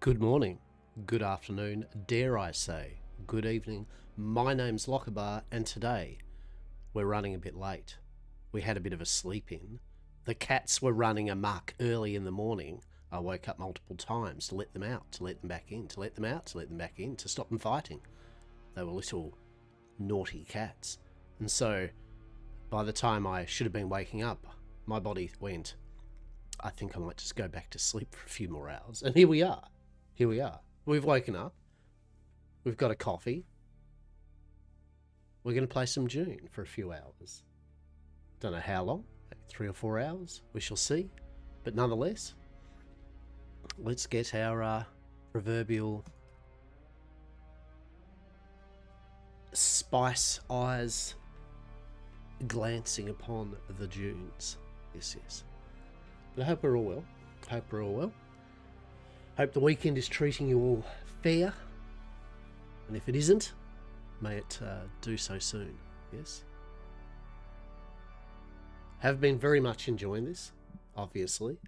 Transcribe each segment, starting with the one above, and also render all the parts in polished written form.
Good morning, good afternoon, dare I say, good evening. My name's Lockabar, and today we're running a bit late. We had a bit of a sleep in. The cats were running amok early in the morning. I woke up multiple times to let them out, to let them back in, to let them out, to let them back in, to stop them fighting. They were little naughty cats. And so by the time I should have been waking up, my body went, I think I might just go back to sleep for a few more hours. And here we are. Here we are. We've woken up. We've got a coffee. We're going to play some Dune for a few hours. Don't know how long, maybe 3 or 4 hours. We shall see. But nonetheless, let's get our proverbial spice eyes glancing upon the dunes. Yes. But I hope we're all well. Hope the weekend is treating you all fair. And if it isn't, may it do so soon. Yes. Have been very much enjoying this, obviously.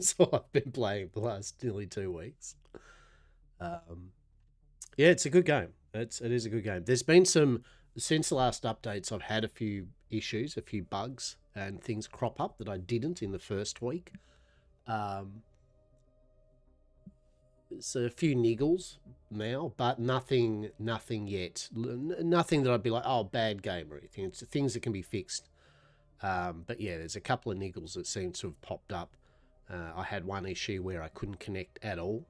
So I've been playing the last nearly 2 weeks. Yeah, it's a good game. It is a good game. There's been some, since the last updates, I've had a few issues, a few bugs, and things crop up that I didn't in the first week. So a few niggles now, but nothing yet. Nothing that I'd be like, oh, bad game or anything. It's things that can be fixed. But yeah, there's a couple of niggles that seem to have popped up. I had one issue where I couldn't connect at all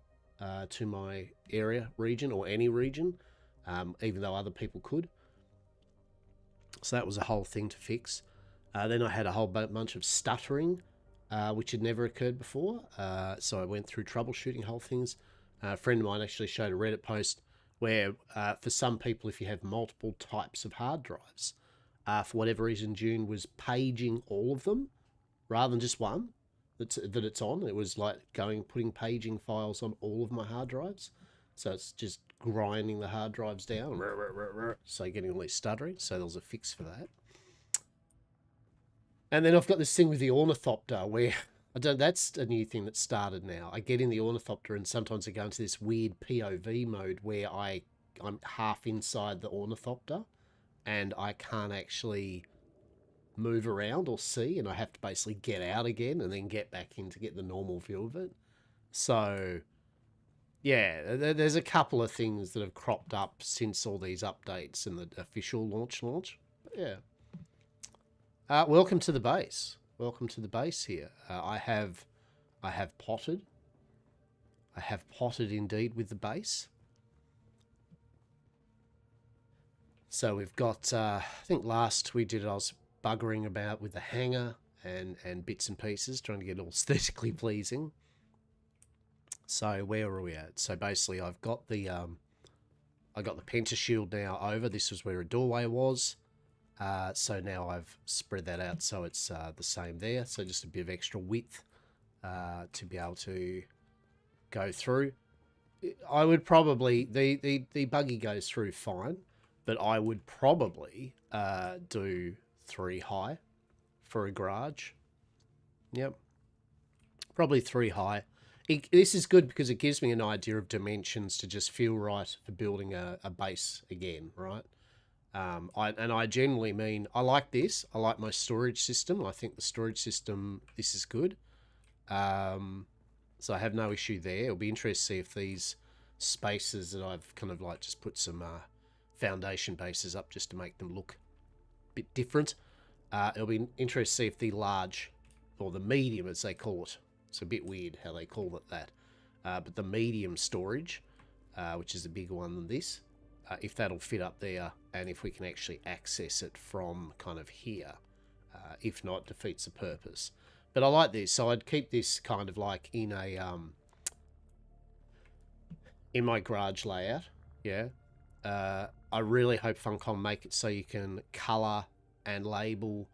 to my area region or any region, even though other people could. So that was a whole thing to fix. Then I had a whole bunch of stuttering, which had never occurred before. So I went through troubleshooting whole things. A friend of mine actually showed a Reddit post where for some people, if you have multiple types of hard drives, for whatever reason, Dune was paging all of them rather than just one that it's on. It was like putting paging files on all of my hard drives. So it's just grinding the hard drives down. So getting all these stuttering. So there was a fix for that. And then I've got this thing with the ornithopter where that's a new thing that started now. I get in the ornithopter and sometimes I go into this weird POV mode where I'm half inside the ornithopter and I can't actually move around or see, and I have to basically get out again and then get back in to get the normal view of it. So yeah, there's a couple of things that have cropped up since all these updates and the official launch. But yeah. Welcome to the base. Welcome to the base here. I have potted. I have potted indeed with the base. So we've got, I think last we did it, I was buggering about with the hanger and bits and pieces, trying to get it all aesthetically pleasing. So where are we at? So basically I've got the, I got the pentashield now over. This was where a doorway was. So now I've spread that out so it's the same there. So just a bit of extra width to be able to go through. I would probably, the buggy goes through fine, but I would probably do 3 high for a garage. Yep. Probably 3 high. This is good because it gives me an idea of dimensions to just feel right for building a base again, right? I generally mean, I like this. I like my storage system. I think the storage system, this is good. So I have no issue there. It'll be interesting to see if these spaces that I've kind of like just put some foundation bases up just to make them look a bit different. It'll be interesting to see if the large, or the medium as they call it, it's a bit weird how they call it that, but the medium storage, which is a bigger one than this, if that'll fit up there and if we can actually access it from kind of here. If not, it defeats the purpose. But I like this, so I'd keep this kind of like in a in my garage layout. Yeah. I really hope Funcom make it so you can color and label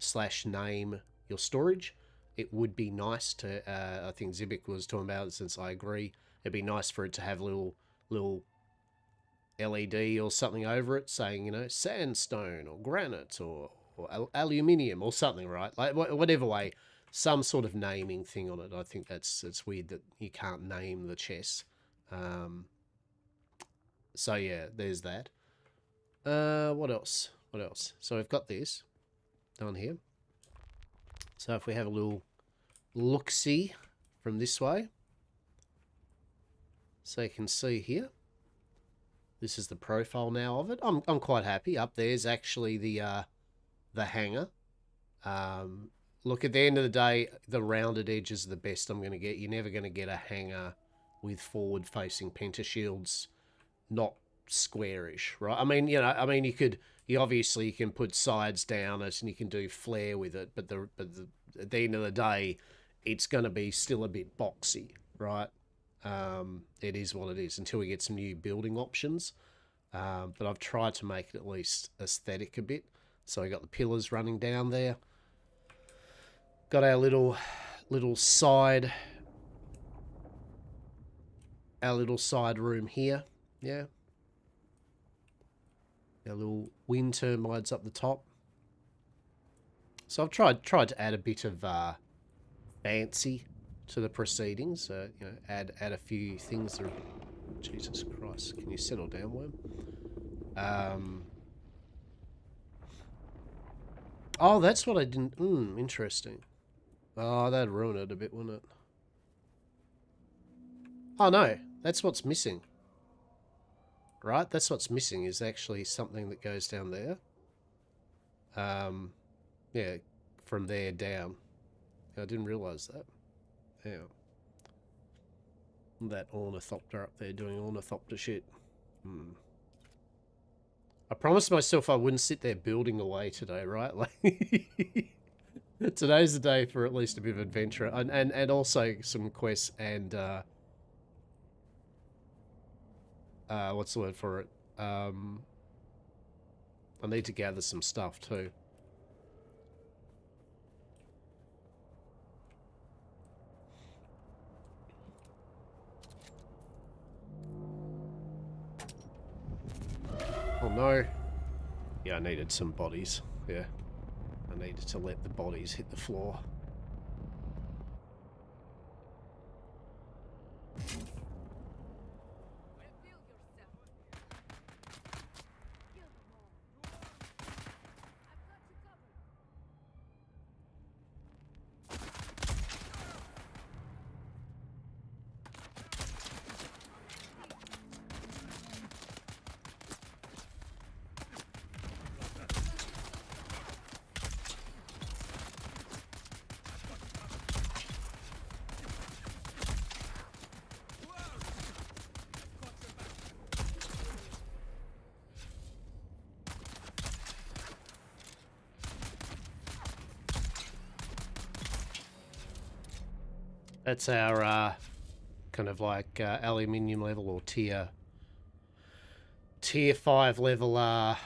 / name your storage. It would be nice to, I think Zibik was talking about it, since I agree, it'd be nice for it to have little LED or something over it saying, you know, sandstone or granite or aluminium or something, right? Like whatever way some sort of naming thing on it. I think it's weird that you can't name the chest. So yeah, there's that. What else? What else? So we've got this down here. So if we have a little look-see from this way, so you can see here, this is the profile now of it. I'm quite happy. Up there's actually the hanger. Look, at the end of the day, the rounded edges are the best I'm going to get. You're never going to get a hanger with forward-facing pentashields, not squarish, right? I mean, you obviously you can put sides down it and you can do flare with it, but at the end of the day, it's going to be still a bit boxy, right? It is what it is until we get some new building options. But I've tried to make it at least aesthetic a bit. So we got the pillars running down there. Got our little side room here. Yeah. Our little wind turbines up the top. So I've tried to add a bit of fancy to the proceedings. Add a few things that are... Jesus Christ, can you settle down, worm? Oh, that's what I didn't... interesting. Oh, that'd ruin it a bit, wouldn't it? Oh, no. That's what's missing. Right? That's what's missing is actually something that goes down there. Yeah, from there down. I didn't realise that. Yeah. That ornithopter up there doing ornithopter shit. I promised myself I wouldn't sit there building away today, right? Like... Today's the day for at least a bit of adventure and also some quests and what's the word for it? I need to gather some stuff too. Oh no. Yeah, I needed some bodies. Yeah. I needed to let the bodies hit the floor. That's our kind of like aluminium level or tier 5 level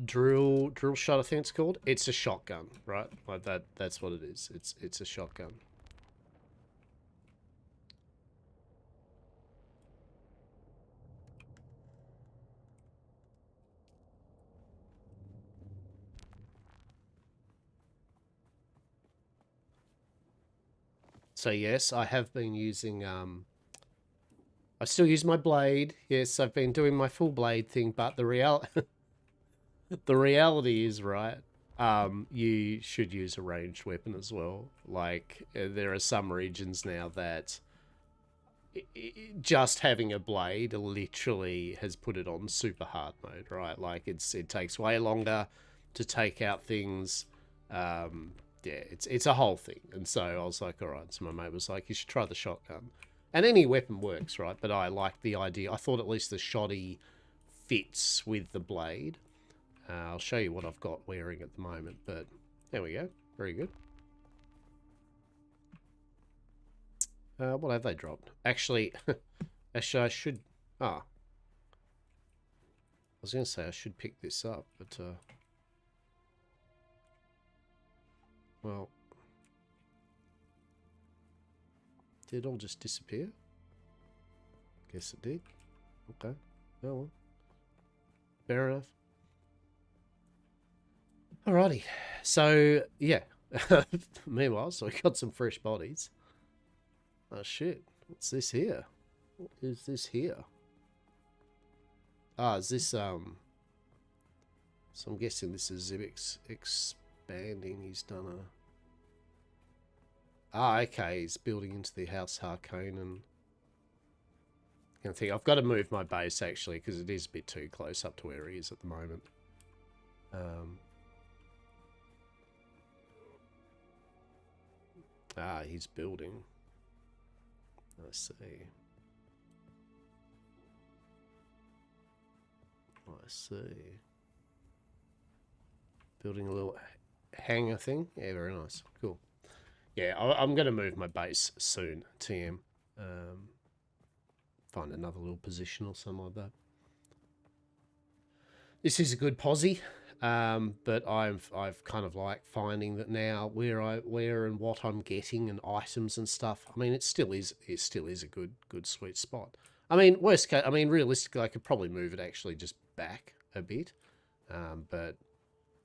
drill shot, I think it's called. It's a shotgun, right? Like that's what it is. It's a shotgun. So yes, I have been using I still use my blade. Yes, I've been doing my full blade thing, but the reality is, right, you should use a ranged weapon as well. Like, there are some regions now that just having a blade literally has put it on super hard mode, right? Like, it takes way longer to take out things. Yeah, it's a whole thing. And so I was like, all right. So my mate was like, you should try the shotgun. And any weapon works, right? But I like the idea. I thought at least the shoddy fits with the blade. I'll show you what I've got wearing at the moment. But there we go. Very good. What have they dropped? Actually, I should... I was going to say I should pick this up, but... well... Did it all just disappear? Guess it did. Okay. Oh well. Fair enough. Alrighty. So, yeah. Meanwhile, so we got some fresh bodies. Oh, shit. What's this here? What is this here? Ah, is this, So I'm guessing this is Zivix expanding. He's done a... Ah, okay. He's building into the House Harkonnen. I think I've got to move my base, actually, because it is a bit too close up to where he is at the moment. He's building. I see. I see. Building a little hangar thing. Yeah, very nice. Cool. Yeah, I'm going to move my base soon, TM. Find another little position or something like that. This is a good posse, but I've kind of like finding that now where and what I'm getting and items and stuff. I mean, it still is a good sweet spot. I mean, worst case, I mean, realistically, I could probably move it actually just back a bit, but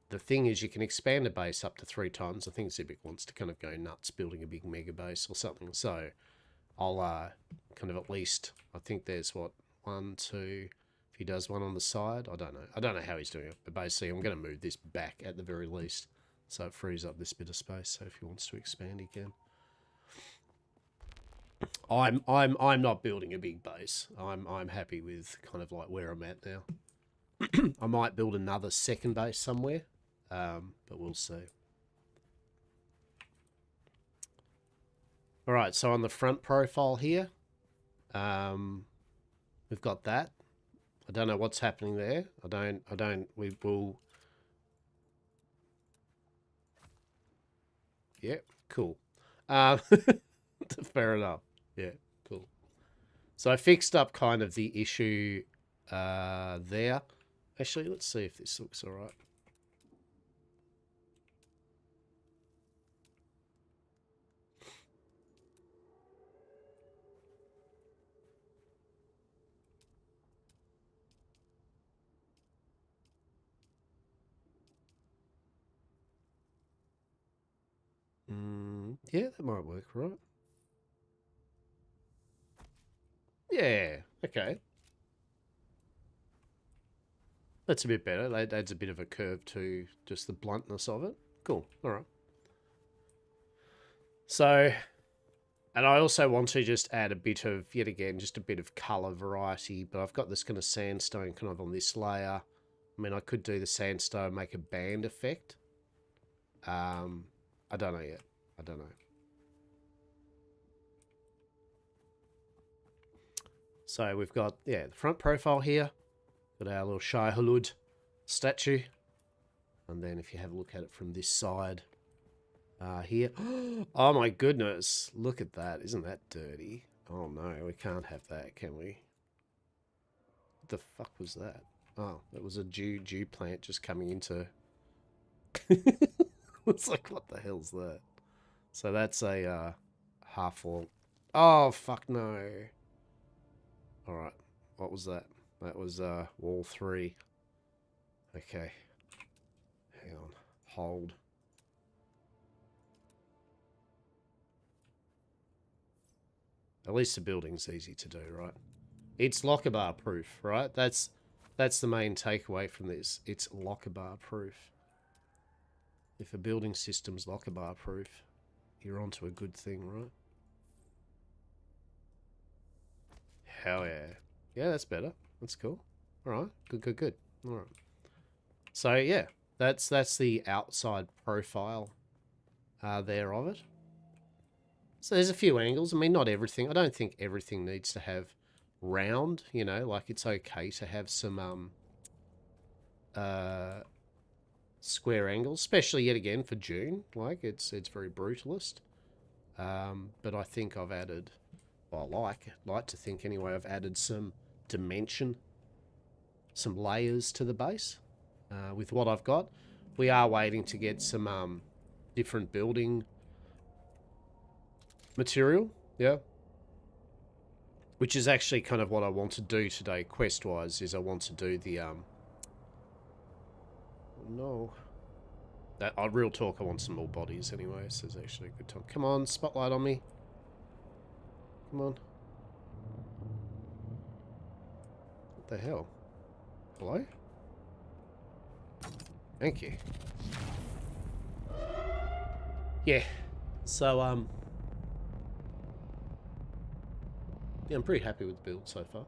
the thing is, you can expand a base up to 3 times. I think Zibic wants to kind of go nuts building a big mega base or something. So I'll kind of at least, I think there's what, 1, 2. If he does one on the side, I don't know. I don't know how he's doing it, but basically I'm going to move this back at the very least, so it frees up this bit of space. So if he wants to expand, he can. I'm not building a big base. I'm happy with kind of like where I'm at now. I might build another second base somewhere, but we'll see. All right, so on the front profile here, we've got that. I don't know what's happening there. We will. Yeah, cool. Fair enough. Yeah, cool. So I fixed up kind of the issue there. Actually, let's see if this looks all right. Yeah, that might work, right? Yeah, okay. That's a bit better. That adds a bit of a curve to just the bluntness of it. Cool, all right. So, and I also want to just add a bit of, yet again, just a bit of colour variety, but I've got this kind of sandstone kind of on this layer. I mean, I could do the sandstone, make a band effect. I don't know yet. I don't know. So we've got, yeah, the front profile here. Got our little Shai Hulud statue. And then if you have a look at it from this side here. Oh my goodness. Look at that. Isn't that dirty? Oh no, we can't have that, can we? What the fuck was that? Oh, that was a dew plant just coming into... It's like, what the hell's that? So that's a half wall. Oh, fuck no. Alright, what was that? That was wall 3. Okay. Hang on. Hold. At least the building's easy to do, right? It's locker bar proof, right? That's the main takeaway from this. It's locker bar proof. If a building system's locker bar proof, you're onto a good thing, right? Hell yeah. Yeah, that's better. That's cool. Alright. Good. Alright. So yeah, that's the outside profile there of it. So there's a few angles. I mean, not everything. I don't think everything needs to have round, you know, like it's okay to have some square angles, especially yet again for Dune. Like it's very brutalist. But I think I've added, well, I like to think anyway, I've added some dimension, some layers to the base with what I've got. We are waiting to get some different building material, yeah. Which is actually kind of what I want to do today, quest-wise, is I want to do the, no. Real talk, I want some more bodies anyway, so it's actually a good time. Come on, spotlight on me. Come on. What the hell? Hello? Thank you. Yeah. So, yeah, I'm pretty happy with the build so far.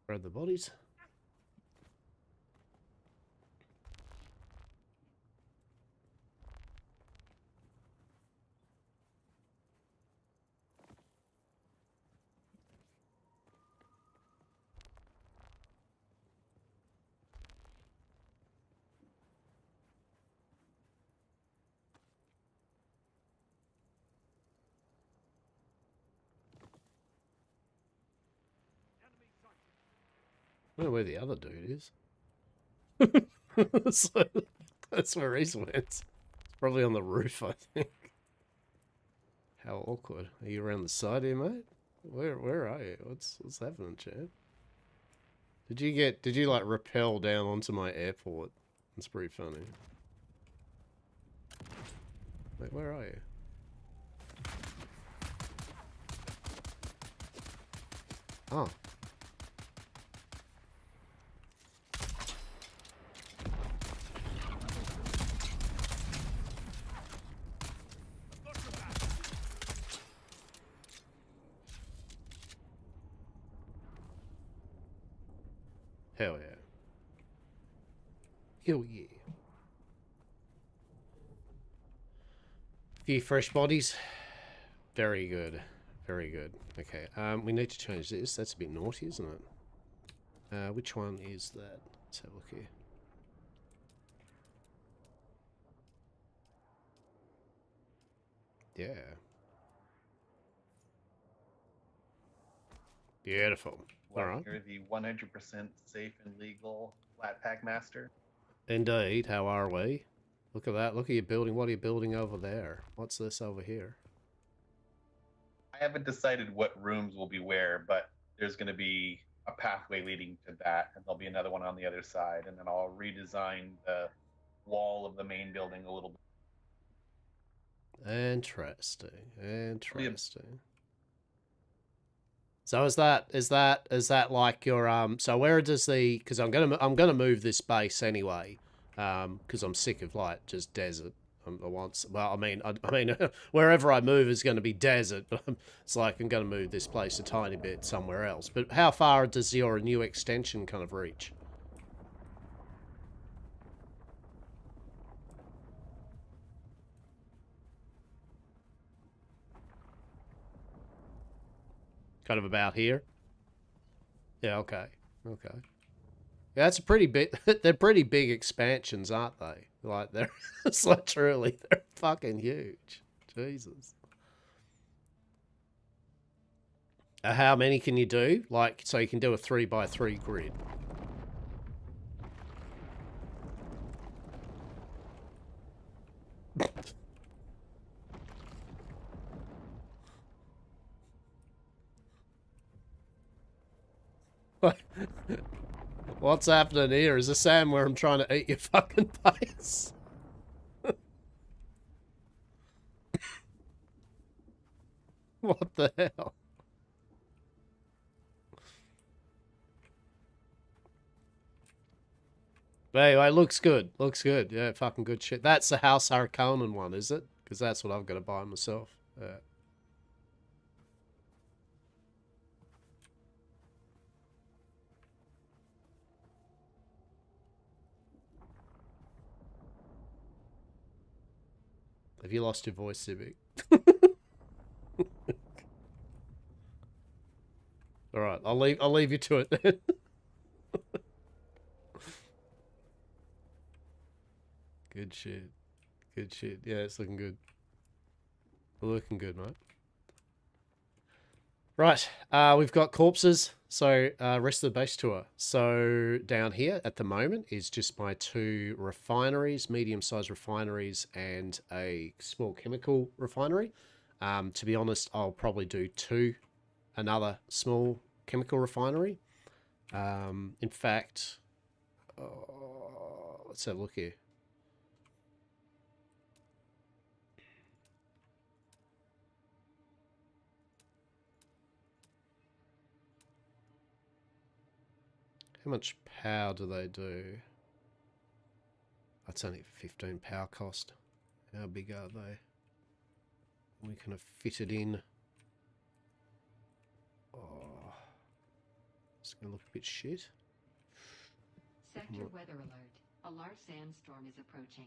Where are the bodies? I don't know where the other dude is. So, that's where Reese went. It's probably on the roof, I think. How awkward. Are you around the side here, mate? Where are you? What's happening, Chad? Did you like rappel down onto my airport? It's pretty funny. Wait, where are you? Oh. Hell yeah. Hell yeah. Few fresh bodies. Very good. Very good. Okay, we need to change this. That's a bit naughty, isn't it? Which one is that? Let's have a look here. Yeah. Beautiful. Well, All right. you're the 100% safe and legal flat pack master. Indeed. How are we? Look at that. Look at your building. What are you building over there? What's this over here? I haven't decided what rooms will be where, but there's going to be a pathway leading to that, and there'll be another one on the other side, and then I'll redesign the wall of the main building a little bit. Interesting. Interesting. So is that like your so where does the, because I'm gonna move this base anyway, because I'm sick of like just desert. I mean wherever I move is going to be desert, but it's like I'm going to move this place a tiny bit somewhere else. But how far does your new extension kind of reach? Kind of about here. Yeah. Okay. Okay. Yeah, that's a pretty big. They're pretty big expansions, aren't they? Like they're, it's like truly, they're fucking huge. Jesus. How many can you do? Like, so you can do a 3x3 grid. What's happening here? Is this Sam where I'm trying to eat your fucking face? What the hell? But anyway, looks good. Looks good. Yeah, fucking good shit. That's the House Harkonnen one, is it? Because that's what I've got to buy myself. Yeah. Have you lost your voice, Civic? All right, I'll leave you to it then. Good shit. Good shit. Yeah, it's looking good. Looking good, mate. Right, we've got corpses. So, rest of the base tour. So, down here at the moment is just my 2 refineries, medium-sized refineries, and a small chemical refinery. To be honest, I'll probably do another small chemical refinery. In fact, let's have a look here. How much power do they do? That's only 15 power cost. How big are they? We kind of fit it in. Oh, it's going to look a bit shit. Sector weather alert. A large sandstorm is approaching.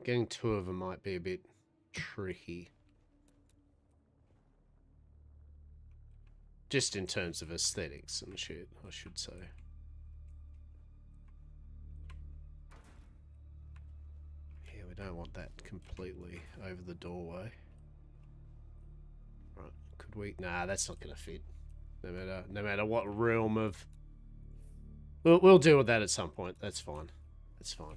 Getting 2 of them might be a bit tricky. Just in terms of aesthetics and shit, I should say. Yeah, we don't want that completely over the doorway. Right, could we? Nah, that's not going to fit. No matter what realm of... We'll deal with that at some point. That's fine. That's fine.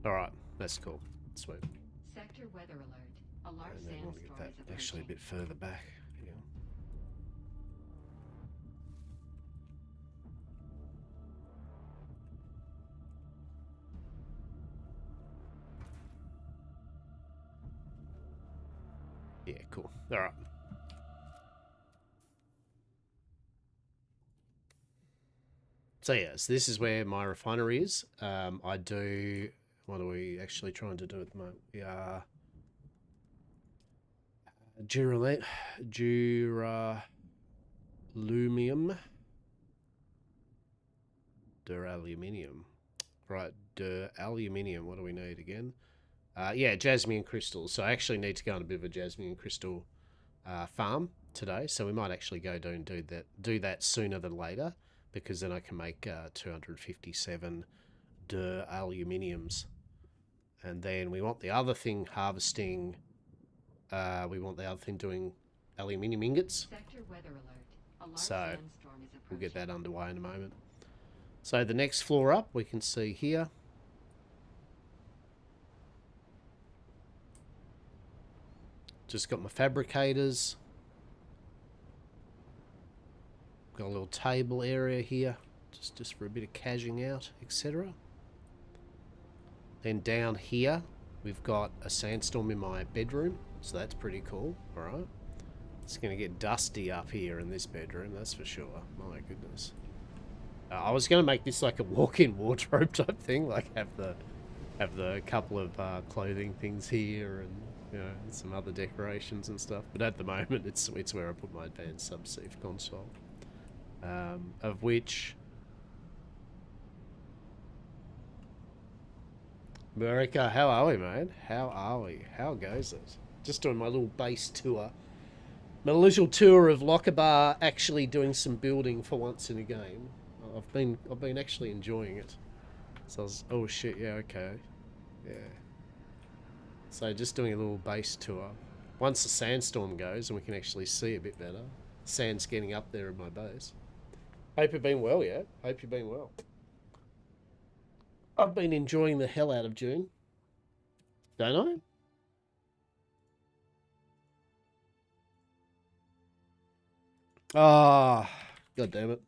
Alright, that's cool. Sweet. Sector weather alert. A large And then we'll get sandstorm that is approaching. actually a bit further back. Yeah. Yeah, cool. Alright. So yes, this is where my refinery is. I do... What are we actually trying to do at the moment? We are... Duralumium. Duraluminium. Right, duraluminium. What do we need again? Yeah, jasmine crystals. So I actually need to go on a bit of a jasmine crystal farm today. So we might actually go and do that sooner than later, because then I can make 257 duraluminiums. And then we want the other thing harvesting. We want the other thing doing aluminium ingots. Sector weather alert. A large So sandstorm is approaching. we'll get that underway in a moment. So the next floor up, we can see here. Just got my fabricators. Got a little table area here, just for a bit of cashing out, etc. Then down here, we've got a sandstorm in my bedroom, so that's pretty cool. All right, it's going to get dusty up here in this bedroom, that's for sure. My goodness. I was going to make this like a walk-in wardrobe type thing, like have the couple of clothing things here and, you know, some other decorations and stuff. But at the moment, it's where I put my advanced subsea console. Of which America, how are we, man? How are we? How goes it? Just doing my little base tour. My little tour of Lockabar, actually doing some building for once in a game. I've been actually enjoying it. So I was, oh shit, yeah, okay. Yeah. So just doing a little base tour. Once the sandstorm goes and we can actually see a bit better. Sand's getting up there in my base. Hope you've been well, yeah? Hope you've been well. I've been enjoying the hell out of Dune. Don't I? Ah, God damn it.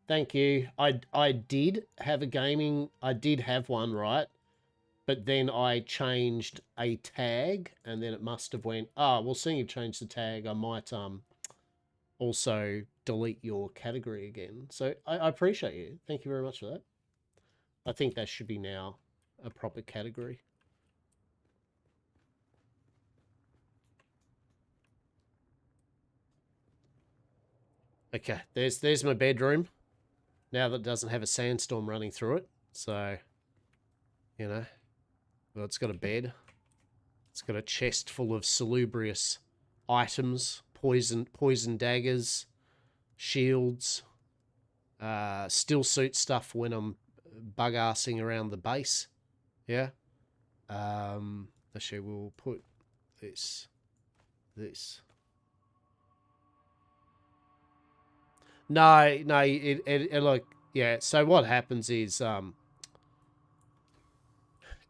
Thank you. I did have a gaming... I did have one, right? But then I changed a tag, and then it must have went... Ah, well, seeing you changed the tag, I might... also delete your category again. So I appreciate you. Thank you very much for that. I think that should be now a proper category. Okay, there's my bedroom. Now that it doesn't have a sandstorm running through it. So, you know, well, it's got a bed. It's got a chest full of salubrious items, poison daggers, shields, still suit stuff when I'm bug-assing around the base. Yeah. Actually, we'll put this. No, it look, yeah. So what happens is,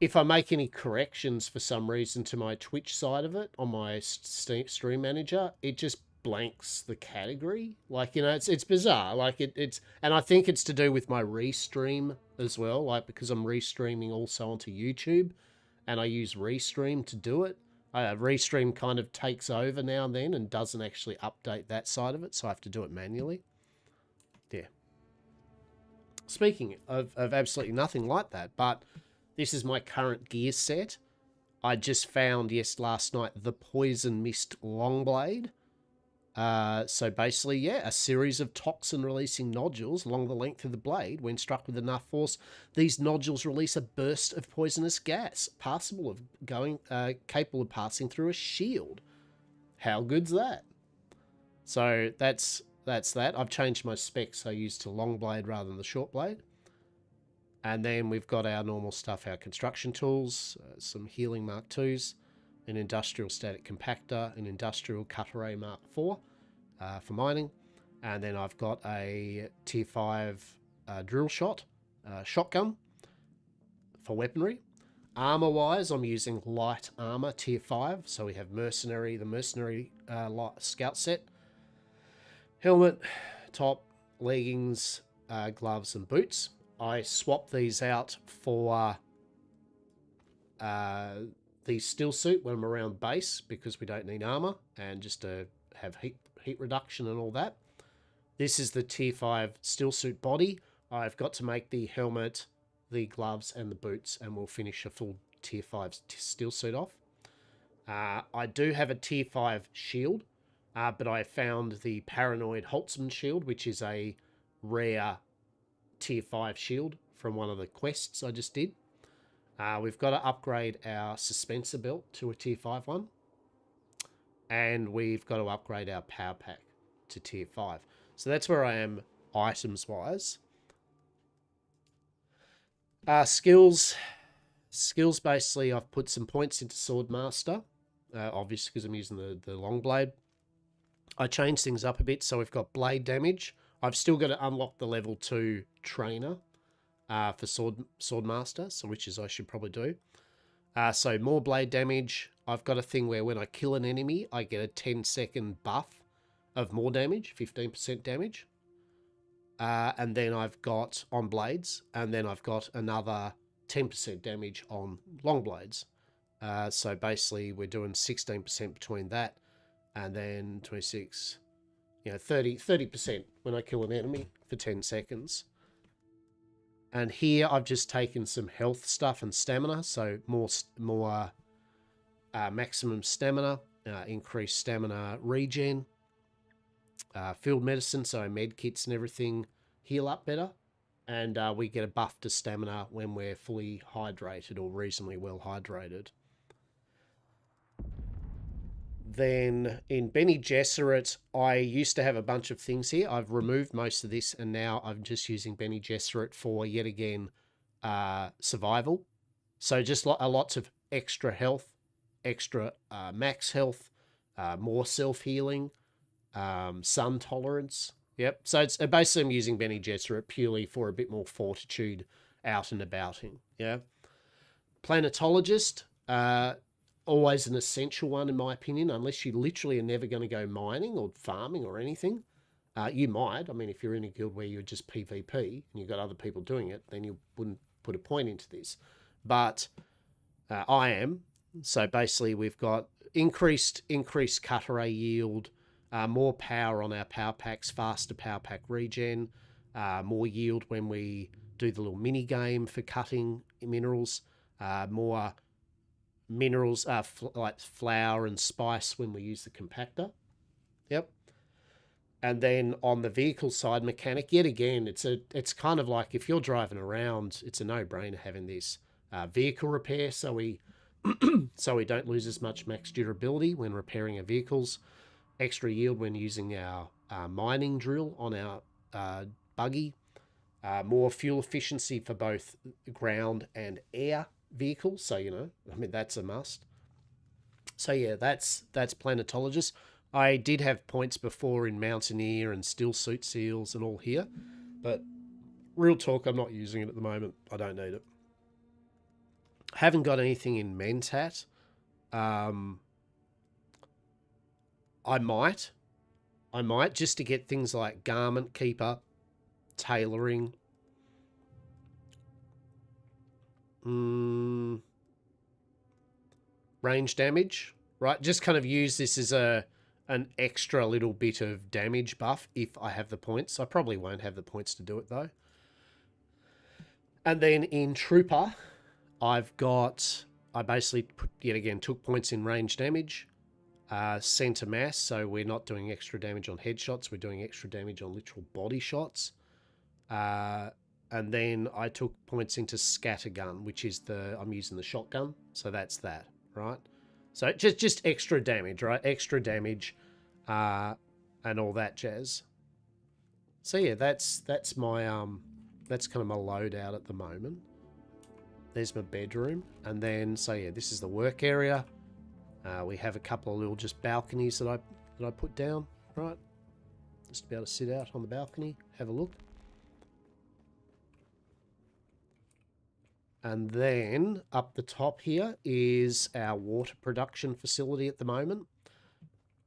if I make any corrections for some reason to my Twitch side of it on my stream manager, it just blanks the category. Like, you know, it's bizarre. Like it's, and I think it's to do with my restream as well. Like, because I'm restreaming also onto YouTube, and I use Restream to do it. Restream kind of takes over now and then and doesn't actually update that side of it, so I have to do it manually. Yeah. Speaking of absolutely nothing like that, but this is my current gear set. I just found, last night, the Poison Mist Longblade. So basically, yeah, a series of toxin-releasing nodules along the length of the blade. When struck with enough force, these nodules release a burst of poisonous gas, capable of passing through a shield. How good's that? So that's that. I've changed my specs. I used to long blade rather than the short blade. And then we've got our normal stuff, our construction tools, some healing Mark IIs, an industrial static compactor, an industrial cutter ray Mark IV for mining. And then I've got a tier 5 drill shotgun for weaponry. Armor-wise, I'm using light armor tier 5. So we have the mercenary light scout set. Helmet, top, leggings, gloves, and boots. I swapped these out for the still suit when I'm around base because we don't need armor and just to have heat reduction and all that. This is the tier 5 still suit body. I've got to make the helmet, the gloves, and the boots, and we'll finish a full tier 5 still suit off. I do have a tier 5 shield, but I found the Paranoid Holtzman shield, which is a rare tier 5 shield from one of the quests I just did. We've got to upgrade our suspensor belt to a tier 5 one. And we've got to upgrade our power pack to tier 5. So that's where I am items wise. Skills basically, I've put some points into Swordmaster, obviously because I'm using the long blade. I changed things up a bit, so we've got blade damage. I've still got to unlock the level 2 trainer for Swordmaster, so which is I should probably do. So more blade damage. I've got a thing where when I kill an enemy, I get a 10-second buff of more damage, 15% damage. And then I've got on blades, and then I've got another 10% damage on long blades. So basically we're doing 16% between that and then 26, 30% when I kill an enemy for 10 seconds. And here I've just taken some health stuff and stamina, so more maximum stamina, increased stamina regen, field medicine, so med kits and everything heal up better, and we get a buff to stamina when we're fully hydrated or reasonably well hydrated. Then in Bene Gesserit, I used to have a bunch of things here. I've removed most of this, and now I'm just using Bene Gesserit for, yet again, survival. So just lots of extra health, extra max health, more self-healing, sun tolerance. Yep. So it's basically I'm using Bene Gesserit purely for a bit more fortitude out and abouting. Yeah. Planetologist, always an essential one in my opinion, unless you literally are never going to go mining or farming or anything. You might. I mean, if you're in a guild where you're just PvP and you've got other people doing it, then you wouldn't put a point into this. But I am. So basically we've got increased cutter ray yield, more power on our power packs, faster power pack regen, more yield when we do the little mini game for cutting minerals, more minerals, like flour and spice when we use the compactor. Yep. And then on the vehicle side, mechanic, yet again, it's kind of like if you're driving around, it's a no-brainer having this vehicle repair, so we don't lose as much max durability when repairing our vehicles. Extra yield when using our mining drill on our buggy. More fuel efficiency for both ground and air vehicles. So, I mean, that's a must. So, yeah, that's Planetologist. I did have points before in Mountaineer and Still Suit Seals and all here. But real talk, I'm not using it at the moment. I don't need it. Haven't got anything in Mentat. I might just to get things like Garment Keeper, Tailoring, range damage, right? Just kind of use this as an extra little bit of damage buff if I have the points. I probably won't have the points to do it though. And then in Trooper, I basically, yet again, took points in range damage, center mass, so we're not doing extra damage on headshots, we're doing extra damage on literal body shots. And then I took points into scattergun, which is I'm using the shotgun, so that's that, right? So just extra damage, right? Extra damage, and all that jazz. So yeah, that's my that's kind of my loadout at the moment. There's my bedroom, and then so yeah, this is the work area. We have a couple of little just balconies that I put down, right? Just to be able to sit out on the balcony, have a look. And then up the top here is our water production facility at the moment.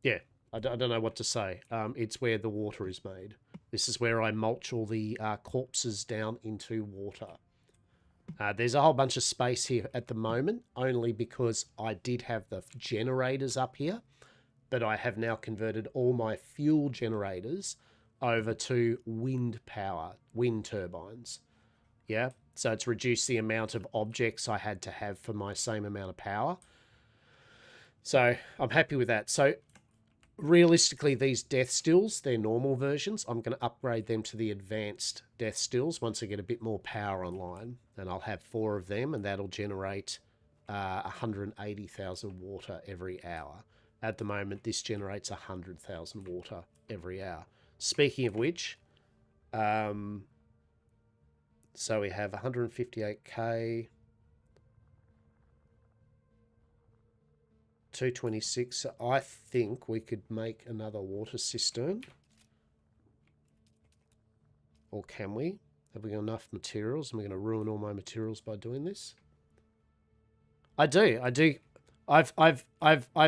Yeah, I don't know what to say. It's where the water is made. This is where I mulch all the corpses down into water. There's a whole bunch of space here at the moment, only because I did have the generators up here, but I have now converted all my fuel generators over to wind power, wind turbines. Yeah, so it's reduced the amount of objects I had to have for my same amount of power. So I'm happy with that. So realistically, these death stills, they're normal versions. I'm going to upgrade them to the advanced death stills once I get a bit more power online. And I'll have 4 of them, and that'll generate 180,000 water every hour. At the moment, this generates 100,000 water every hour. Speaking of which, so we have 158k, 226. So I think we could make another water cistern. Or can we? Have we got enough materials? Am I going to ruin all my materials by doing this? I do. I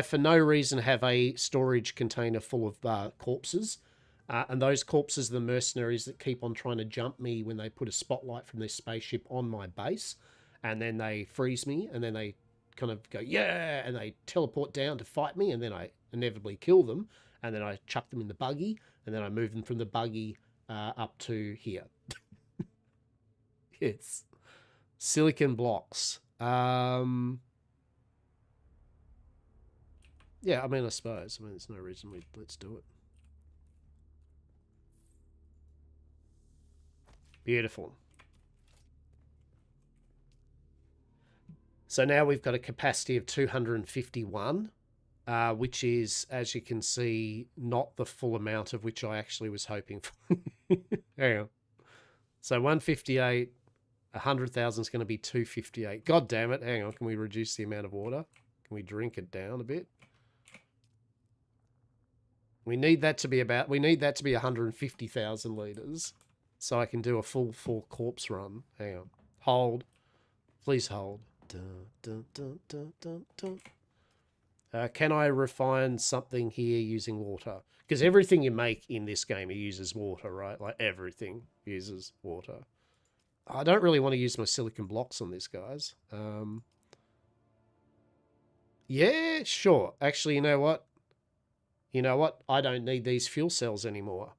for no reason have a storage container full of corpses. And those corpses are the mercenaries that keep on trying to jump me when they put a spotlight from their spaceship on my base. And then they freeze me, and then they kind of go, yeah, and they teleport down to fight me, and then I inevitably kill them. And then I chuck them in the buggy, and then I move them from the buggy up to here. Yes. Silicon blocks. Yeah, I mean, I suppose. I mean, there's no reason let's do it. Beautiful. So now we've got a capacity of 251, which is, as you can see, not the full amount of which I actually was hoping for. Hang on. So 158, 100,000 is going to be 258. God damn it. Hang on. Can we reduce the amount of water? Can we drink it down a bit? We need that to be 150,000 litres. So I can do a full 4 corpse run. Hang on. Hold. Please hold. Dun, dun, dun, dun, dun, dun. Can I refine something here using water? Because everything you make in this game, it uses water, right? Like everything uses water. I don't really want to use my silicon blocks on this, guys. Yeah, sure. Actually, you know what? You know what? I don't need these fuel cells anymore.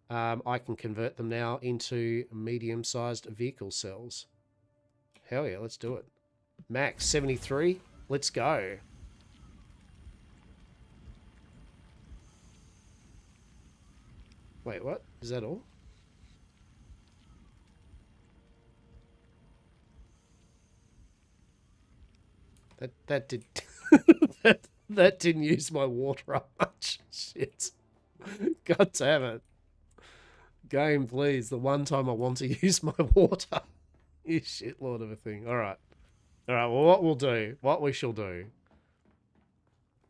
I can convert them now into medium-sized vehicle cells. Hell yeah, let's do it. Max 73. Let's go. Wait, what? Is that all? That did that didn't use my water up much. Shit. God damn it. Game, please. The one time I want to use my water. You shitlord of a thing. Alright. Alright, well what we shall do.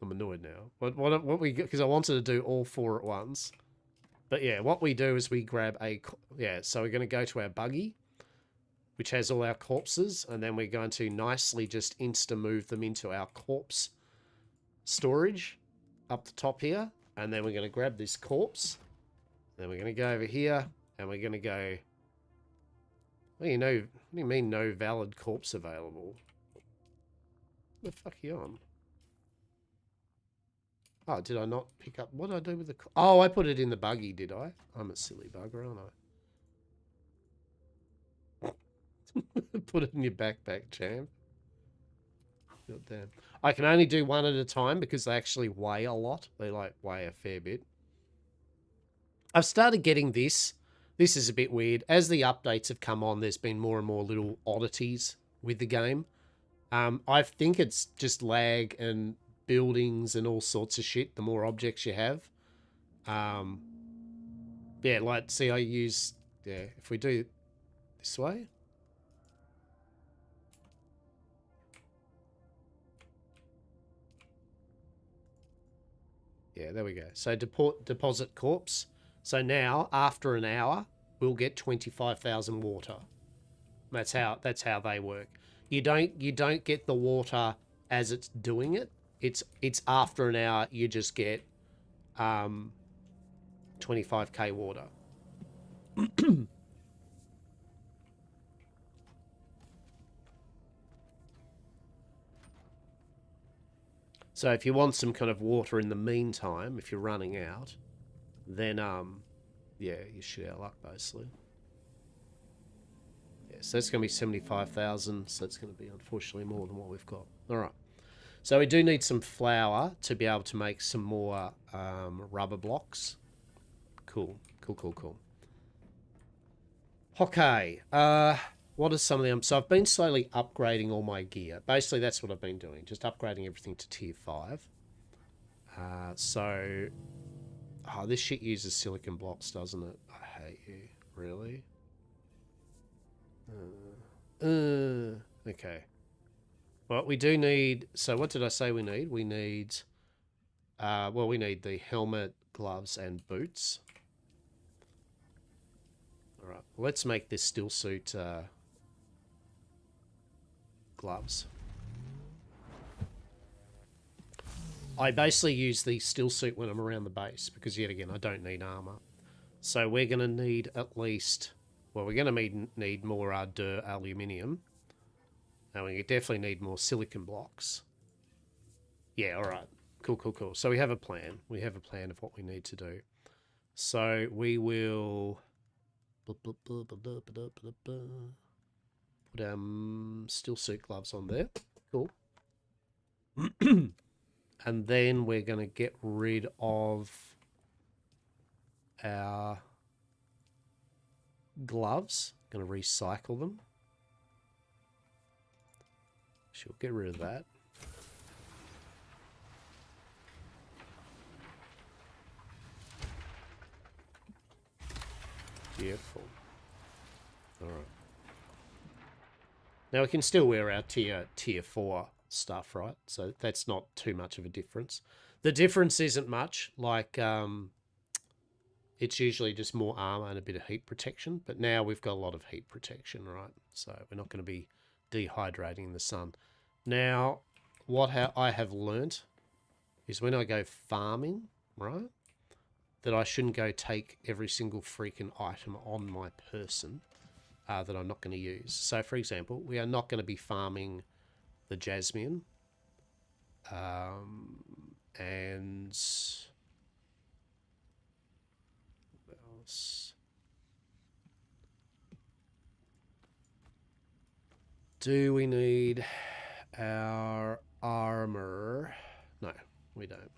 I'm annoyed now. What we because I wanted to do all four at once. But yeah, what we do is we grab so we're gonna go to our buggy, which has all our corpses, and then we're going to nicely just insta-move them into our corpse storage up the top here. And then we're going to grab this corpse. Then we're going to go over here, and we're going to go... What do you mean no valid corpse available? What the fuck are you on? Oh, did I not pick up... What did I do with the... Oh, I put it in the buggy, did I? I'm a silly bugger, aren't I? Put it in your backpack, champ. God damn. I can only do one at a time because they actually weigh a lot. They weigh a fair bit. I've started getting this. This is a bit weird. As the updates have come on, there's been more and more little oddities with the game. I think it's just lag and buildings and all sorts of shit, the more objects you have. Yeah, see, I use... Yeah, if we do this way... Yeah, there we go. So deposit corpse. So now, after an hour, we'll get 25,000 water. That's how they work. You don't get the water as it's doing it. It's after an hour you just get 25k water. So if you want some kind of water in the meantime, if you're running out, then yeah, you shit out luck basically. Yeah, so that's going to be 75,000. So it's going to be unfortunately more than what we've got. All right. So we do need some flour to be able to make some more rubber blocks. Cool. Okay. What are some of them? So I've been slowly upgrading all my gear. Basically, that's what I've been doing. Just upgrading everything to tier 5. This shit uses silicon blocks, doesn't it? I hate you. Really? Okay. Well, we do need... So what did I say we need? We need... we need the helmet, gloves, and boots. Alright, let's make this still suit gloves. I basically use the still suit when I'm around the base because, yet again, I don't need armor. So we're going to need at least... Well, we're going to need more aluminium. And we definitely need more silicon blocks. Yeah, alright. Cool. So we have a plan. We have a plan of what we need to do. So we will... Put still suit gloves on there. Cool. And then we're going to get rid of our gloves. Going to recycle them. She'll get rid of that. Beautiful. All right. Now we can still wear our tier 4 stuff, right? So that's not too much of a difference. The difference isn't much. Like, it's usually just more armor and a bit of heat protection. But now we've got a lot of heat protection, right? So we're not going to be dehydrating in the sun. Now, what I have learnt is when I go farming, right, that I shouldn't go take every single freaking item on my person that I'm not going to use. So, for example, we are not going to be farming the jasmine. And else? Do we need our armor? No, we don't.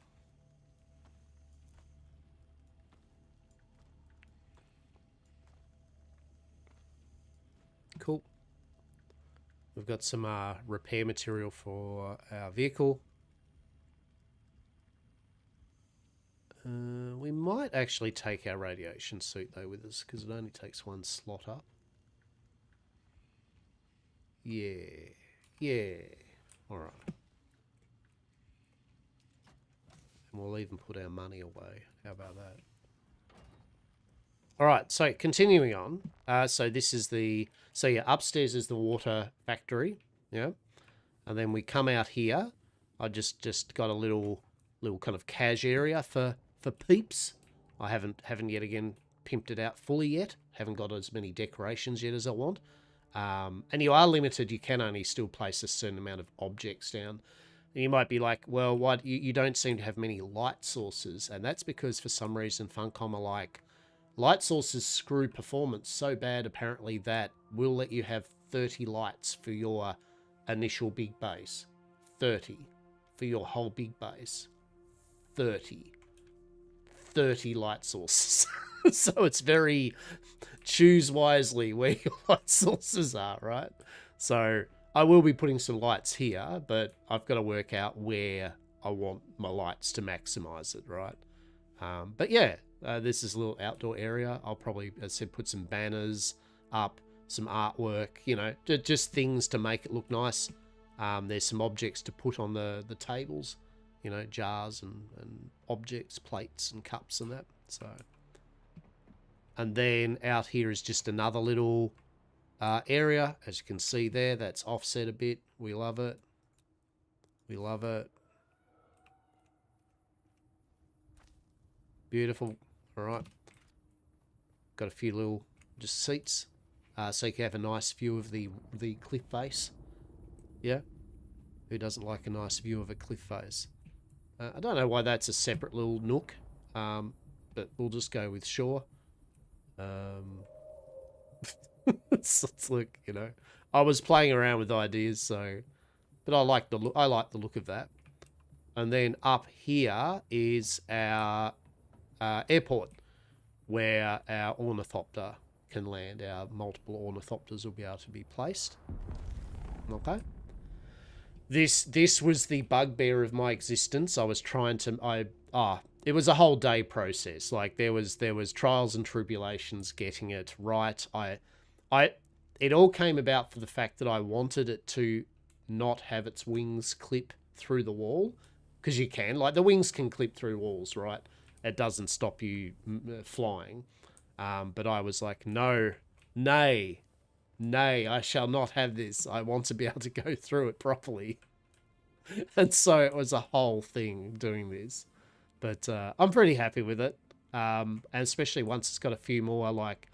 Cool. We've got some repair material for our vehicle. We might actually take our radiation suit though with us because it only takes one slot up. Yeah. Yeah. Alright. And we'll even put our money away. How about that? Alright, so continuing on. So this is the... So yeah, upstairs is the water factory. Yeah. And then we come out here. I just got a little kind of cash area for peeps. I haven't yet again pimped it out fully yet. Haven't got as many decorations yet as I want. And you are limited. You can only still place a certain amount of objects down. And you might be like, well, what? You don't seem to have many light sources. And that's because for some reason Funcom are like, light sources screw performance so bad apparently that we'll let you have 30 lights for your initial big base. 30 for your whole big base. 30 light sources. So it's very choose wisely where your light sources are, right? So I will be putting some lights here, but I've got to work out where I want my lights to maximize it, right? But yeah, this is a little outdoor area. I'll probably, as I said, put some banners up, some artwork, you know, just things to make it look nice. There's some objects to put on the tables, you know, jars and objects, plates and cups and that. So, and then out here is just another little area. As you can see there, that's offset a bit. We love it. We love it. Beautiful. All right. Got a few little just seats, so you can have a nice view of the cliff face. Yeah. Who doesn't like a nice view of a cliff face? I don't know why that's a separate little nook, but we'll just go with shore. Let's look, you know. I was playing around with ideas, so, but I like the look. I like the look of that. And then up here is our airport, where our ornithopter can land. Our multiple ornithopters will be able to be placed. Okay. This was the bugbear of my existence. I was trying to it was a whole day process. Like there was trials and tribulations getting it right. It all came about for the fact that I wanted it to not have its wings clip through the wall, because you can, like the wings can clip through walls, right? It doesn't stop you flying. But I was like, no, nay, I shall not have this. I want to be able to go through it properly. And so it was a whole thing doing this. But I'm pretty happy with it. And especially once it's got a few more, like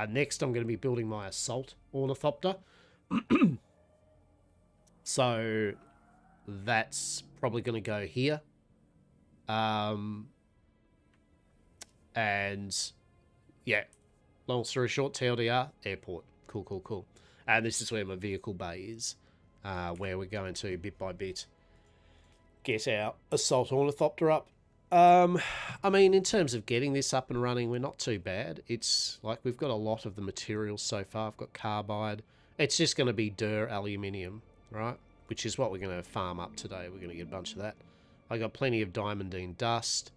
next I'm going to be building my assault ornithopter. So that's probably going to go here. And yeah, long story short, TLDR, airport. Cool. And this is where my vehicle bay is, where we're going to, bit by bit, get our assault ornithopter up. I mean, in terms of getting this up and running, we're not too bad. It's like we've got a lot of the materials so far. I've got carbide. It's just going to be aluminium, right? Which is what we're going to farm up today. We're going to get a bunch of that. I got plenty of diamondine dust.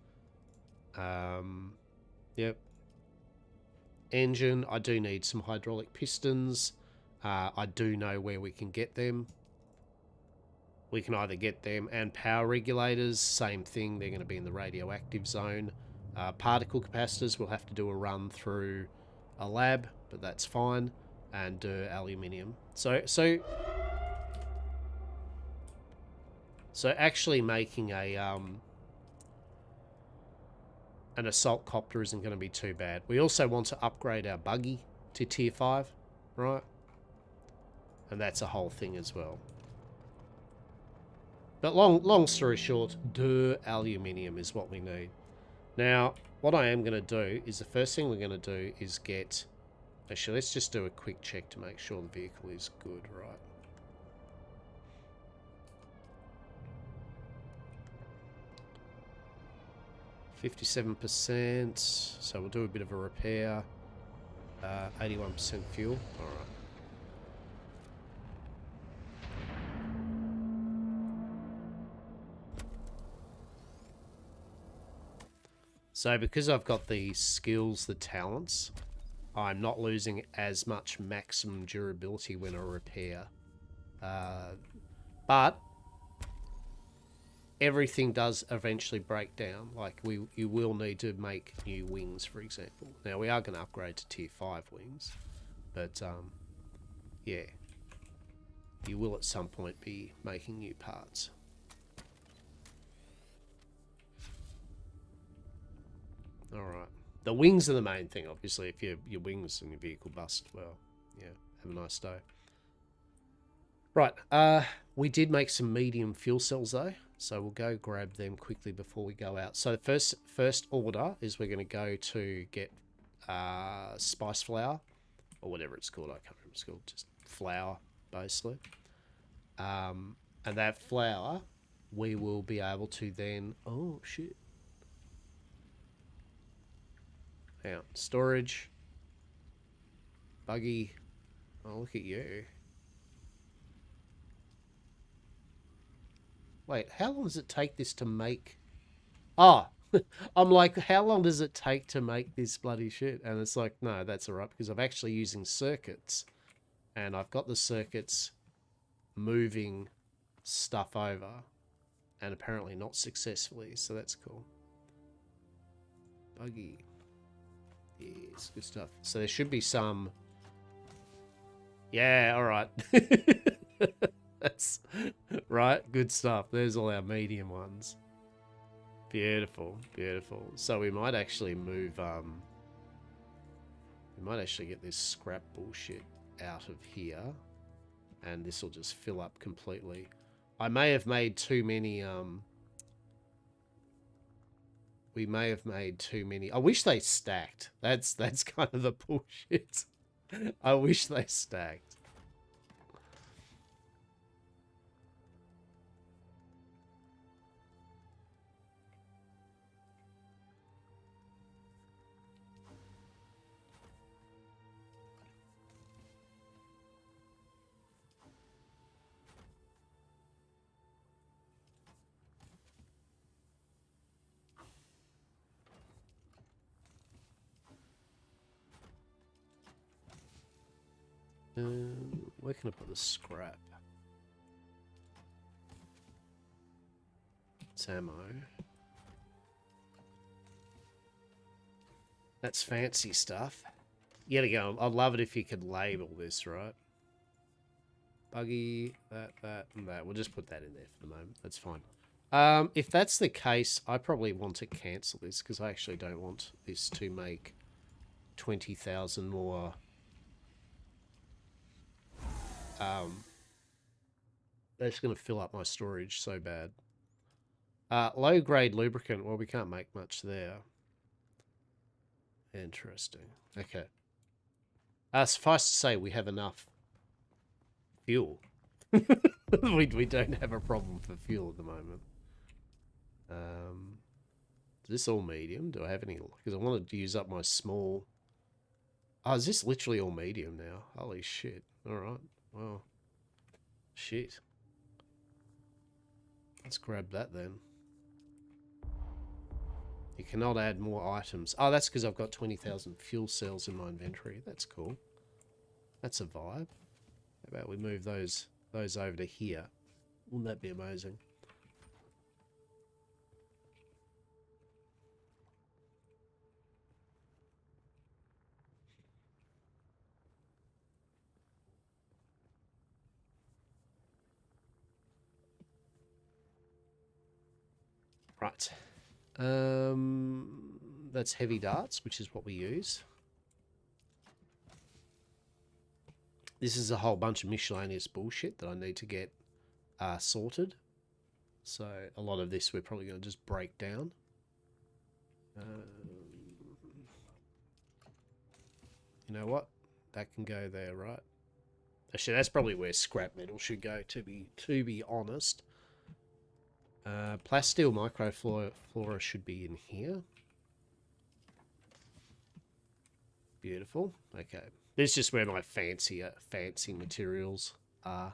Yep. Engine, I do need some hydraulic pistons. I do know where we can get them. We can either get them and power regulators, same thing, they're going to be in the radioactive zone. Particle capacitors, we'll have to do a run through a lab, but that's fine. And aluminium. So actually making an assault copter isn't going to be too bad. We also want to upgrade our buggy to tier 5, right? And that's a whole thing as well. But long story short, aluminium is what we need. Now, what I am going to do is the first thing we're going to do is get... Actually, let's just do a quick check to make sure the vehicle is good, right? %57%, so we'll do a bit of a repair. 81% fuel, alright. So because I've got the skills, the talents, I'm not losing as much maximum durability when I repair. But everything does eventually break down. Like you will need to make new wings, for example. Now we are going to upgrade to tier 5 wings, but yeah, you will at some point be making new parts. All right. The wings are the main thing, obviously. If your wings and your vehicle bust, well, yeah, have a nice day. Right, we did make some medium fuel cells though, so we'll go grab them quickly before we go out. So the first order is we're going to go to get spice flour, or whatever it's called. I can't remember what it's called. Just flour, basically. And that flour, we will be able to then... Oh, shit. Hang on. Storage. Buggy. Oh, look at you. Wait, how long does it take this to make... Oh, I'm like, how long does it take to make this bloody shit? And it's like, no, that's all right, because I'm actually using circuits. And I've got the circuits moving stuff over. And apparently not successfully, so that's cool. Buggy. Yes, good stuff. So there should be some... Yeah, all right. That's right. Good stuff. There's all our medium ones. Beautiful, beautiful. So we might actually move. We might actually get this scrap bullshit out of here, and this will just fill up completely. I may have made too many. We may have made too many. I wish they stacked. That's kind of the bullshit. I wish they stacked. Where can I put the scrap? It's ammo. That's fancy stuff. Yet again, I'd love it if you could label this, right? Buggy, that, and that. We'll just put that in there for the moment. That's fine. If that's the case, I probably want to cancel this because I actually don't want this to make 20,000 more. That's going to fill up my storage so bad. Low-grade lubricant. Well, we can't make much there. Interesting. Okay. Suffice to say, we have enough fuel. we don't have a problem for fuel at the moment. Is this all medium? Do I have any? Because I wanted to use up my small... Oh, is this literally all medium now? Holy shit. Alright. Well, shit. Let's grab that then. You cannot add more items. Oh, that's because I've got 20,000 fuel cells in my inventory. That's cool. That's a vibe. How about we move those over to here? Wouldn't that be amazing? Right. That's heavy darts, which is what we use. This is a whole bunch of miscellaneous bullshit that I need to get sorted. So a lot of this we're probably going to just break down. You know what? That can go there, right? Actually, that's probably where scrap metal should go. To be honest, plasteel microflora should be in here. Beautiful. Okay, this is just where my fancy materials are.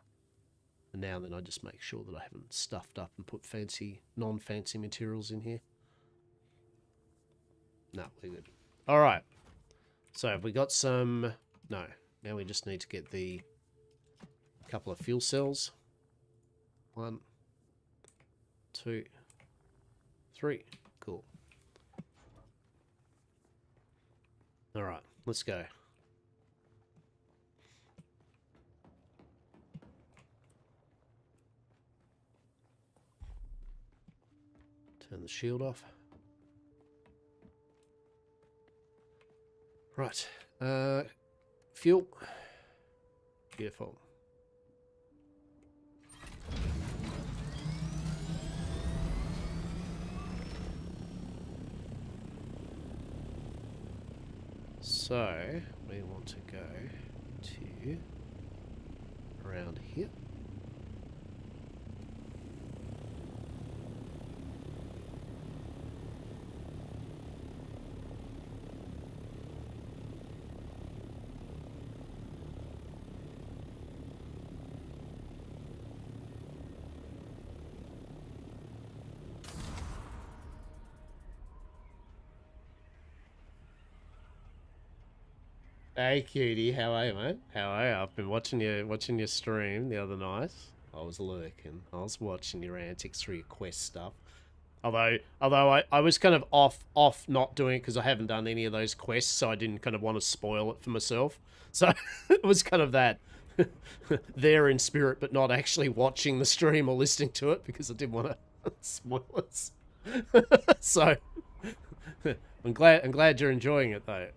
And now then, I just make sure that I haven't stuffed up and put non-fancy materials in here. No, we're good. All right. So have we got some? No. Now we just need to get the couple of fuel cells. 1, 2, 3. Cool. All right, let's go. Turn the shield off. Right. Fuel. Beautiful. So, we want to go to around here. Hey cutie, how are you, mate? How are you? I've been watching your stream the other night. I was lurking. I was watching your antics through your quest stuff. Although I was kind of off not doing it because I haven't done any of those quests, so I didn't kind of want to spoil it for myself. So it was kind of that there in spirit, but not actually watching the stream or listening to it because I didn't want to spoil it. So I'm glad you're enjoying it though.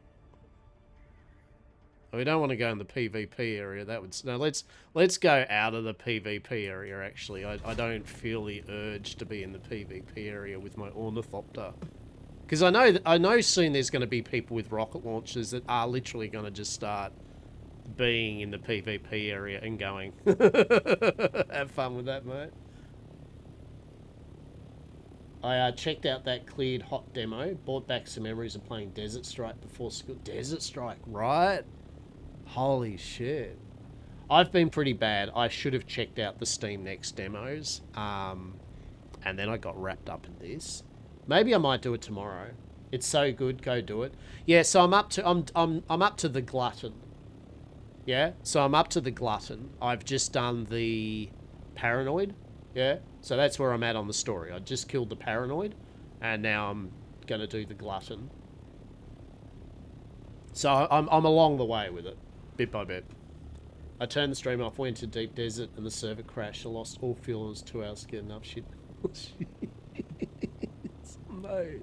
We don't want to go in the PvP area. That would no. Let's go out of the PvP area. Actually, I don't feel the urge to be in the PvP area with my ornithopter, because I know soon there's going to be people with rocket launchers that are literally going to just start being in the PvP area and going. Have fun with that, mate. I checked out that cleared hot demo, brought back some memories of playing Desert Strike before school. Desert Strike, right? Holy shit. I've been pretty bad. I should have checked out the Steam Next demos. And then I got wrapped up in this. Maybe I might do it tomorrow. It's so good, go do it. Yeah, so I'm up to the glutton. Yeah? So I'm up to the glutton. I've just done the paranoid. Yeah? So that's where I'm at on the story. I just killed the paranoid and now I'm gonna do the glutton. So I'm along the way with it. Bit by bit. I turned the stream off, went to deep desert, and the server crashed. I lost all fuel and it was 2 hours to get enough shit. Mate.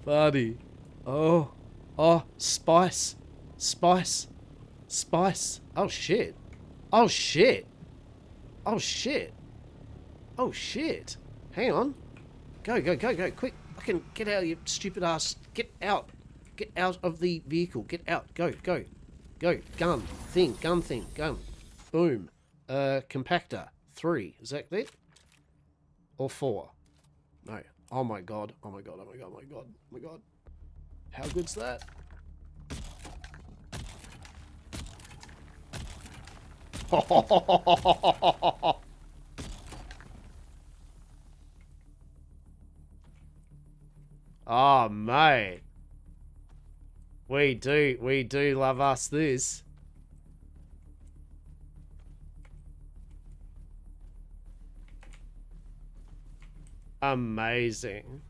Buddy. Oh. Oh, spice. Spice. Spice. Oh, shit. Oh, shit. Oh, shit. Oh, shit. Hang on. Go, go, go, go. Quick. Fucking get out of your stupid ass. Get out. Get out of the vehicle. Get out. Go, go. Go. Gun. Thing. Gun thing. Gun. Boom. Compactor. 3. Is that it? Or 4? No. Oh my god. Oh my god. Oh my god. Oh my god. Oh my god. How good's that? Oh, mate. We do love us this. Amazing.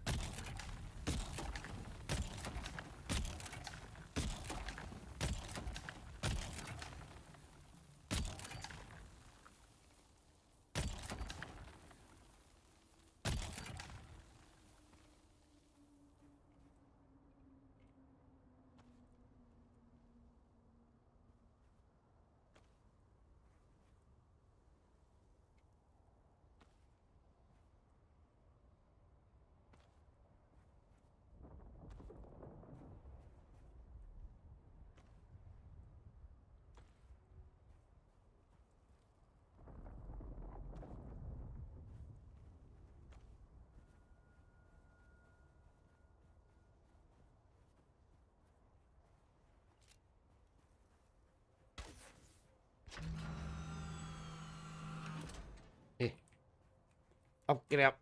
Oh, get out.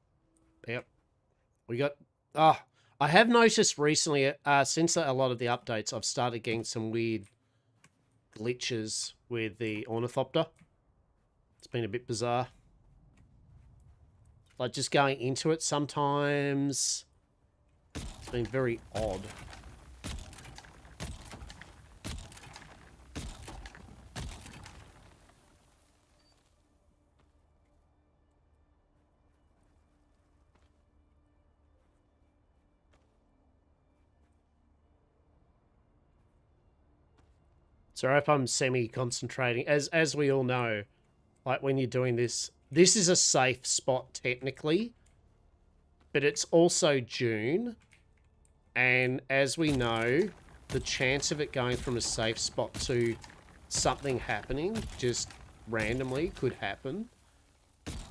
Yep. We got... Ah, I have noticed recently, since a lot of the updates, I've started getting some weird glitches with the ornithopter. It's been a bit bizarre. Like, just going into it sometimes... It's been very odd. Sorry if I'm semi-concentrating. As we all know, like when you're doing this, this is a safe spot technically, but it's also June. And as we know, the chance of it going from a safe spot to something happening just randomly could happen.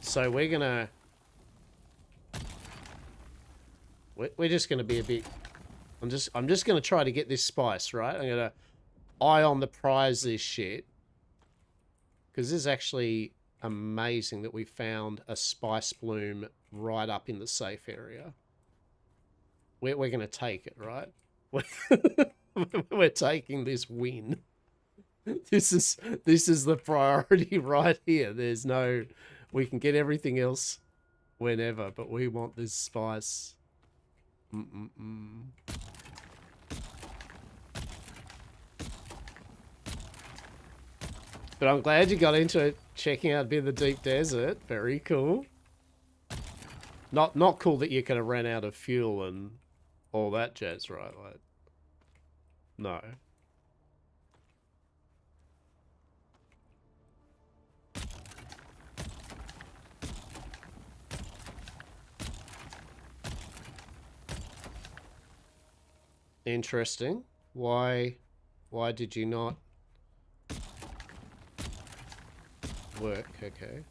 So we're gonna... We're just gonna be a bit... I'm just gonna try to get this spice, right? I'm gonna eye on the prize this shit. Because this is actually amazing that we found a spice bloom right up in the safe area. We're going to take it, right? We're taking this win. This is the priority right here. There's no... We can get everything else whenever, but we want this spice. But I'm glad you got into it, checking out a bit of the deep desert. Very cool. Not cool that you could have ran out of fuel and all that jazz, right? Like, no. Interesting. Why did you not work? Okay.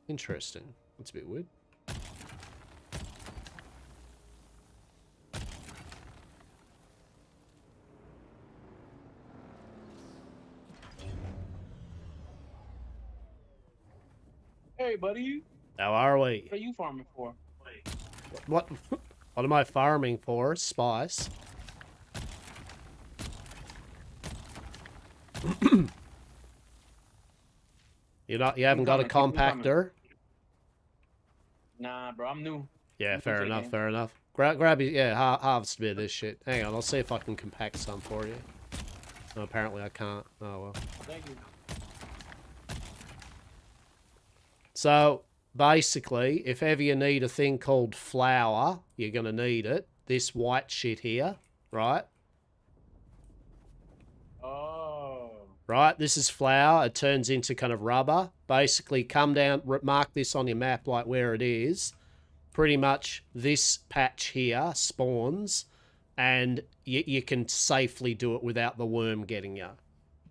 Interesting. That's a bit weird. Hey, buddy. How are we? What are you farming for? What am I farming for? Spice. You haven't got a compactor? Nah, bro, I'm new. Yeah, fair enough, fair enough. Grab your, yeah, harvest a bit of this shit. Hang on, I'll see if I can compact some for you. No, apparently I can't. Oh well. Thank you. So, basically, if ever you need a thing called flour, you're going to need it. This white shit here, right? Oh. Right, this is flour. It turns into kind of rubber. Basically, come down, mark this on your map like where it is. Pretty much this patch here spawns, and you can safely do it without the worm getting you.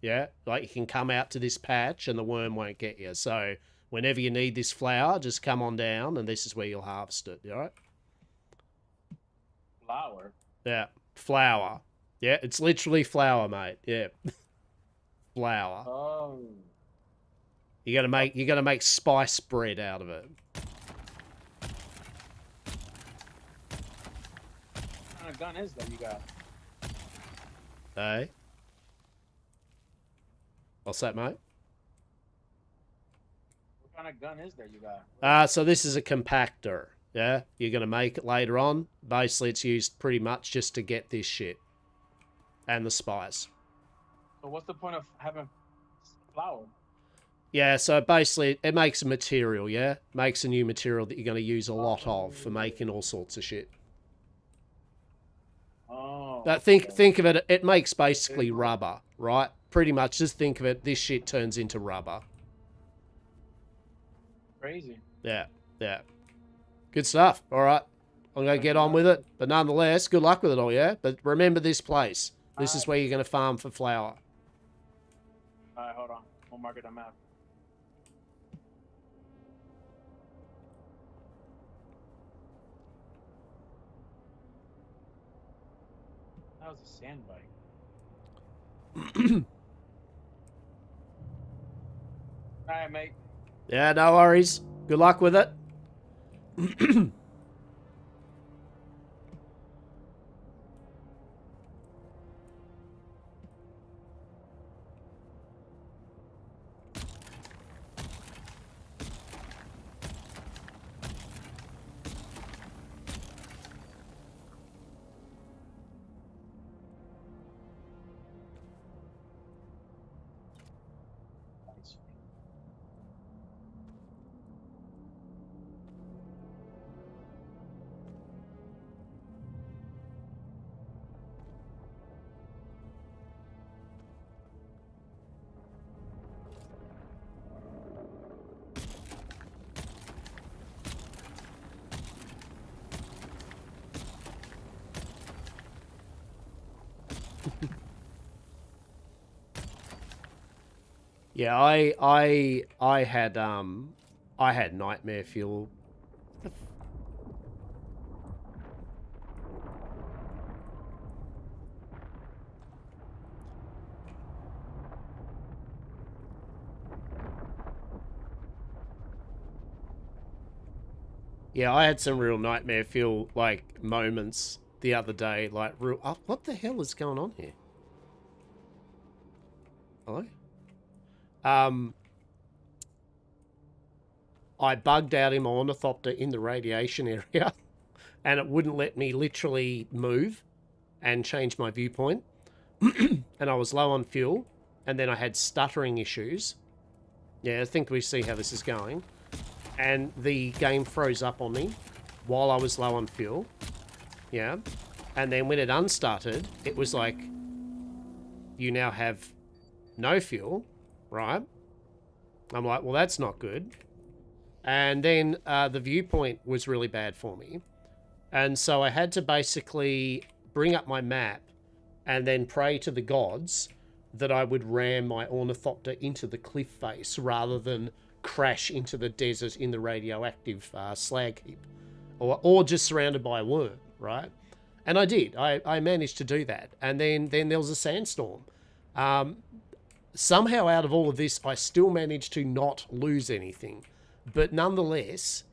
Yeah? Like, you can come out to this patch and the worm won't get you. So, whenever you need this flour, just come on down, and this is where you'll harvest it, all right? Flour? Yeah, flour. Yeah, it's literally flour, mate. Yeah. Flour. Oh. You gotta make spice bread out of it. What kind of gun is that you got? Hey? What's that, mate? What kind of gun is that you got? So this is a compactor. Yeah, you're gonna make it later on. Basically, it's used pretty much just to get this shit and the spice. So what's the point of having flour? Yeah, so basically, it makes a material. Yeah, makes a new material that you're gonna use a lot of for making all sorts of shit. Oh. But think of it. It makes basically rubber, right? Pretty much. Just think of it. This shit turns into rubber. Crazy. Yeah, yeah. Good stuff. All right. I'm going to get on with it. But nonetheless, good luck with it all, yeah? But remember this place. This is where you're going to farm for flour. Alright, hold on. We'll mark it on map. That was a sand bike. All right, mate. Yeah, no worries. Good luck with it. Nice. Yeah, I had nightmare fuel. Yeah, I had some real nightmare fuel like moments the other day. Like, real. Oh, what the hell is going on here? Hello. I bugged out in my ornithopter in the radiation area, and it wouldn't let me literally move and change my viewpoint. And I was low on fuel, and then I had stuttering issues. Yeah, I think we see how this is going. And the game froze up on me while I was low on fuel. Yeah. And then when it unstarted, it was like, you now have no fuel, right? I'm like, well, that's not good. And then the viewpoint was really bad for me. And so I had to basically bring up my map and then pray to the gods that I would ram my ornithopter into the cliff face rather than crash into the desert in the radioactive slag heap, or just surrounded by a worm, right? And I did. I managed to do that. And then there was a sandstorm. Somehow out of all of this, I still managed to not lose anything. But nonetheless,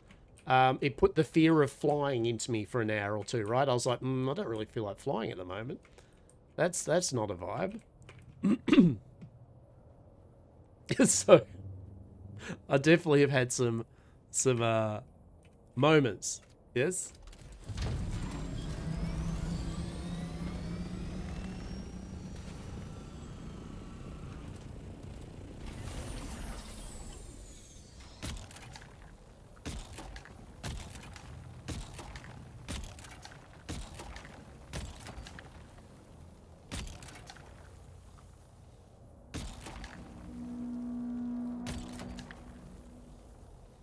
it put the fear of flying into me for an hour or two, right? I was like, I don't really feel like flying at the moment. That's not a vibe. So I definitely have had some moments. Yes.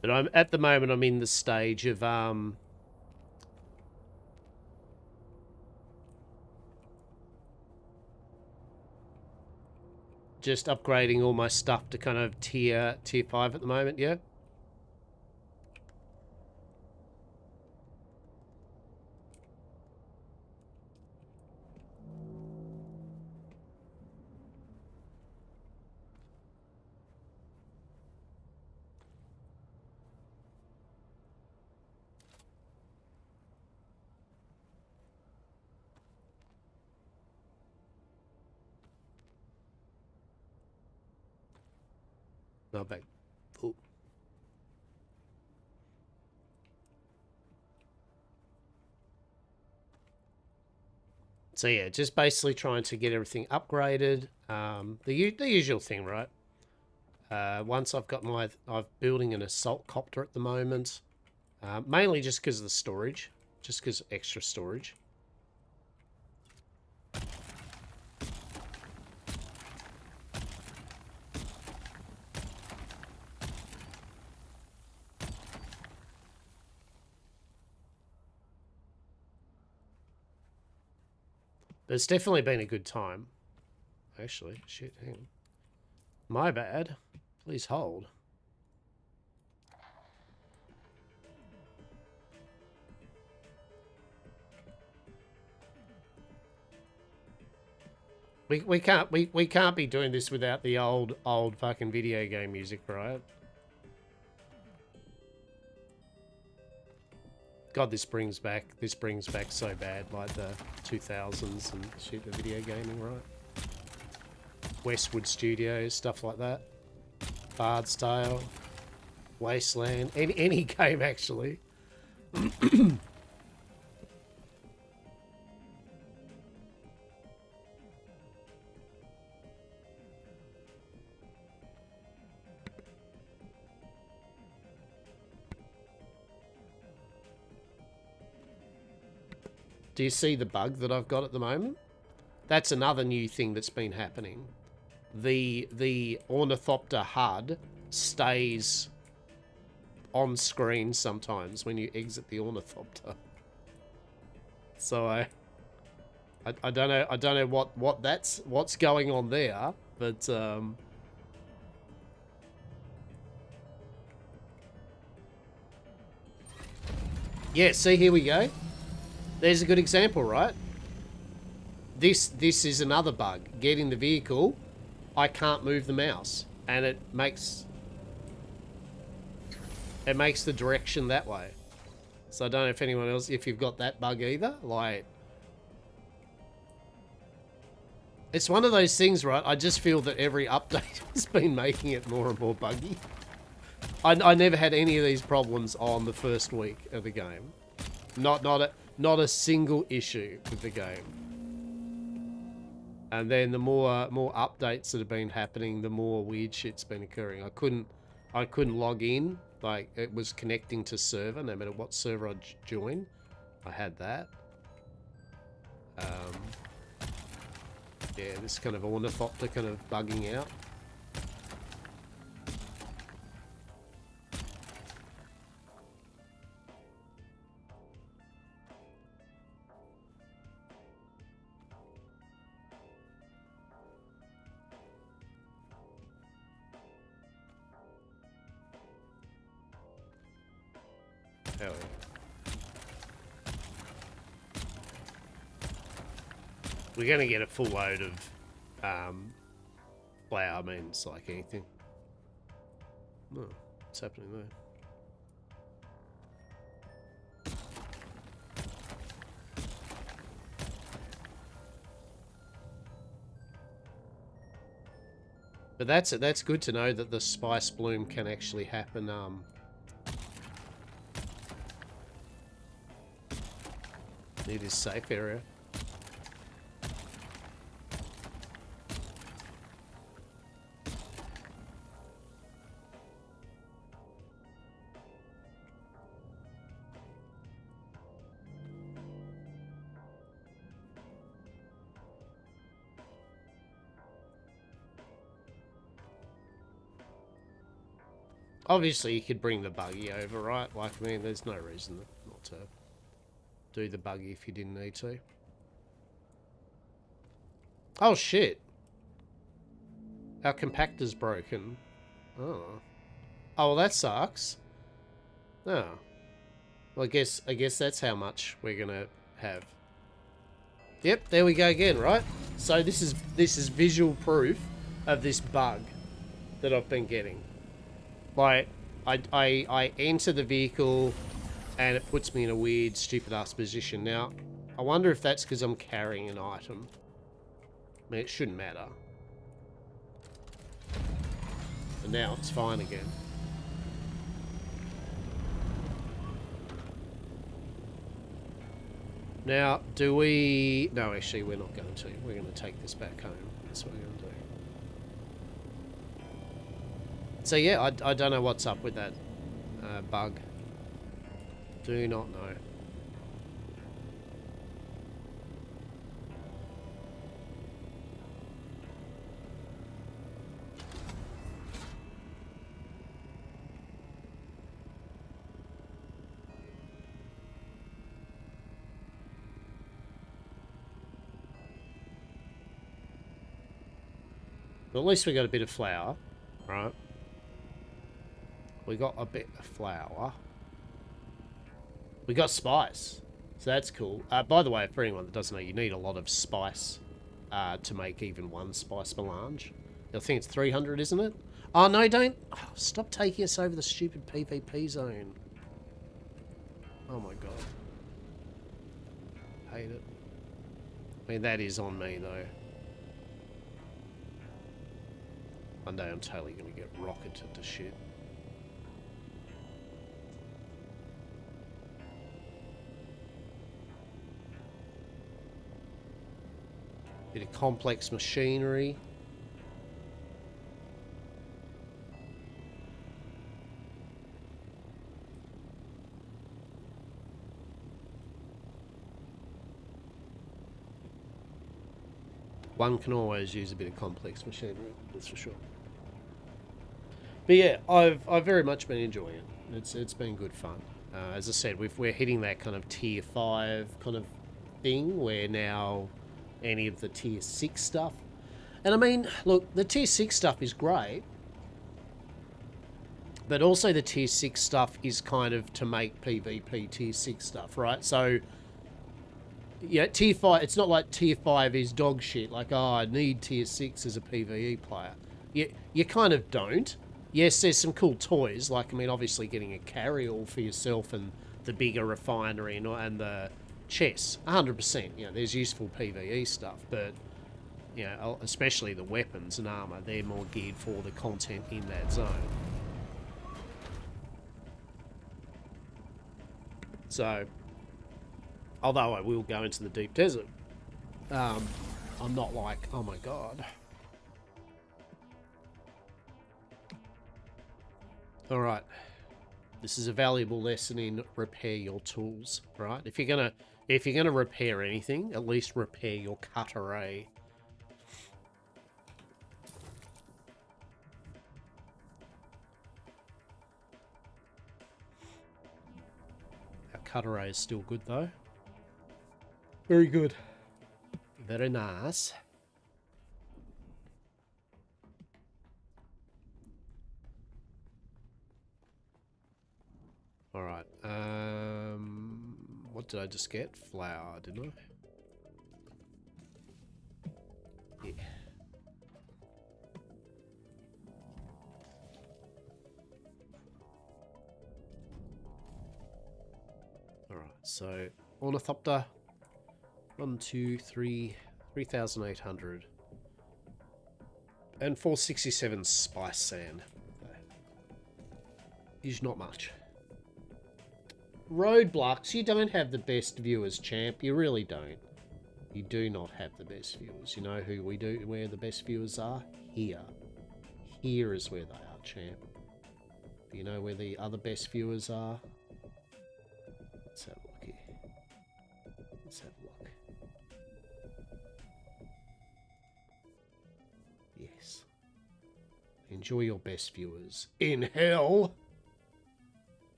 But I'm at the moment. I'm in the stage of just upgrading all my stuff to kind of tier 5 at the moment. Yeah. Not back. Oh. So yeah, just basically trying to get everything upgraded. The usual thing, right? Once I've got I'm building an assault copter at the moment, mainly just because of the storage, just because extra storage. But it's definitely been a good time. Actually, shit, hang on. My bad. Please hold. We can't be doing this without the old fucking video game music, right? God, this brings back so bad, like the 2000s and shit, the video gaming, right? Westwood Studios, stuff like that. Bard's Tale, Wasteland, any game actually. Do you see the bug that I've got at the moment? That's another new thing that's been happening. The Ornithopter HUD stays on screen sometimes when you exit the Ornithopter. So I don't know what's going on there, but yeah, see, here we go. There's a good example, right? This is another bug. Get in the vehicle, I can't move the mouse, and it makes the direction that way. So I don't know if anyone else, if you've got that bug either. Like, it's one of those things, right? I just feel that every update has been making it more and more buggy. I never had any of these problems on the first week of the game. Not a single issue with the game. And then the more updates that have been happening, the more weird shit's been occurring. I couldn't log in. Like, it was connecting to server, no matter what server I joined. I had that. Yeah, this kind of Ornithopter kind of bugging out. Hell yeah. We're going to get a full load of flour. I mean, it's like anything. No, what's happening there? But that's good to know that the spice bloom can actually happen. Near this safe area. Obviously, you could bring the buggy over, right? Like, I mean, there's no reason not to do the buggy if you didn't need to. Oh, shit. Our compactor's broken. Oh. Oh, well, that sucks. Oh. Well, I guess that's how much we're gonna have. Yep, there we go again, right? So this is visual proof of this bug that I've been getting. Like, I enter the vehicle and it puts me in a weird, stupid-ass position. Now, I wonder if that's because I'm carrying an item. I mean, it shouldn't matter. And now it's fine again. Now, do we... No, actually, we're not going to. We're going to take this back home. That's what we're going to do. So yeah, I don't know what's up with that bug. Do not know. But at least we got a bit of flour, right? We got a bit of flour. We got spice. So that's cool. By the way, for anyone that doesn't know, you need a lot of spice to make even one spice melange. I think it's 300, isn't it? Oh, no, don't. Oh, stop taking us over the stupid PvP zone. Oh, my God. Hate it. I mean, that is on me, though. One day I'm totally going to get rocketed to shit. Bit of complex machinery. One can always use a bit of complex machinery, that's for sure. But yeah, I've very much been enjoying it. It's been good fun. As I said, we're hitting that kind of tier 5 kind of thing where now any of the tier 6 stuff. And I mean, look, the tier 6 stuff is great, but also the tier 6 stuff is kind of to make PvP tier 6 stuff, right? So yeah, tier 5, it's not like tier 5 is dog shit, like, oh, I need tier 6 as a PvE player. You kind of don't. Yes, there's some cool toys, like, I mean, obviously getting a carry-all for yourself and the bigger refinery and the chests, 100%, you know, there's useful PvE stuff, but, you know, especially the weapons and armour, they're more geared for the content in that zone. So, although I will go into the deep desert, I'm not like, oh my god. Alright. This is a valuable lesson in repair your tools, right? If you're gonna repair anything, at least repair your cut array. Our cut array is still good though. Very good. Very nice. Alright, what did I just get? Flour, didn't I? Yeah. Alright, so ornithopter. 1, 2, 3, 3,800. And 467 spice sand. Is not much. Roadblocks, you don't have the best viewers, champ. You really don't. You do not have the best viewers. You know who we do, where the best viewers are? Here. Here is where they are, champ. Do you know where the other best viewers are? Let's have a look here. Let's have a look. Yes. Enjoy your best viewers. In hell!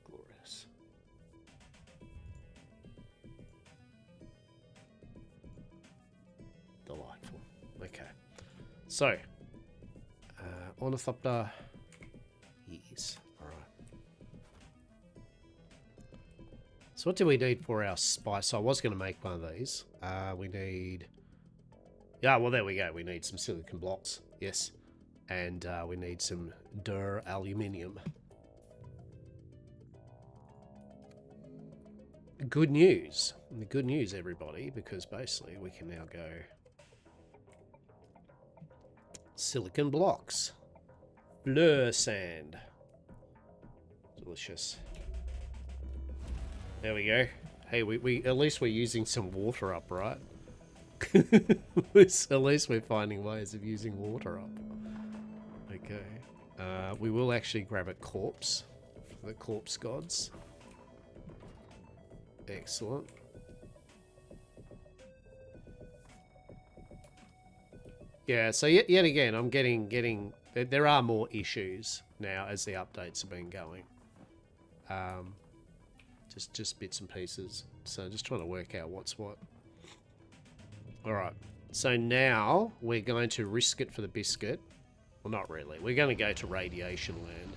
Glorious. Delightful. Okay. So, ornithopter. Yes. Alright. So what do we need for our spice? So I was going to make one of these. We need... Yeah, well, there we go. We need some silicon blocks. Yes. And we need some aluminium. Good news. Good news, everybody, because basically we can now go... Silicon blocks. Blur sand. Delicious. There we go. Hey, we at least we're using some water up, right? At least we're finding ways of using water up. Okay. We will actually grab a corpse for the corpse gods. Excellent. Yeah, so yet again, I'm getting... There are more issues now as the updates have been going. Just bits and pieces. So just trying to work out what's what. Alright, so now we're going to risk it for the biscuit. Well, not really. We're going to go to Radiation Land.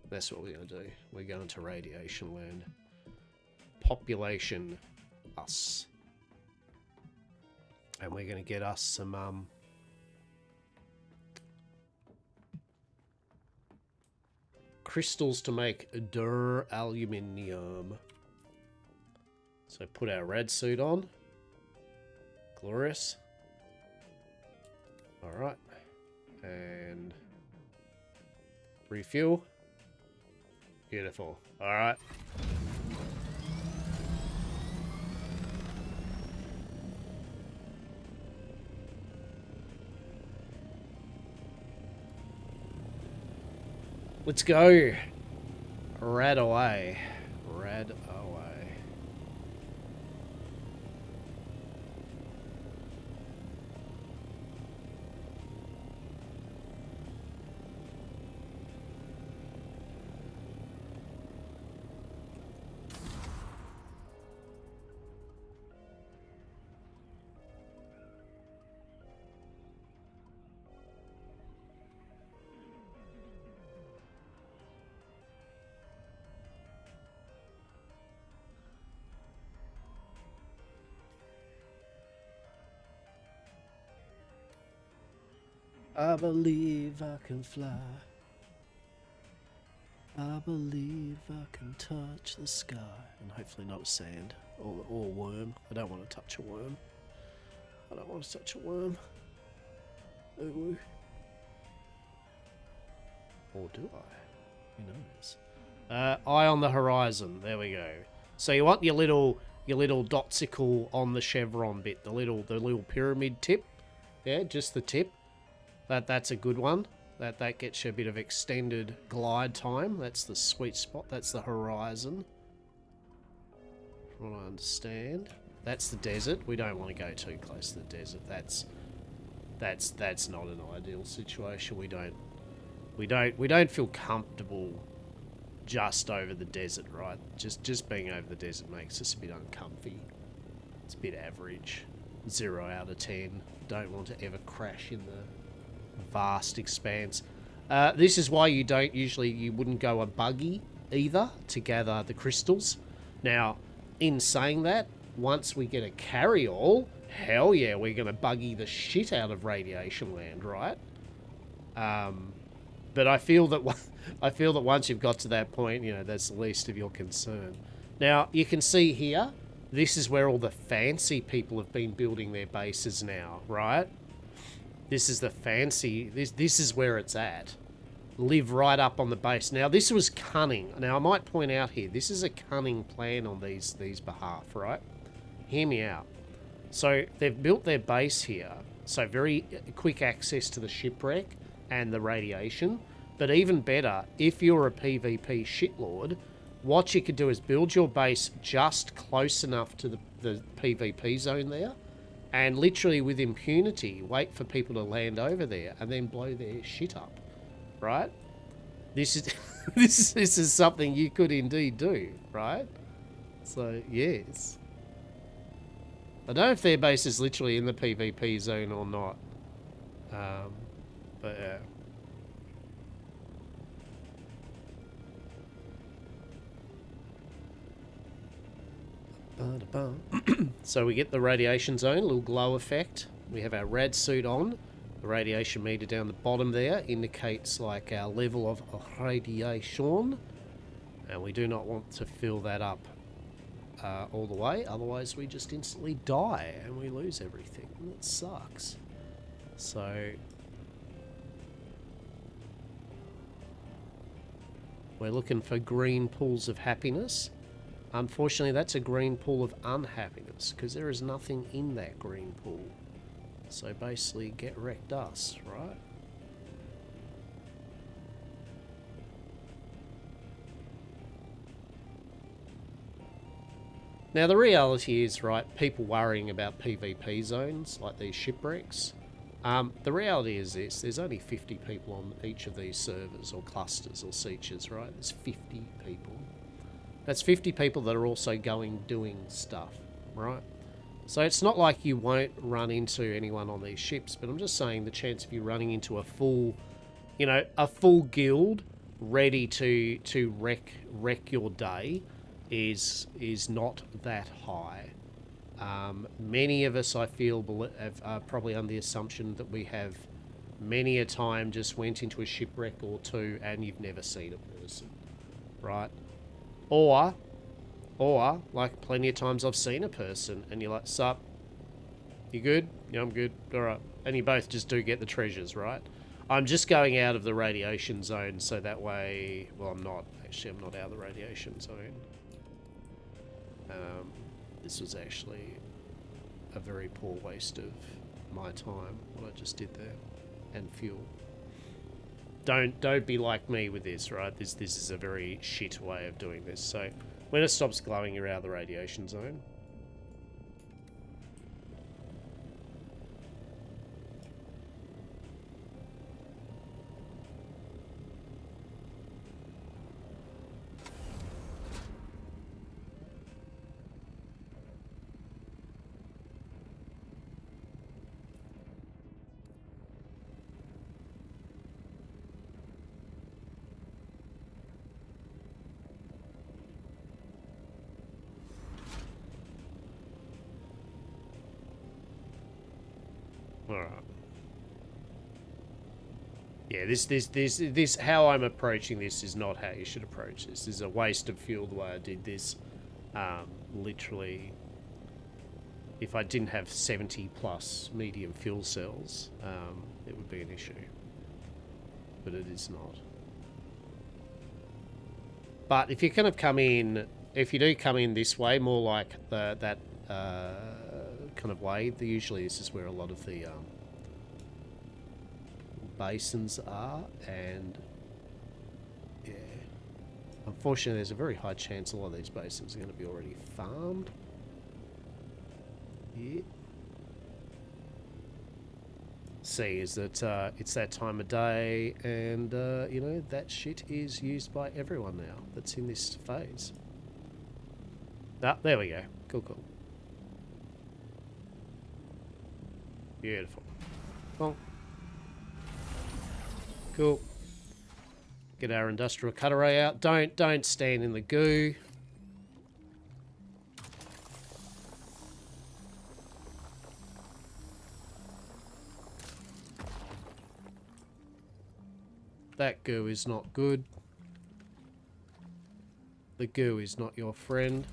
That's what we're going to do. We're going to Radiation Land. population us. And we're going to get us some crystals to make aluminium. So put our red suit on. Glorious. Alright. And refuel. Beautiful. Alright. Let's go. Rad away. Rad away. I believe I can fly. I believe I can touch the sky. And hopefully not sand or worm. I don't want to touch a worm. I don't want to touch a worm. Ooh. Or do I? Who knows? Eye on the horizon. There we go. So you want your little dotsicle on the chevron bit, the little pyramid tip. Yeah, just the tip. That's a good one. That gets you a bit of extended glide time. That's the sweet spot. That's the horizon. From what I understand. That's the desert. We don't want to go too close to the desert. That's not an ideal situation. We don't feel comfortable just over the desert, right? Just being over the desert makes us a bit uncomfy. It's a bit average. 0 out of 10. Don't want to ever crash in the vast expanse. This is why you wouldn't go a buggy either to gather the crystals. Now, in saying that, once we get a carry-all, hell yeah, we're going to buggy the shit out of Radiation Land, right? But I feel that once you've got to that point, you know, that's the least of your concern. Now, you can see here, this is where all the fancy people have been building their bases now, right? This is the fancy, this is where it's at. Live right up on the base. Now, this was cunning. Now, I might point out here, this is a cunning plan on these behalf, right? Hear me out. So, they've built their base here. So, very quick access to the shipwreck and the radiation. But even better, if you're a PvP shitlord, what you could do is build your base just close enough to the PvP zone there. And literally with impunity, wait for people to land over there and then blow their shit up, right? This is this is something you could indeed do, right? So yes, I don't know if their base is literally in the PvP zone or not, but yeah. So we get the radiation zone, a little glow effect. We have our rad suit on. The radiation meter down the bottom there indicates like our level of radiation. And we do not want to fill that up all the way. Otherwise we just instantly die and we lose everything. And that sucks. So we're looking for green pools of happiness. Unfortunately, that's a green pool of unhappiness, because there is nothing in that green pool. So basically, get wrecked us, right? Now, the reality is, right, people worrying about PvP zones, like these shipwrecks. The reality is this, there's only 50 people on each of these servers, or clusters, or sietches, right? There's 50 people. That's 50 people that are also doing stuff, right? So it's not like you won't run into anyone on these ships, but I'm just saying the chance of you running into a full, you know, a full guild ready to wreck your day is not that high. Many of us, I feel, are probably under the assumption that we have many a time just went into a shipwreck or two and you've never seen a person, right? Or like plenty of times I've seen a person and you're like, sup, you good? Yeah, I'm good. All right. And you both just do get the treasures, right? I'm just going out of the radiation zone so that way... Well, I'm not. Actually, I'm not out of the radiation zone. This was actually a very poor waste of my time, what I just did there. And fuel. Don't be like me with this, right? This is a very shit way of doing this. So when it stops glowing, you're out of the radiation zone. Alright. Yeah, this, how I'm approaching this is not how you should approach this. This is a waste of fuel the way I did this. Literally, if I didn't have 70 plus medium fuel cells, it would be an issue. But it is not. But if you kind of come in, if you do come in this way, more like that kind of way, usually this is where a lot of the basins are, and yeah, unfortunately there's a very high chance a lot of these basins are going to be already farmed. Yeah. See, is that it's that time of day, and you know, that shit is used by everyone now that's in this phase. Ah, there we go. Cool. Beautiful. Well, cool. Get our industrial cutaway out. Don't stand in the goo. That goo is not good. The goo is not your friend.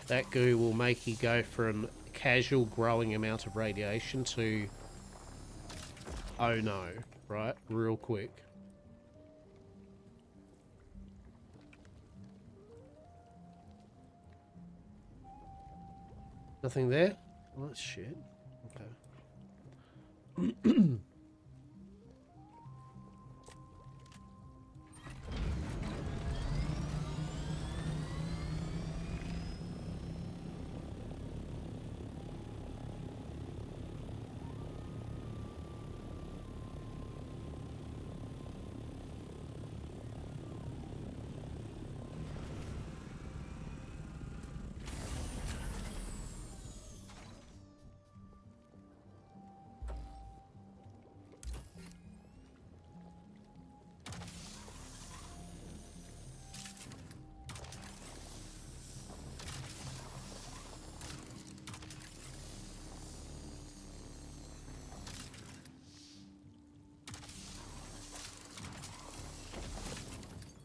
That goo will make you go from casual growing amount of radiation to, oh no, right? Real quick. Nothing there? Well, that's shit. Okay.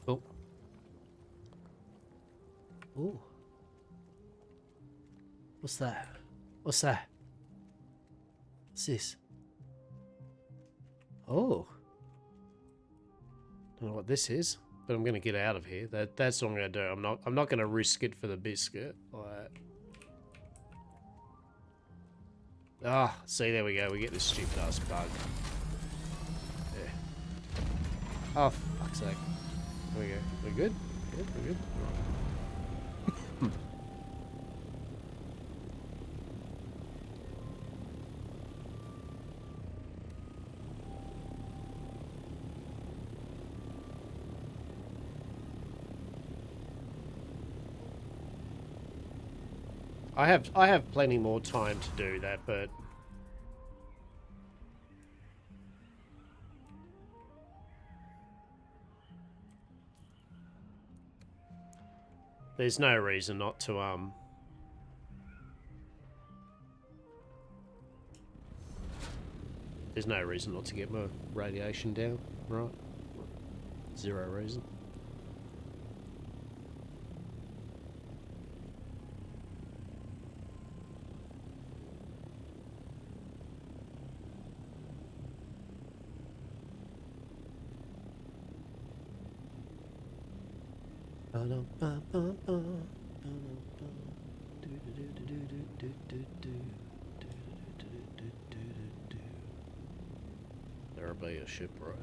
Oh. Ooh. What's that? What's that? What's this? Oh. Don't know what this is, but I'm gonna get out of here. That's what I'm gonna do. I'm not gonna risk it for the biscuit. Ah, see, there we go. We get this stupid ass bug. Yeah. Oh, fuck's sake. There we go. We're good? Good, we're good. I have plenty more time to do that, but there's no reason not to there's no reason not to get my radiation down, right? Zero reason. There'll be a shipwreck.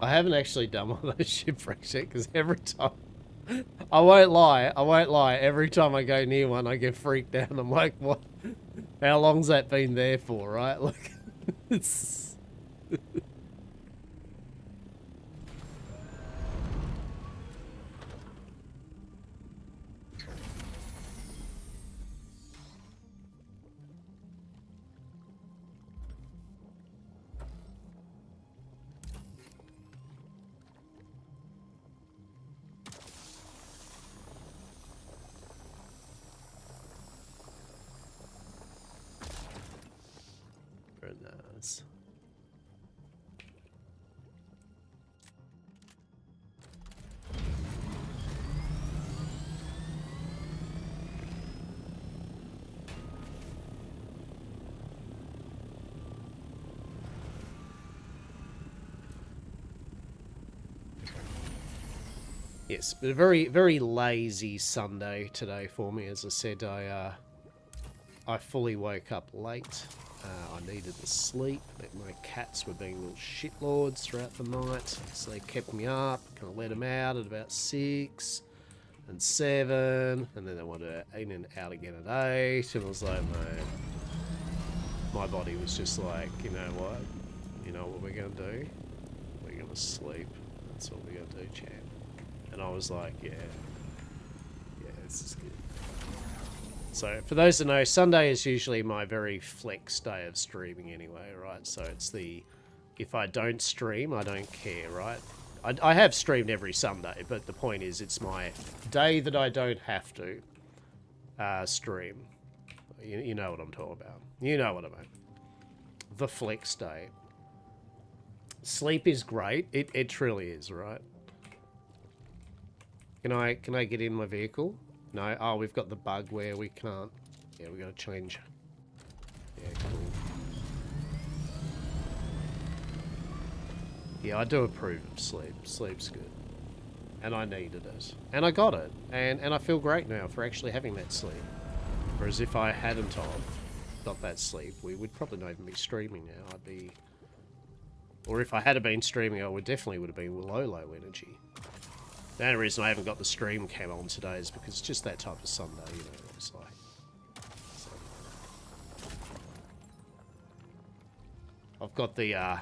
I haven't actually done one of those shipwrecks yet, because every time... I won't lie, every time I go near one, I get freaked out. I'm like, what? How long's that been there for, right? Like, it's... Very nice. Yes, but a very, very lazy Sunday today for me. As I said, I fully woke up late. I needed to sleep, but my cats were being little shitlords throughout the night, so they kept me up. Kind of let them out at about 6 and 7, and then they wanted in and out again at 8, and I was like, mate, my body was just like, you know what? You know what we're going to do? We're going to sleep. That's what we're going to do, champ. And I was like, yeah, this is good. So, for those that know, Sunday is usually my very flex day of streaming anyway, right? So, it's the... If I don't stream, I don't care, right? I have streamed every Sunday, but the point is, it's my day that I don't have to stream. You know what I'm talking about. You know what I mean. The flex day. Sleep is great. It truly is, right? Can I get in my vehicle? No? Oh, we've got the bug where we can't... Yeah, we got to change. Yeah, cool. Yeah, I do approve of sleep. Sleep's good. And I needed it. And I got it. And I feel great now for actually having that sleep. Whereas if I hadn't have got that sleep, we would probably not even be streaming now. I'd be... Or if I had been streaming, I definitely would have been low energy. The only reason I haven't got the stream cam on today is because it's just that type of Sunday, you know, it's like... So. I've got the,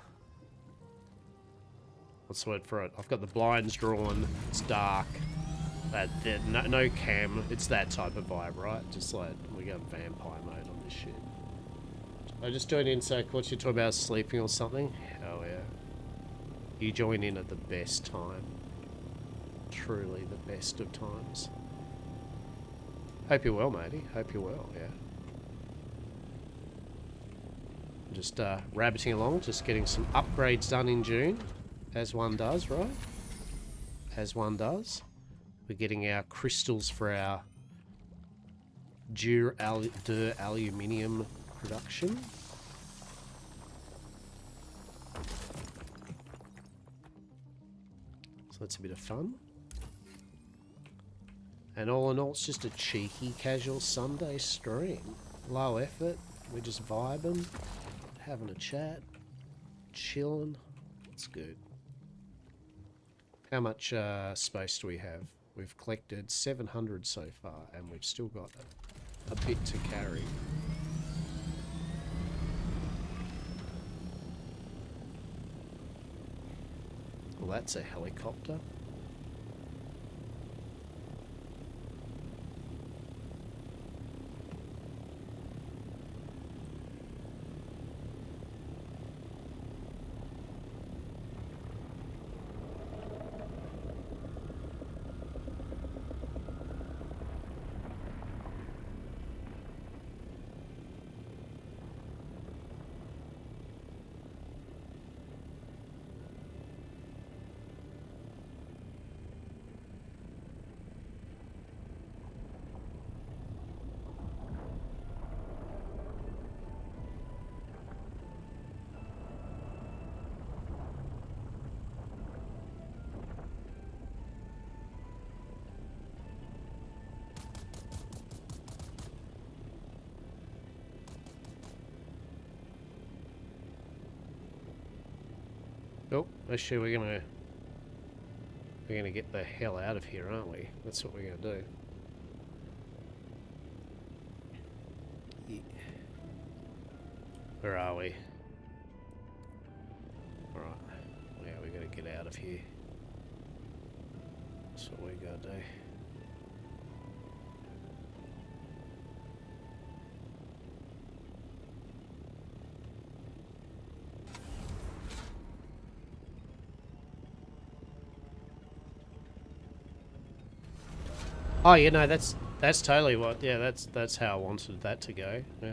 what's the word for it? I've got the blinds drawn, it's dark, no cam, it's that type of vibe, right? Just like, we go vampire mode on this shit. I just joined in, so what you talking about, sleeping or something? Hell yeah. You join in at the best time. Truly the best of times. Hope you're well, matey. Hope you're well, yeah. Just rabbiting along, just getting some upgrades done in June. As one does, right? As one does. We're getting our crystals for our aluminium production. So that's a bit of fun. And all in all, it's just a cheeky, casual Sunday stream. Low effort. We're just vibing, having a chat, chilling. It's good. How much space do we have? We've collected 700 so far, and we've still got a bit to carry. Well, that's a helicopter. Oh, actually we're gonna get the hell out of here, aren't we? That's what we're gonna do. Yeah. Where are we? Alright. Yeah, we gotta get out of here. That's what we gotta do. Oh, you know, that's totally what. Yeah, that's how I wanted that to go. Yeah.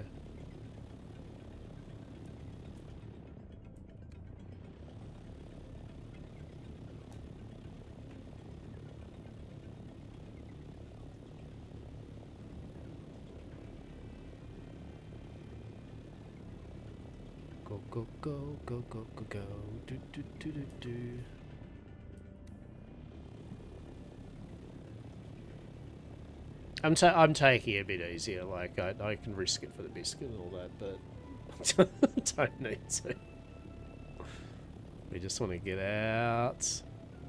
Go go go go go go go. Do do do do do. I'm taking it a bit easier. Like I can risk it for the biscuit and all that, but don't need to. We just want to get out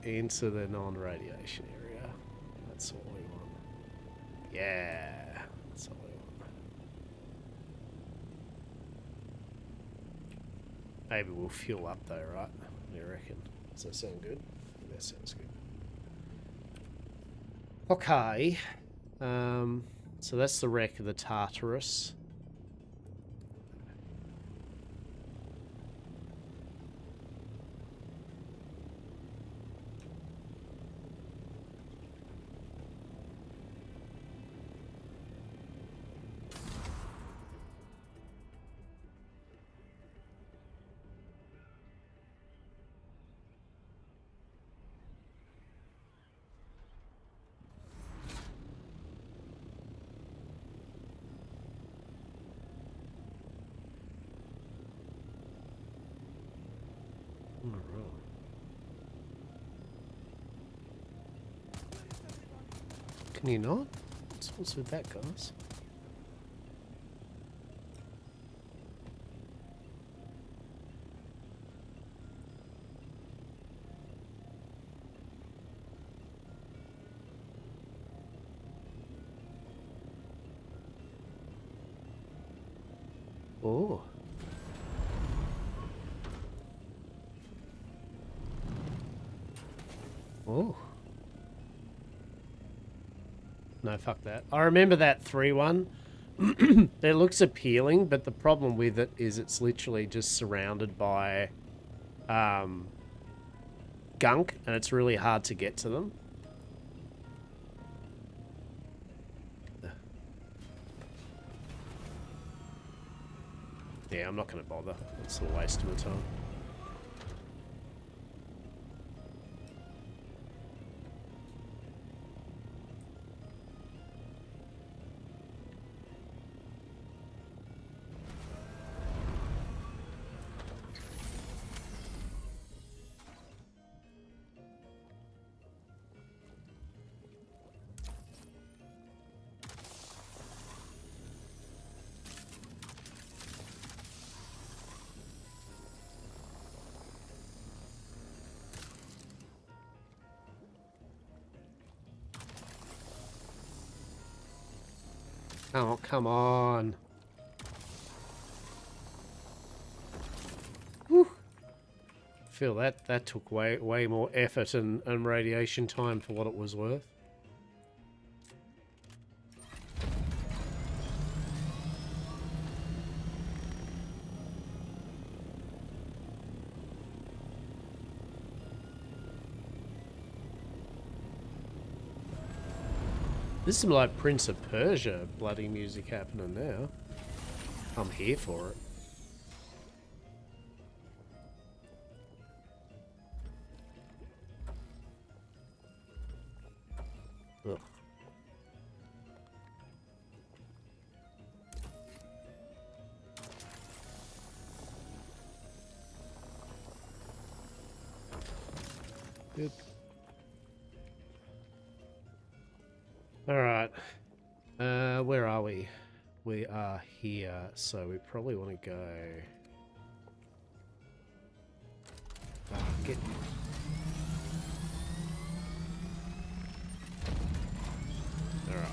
into the non-radiation area. That's what we want. Yeah, that's what we want. Maybe we'll fuel up though, right? What do you reckon? Does that sound good? That sounds good. Okay. So that's the wreck of the Tartarus. Can you not? What's with that, guys? Oh. Oh. No, fuck that. I remember that 3-1. It looks appealing, but the problem with it is it's literally just surrounded by gunk, and it's really hard to get to them. Yeah, I'm not going to bother. It's a waste of my time. Oh, come on. Whew. Feel that took way more effort and radiation time for what it was worth. This is some like Prince of Persia bloody music happening now. I'm here for it. Ugh. Good. Alright. Where are we? We are here, so we probably want to go... get... Alright.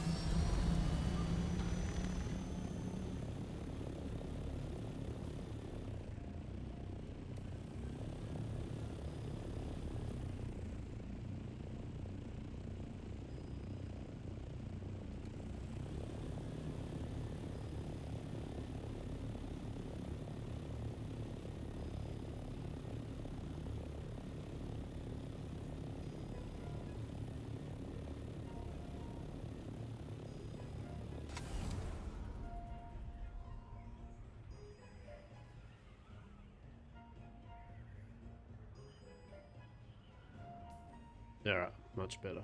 Alright, much better.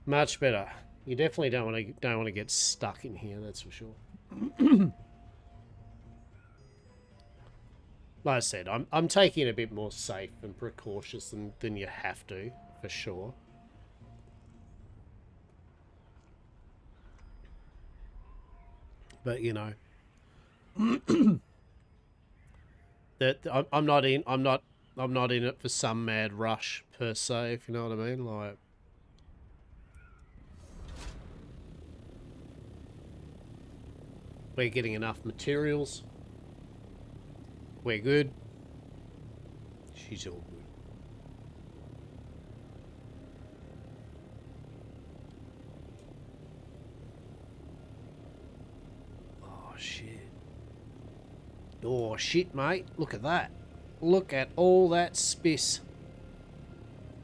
Much better. You definitely don't want to get stuck in here, that's for sure. Like I said, I'm taking it a bit more safe and precautious than you have to, for sure. But you know, that I'm not in it for some mad rush per se, if you know what I mean. Like, we're getting enough materials. We're good. She's all good. Oh shit. Oh shit, mate. Look at that. Look at all that spice.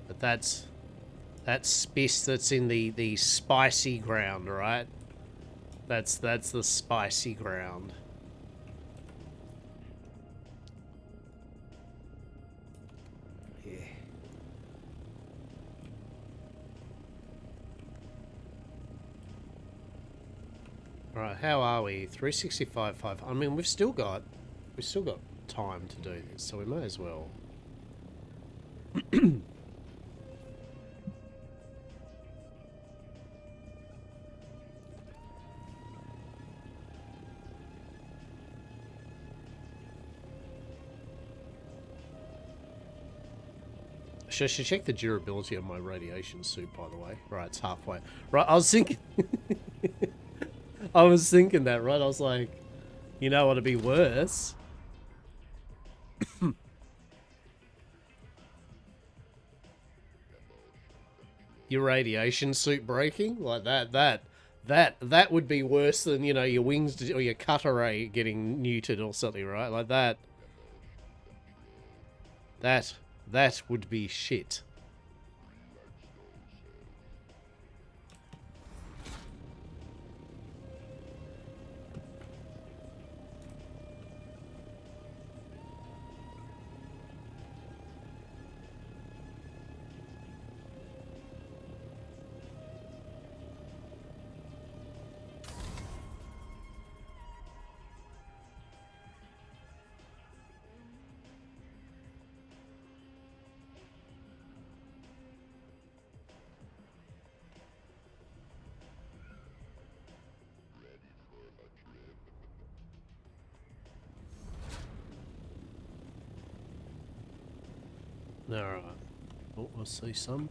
But that's spice that's in the spicy ground, right? That's the spicy ground. Yeah. Right, how are we? 365.5. I mean, we've still got time to do this, so we may as well. I should check the durability of my radiation suit, by the way. Right, it's halfway. Right, I was thinking... I was thinking that, right? I was like, you know what'd be worse? Your radiation suit breaking? Like that would be worse than, you know, your wings or your cutter ray getting neutered or something, right? Like that would be shit. Alright. Oh, I see some.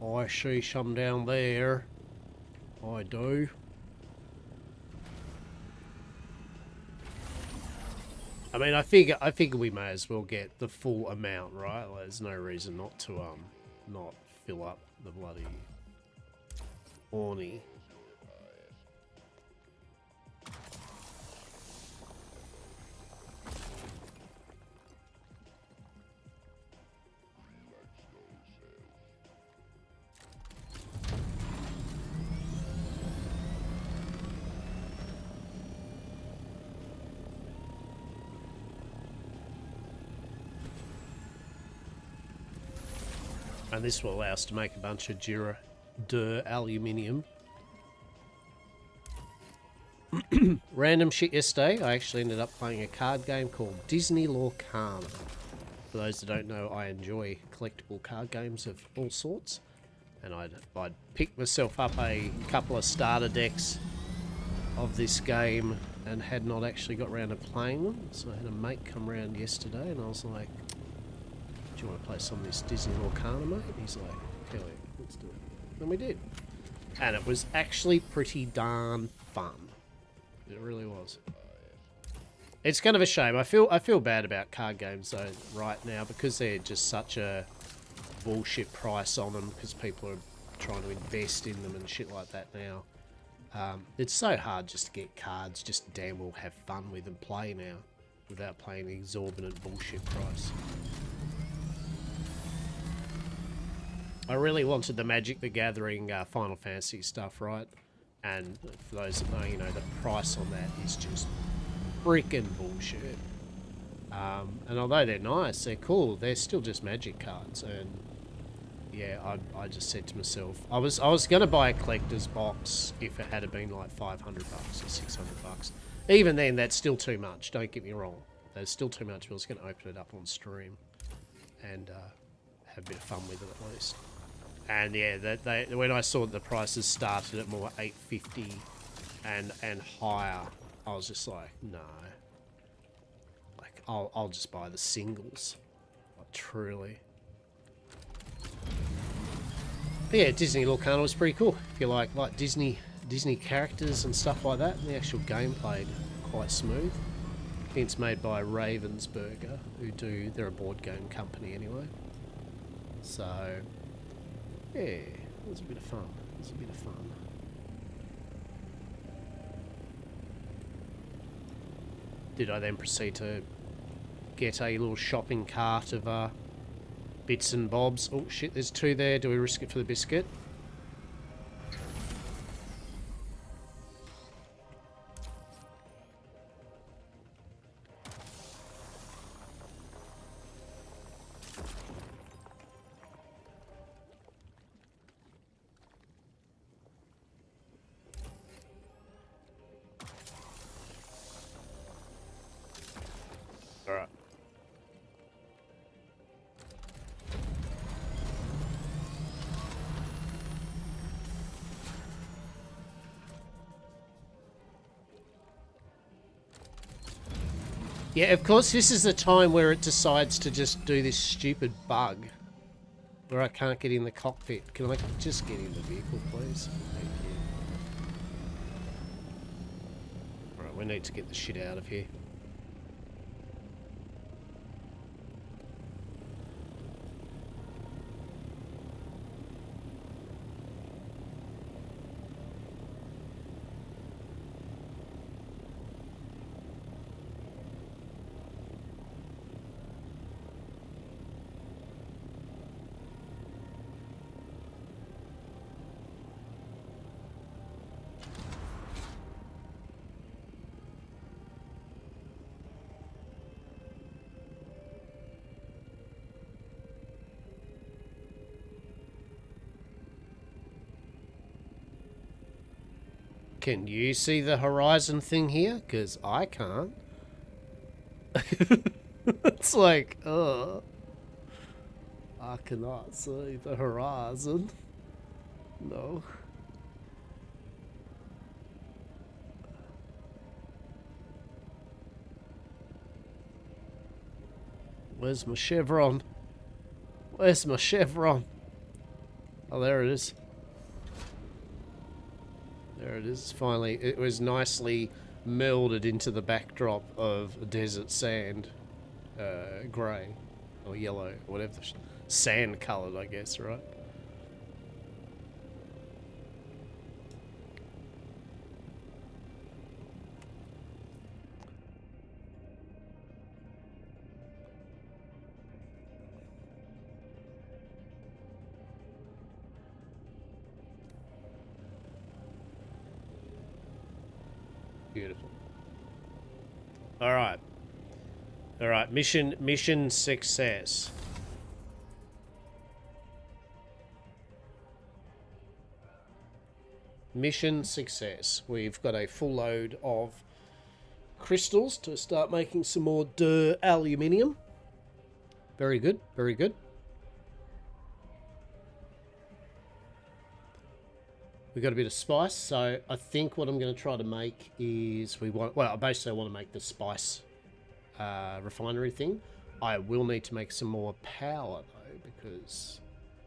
I see some down there. I do. I mean, I figure we may as well get the full amount, right? Like, there's no reason not to not fill up the bloody Orny. And this will allow us to make a bunch of aluminium. Random shit yesterday, I actually ended up playing a card game called Disney Lorcana. For those that don't know, I enjoy collectible card games of all sorts. And I'd picked myself up a couple of starter decks of this game and had not actually got around to playing them. So I had a mate come round yesterday and I was like, do you want to play some of this Disney Lorcana, mate? And he's like, hell yeah, let's do it. And we did. And it was actually pretty darn fun. It really was. It's kind of a shame. I feel bad about card games though right now because they're just such a bullshit price on them because people are trying to invest in them and shit like that now. It's so hard just to get cards, just damn well have fun with and play now without paying an exorbitant bullshit price. I really wanted the Magic the Gathering Final Fantasy stuff, right? And for those that know, you know, the price on that is just freaking bullshit. And although they're nice, they're cool, they're still just Magic cards. And yeah, I just said to myself, I was going to buy a collector's box if it had been like $500 or $600. Even then, that's still too much, don't get me wrong. That's still too much, but I was going to open it up on stream and have a bit of fun with it at least. And yeah, when I saw that the prices started at more $850 and higher, I was just like, no. Like, I'll just buy the singles. Like, truly. But yeah, Disney Lorcana was pretty cool. If you like Disney characters and stuff like that, and the actual gameplay quite smooth. It's made by Ravensburger, they're a board game company anyway. So yeah, it was a bit of fun. Did I then proceed to get a little shopping cart of bits and bobs? Oh shit, there's two there. Do we risk it for the biscuit? Alright. Yeah, of course this is the time where it decides to just do this stupid bug. Where I can't get in the cockpit. Can I just get in the vehicle, please? Thank you. Alright, we need to get the shit out of here. Can you see the horizon thing here? Because I can't. It's like, I cannot see the horizon. No. Where's my chevron? Where's my chevron? Oh, there it is. There it is. Finally, it was nicely melded into the backdrop of desert sand, grey or yellow, or whatever, sand coloured, I guess, right? Beautiful. All right. All right. Mission success. Mission success. We've got a full load of crystals to start making some more aluminium. Very good. Very good. We've got a bit of spice, so I think what I'm going to try to make is basically I want to make the spice refinery thing. I will need to make some more power though, because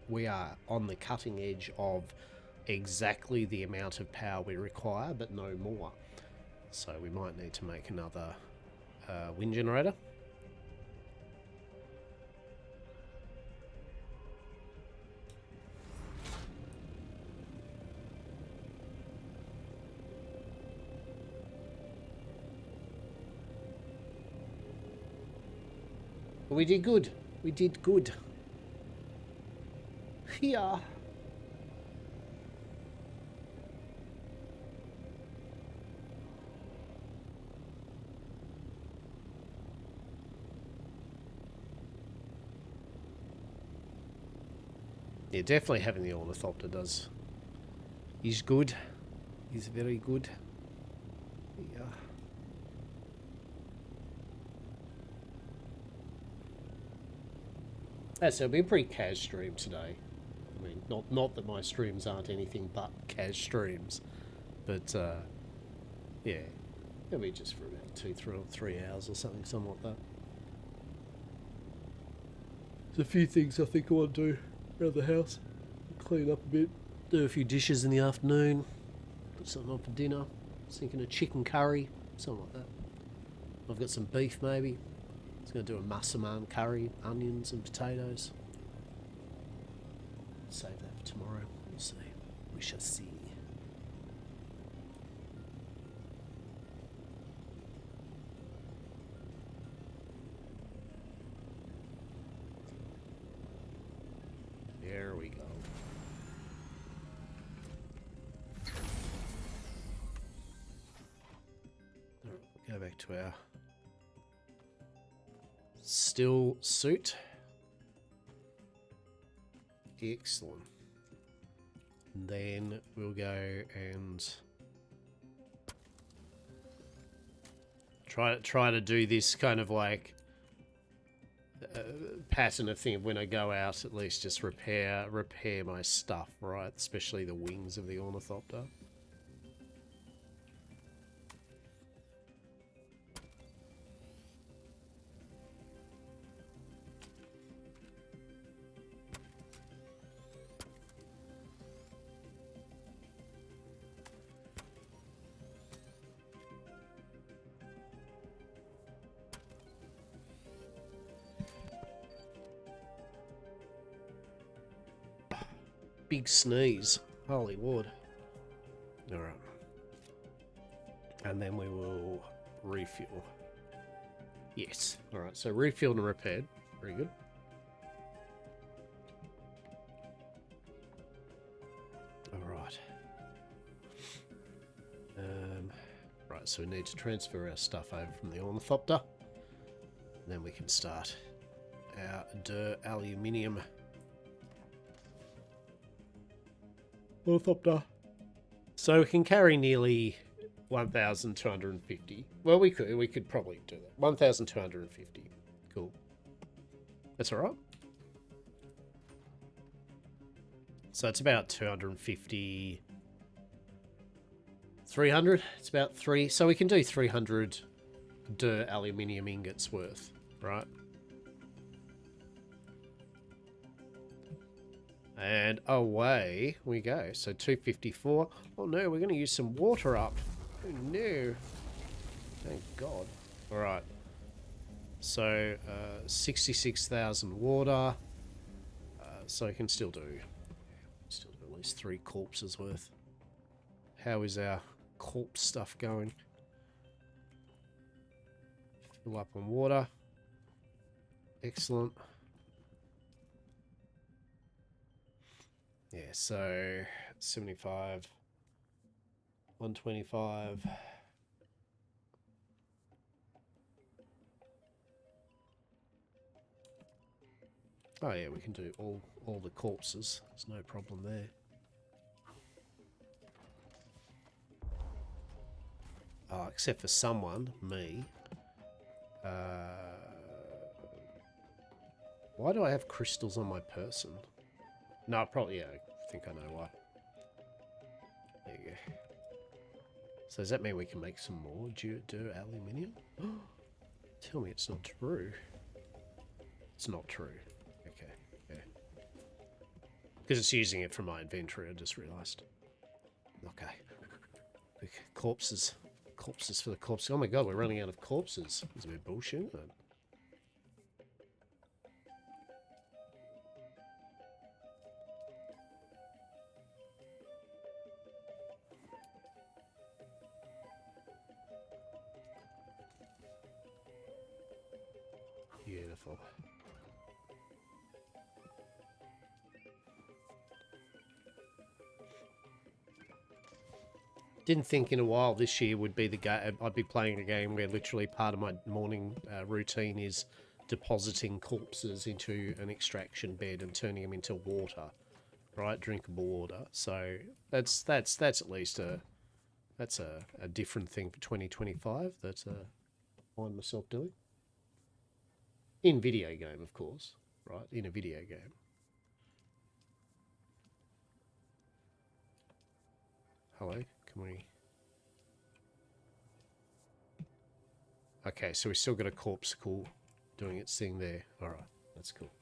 we are on the cutting edge of exactly the amount of power we require, but no more. So we might need to make another wind generator. But we did good. We did good. Yeah. Yeah, definitely having the ornithopter does. He's good. He's very good. Yeah. So it'll be a pretty cas stream today. I mean, not that my streams aren't anything but cas streams, but yeah, it'll be just for about 2-3 hours or something like that. There's a few things I think I want to do around the house, clean up a bit, do a few dishes in the afternoon, put something on for dinner. I was thinking of chicken curry, something like that. I've got some beef maybe. I was going to do a massaman curry, onions and potatoes. Save that for tomorrow. We'll see. We shall see. There we go. All right, go back to our still suit. Excellent. And then we'll go and try to do this kind of like pattern of thing of when I go out, at least just repair my stuff, right? Especially the wings of the ornithopter. Big sneeze. Holy Lord. Alright. And then we will refuel. Yes. Alright, so refueled and repaired. Very good. Alright. Right, so we need to transfer our stuff over from the ornithopter. And then we can start our aluminium ornithopter. So we can carry nearly 1,250. Well, we could probably do that. 1,250. Cool. That's all right. So it's about 250, 300. It's about 3. So we can do 300 aluminium ingots worth, right? And away we go. So 254. Oh no, we're going to use some water up. Oh no. Thank God. Alright. So 66,000 water. So I can still do at least 3 corpses worth. How is our corpse stuff going? Fill up on water. Excellent. Yeah, so 75, 125. Oh yeah, we can do all the corpses. There's no problem there. Oh, except for someone, me. Why do I have crystals on my person? No, probably, yeah, I think I know why. There you go. So does that mean we can make some more aluminium? Tell me it's not true. It's not true. Okay, yeah. Because it's using it from my inventory, I just realised. Okay. Corpses. Corpses for the corpses. Oh my god, we're running out of corpses. Is a bit bullshit, isn't it? Beautiful. Didn't think in a while this year would be the game. I'd be playing a game where literally part of my morning routine is depositing corpses into an extraction bed and turning them into water, right? Drinkable water. So that's at least a different thing for 2025 that I find myself doing. In video game, of course, right? In a video game. Hello, can we... Okay, so we still got a corpsicle doing its thing there. Alright, that's cool.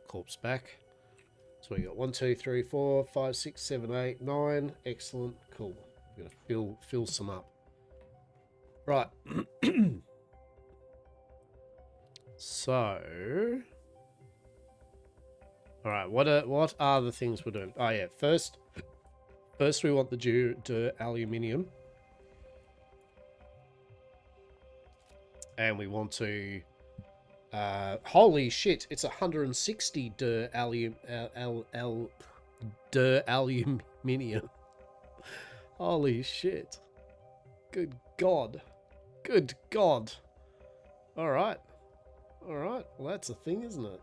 Corpse back. So we got 1, 2, 3, 4, 5, 6, 7, 8, 9. Excellent. Cool. We're gonna fill some up. Right. So, all right. What are the things we're doing? Oh yeah. First we want the aluminium, and we want to. Holy shit! It's 160 aluminium. Holy shit! Good God! Good God! All right. Well, that's a thing, isn't it?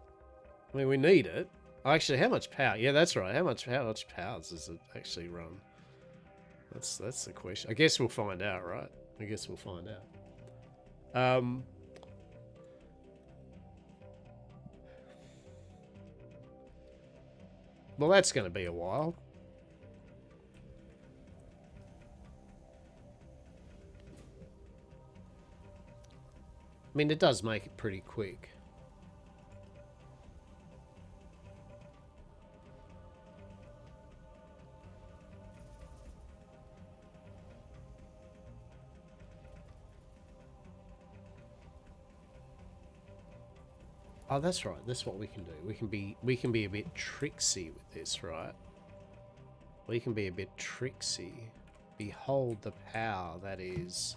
I mean, we need it. Actually, how much power? Yeah, that's right. How much power does it actually run? That's the question. I guess we'll find out, right? I guess we'll find out. Well, that's going to be a while. I mean, it does make it pretty quick. Oh, that's right. That's what we can do. We can be a bit tricksy with this, right? We can be a bit tricksy. Behold the power that is.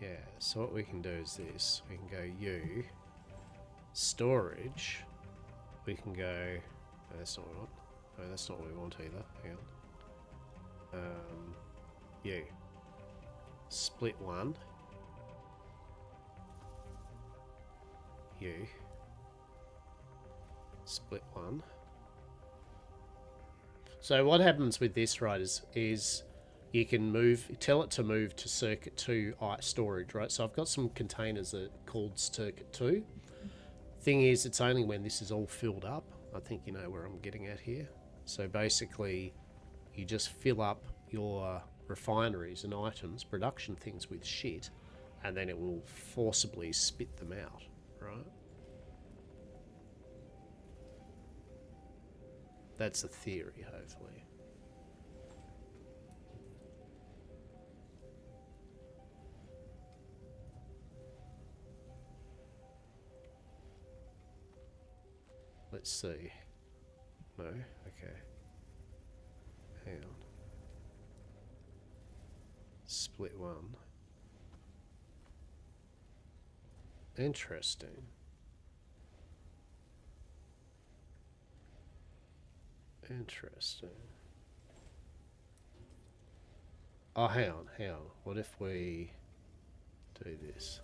Yeah, so what we can do is this. We can go U. Storage. We can go... No, that's not what we want. No, that's not what we want either. Hang on. U. Split one. U. Split one. So what happens with this, right, is you can tell it to move to circuit 2 storage, right? So I've got some containers that are called circuit 2. Thing is, it's only when this is all filled up. I think you know where I'm getting at here. So basically, you just fill up your refineries and items, production things with shit, and then it will forcibly spit them out, right? That's the theory, hopefully. Let's see. No? Okay. Hang on. Split one. Interesting. Interesting. Oh, hang on, hang on. What if we do this?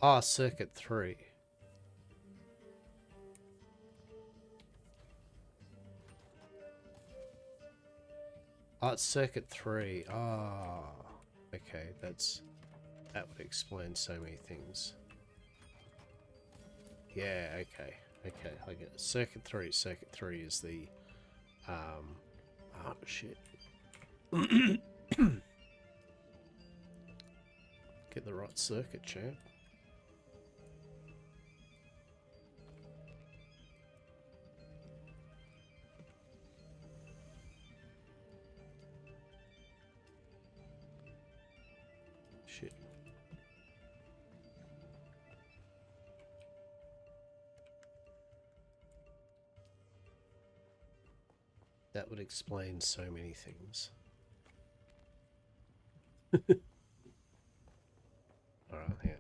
Ah, circuit 3. Oh, it's circuit 3. Ah, okay, that would explain so many things. Yeah, okay, okay, I get it. Circuit 3. Circuit 3 is the, oh shit. Get the right circuit, champ. Shit. That would explain so many things. Alright, yeah.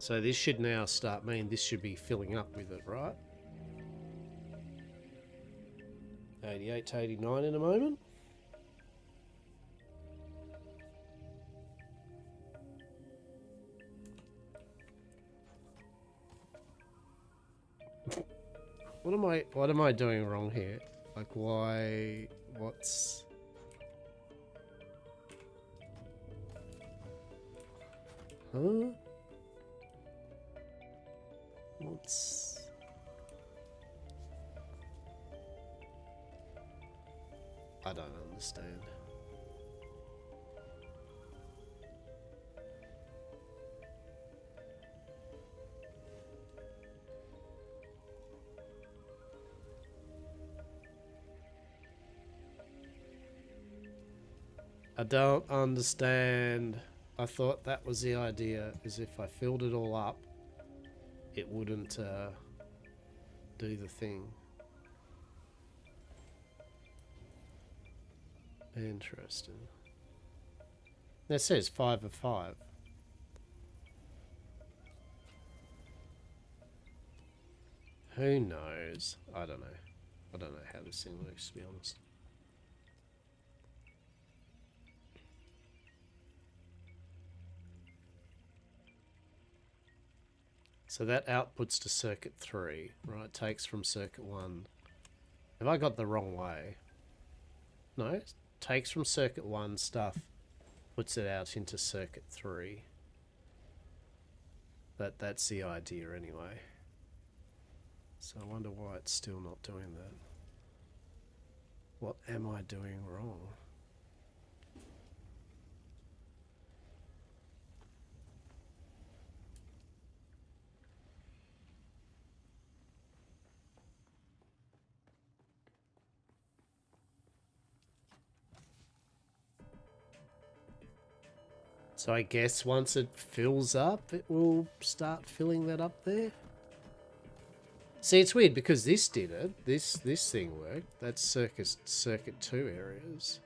So this should now start mean this should be filling up with it, right? 88 to 89 in a moment. What am I doing wrong here? Like, why? What's... Huh? What's... I don't understand. I don't understand. I thought that was the idea, is if I filled it all up, it wouldn't do the thing. Interesting. That says 5 of 5. Who knows? I don't know. I don't know how this thing works, to be honest. So that outputs to circuit 3, right? Takes from circuit 1. Have I got the wrong way? No, it takes from circuit 1 stuff, puts it out into circuit 3. That's the idea anyway. So I wonder why it's still not doing that. What am I doing wrong? So I guess once it fills up, it will start filling that up there. See, it's weird because this did it. This thing worked. That's circuit 2 areas.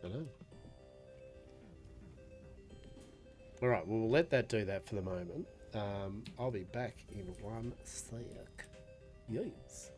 I don't know. Alright, well, we'll let that do that for the moment. I'll be back in 1 sec. Yes.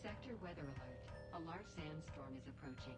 Sector weather alert. A large sandstorm is approaching.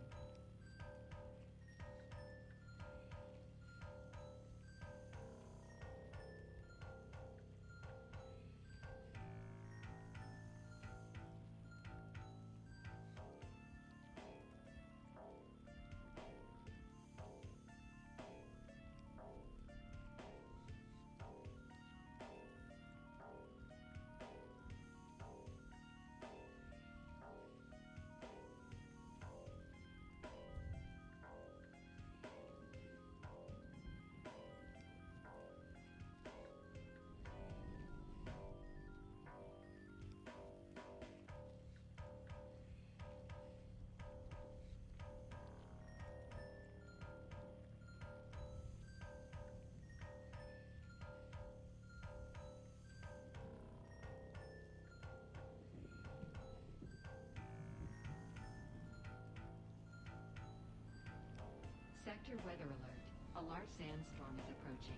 Sector weather alert. A large sandstorm is approaching.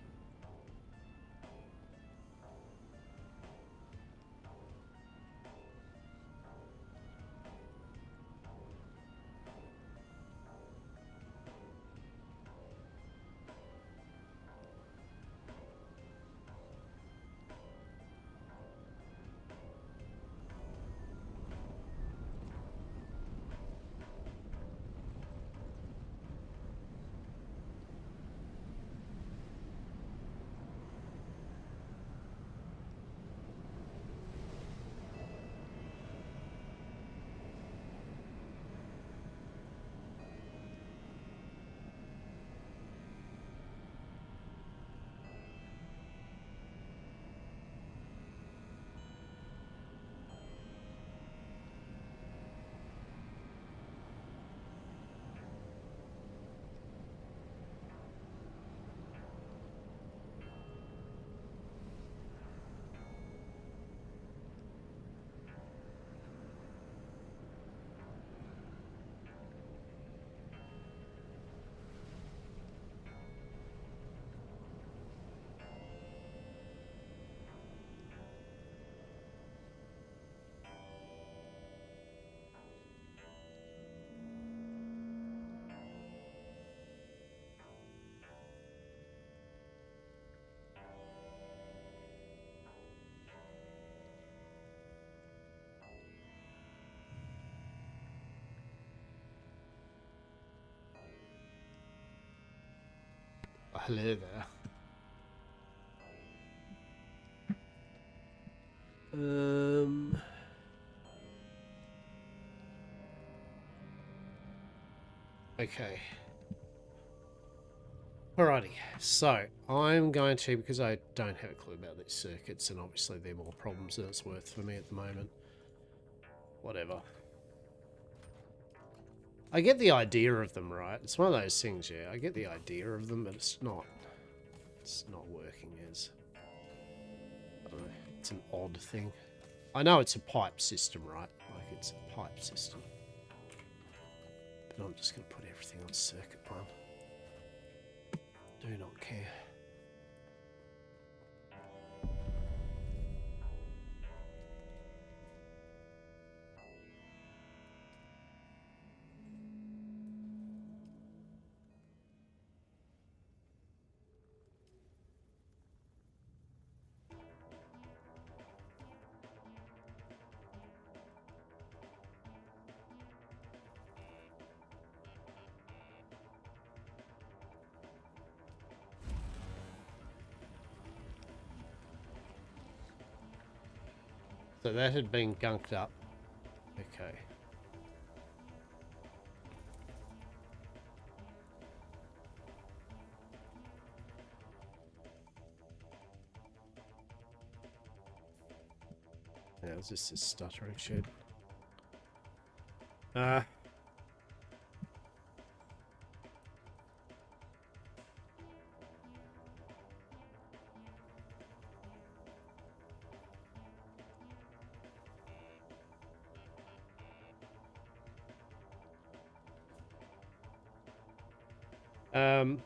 Hello there. Okay. Alrighty, so I'm going to, because I don't have a clue about these circuits, and obviously they're more problems than it's worth for me at the moment. Whatever. I get the idea of them, right? It's one of those things, yeah. I get the idea of them, but it's not working as... I don't know. It's an odd thing. I know it's a pipe system, right? Like, it's a pipe system. But I'm just going to put everything on circuit 1. Do not care. So that had been gunked up. Okay. Yeah, it was just a stuttering shit. Um,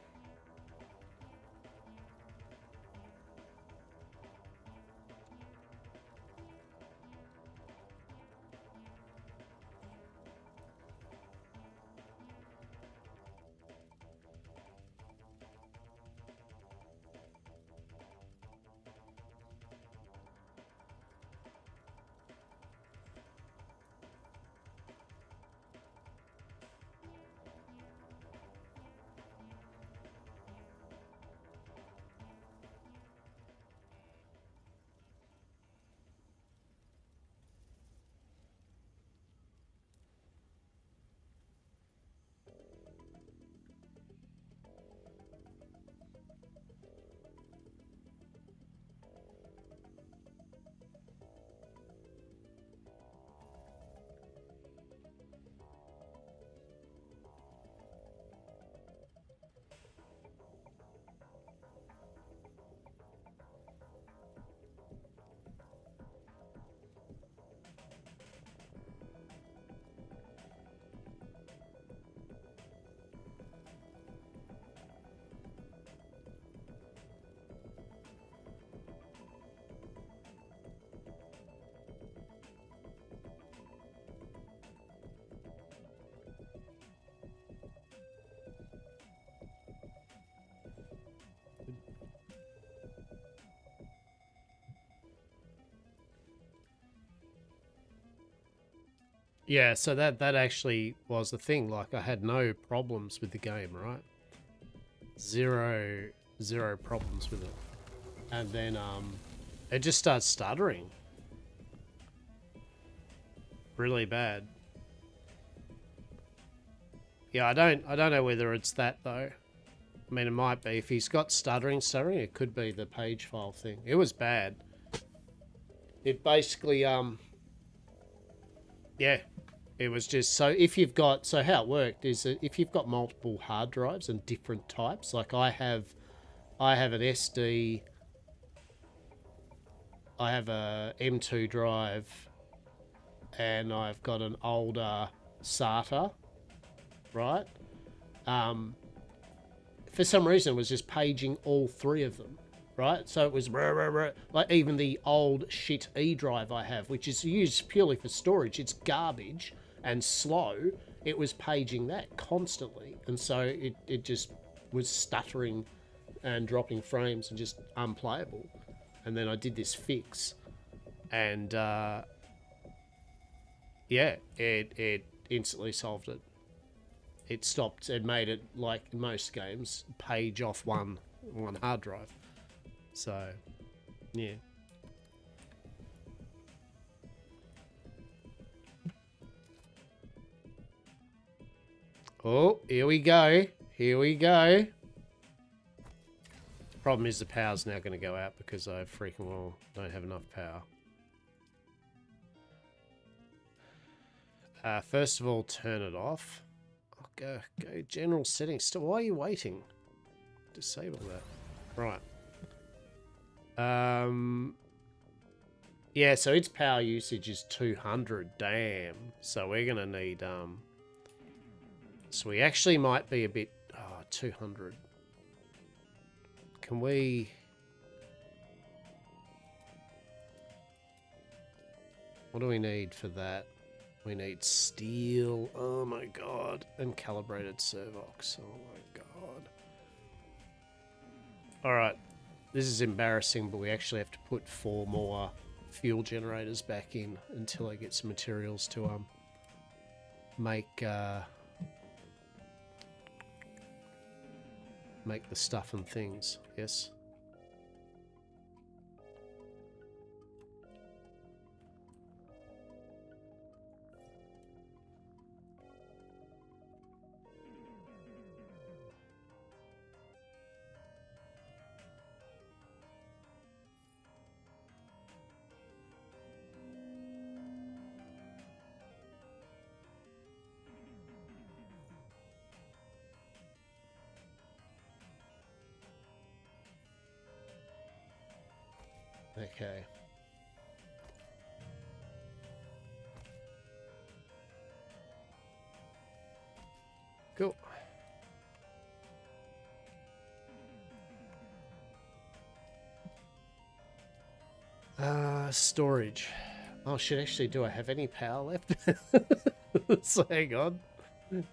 Yeah, so that actually was the thing. Like, I had no problems with the game, right? Zero problems with it. And then it just starts stuttering. Really bad. Yeah, I don't know whether it's that though. I mean, it might be. If he's got stuttering, it could be the page file thing. It was bad. It basically yeah, it was just, so if you've got, so how it worked is that if you've got multiple hard drives and different types, like I have an SD, I have a M2 drive, and I've got an older SATA, right? For some reason, it was just paging all three of them, right? So it was like even the old shit E drive I have, which is used purely for storage. It's garbage and slow. It was paging that constantly, and so it just was stuttering and dropping frames and just unplayable. And then I did this fix, and yeah, it instantly solved it. It stopped. It made it, like in most games, page off one hard drive. So, yeah. Oh, here we go. Here we go. Problem is the power's now going to go out because I freaking well don't have enough power. First of all, turn it off. Oh, go general settings. Still, why are you waiting? Disable that. Right. Yeah, so its power usage is 200. Damn. So we're gonna need so we actually might be a bit 200. Can we? What do we need for that? We need steel. Oh my god. And calibrated servox. Oh my god. Alright. This is embarrassing, but we actually have to put 4 more fuel generators back in until I get some materials to make the stuff and things. Yes. Okay. Cool. Storage. Oh shit, actually, do I have any power left? So hang on.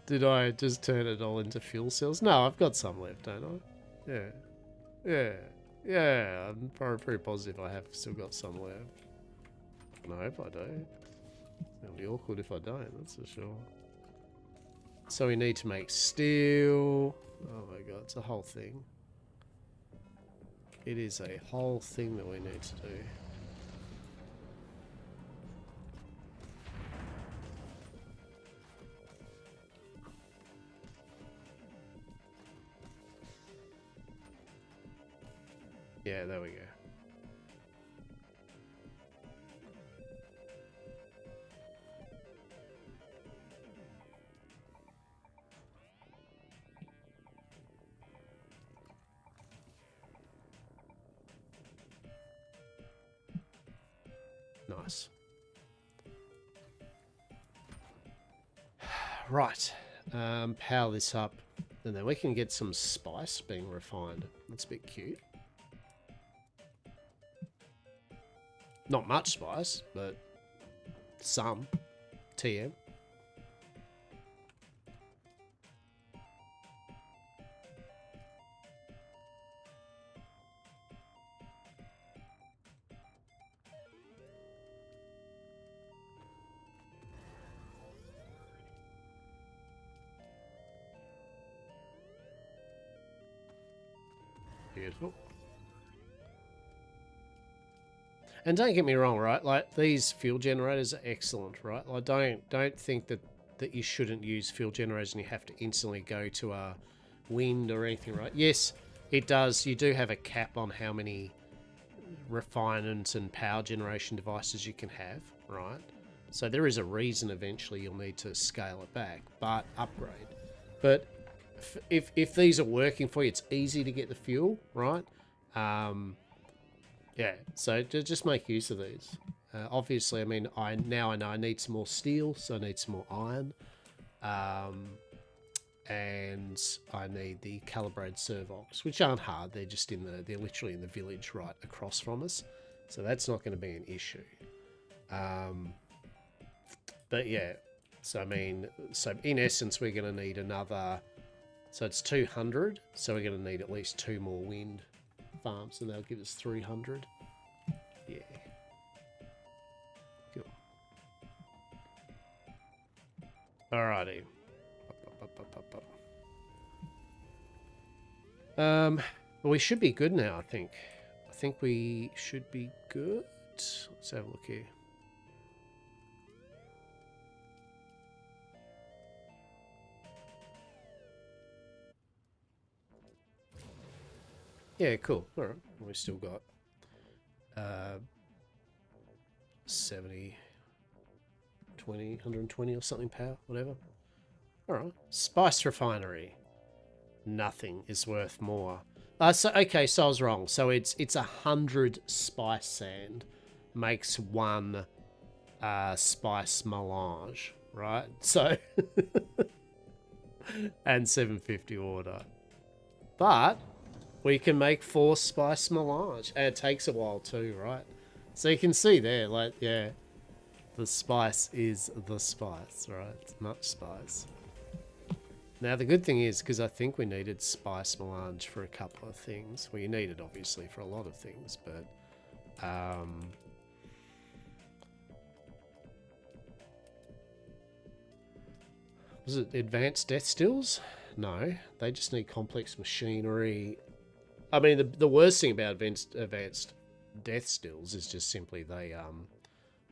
Did I just turn it all into fuel cells? No, I've got some left, don't I? Yeah. Yeah. Yeah, I'm probably pretty positive I have still got some left. And I hope I do. It'll be awkward if I don't, that's for sure. So we need to make steel. Oh my god, it's a whole thing. It is a whole thing that we need to do. Yeah, there we go. Nice. Right. Power this up. And then we can get some spice being refined. That's a bit cute. Not much spice, but some. TM. Beautiful. And don't get me wrong, right? Like, these fuel generators are excellent, right? I don't think that you shouldn't use fuel generators and you have to instantly go to a wind or anything, right? Yes, it does. You do have a cap on how many refinement and power generation devices you can have, right? So there is a reason eventually you'll need to scale it back, but upgrade. But if these are working for you, it's easy to get the fuel, right? Yeah, so just make use of these. Obviously, I mean, I know I need some more steel, so I need some more iron. And I need the calibrated servox, which aren't hard. They're just they're literally in the village right across from us. So that's not going to be an issue. But yeah, so I mean, so in essence, we're going to need another, so it's 200. So we're going to need at least 2 more wind farms and they'll give us 300. Yeah. Cool. Alrighty. Well, we should be good now, I think. I think we should be good. Let's have a look here. Yeah, cool. Alright. We've still got 70, 20, 120 or something power, whatever. Alright. Spice refinery. Nothing is worth more. Okay, so I was wrong. So it's 100 spice sand makes 1 spice melange, right? So and 750 water. But we can make 4 spice melange. And it takes a while too, right? So you can see there, like, yeah, the spice is the spice, right? It's much spice. Now, the good thing is, because I think we needed spice melange for a couple of things. Well, you need it, obviously, for a lot of things, but... was it advanced death stills? No, they just need complex machinery. I mean, the worst thing about advanced death stills is just simply they... I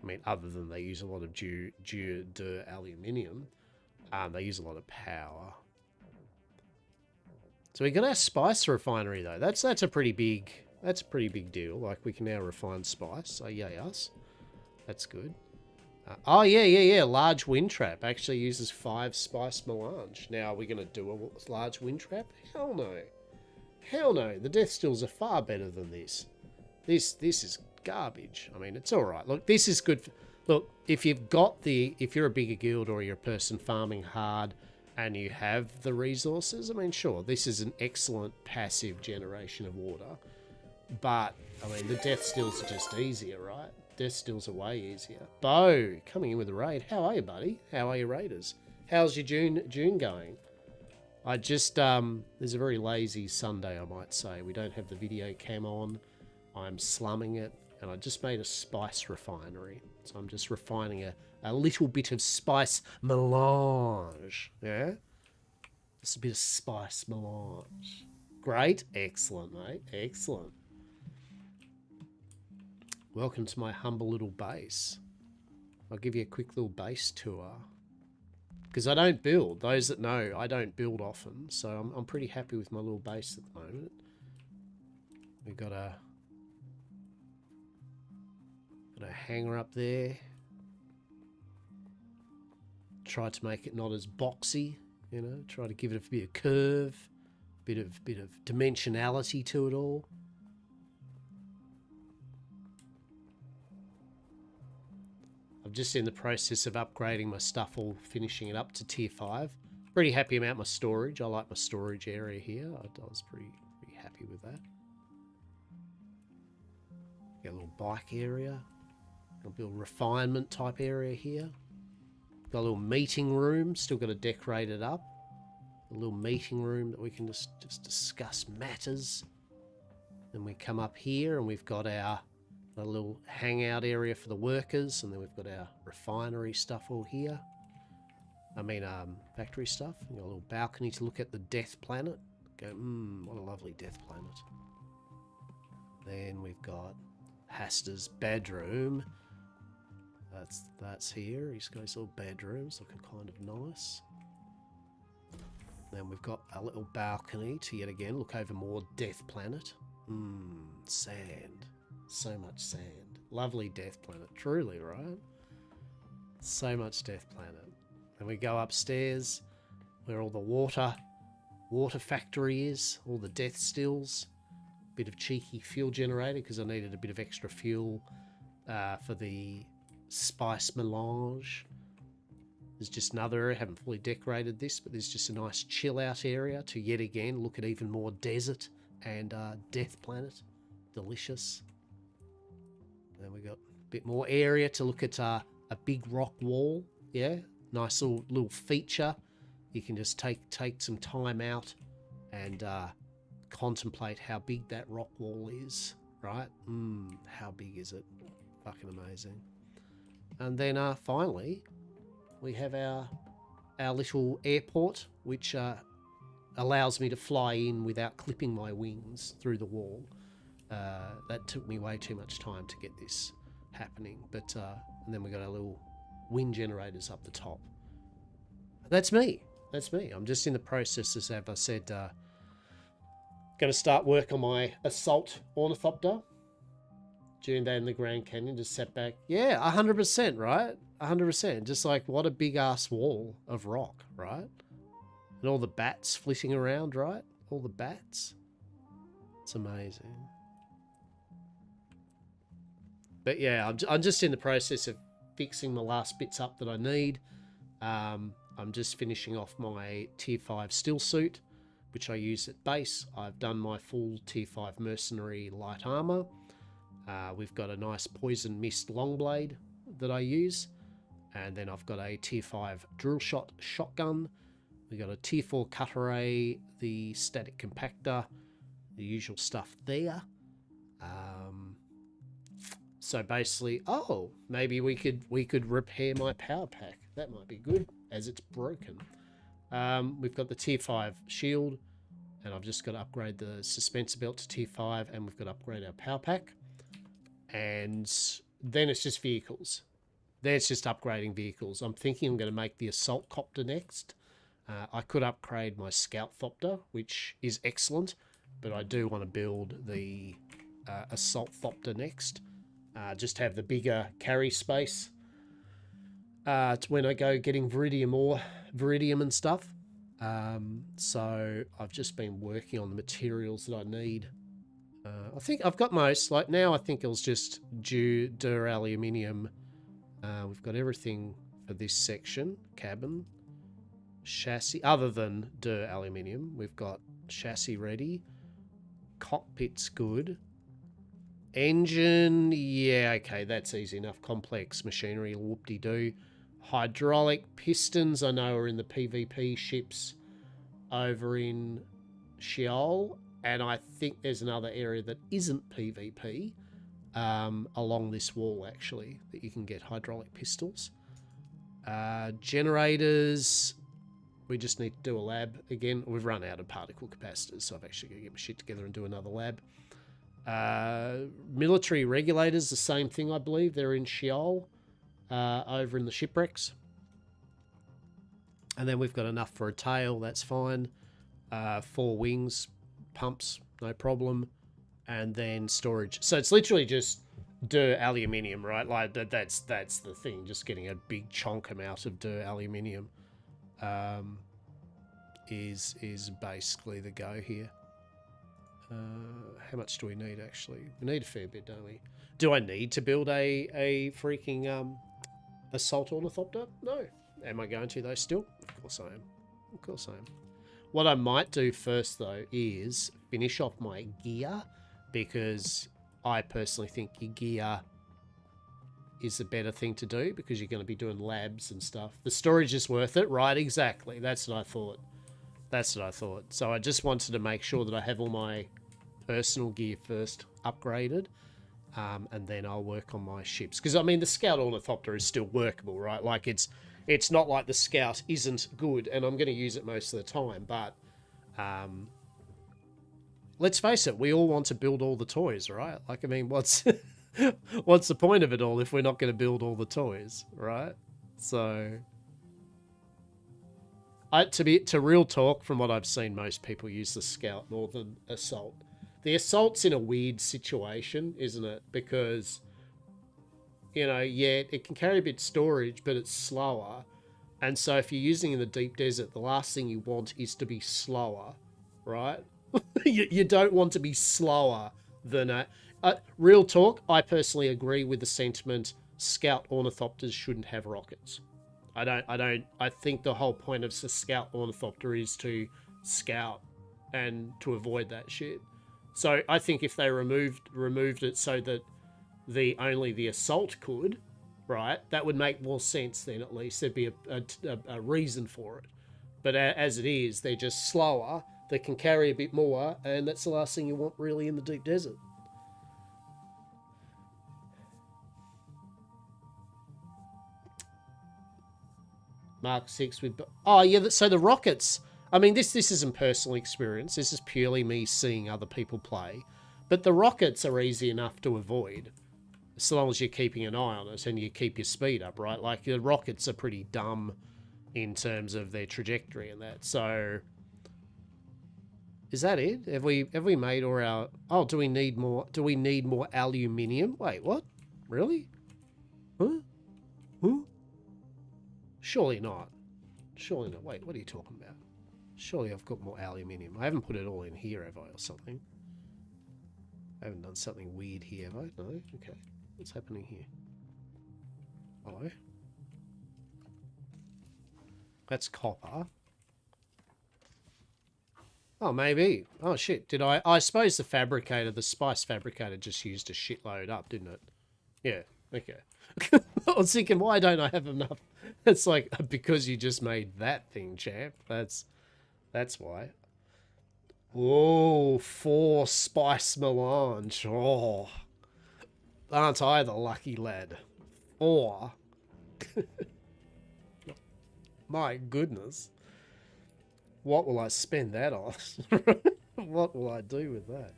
mean, other than they use a lot of due de aluminium, they use a lot of power. So we got our spice refinery though. That's a pretty big deal. Like, we can now refine spice. So yay us. That's good. Oh yeah. Large wind trap actually uses 5 spice melange. Now we're gonna do a large wind trap? Hell no. Hell no. The death stills are far better than this. This is garbage. I mean, it's all right. Look, this is good. Look, if you're a bigger guild or you're a person farming hard and you have the resources, I mean, sure, this is an excellent passive generation of water. But, I mean, the death stills are just easier, right? Death stills are way easier. Bo, coming in with a raid. How are you, buddy? How are your raiders? How's your June going? I just, there's a very lazy Sunday, I might say. We don't have the video cam on. I'm slumming it. And I just made a spice refinery. So I'm just refining a little bit of spice melange. Yeah? Just a bit of spice melange. Great. Excellent, mate. Excellent. Welcome to my humble little base. I'll give you a quick little base tour. Because I don't build. Those that know, I don't build often. So I'm pretty happy with my little base at the moment. We've got a hanger up there. Try to make it not as boxy, you know. Try to give it a bit of curve, bit of dimensionality to it all. I'm just in the process of upgrading my stuff, all finishing it up to tier 5. Pretty happy about my storage. I like my storage area here. I was pretty happy with that. Got a little bike area. Got a little refinement type area here. Got a little meeting room. Still got to decorate it up. A little meeting room that we can just discuss matters. Then we come up here and we've got our little hangout area for the workers. And then we've got our refinery stuff all here. I mean, factory stuff. We've got a little balcony to look at the death planet. Go, what a lovely death planet. Then we've got Haster's bedroom. That's here. He's got his little bedrooms looking kind of nice. Then we've got a little balcony to yet again look over more Death Planet. Sand. So much sand. Lovely Death Planet. Truly, right? So much Death Planet. Then we go upstairs where all the water factory is. All the death stills. Bit of cheeky fuel generator because I needed a bit of extra fuel for the spice melange. There's just another area. I haven't fully decorated this, but there's just a nice chill out area to yet again look at even more desert and Death Planet. Delicious. Then we got a bit more area to look at a big rock wall. Yeah, nice little feature. You can just take some time out and contemplate how big that rock wall is. Right? How big is it? Fucking amazing. And then finally, we have our little airport, which allows me to fly in without clipping my wings through the wall. That took me way too much time to get this happening. But and then we got our little wind generators up the top. That's me. That's me. I'm just in the process, as I said, going to start work on my assault ornithopter. During that in the Grand Canyon, just sat back. Yeah, 100%, right? 100%. Just like, what a big-ass wall of rock, right? And all the bats flitting around, right? All the bats. It's amazing. But yeah, I'm just in the process of fixing the last bits up that I need. I'm just finishing off my Tier 5 still suit, which I use at base. I've done my full Tier 5 mercenary light armor. We've got a nice poison mist long blade that I use. And then I've got a Tier 5 drill shot shotgun. We've got a Tier 4 cut array, the static compactor, the usual stuff there. So basically, maybe we could repair my power pack. That might be good, as it's broken. We've got the Tier 5 shield, and I've just got to upgrade the suspensor belt to Tier 5, and we've got to upgrade our power pack. And then it's just vehicles. Then it's just upgrading vehicles. I'm thinking I'm going to make the assault copter next. I could upgrade my scout thopter, which is excellent, but I do want to build the assault thopter next. Just have the bigger carry space when I go getting Viridium and stuff. So I've just been working on the materials that I need. I think I've got most. Like now, I think it was just dur aluminium. We've got everything for this section. Cabin, chassis, other than dur aluminium. We've got chassis ready. Cockpit's good. Engine, yeah, okay, that's easy enough. Complex machinery, whoop-de-doo. Hydraulic pistons, I know, are in the PvP ships over in Sheol. And I think there's another area that isn't PvP along this wall, actually, that you can get hydraulic pistols. Generators, we just need to do a lab again. We've run out of particle capacitors, so I've actually got to get my shit together and do another lab. Military regulators, the same thing, I believe. They're in Sheol, over in the shipwrecks. And then we've got enough for a tail, that's fine. 4 wings, pumps, no problem. And then storage. So it's literally just dur aluminium, right? Like that's the thing. Just getting a big chunk amount of dur aluminium is basically the go here. How much do we need, actually? We need a fair bit, don't we? Do I need to build a freaking assault ornithopter? No. Am I going to, though, still? Of course I am. Of course I am. What I might do first, though, is finish off my gear, because I personally think your gear is the better thing to do, because you're going to be doing labs and stuff. The storage is worth it, right? Exactly. That's what I thought. That's what I thought. So I just wanted to make sure that I have all my personal gear first upgraded, and then I'll work on my ships. Because, I mean, the Scout Ornithopter is still workable, right? Like, it's not like the Scout isn't good, and I'm going to use it most of the time, but let's face it, we all want to build all the toys, right? Like, I mean, what's what's the point of it all if we're not going to build all the toys, right? So, to real talk, from what I've seen, most people use the Scout more than Assault. The Assault's in a weird situation, isn't it? Because, you know, yeah, it can carry a bit of storage, but it's slower. And so if you're using in the deep desert, the last thing you want is to be slower, right? You don't want to be slower than a... real talk, I personally agree with the sentiment Scout Ornithopters shouldn't have rockets. I think the whole point of the Scout Ornithopter is to scout and to avoid that shit. So I think if they removed it so that only the Assault could, right, that would make more sense then. At least there'd be a reason for it. But as it is, they're just slower, they can carry a bit more, and that's the last thing you want really in the deep desert. Mark 6 with... Oh, yeah, so the rockets... I mean, this isn't personal experience. This is purely me seeing other people play. But the rockets are easy enough to avoid, as long as you're keeping an eye on it and you keep your speed up, right? Like, the rockets are pretty dumb in terms of their trajectory and that. So, is that it? Have we made all our... Oh, do we need more aluminium? Wait, what? Really? Huh? Huh? Surely not. Surely not. Wait, what are you talking about? Surely I've got more aluminium. I haven't put it all in here, have I, or something? I haven't done something weird here, have I? No? Okay. What's happening here? Oh. That's copper. Oh, maybe. Oh, shit. Did I suppose the spice fabricator just used a shitload up, didn't it? Yeah. Okay. I was thinking, why don't I have enough? It's like, because you just made that thing, champ. That's why. Whoa, 4 spice melange. Oh, aren't I the lucky lad? 4. My goodness. What will I spend that on? What will I do with that?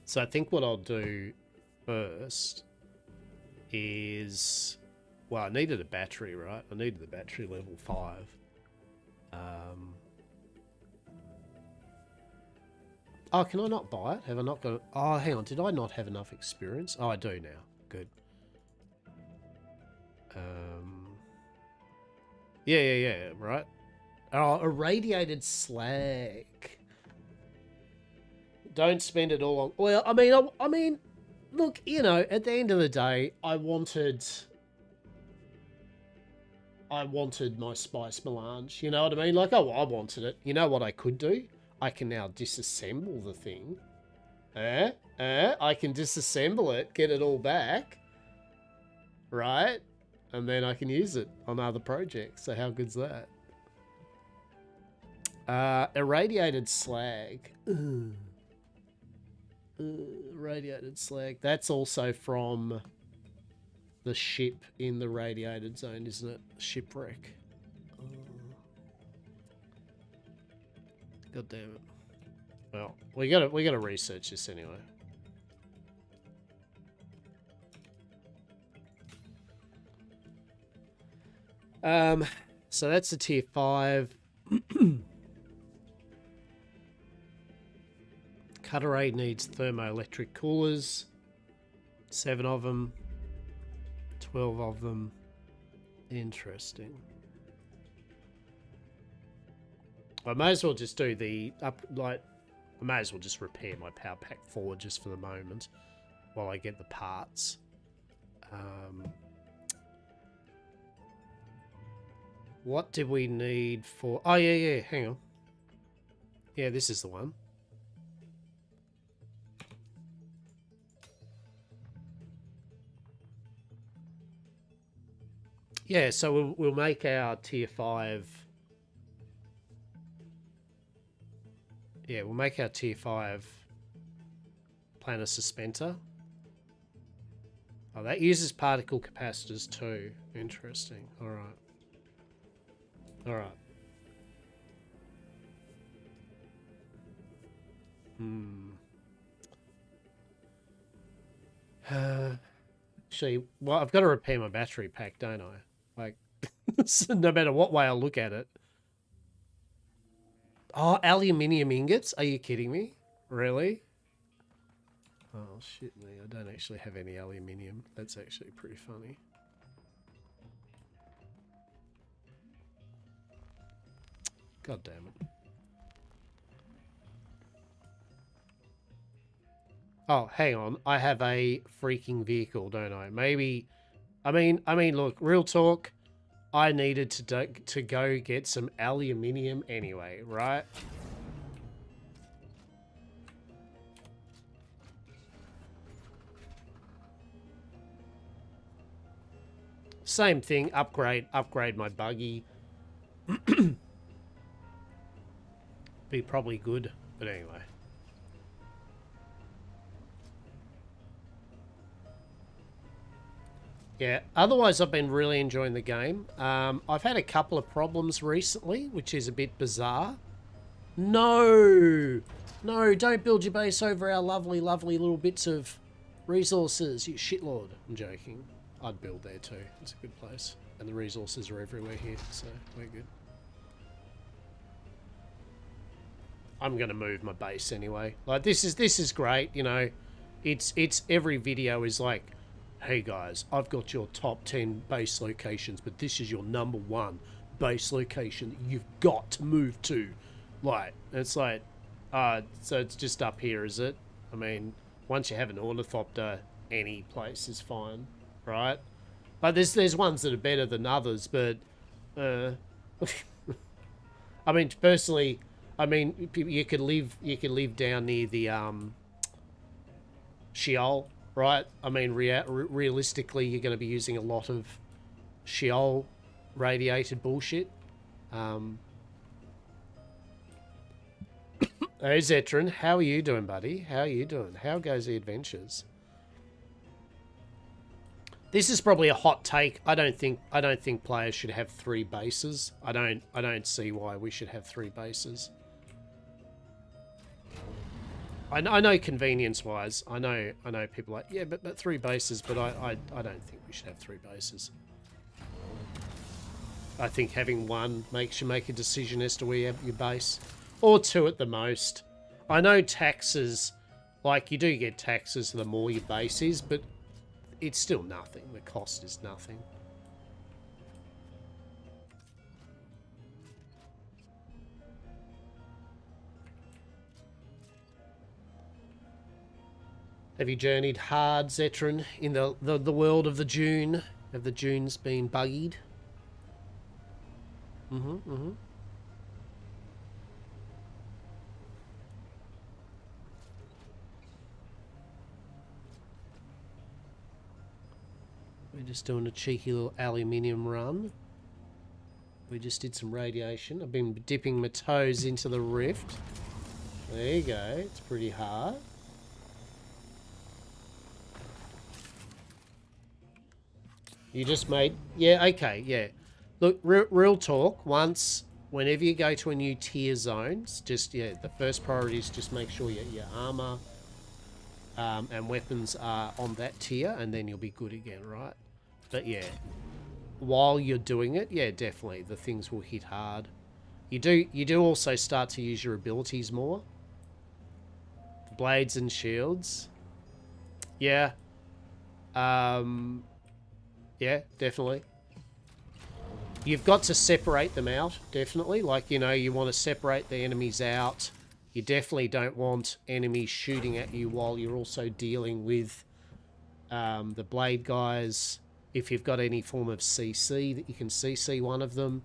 So I think what I'll do first is... Well, I needed a battery, right? I needed the battery level 5. Oh, can I not buy it? Have I not got it? Oh, hang on. Did I not have enough experience? Oh, I do now. Good. Yeah, right. Oh, irradiated slag. Don't spend it all on... Well, I mean, look, you know, at the end of the day, I wanted my spice melange, you know what I mean? Like, oh, I wanted it. You know what I could do? I can now disassemble the thing. I can disassemble it, get it all back. Right? And then I can use it on other projects. So how good's that? Irradiated slag. Radiated slag. That's also from the ship in the radiated zone, isn't it? Shipwreck. God damn it. Well, we gotta research this anyway. So that's a tier 5. Cutter aid needs thermoelectric coolers. 7 of them. 12 of them. Interesting. I may as well just do I may as well just repair my power pack 4 just for the moment while I get the parts. What did we need for... Oh, yeah, hang on. Yeah, this is the one. Yeah, so we'll make our tier 5... Yeah, we'll make our tier 5 planar suspender. Oh, that uses particle capacitors too. Interesting. Alright. Alright. Actually, well, I've got to repair my battery pack, don't I? Like, no matter what way I look at it. Oh, aluminium ingots? Are you kidding me? Really? Oh, shit me. I don't actually have any aluminium. That's actually pretty funny. God damn it. Oh, hang on. I have a freaking vehicle, don't I? Maybe... I mean, look, real talk. I needed to go get some aluminium anyway, right? Same thing, upgrade my buggy. Be probably good, but anyway. Yeah, otherwise I've been really enjoying the game. I've had a couple of problems recently, which is a bit bizarre. No! No, don't build your base over our lovely, lovely little bits of resources, you shitlord. I'm joking. I'd build there too. It's a good place. And the resources are everywhere here, so we're good. I'm gonna move my base anyway. Like this is great, you know. It's every video is like, hey guys, I've got your top 10 base locations, but this is your number 1 base location that you've got to move to. Like, it's like, so it's just up here, is it? I mean, once you have an ornithopter, any place is fine, right? But there's ones that are better than others, but, I mean, personally, I mean, you could live down near the, Sheol, right? I mean, realistically, you're going to be using a lot of Sheol radiated bullshit. Hey, Zetron, how are you doing, buddy? How are you doing? How goes the adventures? This is probably a hot take. I don't think players should have 3 bases. I don't see why we should have 3 bases. I know convenience-wise, I know people are like, yeah, but 3 bases, but I don't think we should have 3 bases. I think having 1 makes you make a decision as to where you have your base. Or 2 at the most. I know taxes, like you do get taxes the more your base is, but it's still nothing. The cost is nothing. Have you journeyed hard, Zetron, in the world of the Dune? Have the Dunes been buggied? We're just doing a cheeky little aluminium run. We just did some radiation. I've been dipping my toes into the rift. There you go. It's pretty hard. You just made... Yeah, okay, yeah. Look, real talk. Whenever you go to a new tier zones, just, yeah, the first priority is just make sure your armor and weapons are on that tier, and then you'll be good again, right? But yeah, while you're doing it, yeah, definitely, the things will hit hard. You do also start to use your abilities more. The blades and shields. Yeah. Yeah, definitely. You've got to separate them out, definitely. Like, you know, you want to separate the enemies out. You definitely don't want enemies shooting at you while you're also dealing with the blade guys. If you've got any form of CC, that you can CC one of them.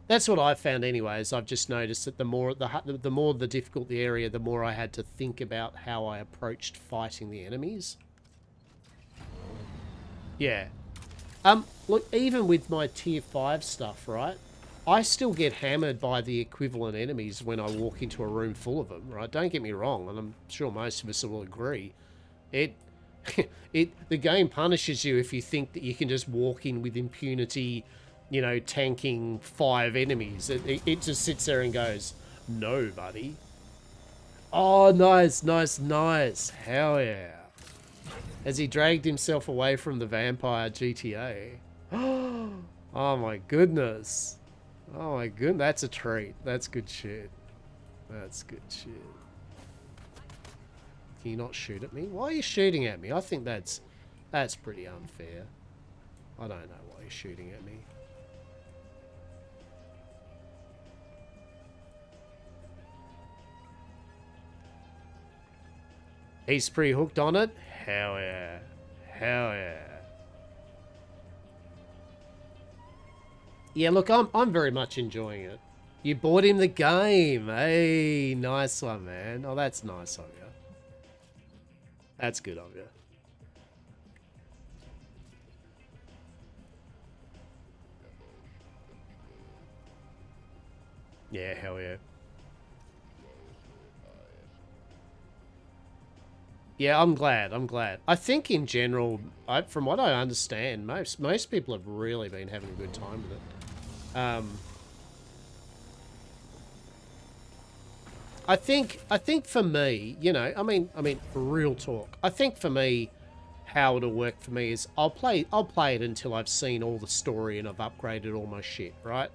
That's what I've found anyways. I've just noticed that the more the difficult the area, the more I had to think about how I approached fighting the enemies. Yeah. Look, even with my tier 5 stuff, right? I still get hammered by the equivalent enemies when I walk into a room full of them, right? Don't get me wrong, and I'm sure most of us will agree. The game punishes you if you think that you can just walk in with impunity, you know, tanking 5 enemies. It just sits there and goes, no, buddy. Oh, nice, nice, nice. Hell yeah. Has he dragged himself away from the vampire GTA? Oh my goodness. Oh my goodness. That's a treat. That's good shit. That's good shit. Can you not shoot at me? Why are you shooting at me? I think that's pretty unfair. I don't know why you're shooting at me. He's pretty hooked on it? Hell yeah. Hell yeah. Yeah, look, I'm very much enjoying it. You bought him the game. Hey, nice one, man. Oh, that's nice of you. That's good of you. Yeah, hell yeah. Yeah, I'm glad. I'm glad. I think in general, from what I understand, most people have really been having a good time with it. I think for me, you know, I mean, for real talk. I think for me, how it'll work for me is I'll play it until I've seen all the story and I've upgraded all my shit, right?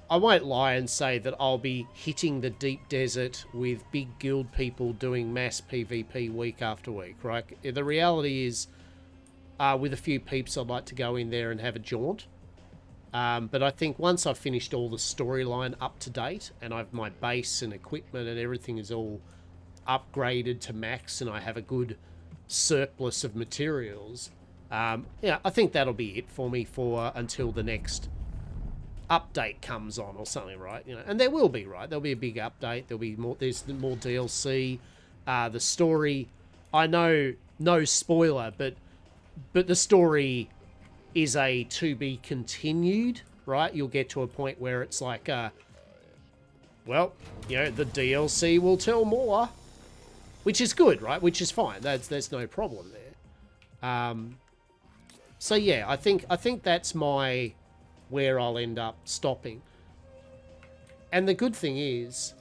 I won't lie and say that I'll be hitting the deep desert with big guild people doing mass PvP week after week, right? The reality is, with a few peeps, I'd like to go in there and have a jaunt. But I think once I've finished all the storyline up to date and I've my base and equipment and everything is all upgraded to max and I have a good surplus of materials, yeah, I think that'll be it for me for until the next update comes on or something, right? You know, and there will be, right? There'll be a big update. There'll be more. There's more DLC. The story, I know, no spoiler, but the story is a to be continued, right? You'll get to a point where it's like, well, you know, the DLC will tell more, which is good, right? Which is fine. There's no problem there. So yeah, I think that's where I'll end up stopping. And the good thing is,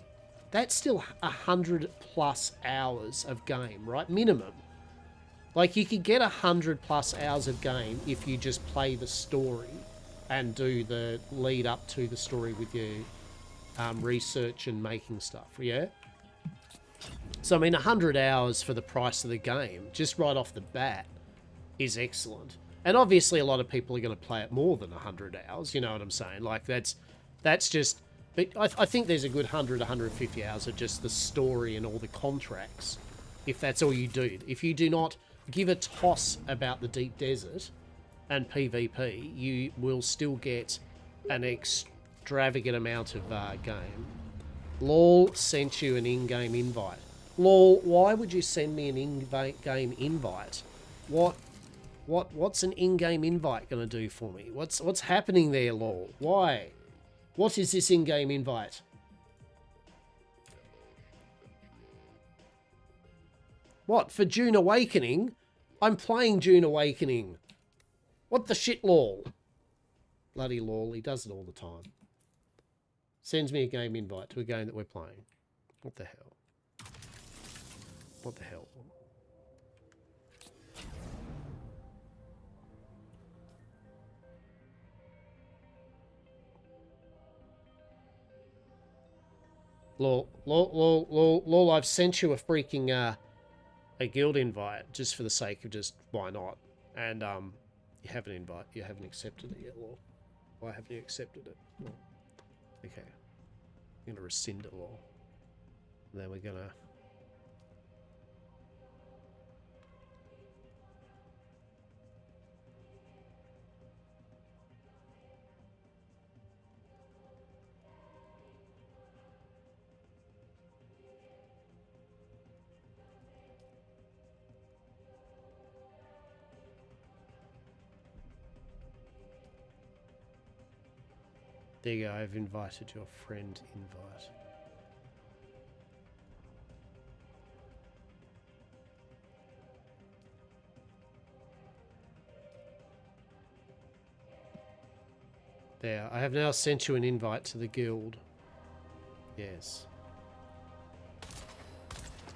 that's still 100+ hours of game, right? Minimum. Like, you could get 100+ hours of game if you just play the story and do the lead up to the story with your research and making stuff, yeah? So, I mean, 100 hours for the price of the game, just right off the bat, is excellent. And obviously a lot of people are going to play it more than 100 hours, you know what I'm saying? Like, that's just... But I think there's a good 100, 150 hours of just the story and all the contracts, if that's all you do. If you do not give a toss about the deep desert and PvP, you will still get an extravagant amount of game. LOL sent you an in-game invite. LOL, why would you send me an in-game invite? What's an in-game invite going to do for me? What's happening there, LOL? Why? What is this in-game invite? What, for Dune Awakening? I'm playing Dune Awakening. What the shit, LOL? Bloody LOL, he does it all the time. Sends me a game invite to a game that we're playing. What the hell? What the hell? Lol, I've sent you a freaking, a guild invite, just for the sake of just, why not? And, you haven't accepted it yet, lol. Why haven't you accepted it? Lol. Okay. I'm gonna rescind it, lol. And then we're gonna... There you go, I've invited your friend invite. There, I have now sent you an invite to the guild. Yes.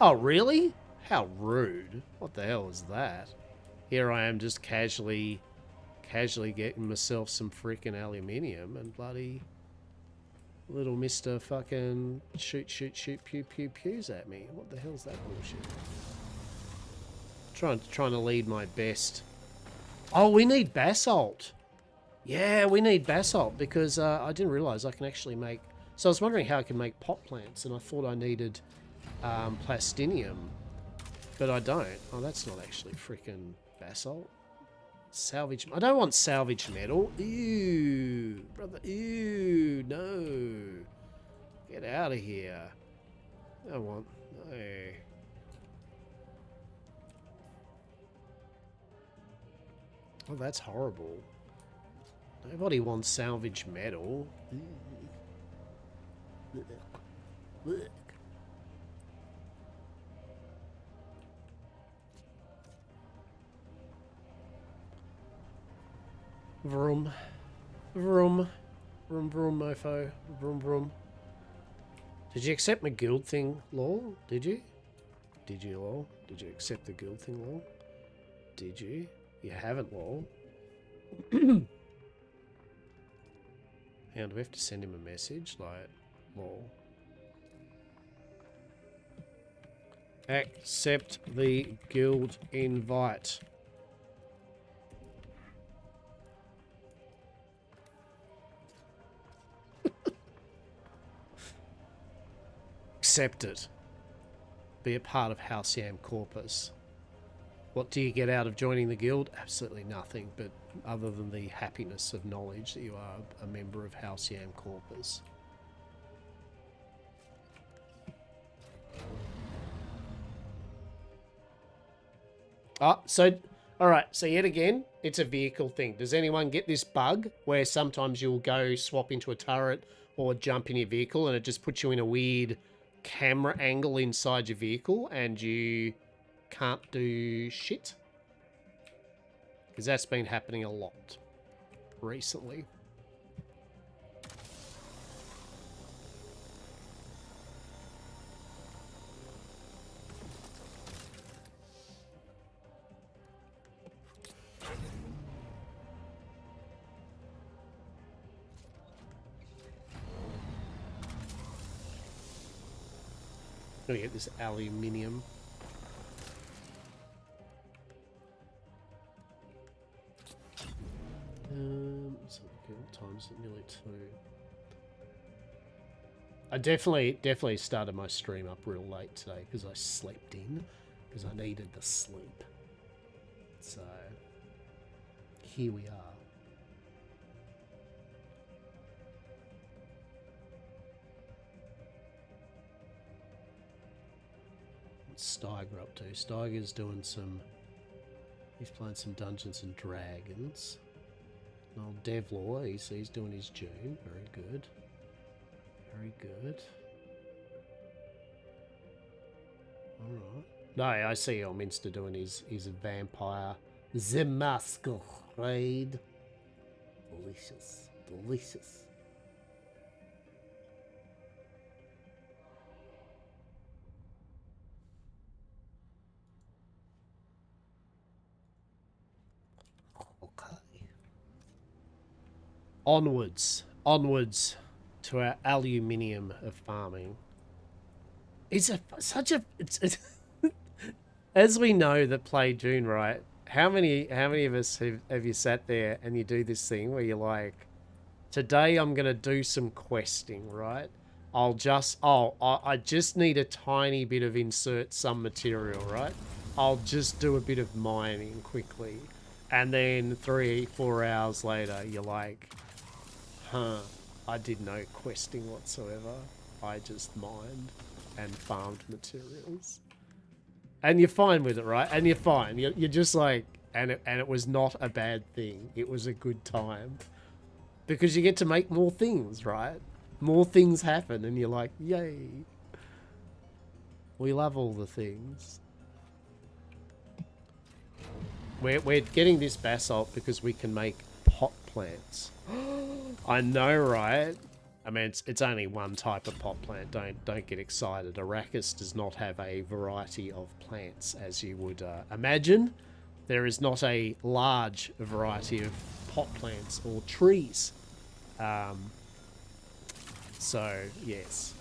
Oh, really? How rude. What the hell is that? Here I am just casually getting myself some freaking aluminium and bloody little Mr. fucking shoot, pew, pews at me. What the hell's that bullshit? Trying to lead my best. Oh, we need basalt. Yeah, we need basalt because I didn't realize I can actually make... So I was wondering how I can make pot plants, and I thought I needed plastinium, but I don't. Oh, that's not actually freaking basalt. Salvage... I don't want salvage metal. Ew, brother. Ew, no. Get out of here. I don't want... No. Oh, that's horrible. Nobody wants salvage metal. Vroom. Vroom. Vroom, vroom, mofo. Vroom, vroom. Did you accept my guild thing, lol? Did you? Did you, lol? Did you accept the guild thing, lol? Did you? You haven't, lol. And do we have to send him a message? Like, lol. Accept the guild invite. Accept it. Be a part of Halcyon Corpus. What do you get out of joining the guild? Absolutely nothing, but other than the happiness of knowledge that you are a member of Halcyon Corpus. Alright, so yet again, it's a vehicle thing. Does anyone get this bug where sometimes you'll go swap into a turret or jump in your vehicle and it just puts you in a weird camera angle inside your vehicle and you can't do shit? Because that's been happening a lot recently. Gonna get this aluminium. So okay, what time is it? Nearly 2. I definitely started my stream up real late today because I slept in because I needed the sleep. So here we are. What's Steiger up to? Steiger's doing some... He's playing some Dungeons and Dragons. And old Devlaw, he's doing his Dune. Very good. Very good. Alright. No, I see Elminster doing his vampire. The Masquerade. Delicious. Delicious. Onwards to our aluminium of farming. It's as we know that play Dune, right? How many of us have you sat there and you do this thing where you're like, today I'm gonna do some questing, right? I just need a tiny bit of insert some material, right? I'll just do a bit of mining quickly, and then 3-4 hours later you're like, I did no questing whatsoever. I just mined and farmed materials. And you're fine with it, right? And you're fine. You're just like, and it was not a bad thing. It was a good time. Because you get to make more things, right? More things happen and you're like, yay. We love all the things. We're getting this basalt because we can make pot plants. I know, right? I mean, it's only one type of pot plant. Don't get excited. Arrakis does not have a variety of plants, as you would imagine. There is not a large variety of pot plants or trees. So, yes.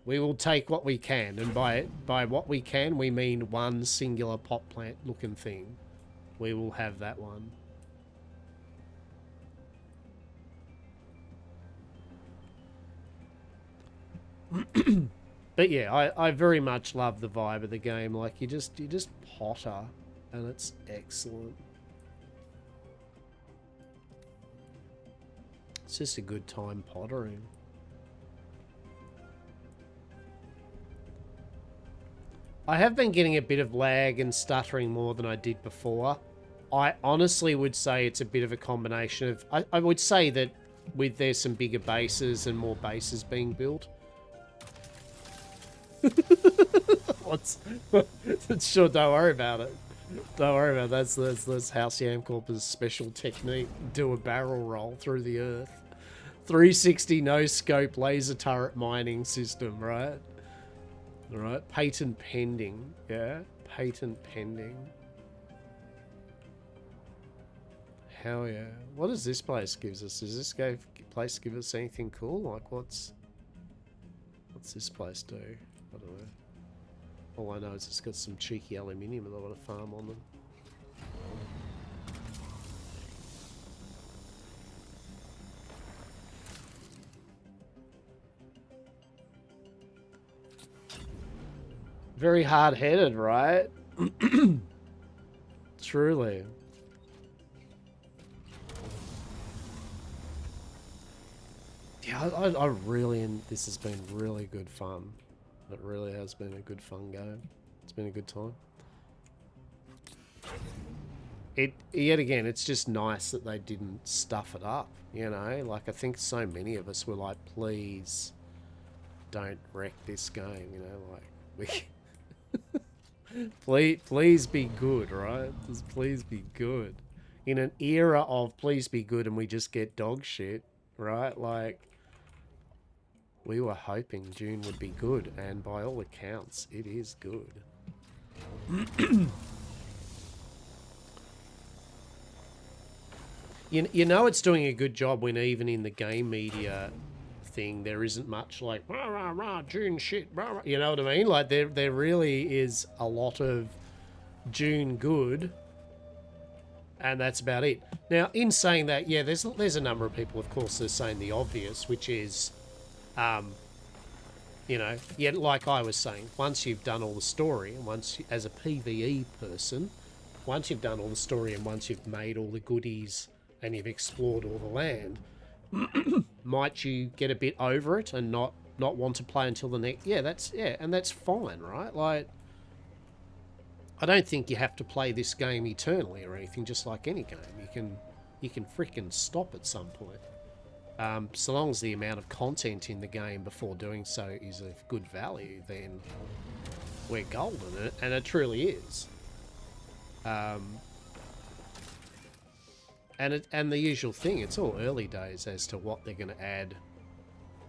We will take what we can, and by what we can, we mean one singular pot plant looking thing. We will have that one. But yeah, I very much love the vibe of the game. Like you just potter, and it's excellent. It's just a good time pottering. I have been getting a bit of lag and stuttering more than I did before. I honestly would say it's a bit of a combination of... I would say that there's some bigger bases and more bases being built. Sure, don't worry about it. Don't worry about it. That's House Yamcorp's special technique. Do a barrel roll through the earth. 360 no scope laser turret mining system, right? Alright, patent pending. Yeah, patent pending. Hell yeah. What does this place give us? Does this place give us anything cool? Like what's this place do? I don't know. All I know is it's got some cheeky aluminium that I want to farm on them. Very hard-headed, right? Truly. Yeah, I really... And this has been really good fun. It really has been a good fun game. It's been a good time. Yet again, it's just nice that they didn't stuff it up, you know? Like, I think so many of us were like, please don't wreck this game, you know? Like, please be good, right? Just please be good. In an era of please be good and we just get dog shit, right? Like, we were hoping Dune would be good, and by all accounts, it is good. You know it's doing a good job when even in the game media thing there isn't much like rah rah rah Dune shit rah, rah. You know what I mean? Like there really is a lot of Dune good, and that's about it. Now, in saying that, yeah, there's a number of people, of course, that are saying the obvious, which is, you know, yeah, like I was saying, once you've done all the story, and as a PvE person, once you've done all the story and once you've made all the goodies and you've explored all the land, might you get a bit over it and not want to play until the next... Yeah, and that's fine, right? Like, I don't think you have to play this game eternally or anything, just like any game. You can freaking stop at some point. So long as the amount of content in the game before doing so is of good value, then we're golden, and it truly is. And the usual thing, it's all early days as to what they're going to add,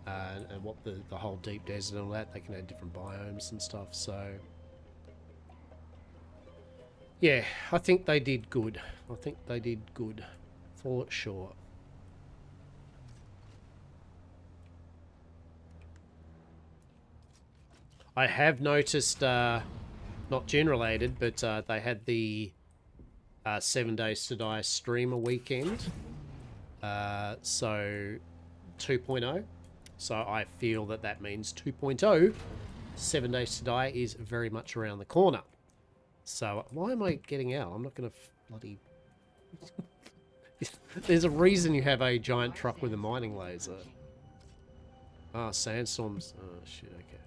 and what the whole deep desert and all that. They can add different biomes and stuff, so... Yeah, I think they did good. For sure. I have noticed, not Dune related, but they had the 7 Days to Die streamer weekend. So 2.0. So I feel that means 2.0. 7 Days to Die is very much around the corner. So why am I getting out? I'm not going to bloody... There's a reason you have a giant truck with a mining laser. Ah, sandstorms. Oh, shit, okay.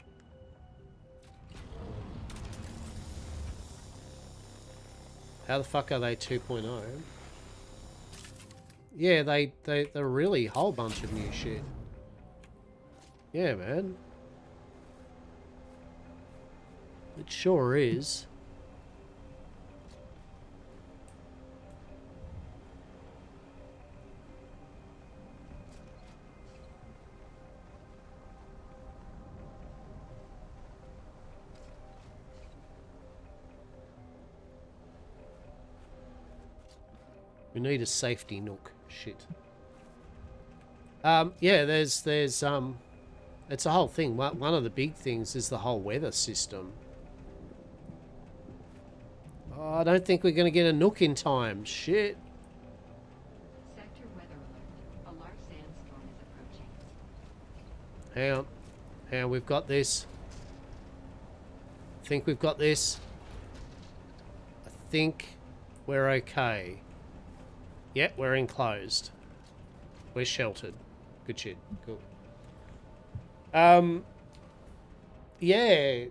How the fuck are they 2.0? Yeah, they're really a whole bunch of new shit. Yeah, man. It sure is. We need a safety nook. Shit. Yeah, there's it's a whole thing. One of the big things is the whole weather system. Oh, I don't think we're going to get a nook in time. Shit. Sector weather alert. A large sandstorm is approaching. Hang on. Hang on, we've got this. I think we've got this. I think we're okay. Yep, we're enclosed. We're sheltered. Good shit. Cool. Yeah.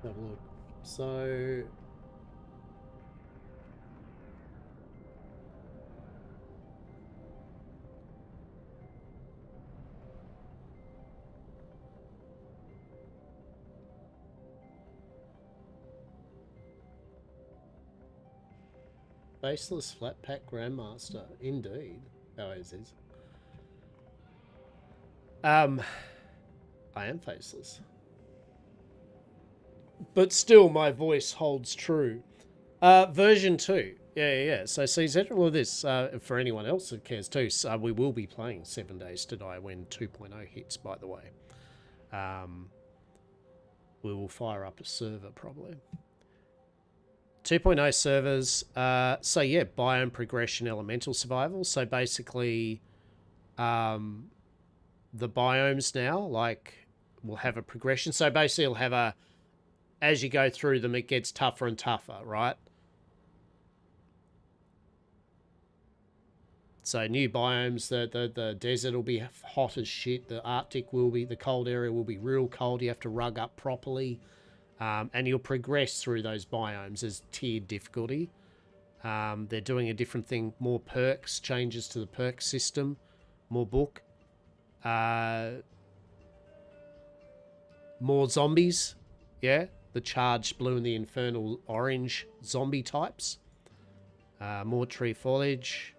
Have a look. So faceless flat pack grandmaster, indeed. Oh, it is. I am faceless. But still, my voice holds true. Version 2. Yeah. So see, well, this, for anyone else that cares too, we will be playing 7 Days to Die when 2.0 hits, by the way. We will fire up a server, probably. 2.0 servers. So yeah, biome progression, elemental survival. So basically, the biomes now, like, will have a progression. So basically, it'll have a... As you go through them, it gets tougher and tougher, right? So new biomes, the desert will be hot as shit. The Arctic will be, the cold area will be real cold. You have to rug up properly. And you'll progress through those biomes as tiered difficulty. They're doing a different thing, more perks, changes to the perk system, more book. More zombies, yeah? The charged blue and the infernal orange zombie types. More tree foliage.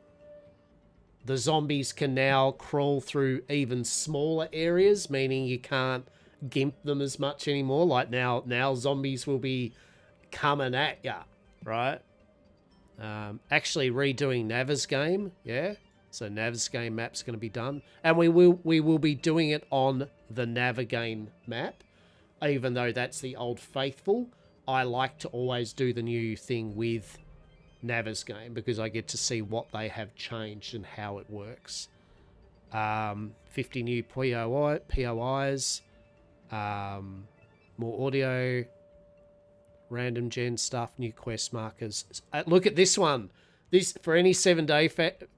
The zombies can now crawl through even smaller areas, meaning you can't gimp them as much anymore. Like now zombies will be coming at ya, right? Actually redoing Nava's game, yeah? So Nava's game map's going to be done. And we will be doing it on the Navigame map. Even though that's the old faithful, I like to always do the new thing with Nava's game because I get to see what they have changed and how it works. 50 new POIs, more audio, random gen stuff, new quest markers. Look at this one. This, for any 7-day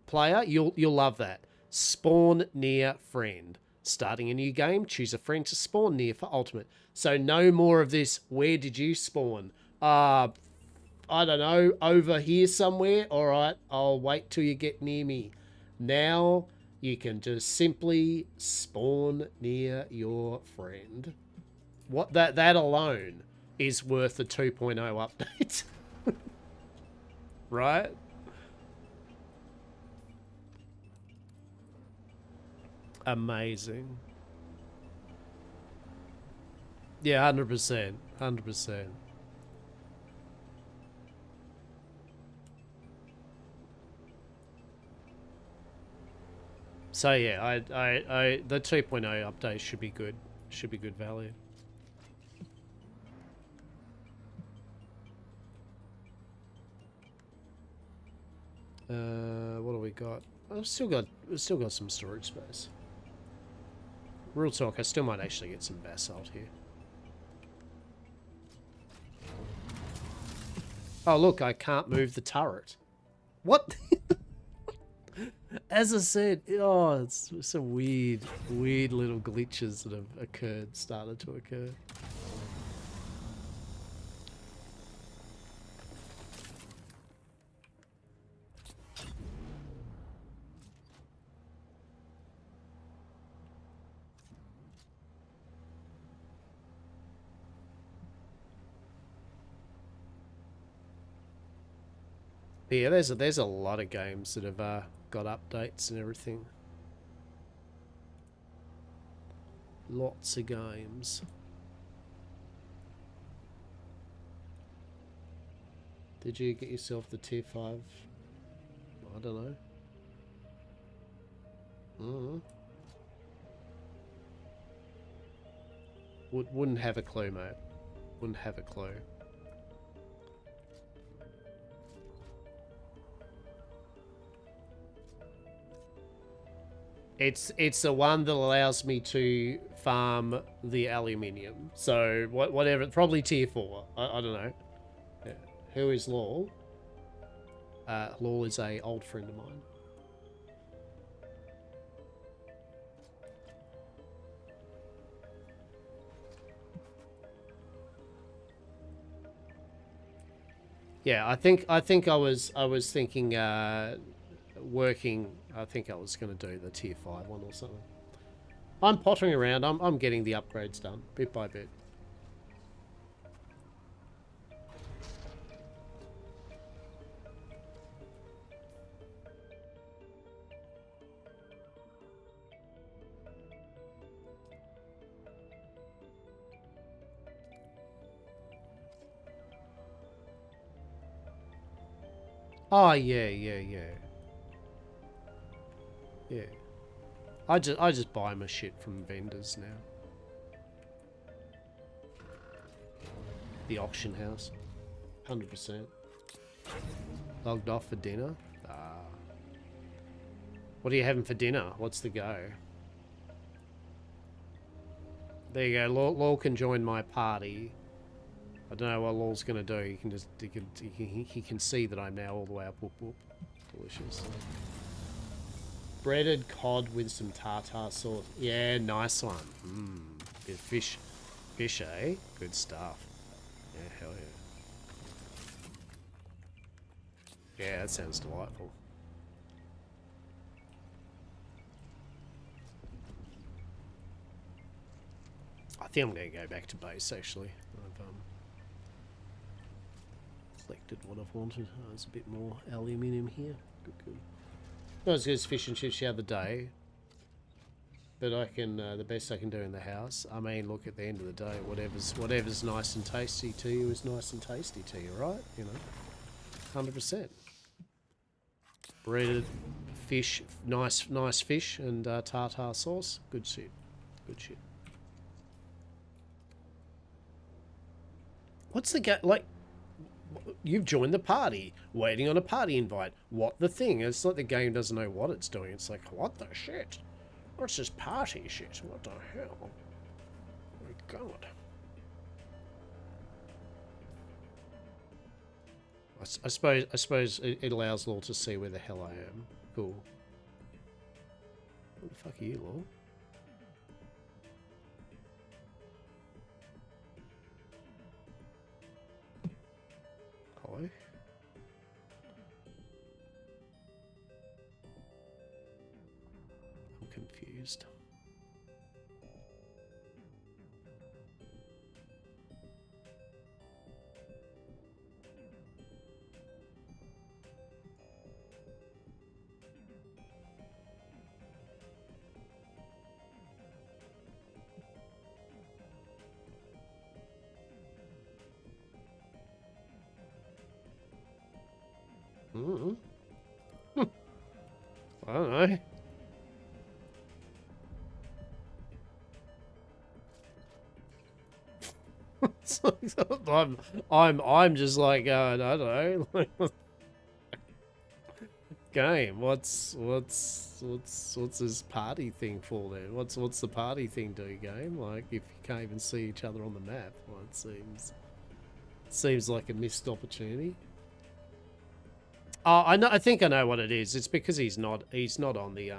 player, you'll love that. Spawn near friend. Starting a new game, choose a friend to spawn near for ultimate. So no more of this, where did you spawn? I don't know, over here somewhere? All right, I'll wait till you get near me. Now you can just simply spawn near your friend. What that alone is worth a 2.0 update. Right? Amazing. Yeah, 100%. 100%. So yeah, I the 2.0 update should be good. Should be good value. What do we got? We've still got some storage space. Real talk, I still might actually get some basalt here. Oh look, I can't move the turret. What? As I said, oh, it's some weird little glitches that have started to occur. But yeah, there's a lot of games that have got updates and everything. Lots of games. Did you get yourself the tier 5? I don't know. Wouldn't have a clue, mate. Wouldn't have a clue. It's the one that allows me to farm the aluminium. So whatever, probably tier 4. I don't know. Yeah. Who is Lol? Lol is a old friend of mine. Yeah, I think I was thinking working. I think I was going to do the tier 5 one or something. I'm pottering around. I'm getting the upgrades done bit by bit. Oh yeah. Yeah. I just buy my shit from vendors now. The auction house. 100%. Logged off for dinner? What are you having for dinner? What's the go? There you go. Lol can join my party. I don't know what Lol's gonna do. He can see that I'm now all the way up. Whoop whoop. Delicious. Breaded cod with some tartar sauce. Yeah, nice one. Bit of fish. Fish, eh? Good stuff. Yeah, hell yeah. Yeah, that sounds delightful. I think I'm going to go back to base, actually. I've collected what I've wanted. There's a bit more aluminium here. Good. Not as good as fish and chips the other day, but I can the best I can do in the house. I mean, look, at the end of the day, whatever's nice and tasty to you is nice and tasty to you, right? You know, 100%. Breaded fish, nice fish and tartar sauce. Good shit. Good shit. What's the like? You've joined the party, waiting on a party invite. What the thing? It's like the game doesn't know what it's doing. It's like, what the shit? What's this party shit? What the hell? Oh my god. I suppose it allows Lol to see where the hell I am. Cool. What the fuck are you, Lol? Hi. I'm confused. I don't know. I'm just like going, I don't know. Game. What's this party thing for then? What's the party thing do, game? Like, if you can't even see each other on the map, well, it seems like a missed opportunity. Oh, I know. I think I know what it is. It's because he's not on the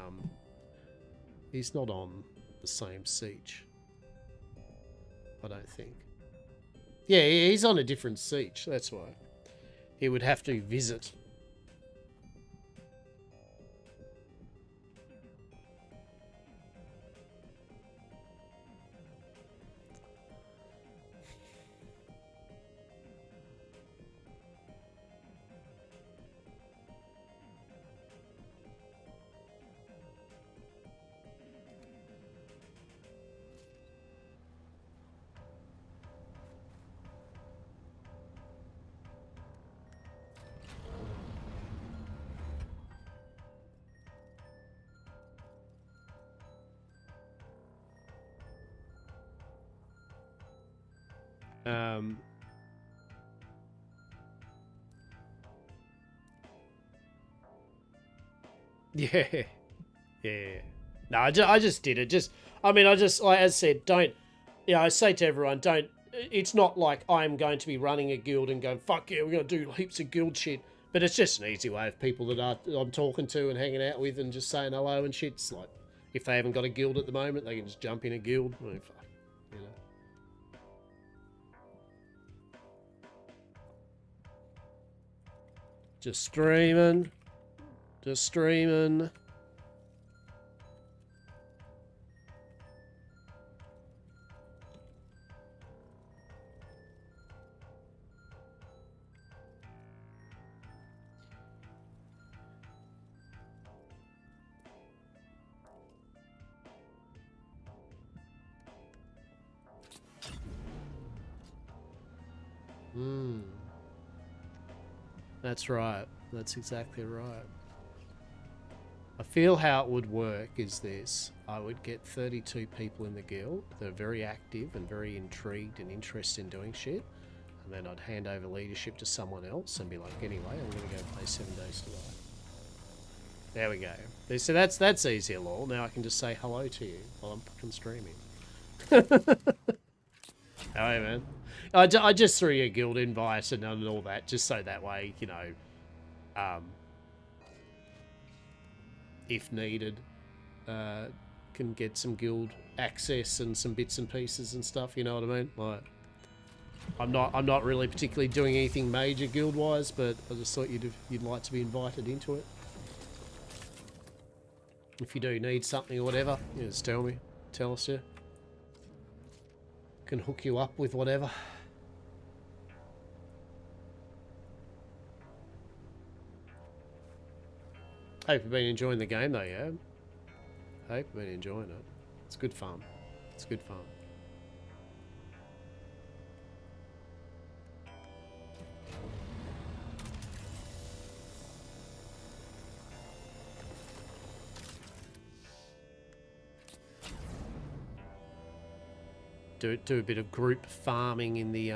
he's not on the same siege. I don't think. Yeah, he's on a different siege. That's why. He would have to visit. Yeah. Yeah. No, I just did it. I mean, like, as I said, don't, I say to everyone, don't, it's not like I'm going to be running a guild and going, fuck yeah, we're going to do heaps of guild shit. But it's just an easy way of people that I'm talking to and hanging out with and just saying hello and shit. It's like, if they haven't got a guild at the moment, they can just jump in a guild. I mean, fuck, Just streaming. Just streaming. That's right. That's exactly right. I feel how it would work is this. I would get 32 people in the guild. They're very active and very intrigued and interested in doing shit. And then I'd hand over leadership to someone else and be like, anyway, I'm going to go play 7 Days to Die. There we go. So that's easier, lol. Now I can just say hello to you while I'm fucking streaming. Hey, man. I just threw you a guild invite and all that, just so that way, if needed, can get some guild access and some bits and pieces and stuff. You know what I mean? Like, I'm not really particularly doing anything major guild wise, but I just thought you'd like to be invited into it. If you do need something or whatever, just tell me. Tell us, yeah. Can hook you up with whatever. Hope you've been enjoying the game though, yeah? Hope you've been enjoying it. It's good fun. It's good fun. Do a bit of group farming in the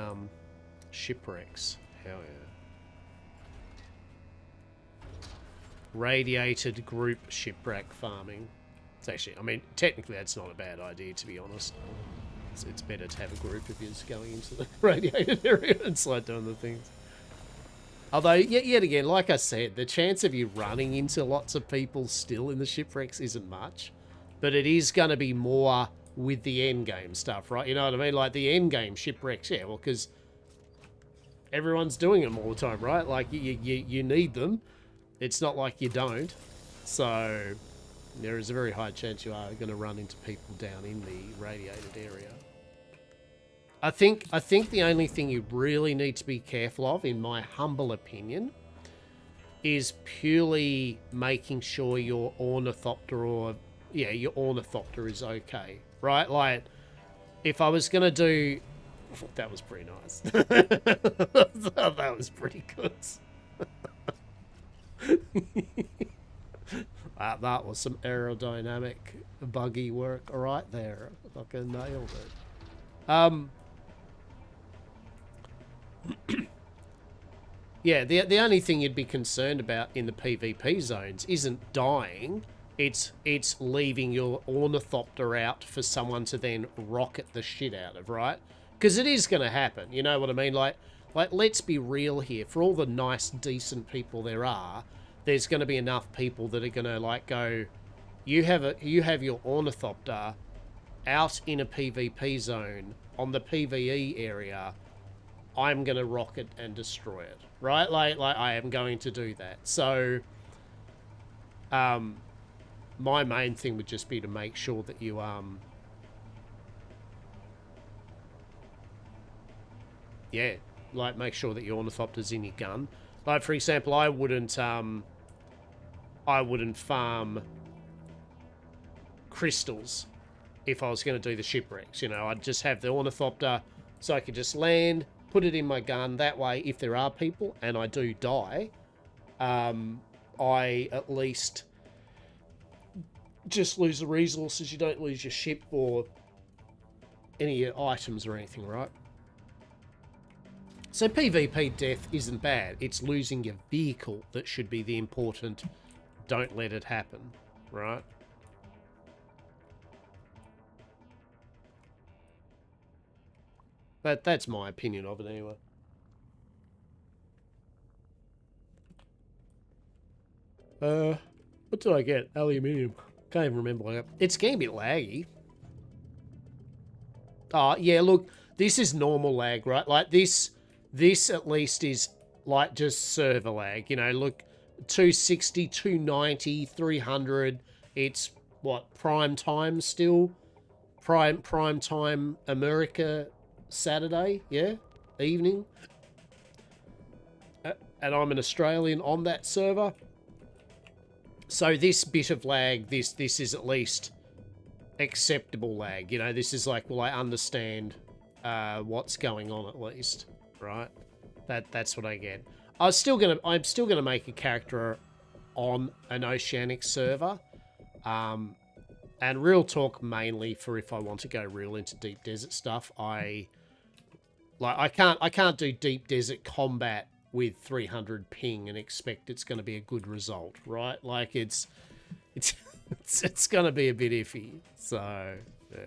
shipwrecks. Hell yeah. Radiated group shipwreck farming. It's actually, I mean, technically that's not a bad idea, to be honest. It's better to have a group of yous going into the radiated area and start doing the things. Although, yet again, like I said, the chance of you running into lots of people still in the shipwrecks isn't much. But it is going to be more with the end game stuff, right? You know what I mean? Like the end game shipwrecks, yeah, well, because everyone's doing them all the time, right? Like you need them. It's not like you don't. So there is a very high chance you are going to run into people down in the radiated area. I think the only thing you really need to be careful of, in my humble opinion, is purely making sure your ornithopter your ornithopter is okay, right? Like, if I was going to do... That was pretty nice. That was pretty good. That was some aerodynamic buggy work right there. Fucking nailed it. Yeah, the only thing you'd be concerned about in the PvP zones isn't dying. It's leaving your ornithopter out for someone to then rocket the shit out of, right? Because it is going to happen. You know what I mean? Like, Like, let's be real here. For all the nice, decent people there are, there's going to be enough people that are going to, like, go, you have your Ornithopter out in a PvP zone on the PvE area. I'm going to rock it and destroy it, right? Like I am going to do that. So, my main thing would just be to make sure that you, yeah, like, make sure that your Ornithopter's in your gun. Like, for example, I wouldn't farm crystals if I was going to do the shipwrecks. You know, I'd just have the Ornithopter so I could just land, put it in my gun. That way, if there are people and I do die, I at least just lose the resources. You don't lose your ship or any of your items or anything, right? So PvP death isn't bad. It's losing your vehicle that should be the important. Don't let it happen, right? That's my opinion of it anyway. What did I get? Aluminium. Can't even remember what I got. It's getting a bit laggy. Oh, yeah, look, this is normal lag, right? Like, this at least is, like, just server lag. You know, look, 260, 290, 300. It's, what, prime time still? Prime time America Saturday, yeah? Evening. And I'm an Australian on that server. So this bit of lag, this is at least acceptable lag. You know, this is like, well, I understand what's going on at least, right? That's what I get. I'm still gonna make a character on an oceanic server. And real talk mainly for if I want to go real into deep desert stuff. I can't do deep desert combat with 300 ping and expect it's going to be a good result, right? Like, it's going to be a bit iffy. So, yeah.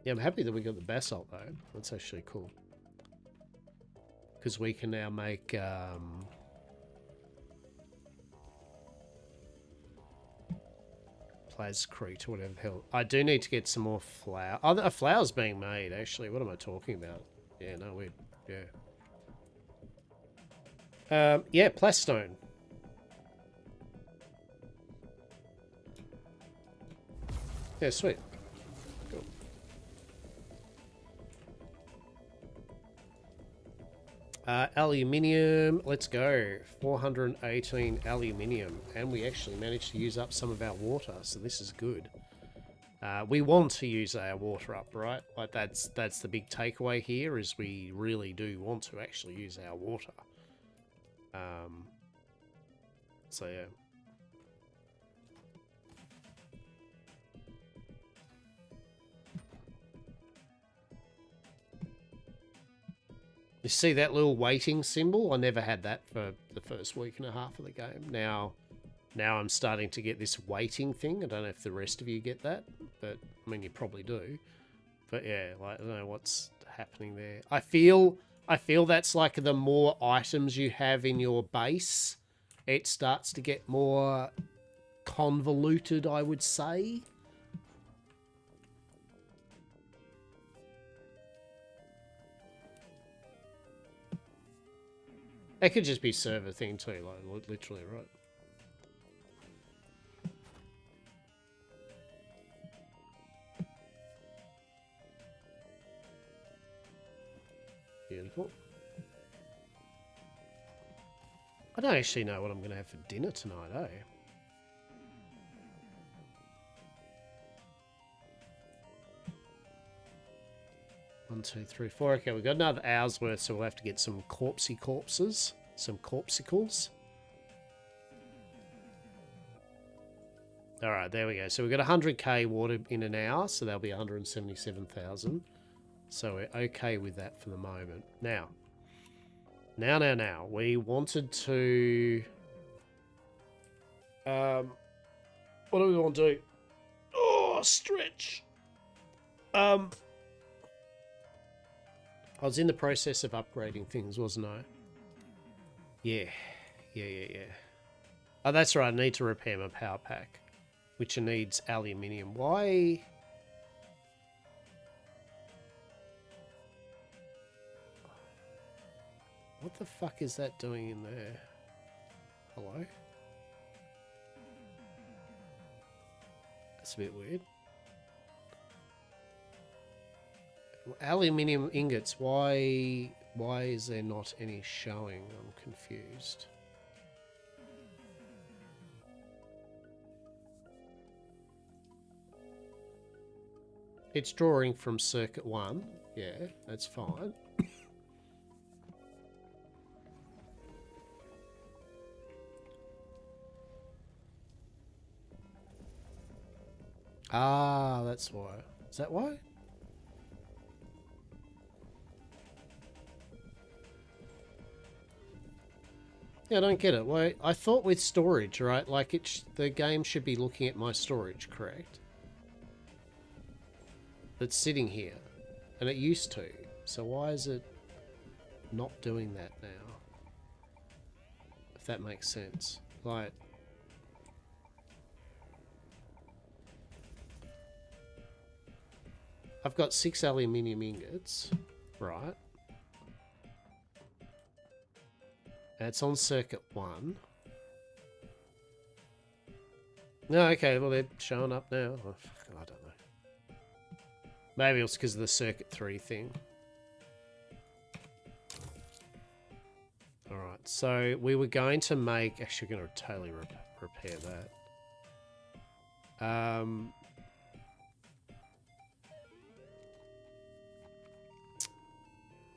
Yeah, I'm happy that we got the basalt, though. That's actually cool. Because we can now make... Plascrete, or whatever the hell. I do need to get some more flour. Oh, a flour's being made, actually. What am I talking about? Yeah, no, weird. Yeah. Yeah, plastone. Yeah, sweet. Cool. Aluminium, let's go. 418 aluminium. And we actually managed to use up some of our water, so this is good. We want to use our water up, right? Like, that's the big takeaway here, is we really do want to actually use our water. So, yeah. You see that little waiting symbol? I never had that for the first week and a half of the game. Now I'm starting to get this waiting thing. I don't know if the rest of you get that, but I mean, you probably do. But yeah, like, I don't know what's happening there. I feel that's like the more items you have in your base, it starts to get more convoluted, I would say. It could just be server thing too, like, literally, right? Beautiful. I don't actually know what I'm going to have for dinner tonight, eh? One, two, three, four. Okay, we've got another hour's worth, so we'll have to get some corpses. Some corpsicles. Alright, there we go. So we've got 100k water in an hour, so that'll be 177,000. So we're okay with that for the moment. Now. We wanted to... what do we want to do? Oh, stretch! I was in the process of upgrading things, wasn't I? Yeah. Oh, that's right. I need to repair my power pack, which needs aluminium. Why? What the fuck is that doing in there? Hello? That's a bit weird. Aluminium ingots. Why is there not any showing? I'm confused. It's drawing from circuit 1. Yeah, that's fine. Ah, that's why. Is that why? Yeah, I don't get it. Why? I thought with storage, right? Like the game should be looking at my storage, correct? That's sitting here, and it used to. So why is it not doing that now? If that makes sense. Like, I've got 6 aluminium ingots, right? And it's on circuit 1. No, okay, well, they're showing up now. Oh, I don't know. Maybe it's because of the circuit 3 thing. Alright, so we were going to make... Actually, we're going to totally repair that.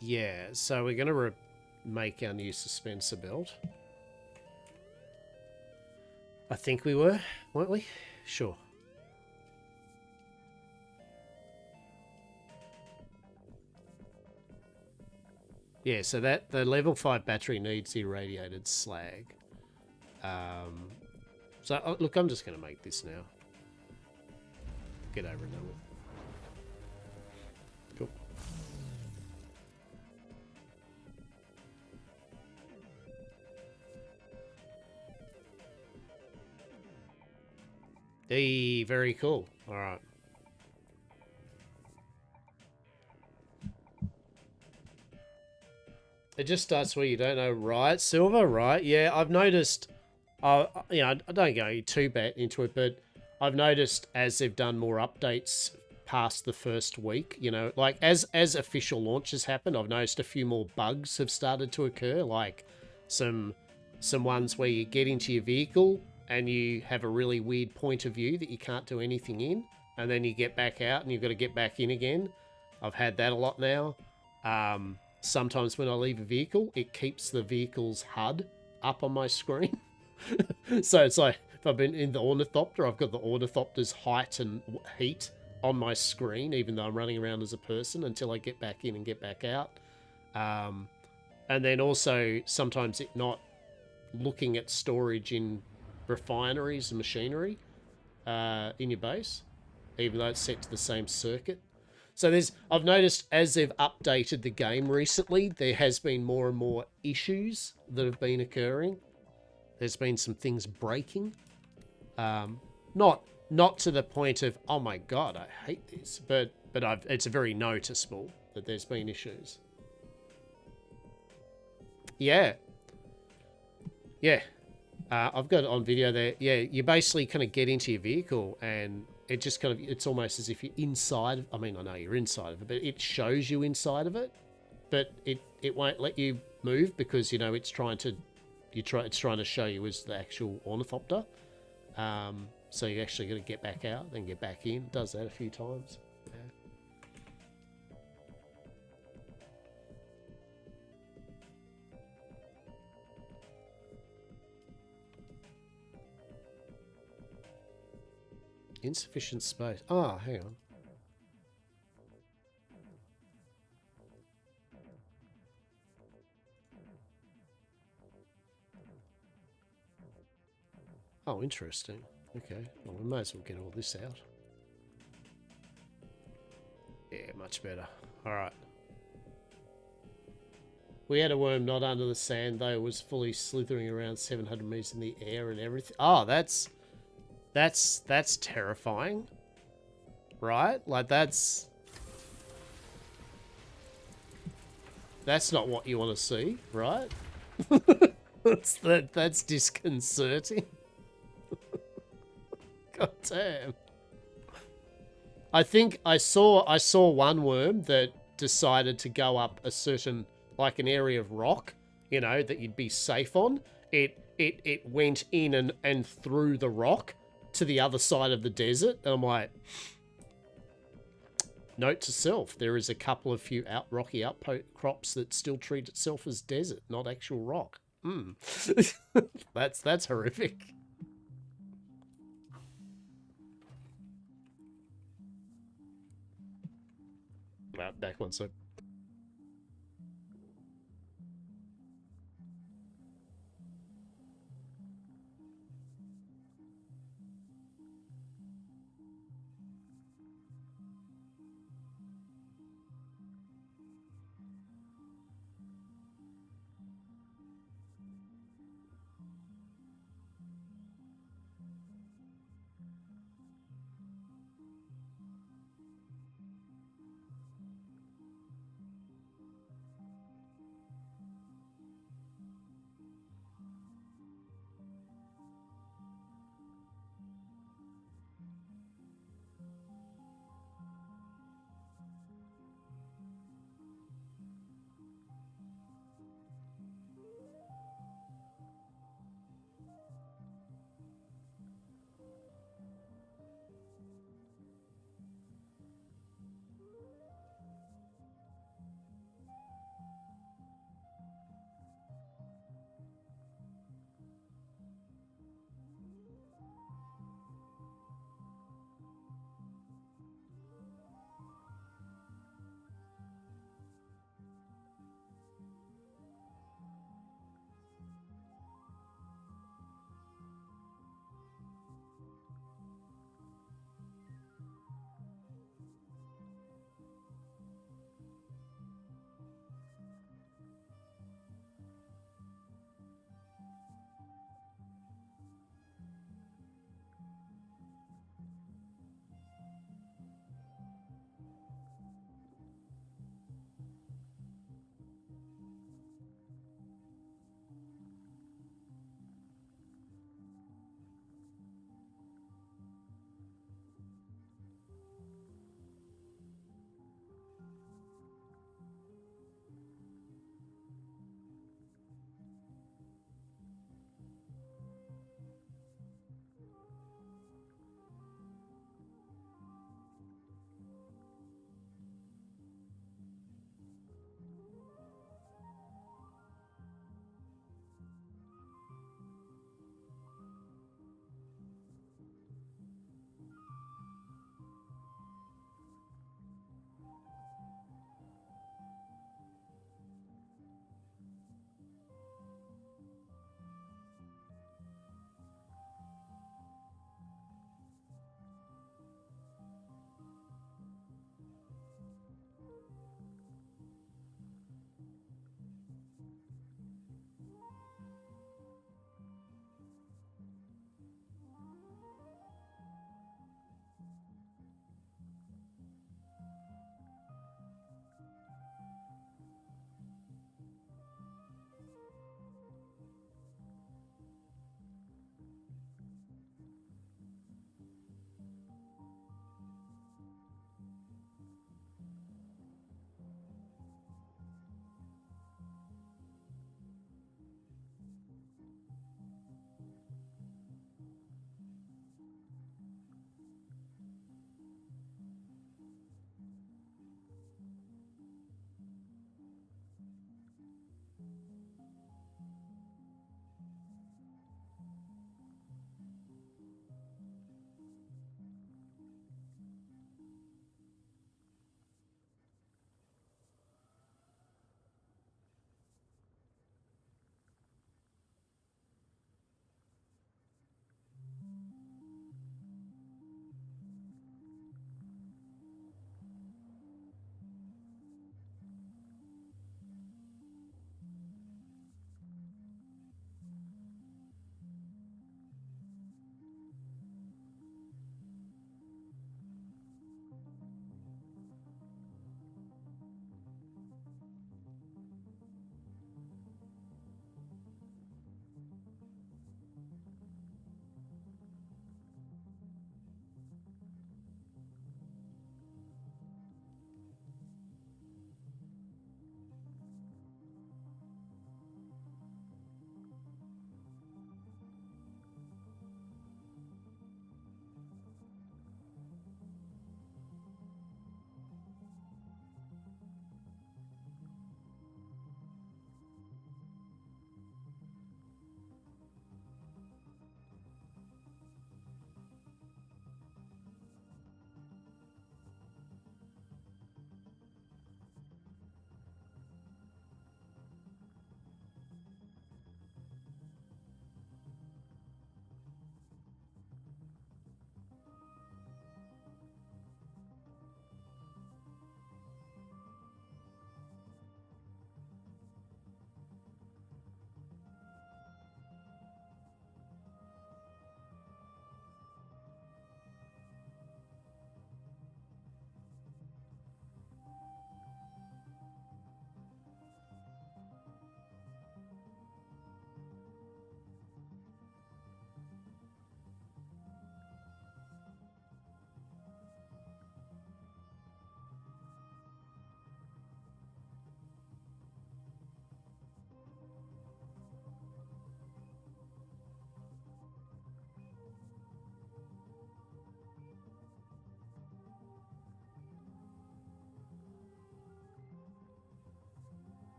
Yeah, so we're going to make our new suspensor belt. I think we were, weren't we? Sure. Yeah, so that the level 5 battery needs irradiated slag. So, look, I'm just going to make this now. Get over it now. Cool. Hey, very cool. All right. It just starts where you don't know, right? Silver, right? Yeah, I've noticed. You know, I don't go too bad into it, but I've noticed as they've done more updates past the first week, you know, like as official launches happen, I've noticed a few more bugs have started to occur, like some ones where you get into your vehicle and you have a really weird point of view that you can't do anything in, and then you get back out and you've got to get back in again. I've had that a lot now. Sometimes when I leave a vehicle, it keeps the vehicle's HUD up on my screen. So it's like, if I've been in the ornithopter, I've got the ornithopter's height and heat on my screen, even though I'm running around as a person, until I get back in and get back out. And then also, sometimes it not looking at storage in refineries and machinery in your base, even though it's set to the same circuit. So I've noticed as they've updated the game recently, there has been more and more issues that have been occurring. There's been some things breaking. Not to the point of, oh my god, I hate this, but it's very noticeable that there's been issues. Yeah. I've got it on video there. Yeah, you basically kind of get into your vehicle and it just kind of, it's almost as if you're inside. I mean, I know you're inside of it, but it shows you inside of it, but it won't let you move because, you know, it's trying to show you as the actual ornithopter. So you actually got to get back out, then get back in. It does that a few times. Yeah. Insufficient space. Oh, hang on. Oh, interesting. Okay, well, we may as well get all this out. Yeah, much better. All right. We had a worm not under the sand, though. It was fully slithering around 700 meters in the air and everything. Oh, that's terrifying. Right? Like, that's not what you want to see, right? That's disconcerting. God damn. I think I saw one worm that decided to go up a certain, like, an area of rock, you know, that you'd be safe on. It went in and through the rock to the other side of the desert. And I'm like, note to self, there is a couple of few rocky outcrops that still treat itself as desert, not actual rock. That's horrific. Back one sec.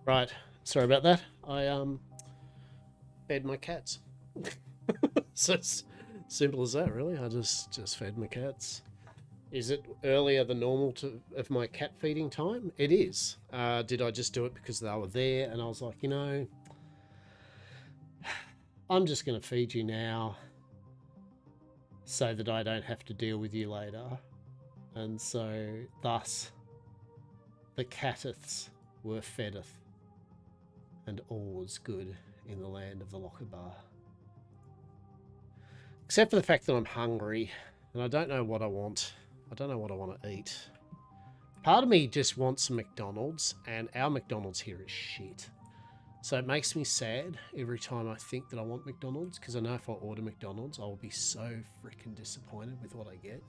Right. Sorry about that. I fed my cats. So it's simple as that, really. I just fed my cats. Is it earlier than normal of my cat feeding time? It is. Did I just do it because they were there and I was like, you know, I'm just going to feed you now so that I don't have to deal with you later. And so thus the cateths were feddeth, and all was good in the land of the Lochaber. Except for the fact that I'm hungry and I don't know what I want. I don't know what I want to eat. Part of me just wants some McDonald's, and our McDonald's here is shit. So it makes me sad every time I think that I want McDonald's, because I know if I order McDonald's, I will be so freaking disappointed with what I get.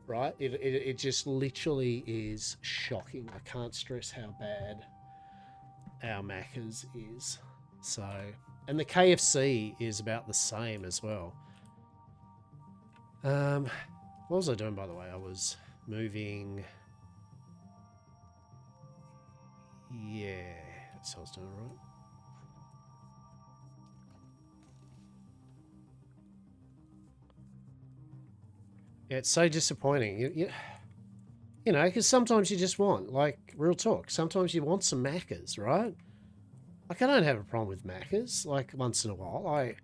Right? It just literally is shocking. I can't stress how bad our Macca's is. So, and the KFC is about the same as well. What was I doing, by the way? I was moving. Yeah, that's what I was doing, right? Yeah, it's so disappointing. You know, because sometimes you just want, like, real talk, sometimes you want some Maccas, right? Like, I don't have a problem with Maccas. Like, once in a while,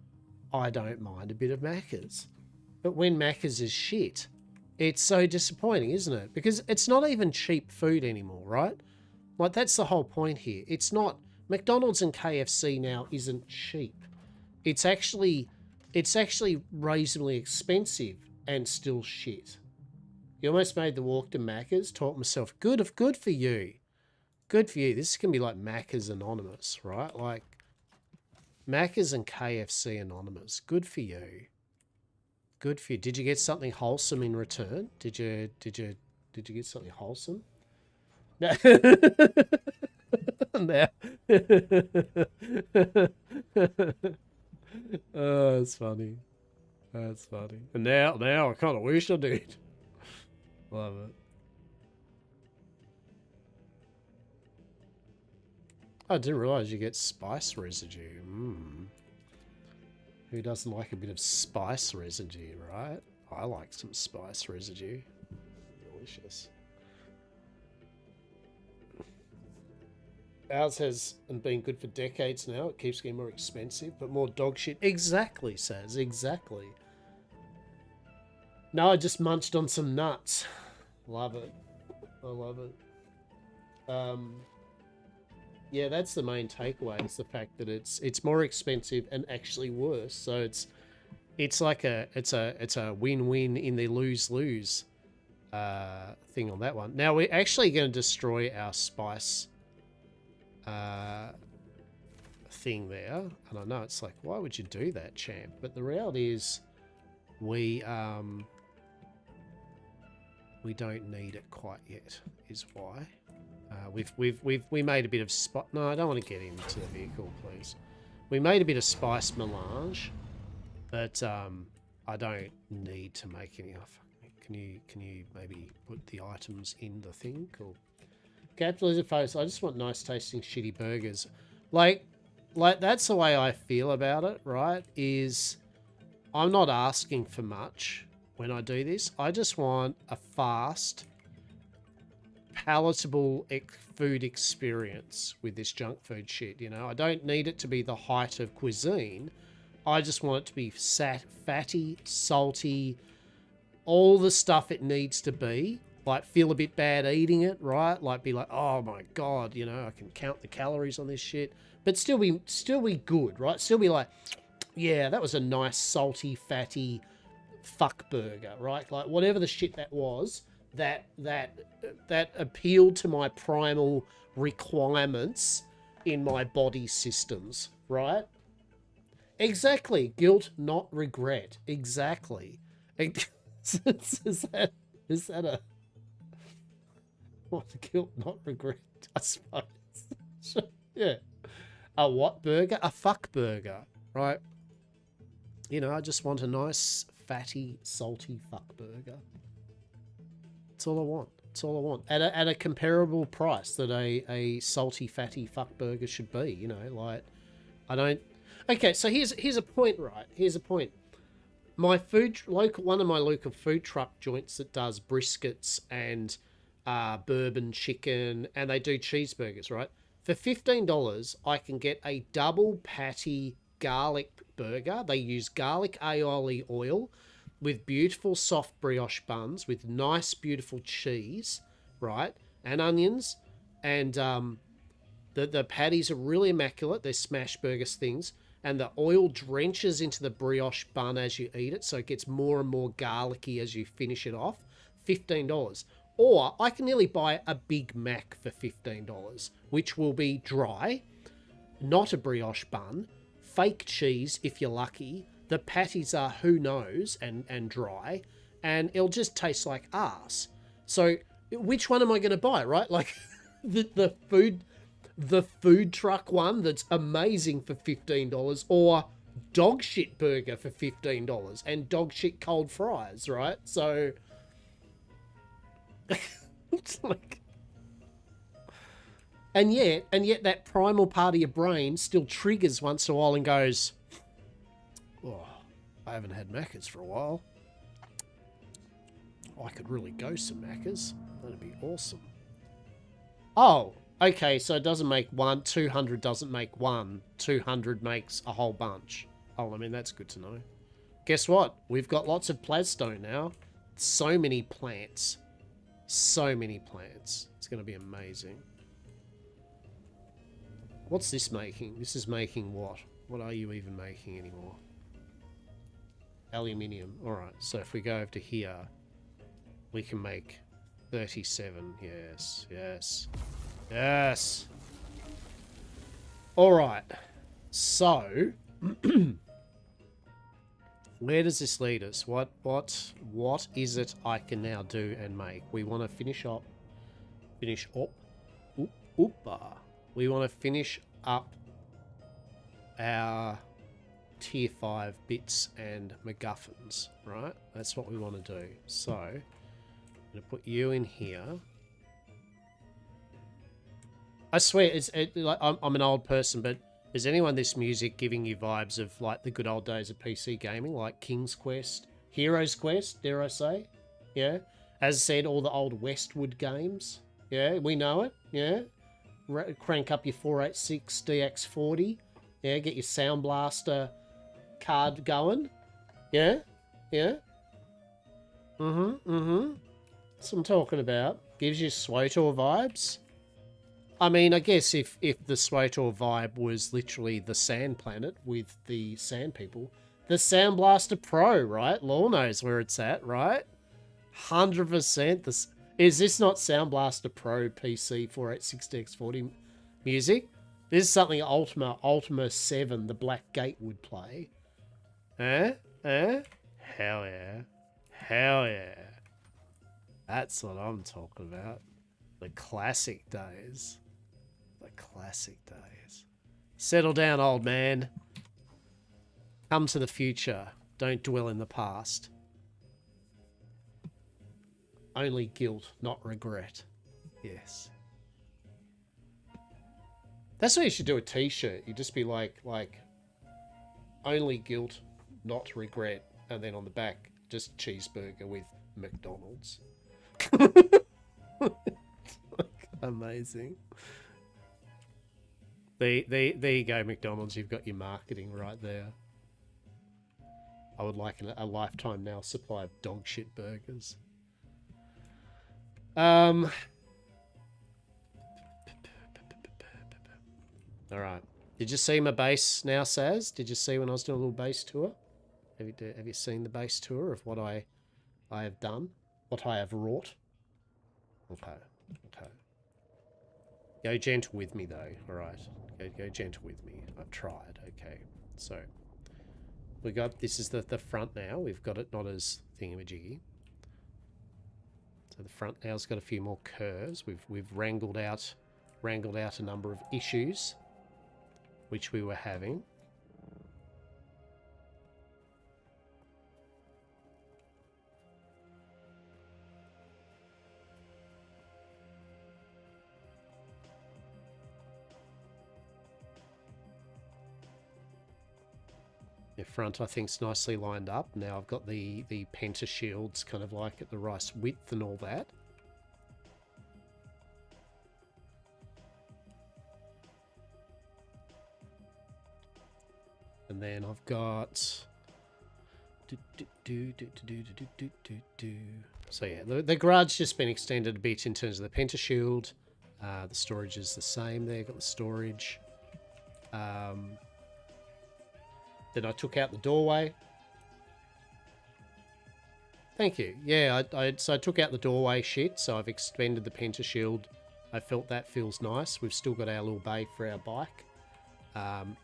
I don't mind a bit of Maccas. But when Macca's is shit, it's so disappointing, isn't it? Because it's not even cheap food anymore, right? Like, that's the whole point here. It's not... McDonald's and KFC now isn't cheap. It's actually reasonably expensive and still shit. You almost made the walk to Macca's, taught myself, good for you. Good for you. This can be like Macca's Anonymous, right? Like, Macca's and KFC Anonymous. Good for you. Good for you. Did you get something wholesome in return? Did you get something wholesome? No. Now. Oh, that's funny. That's funny. And now I kind of wish I did. Love it. I didn't realise you get spice residue. Who doesn't like a bit of spice residue, right? I like some spice residue. Delicious. Ours has been good for decades now. It keeps getting more expensive, but more dog shit. Exactly, Saz. Exactly. No, I just munched on some nuts. Love it. I love it. Yeah, that's the main takeaway, is the fact that it's more expensive and actually worse. So it's like a win-win in the lose-lose thing on that one. Now we're actually going to destroy our spice thing there, and I know it's like, why would you do that, champ? But the reality is, we don't need it quite yet. Is why. We made a bit of No, I don't want to get into the vehicle, please. We made a bit of spice melange, but I don't need to make any. Can you maybe put the items in the thing? Cool. Capitalism folks, I just want nice tasting shitty burgers. Like that's the way I feel about it, right? Is I'm not asking for much when I do this. I just want a fast, palatable food experience with this junk food shit, you know? I don't need it to be the height of cuisine. I just want it to be fatty, salty, all the stuff it needs to be. Like, feel a bit bad eating it, right? Like, be like, oh my God, you know, I can count the calories on this shit. But still be good, right? Still be like, yeah, that was a nice, salty, fatty fuck burger, right? Like, whatever the shit that was, that appealed to my primal requirements in my body systems, right? Exactly. Guilt, not regret. Exactly. Is that a what? Guilt, not regret, I suppose. Yeah. A what burger? A fuck burger, right? You know, I just want a nice, fatty, salty fuck burger. That's all I want. That's all I want. At a comparable price that a salty, fatty fuck burger should be, you know, like, I don't... Okay, so here's a point, right? Here's a point. One of my local food truck joints that does briskets and bourbon chicken, and they do cheeseburgers, right? For $15, I can get a double patty garlic burger. They use garlic aioli oil with beautiful soft brioche buns with nice, beautiful cheese, right? And onions. And the patties are really immaculate. They're smash burgers things. And the oil drenches into the brioche bun as you eat it, so it gets more and more garlicky as you finish it off. $15. Or I can nearly buy a Big Mac for $15, which will be dry, not a brioche bun, fake cheese if you're lucky. The patties are who knows and dry, and it'll just taste like arse. So which one am I going to buy, right? Like the food truck one that's amazing for $15, or dog shit burger for $15 and dog shit cold fries, right? So it's like, and yet that primal part of your brain still triggers once in a while and goes, oh, I haven't had Macca's for a while. I could really go some Macca's. That'd be awesome. Oh, okay, so it doesn't make one. 200 doesn't make one. 200 makes a whole bunch. Oh, I mean, that's good to know. Guess what? We've got lots of plasstone now. So many plants. So many plants. It's going to be amazing. What's this making? This is making what? What are you even making anymore? Aluminium. Alright, so if we go over to here, we can make 37. Yes, yes. Yes. Alright. So, where does this lead us? What is it I can now do and make? We want to finish up. We want to finish up our tier 5 bits and MacGuffins, right? That's what we want to do. So, I'm going to put you in here. I swear, like, I'm an old person, but is anyone this music giving you vibes of like the good old days of PC gaming, like King's Quest, Heroes Quest, dare I say? Yeah. As I said, all the old Westwood games. Yeah, we know it. Yeah. Crank up your 486 DX40. Yeah, get your Sound Blaster card going. Yeah. Yeah. That's what I'm talking about. Gives you SWOTOR vibes. I mean, I guess if the SWOTOR vibe was literally the Sand Planet with the Sand People, the Sound Blaster Pro, right? Law knows where it's at, right? 100%. Is this not Sound Blaster Pro PC 486DX40 music? This is something Ultima 7, the Black Gate would play. Hell yeah. Hell yeah. That's what I'm talking about. The classic days. The classic days. Settle down, old man. Come to the future. Don't dwell in the past. Only guilt, not regret. Yes. That's what you should do a t-shirt. You just be like, only guilt, not regret. And then on the back, just cheeseburger with McDonald's. Amazing. There you go, McDonald's. You've got your marketing right there. I would like a lifetime now supply of dog shit burgers. All right. Did you see my base now, Saz? Did you see when I was doing a little base tour? Have you seen the base tour of what I have done? What I have wrought? Okay. Okay. Go gentle with me, though. All right. Go gentle with me. I've tried. Okay. So, we got... This is the front now. We've got it not as thingamajiggy. So the front now's got a few more curves. We've wrangled out a number of issues which we were having. The front, I think, is nicely lined up. Now I've got the penta shields kind of like at the right width and all that. And then I've got... So yeah, the garage just been extended a bit in terms of the penta shield. The storage is the same there, got the storage. Then I took out the doorway. Thank you. Yeah, so I took out the doorway shit, so I've expanded the penta shield. I felt that feels nice. We've still got our little bay for our bike.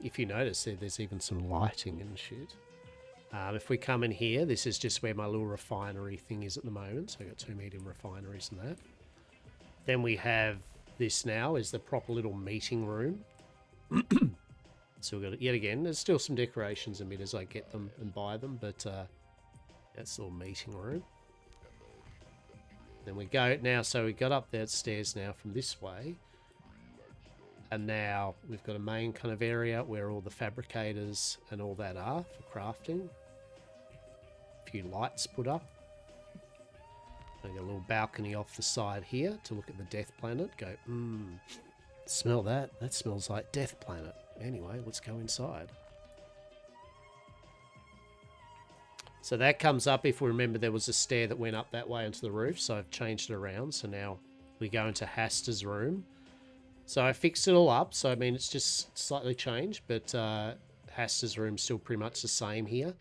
If you notice, there's even some lighting and shit. If we come in here, this is just where my little refinery thing is at the moment. So I've got 2 medium refineries and that. Then we have this now is the proper little meeting room. So we've got it yet again. There's still some decorations a bit as I get them and buy them, but that's the little meeting room. Then we go now, so we got up the stairs now from this way. And now we've got a main kind of area where all the fabricators and all that are for crafting. A few lights put up. I got a little balcony off the side here to look at the Death Planet. Go, smell that. That smells like Death Planet. Anyway, let's go inside. So that comes up. If we remember, there was a stair that went up that way onto the roof. So I've changed it around. So now we go into Hasta's room. So I fixed it all up. So, I mean, it's just slightly changed. But Hasta's room's still pretty much the same here.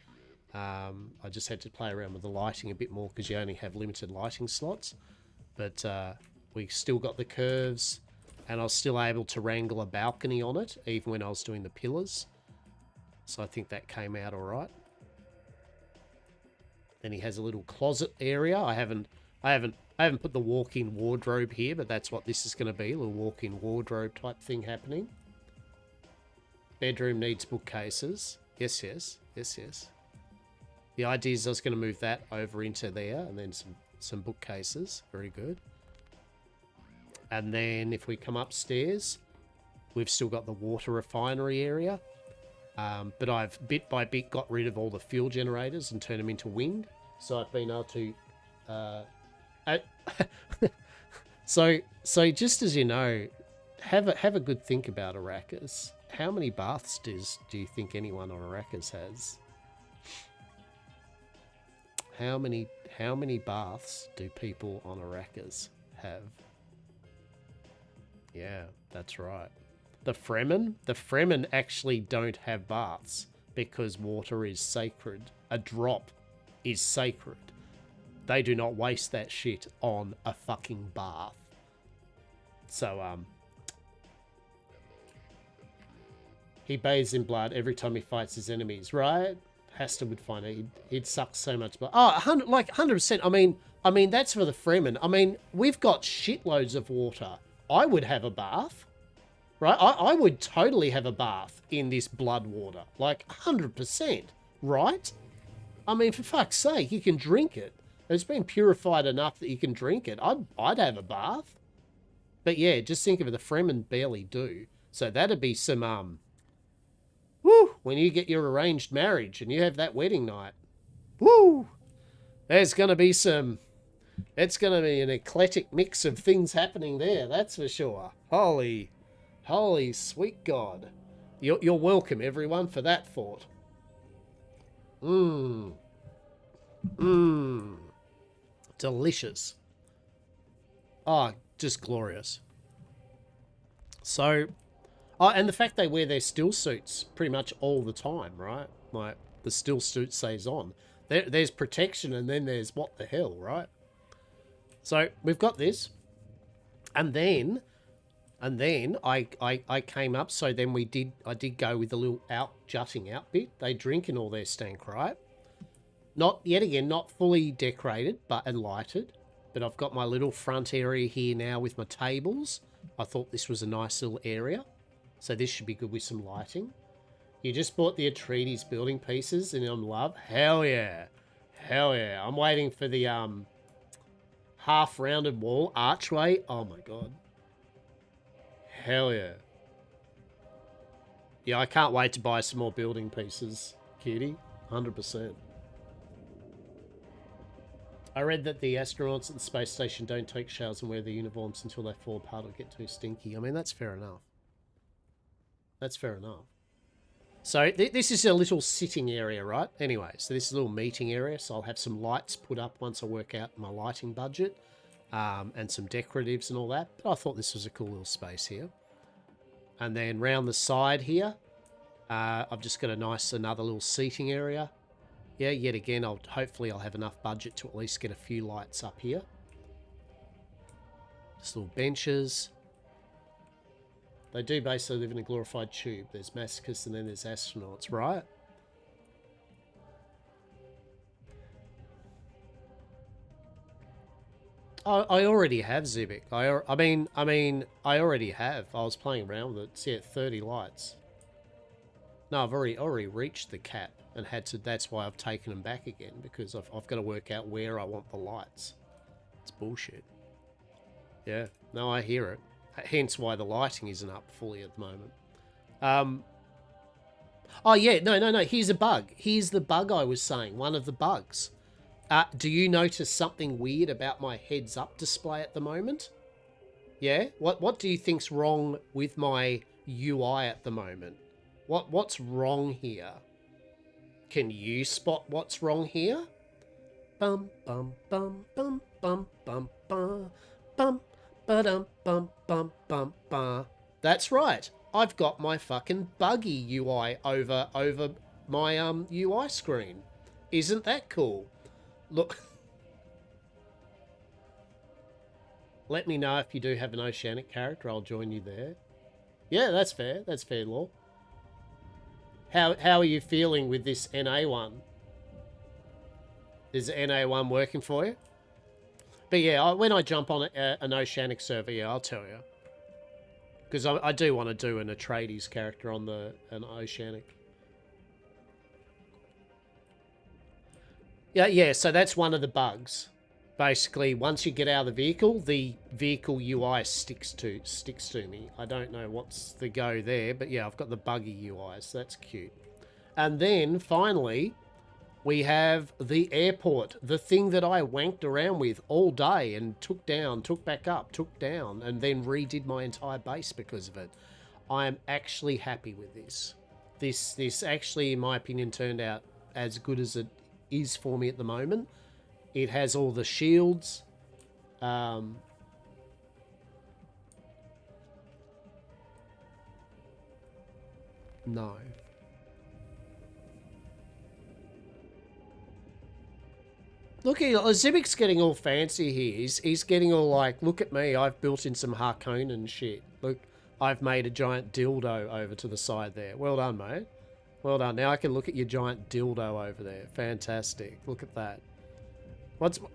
I just had to play around with the lighting a bit more because you only have limited lighting slots. But we still got the curves. And I was still able to wrangle a balcony on it, even when I was doing the pillars. So I think that came out all right. Then he has a little closet area. I haven't put the walk-in wardrobe here, but that's what this is going to be, a little walk-in wardrobe type thing happening. Bedroom needs bookcases. Yes, yes, yes, yes. The idea is I was going to move that over into there, and then some bookcases. Very good. And then if we come upstairs, we've still got the water refinery area. But I've bit by bit got rid of all the fuel generators and turned them into wind. So I've been able to... so just as you know, have a good think about Arrakis. How many baths do you think anyone on Arrakis has? How many baths do people on Arrakis have? Yeah, that's right. The Fremen actually don't have baths because water is sacred. A drop is sacred. They do not waste that shit on a fucking bath. So, he bathes in blood every time he fights his enemies, right? Hasta would find it. He'd suck so much blood. Oh, 100%. I mean, that's for the Fremen. I mean, we've got shitloads of water. I would have a bath, right? I would totally have a bath in this blood water. Like, 100%, right? I mean, for fuck's sake, you can drink it. It's been purified enough that you can drink it. I'd have a bath. But yeah, just think of it, the Fremen barely do. So that'd be some, woo, when you get your arranged marriage and you have that wedding night. Woo! There's going to be some... It's going to be an eclectic mix of things happening there, that's for sure. Holy sweet God. You're welcome, everyone, for that thought. Delicious. Oh, just glorious. So, and the fact they wear their still suits pretty much all the time, right? Like, the still suit stays on. There's protection, and then there's what the hell, right? So we've got this, and then I came up. So then I did go with a little jutting out bit. They drink in all their stank, right? Not fully decorated, but and lighted. But I've got my little front area here now with my tables. I thought this was a nice little area, so this should be good with some lighting. You just bought the Atreides building pieces, and I'm love. Hell yeah, hell yeah! I'm waiting for the half-rounded wall archway. Oh my God. Hell yeah. Yeah, I can't wait to buy some more building pieces. Cutie, 100%. I read that the astronauts at the space station don't take showers and wear their uniforms until they fall apart or get too stinky. I mean, that's fair enough. That's fair enough. So this is a little sitting area, right? Anyway, so this is a little meeting area. So I'll have some lights put up once I work out my lighting budget, and some decoratives and all that. But I thought this was a cool little space here. And then round the side here, I've just got another little seating area. Yeah, yet again, hopefully I'll have enough budget to at least get a few lights up here. Just little benches. They do basically live in a glorified tube. There's masochists and then there's astronauts, right? I already have Zibik. I mean, I already have. I was playing around with it. See, at 30 lights. No, I've already reached the cap and had to. That's why I've taken them back again, because I've got to work out where I want the lights. It's bullshit. Yeah, no, I hear it. Hence why the lighting isn't up fully at the moment. Oh yeah, no. Here's a bug. Here's the bug I was saying. One of the bugs. Do you notice something weird about my heads-up display at the moment? Yeah. What do you think's wrong with my UI at the moment? What's wrong here? Can you spot what's wrong here? Bum bum bum bum bum bum bum bum ba-dum bum bum bum bum. That's right. I've got my fucking buggy UI over my UI screen. Isn't that cool? Look. Let me know if you do have an oceanic character. I'll join you there. Yeah, that's fair. That's fair, Law. How are you feeling with this NA1? Is NA1 working for you? But yeah, when I jump on an oceanic server, yeah, I'll tell you. Because I do want to do an Atreides character on an oceanic. Yeah, so that's one of the bugs. Basically, once you get out of the vehicle UI sticks to me. I don't know what's the go there, but yeah, I've got the buggy UI, so that's cute. And then, finally, we have the airport. The thing that I wanked around with all day and took down, took back up, took down, and then redid my entire base because of it. I am actually happy with this. This actually, in my opinion, turned out as good as it is for me at the moment. It has all the shields. No. Look at Zibik's getting all fancy here. He's getting all like, look at me, I've built in some Harkonnen shit. Look, I've made a giant dildo over to the side there. Well done, mate. Well done. Now I can look at your giant dildo over there. Fantastic. Look at that.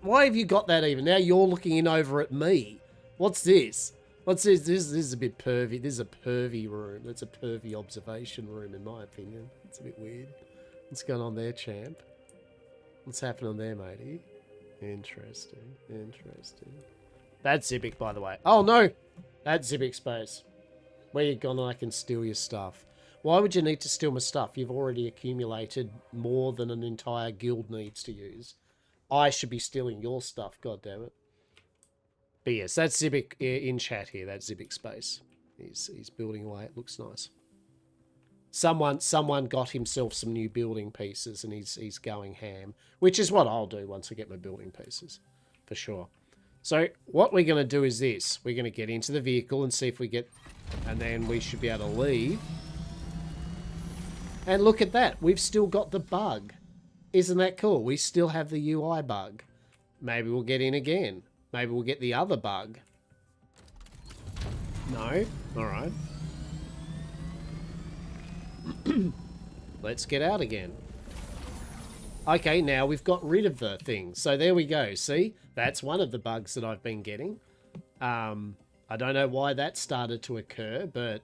Why have you got that even? Now you're looking in over at me. What's this? What's this? This is a bit pervy. This is a pervy room. That's a pervy observation room, in my opinion. It's a bit weird. What's going on there, champ? What's happening there, matey? Interesting. Interesting. That's Zibik, by the way. Oh, no! That's Zibik space. Where you gone, I can steal your stuff. Why would you need to steal my stuff? You've already accumulated more than an entire guild needs to use. I should be stealing your stuff, God damn it. But yes, that's Zibik in chat here. That's Zibik space. He's building away. It looks nice. Someone got himself some new building pieces and he's going ham, which is what I'll do once I get my building pieces, for sure. So what we're going to do is this. We're going to get into the vehicle and see if we get, and then we should be able to leave. And look at that. We've still got the bug. Isn't that cool? We still have the UI bug. Maybe we'll get in again. Maybe we'll get the other bug. No? Alright. Let's get out again. Okay, now we've got rid of the thing. So there we go. See? That's one of the bugs that I've been getting. I don't know why that started to occur, but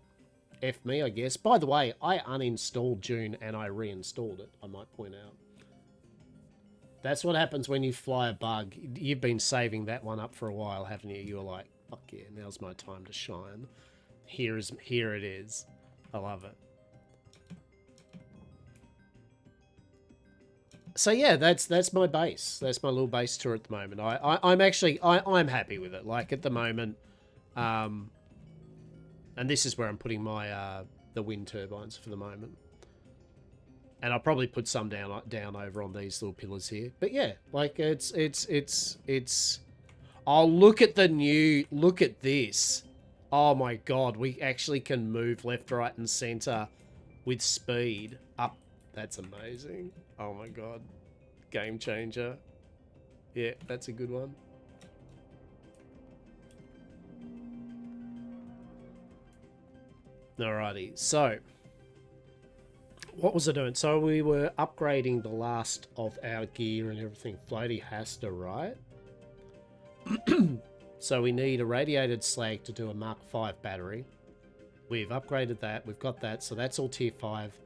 F me, I guess. By the way, I uninstalled Dune and I reinstalled it, I might point out. That's what happens when you fly a bug. You've been saving that one up for a while, haven't you? You're like, fuck yeah, now's my time to shine. Here it is. I love it. So yeah, that's my base. That's my little base tour at the moment. I'm happy with it. Like at the moment, and this is where I'm putting my the wind turbines for the moment. And I'll probably put some down over on these little pillars here. But yeah, like it's. Oh, look at this. Oh my god, we actually can move left, right, and center with speed up. That's amazing. Oh my god. Game changer. Yeah, that's a good one. Alrighty, so what was I doing? So we were upgrading the last of our gear and everything. Floaty has to, right? So we need a radiated slag to do a Mark 5 battery. We've upgraded that. We've got that. So that's all tier 5.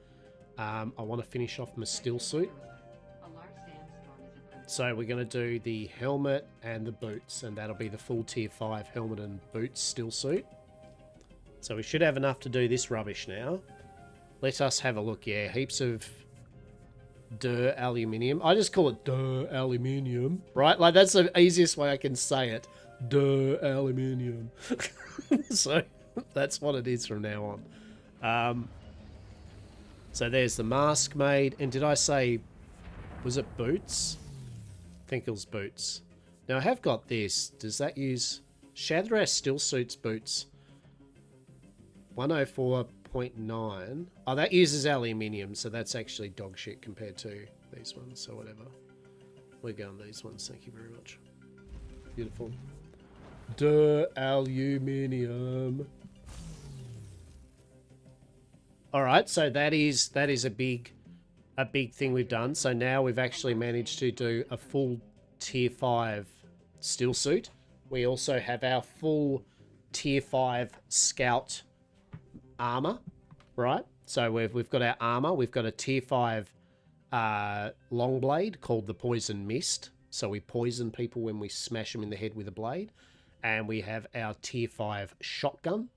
I want to finish off my still suit. So we're going to do the helmet and the boots. And that'll be the full tier 5 helmet and boots still suit. So we should have enough to do this rubbish now. Let us have a look. Yeah, heaps of aluminium. I just call it aluminium, right? Like that's the easiest way I can say it. Aluminium. So that's what it is from now on. So there's the mask made. And did I say, was it boots? I think it was boots. Now I have got this. Does that use Shadra still suits boots? 104.9. Oh, that uses aluminium, so that's actually dog shit compared to these ones, so whatever. We're going these ones, thank you very much. Beautiful. Aluminium. Alright, so that is a big thing we've done. So now we've actually managed to do a full tier 5 still suit. We also have our full tier 5 scout armor, right? So we've got our armor. We've got a tier 5 long blade called the Poison Mist. So we poison people when we smash them in the head with a blade. And we have our tier 5 shotgun.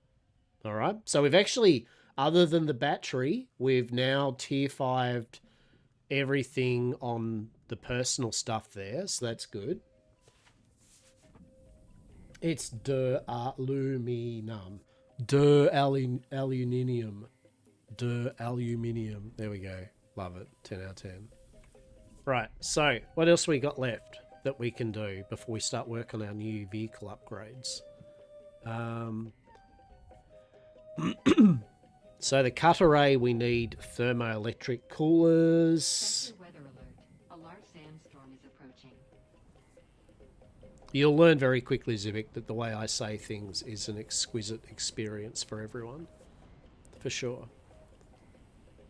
All right. So we've actually, other than the battery, we've now tier 5'd everything on the personal stuff there. So that's good. It's aluminum. Aluminium. Aluminium. There we go. Love it. 10 out of 10. Right. So, what else we got left that we can do before we start work on our new vehicle upgrades? So, the cut array, we need thermoelectric coolers. Weather alert. A large sandstorm is approaching. You'll learn very quickly, Zivik, that the way I say things is an exquisite experience for everyone. For sure.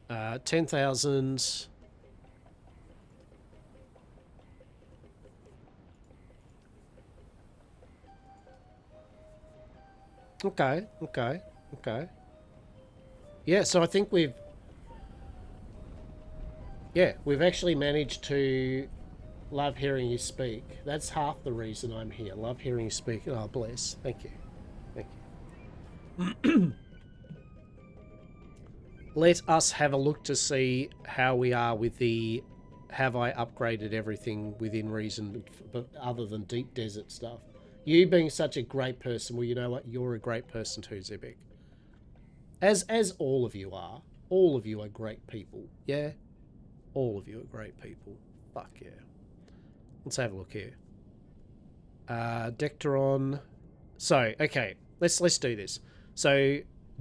10,000. Okay. Yeah, so I think we've actually managed to love hearing you speak. That's half the reason I'm here. Love hearing you speak. Oh, bless. Thank you. Let us have a look to see how we are with the... Have I upgraded everything within reason, but other than deep desert stuff? You being such a great person, well, you know what? You're a great person too, Zibik. As all of you are. All of you are great people. Yeah? All of you are great people. Fuck yeah. Let's have a look here. Dectaron. So, okay. Let's do this. So,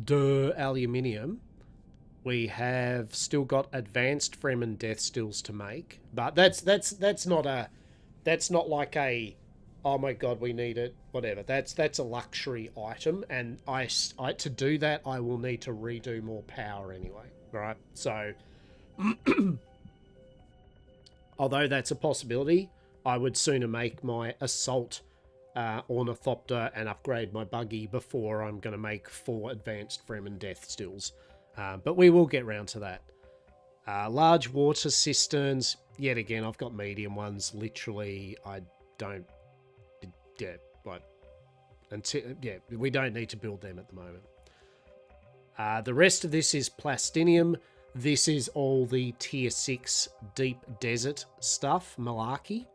aluminium. We have still got advanced Fremen death stills to make. But that's not like a, oh my god, we need it, whatever. That's a luxury item, and I to do that I will need to redo more power anyway. Right? So although that's a possibility, I would sooner make my assault ornithopter and upgrade my buggy before I'm going to make 4 advanced Fremen death stills. But we will get round to that. Large water cisterns. Yet again, I've got medium ones. Literally, I don't... Yeah, like... we don't need to build them at the moment. The rest of this is plastinium. This is all the tier 6 deep desert stuff, malarkey,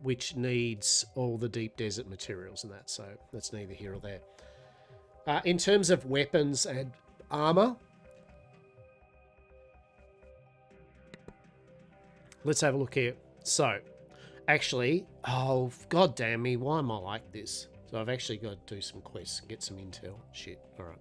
which needs all the deep desert materials and that, so that's neither here or there. In terms of weapons and armor, let's have a look here. So, actually, oh, god damn me, why am I like this? So I've actually got to do some quests, get some intel. Shit, alright.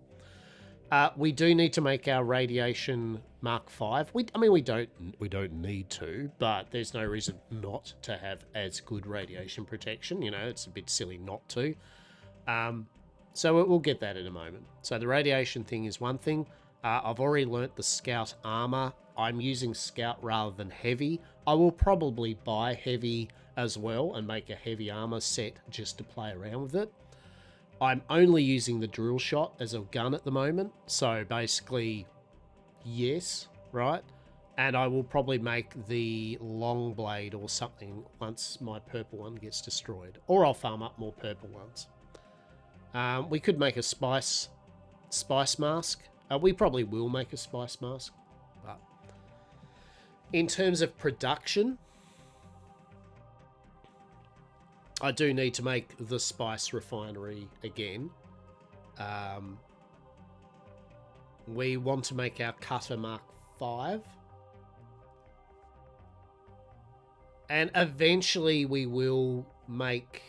We do need to make our radiation Mark 5. We don't need to, but there's no reason not to have as good radiation protection. You know, it's a bit silly not to. So we'll get that in a moment. So the radiation thing is one thing. I've already learnt the scout armor. I'm using scout rather than heavy. I will probably buy heavy as well and make a heavy armor set just to play around with it. I'm only using the drill shot as a gun at the moment. So basically, yes, right? And I will probably make the long blade or something once my purple one gets destroyed. Or I'll farm up more purple ones. We could make a spice mask. We probably will make a spice mask. But in terms of production, I do need to make the spice refinery again. We want to make our cutter Mark 5. And eventually we will make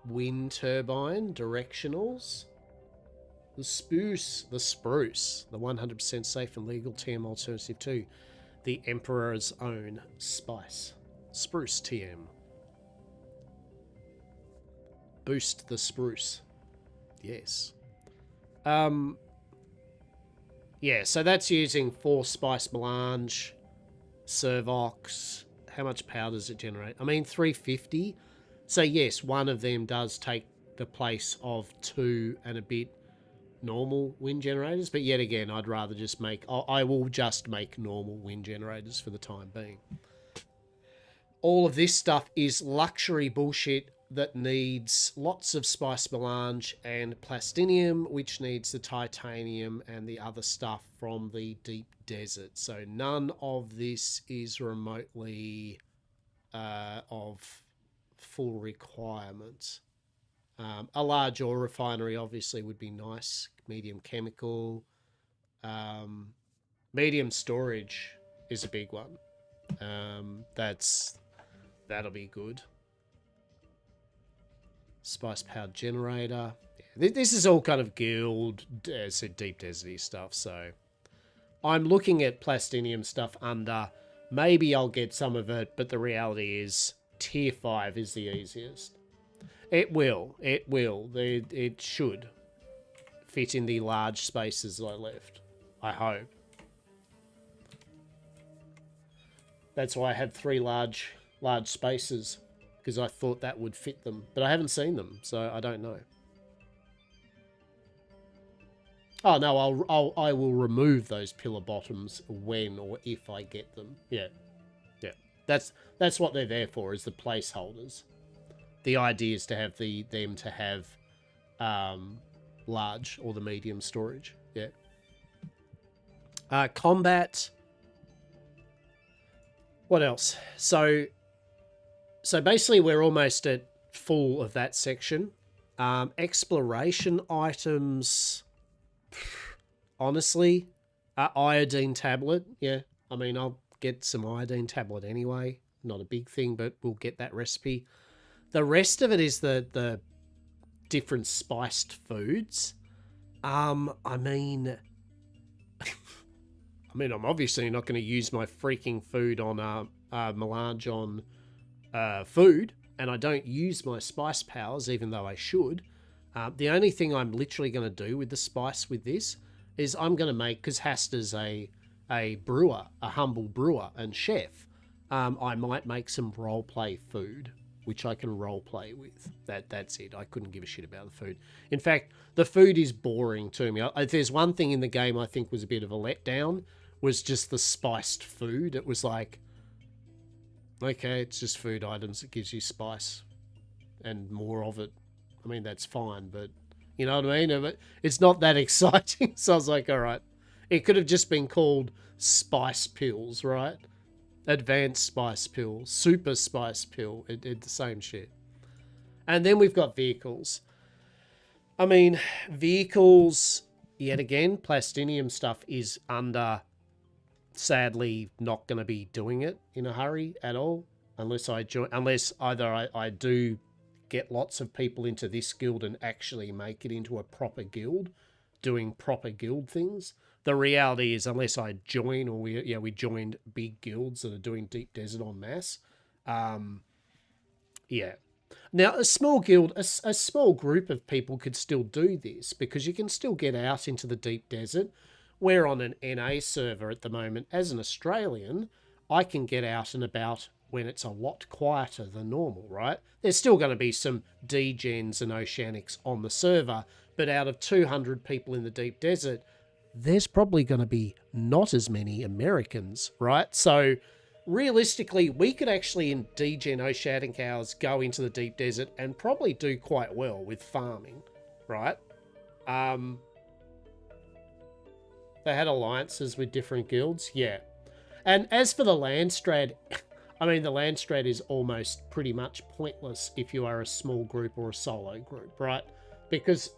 wind turbine directionals. The spruce, the 100% safe and legal TM alternative to the Emperor's own spice. Spruce TM. Boost the spruce. Yes. Yeah, so that's using 4 spice melange, Servox. How much power does it generate? I mean, 350. So yes, one of them does take the place of 2 and a bit normal wind generators, but yet again, I'd rather just make... I will just make normal wind generators for the time being. All of this stuff is luxury bullshit that needs lots of spice melange and plastinium, which needs the titanium and the other stuff from the deep desert. So none of this is remotely of full requirements. A large ore refinery obviously would be nice. Medium chemical. Medium storage is a big one. That'll be good. Spice powered generator. Yeah, this is all kind of guild, deep deserty stuff. So I'm looking at plastinium stuff under. Maybe I'll get some of it, but the reality is tier 5 is the easiest. It will. It should fit in the large spaces I left. I hope. That's why I had 3 large spaces, because I thought that would fit them. But I haven't seen them, so I don't know. Oh, no, I will remove those pillar bottoms when or if I get them. Yeah. Yeah. That's what they're there for, is the placeholders. The idea is to have them to have large or the medium storage. Yeah. Combat. What else? So basically we're almost at full of that section. Exploration items, honestly, iodine tablet. Yeah, I mean, I'll get some iodine tablet anyway. Not a big thing, but we'll get that recipe. The rest of it is the different spiced foods. I mean, I'm obviously not going to use my freaking food on melange on food, and I don't use my spice powers, even though I should. The only thing I'm literally going to do with the spice with this is I'm going to make, because Hasta's a brewer, a humble brewer and chef, I might make some roleplay food, which I can roleplay with. That's it. I couldn't give a shit about the food. In fact, the food is boring to me. If there's one thing in the game I think was a bit of a letdown, was just the spiced food. It was like, okay, it's just food items that gives you spice and more of it. I mean, that's fine, but you know what I mean? It's not that exciting. So I was like, all right, It could have just been called spice pills, right? Advanced spice pill, super spice pill. It's the same shit. And then we've got vehicles. I mean, vehicles, yet again, Plastinium stuff is sadly not going to be doing it in a hurry at all. Unless either I do get lots of people into this guild and actually make it into a proper guild, doing proper guild things. The reality is, unless I join, or we joined big guilds that are doing Deep Desert en masse, yeah. Now, a small guild, a small group of people could still do this, because you can still get out into the Deep Desert. We're on an NA server at the moment. As an Australian, I can get out and about when it's a lot quieter than normal, right? There's still going to be some degens and oceanics on the server, but out of 200 people in the Deep Desert, there's probably going to be not as many Americans, right? So realistically, we could actually, in degen oceanic hours, go into the Deep Desert and probably do quite well with farming, right? They had alliances with different guilds, yeah. And as for the land strat, I mean, the land strat is almost pretty much pointless if you are a small group or a solo group, right? Because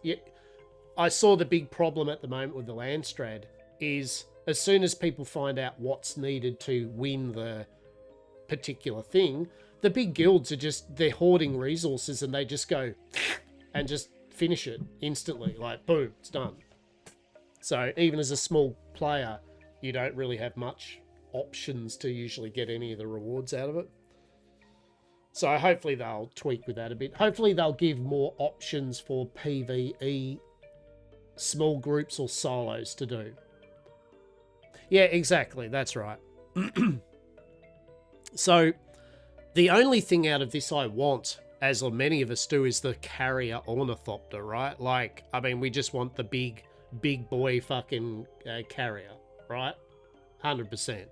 I saw the big problem at the moment with the land strat is, as soon as people find out what's needed to win the particular thing, the big guilds are they're hoarding resources, and they just go and just finish it instantly. Like, boom, it's done. So even as a small player, you don't really have much options to usually get any of the rewards out of it. So hopefully they'll tweak with that a bit. Hopefully they'll give more options for PvE small groups or solos to do. Yeah, exactly. That's right. So the only thing out of this I want, as many of us do, is the carrier ornithopter, right? Like, I mean, we just want the big boy fucking carrier, right? 100%.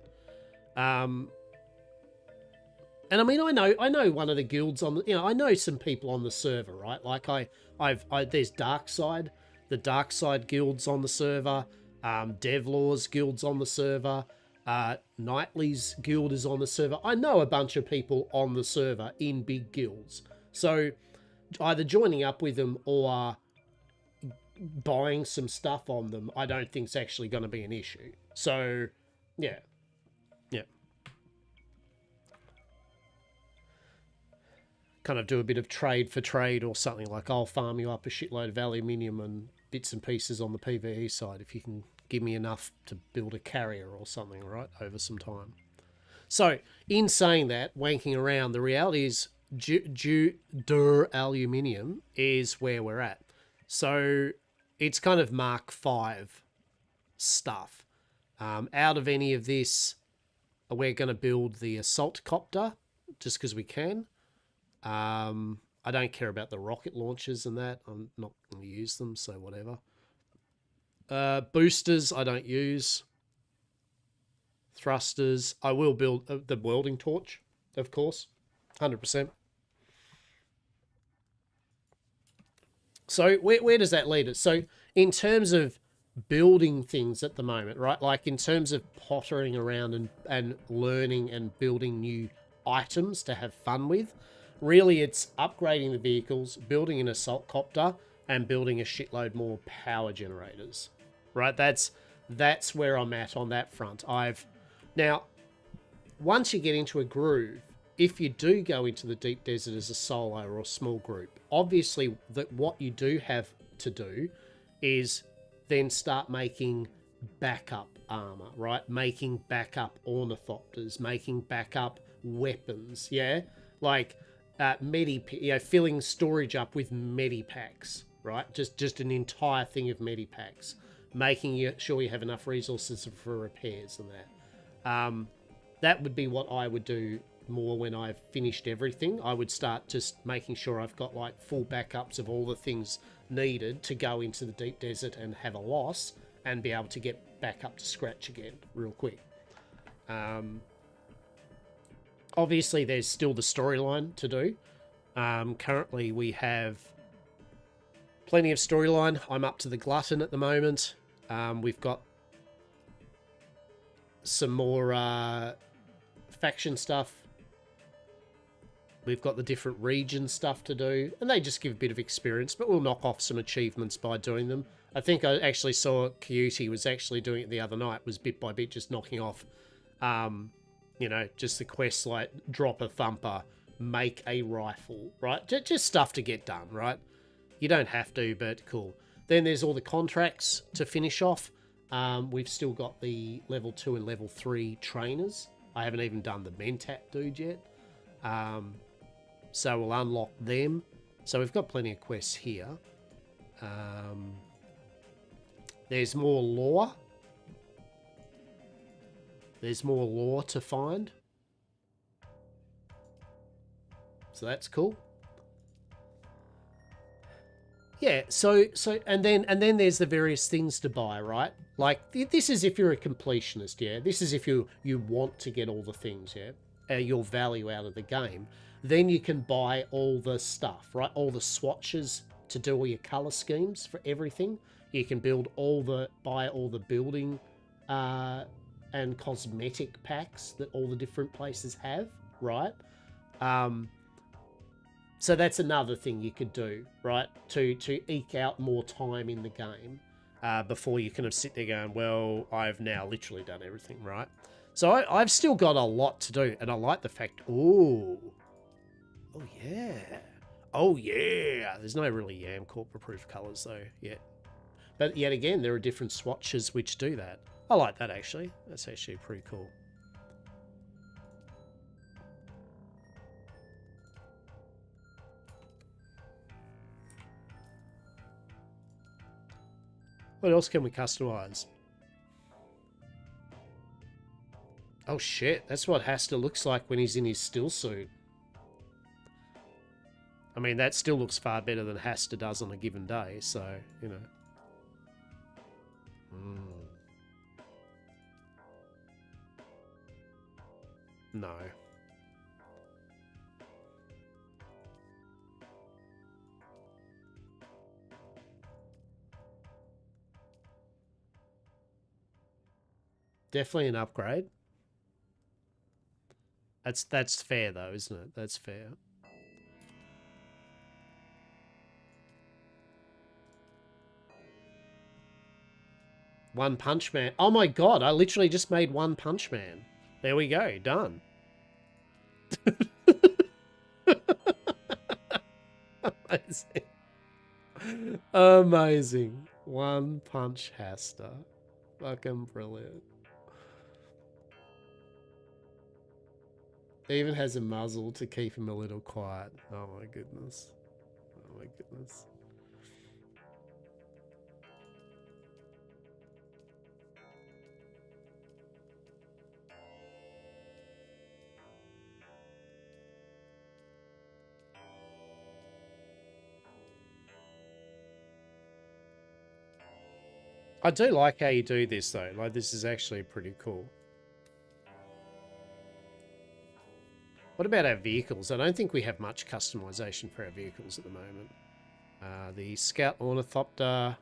And I mean, I know one of the guilds on the, I know some people on the server, right? Like there's Darkside, the Darkside guilds on the server, Devlaw's guilds on the server, Knightley's guild is on the server. I know a bunch of people on the server in big guilds. So either joining up with them or buying some stuff on them, I don't think it's actually going to be an issue. So, yeah. Kind of do a bit of trade for trade or something, like I'll farm you up a shitload of aluminium and bits and pieces on the PvE side if you can give me enough to build a carrier or something, right, over some time. So, in saying that, wanking around, the reality is aluminium is where we're at. So, it's kind of Mark V stuff. Out of any of this, we're going to build the assault copter just because we can. I don't care about the rocket launchers and that. I'm not going to use them, so whatever. Boosters, I don't use. Thrusters, I will build the welding torch, of course, 100%. So where does that lead us? So in terms of building things at the moment, right? Like in terms of pottering around and learning and building new items to have fun with, really it's upgrading the vehicles, building an assault copter, and building a shitload more power generators, right? That's where I'm at on that front. Now, once you get into a groove, if you do go into the Deep Desert as a solo or a small group, obviously what you do have to do is then start making backup armor, right? Making backup ornithopters, making backup weapons, yeah? Like filling storage up with medipacks, right? Just an entire thing of medipacks, making sure you have enough resources for repairs and that. That would be what I would do more when I've finished everything. I would start just making sure I've got like full backups of all the things needed to go into the Deep Desert and have a loss and be able to get back up to scratch again real quick. Obviously, there's still the storyline to do. Currently, we have plenty of storyline. I'm up to the Glutton at the moment. We've got some more faction stuff. We've got the different region stuff to do, and they just give a bit of experience, but we'll knock off some achievements by doing them. I think I actually saw Coyote was actually doing it the other night, was bit by bit just knocking off, you know, just the quests like drop a thumper, make a rifle, right? Just stuff to get done, right? You don't have to, but cool. Then there's all the contracts to finish off. We've still got the level 2 and level 3 trainers. I haven't even done the Mentat dude yet. So we'll unlock them. So we've got plenty of quests here. There's more lore. There's more lore to find. So that's cool. Yeah, so and then there's the various things to buy, right? Like this is if you're a completionist, yeah. This is if you want to get all the things, yeah, your value out of the game. Then you can buy all the stuff, right? All the swatches to do all your color schemes for everything. You can buy all the building and cosmetic packs that all the different places have, right? So that's another thing you could do, right? To eke out more time in the game before you kind of sit there going, well, I've now literally done everything, right? So I've still got a lot to do, and I like the fact, oh yeah. There's no really Yam Corp approved colors though yet. But yet again, there are different swatches which do that. I like that actually. That's actually pretty cool. What else can we customize? Oh shit, that's what Hasta looks like when he's in his still suit. I mean, that still looks far better than Hasta does on a given day, so, you know. No. Definitely an upgrade. That's fair though, isn't it? That's fair. One Punch Man. Oh my god, I literally just made One Punch Man. There we go, done. Amazing. Amazing. One Punch Hasta. Fucking brilliant. It even has a muzzle to keep him a little quiet. Oh my goodness. Oh my goodness. I do like how you do this though. Like, this is actually pretty cool. What about our vehicles? I don't think we have much customization for our vehicles at the moment. The Scout Ornithopter.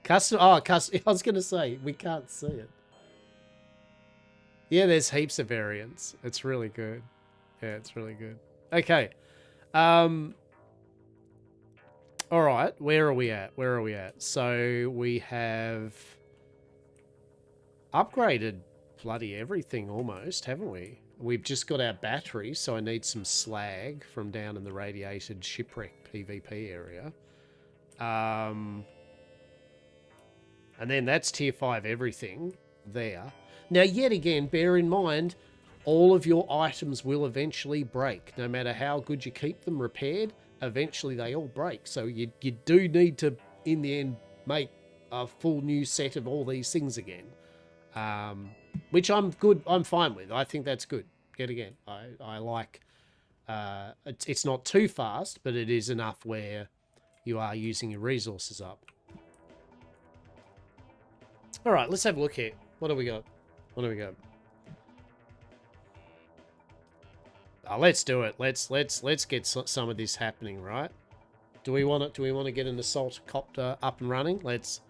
Custom. Oh, custom. I was going to say, we can't see it. Yeah, there's heaps of variants. It's really good. Yeah, it's really good. Okay. All right, where are we at? Where are we at? So we have upgraded bloody everything almost, haven't we? We've just got our battery, so I need some slag from down in the radiated shipwreck PvP area. And then that's tier 5 everything there. Now, yet again, bear in mind, all of your items will eventually break. No matter how good you keep them repaired, eventually they all break. So you do need to, in the end, make a full new set of all these things again. Which I'm fine with. I think that's good. Yet again, I like... it's not too fast, but it is enough where you are using your resources up. All right, let's have a look here. What do we got? What do we got? Oh, let's do it. Let's get some of this happening, right? Do we want it? Do we want to get an assault copter up and running? Let's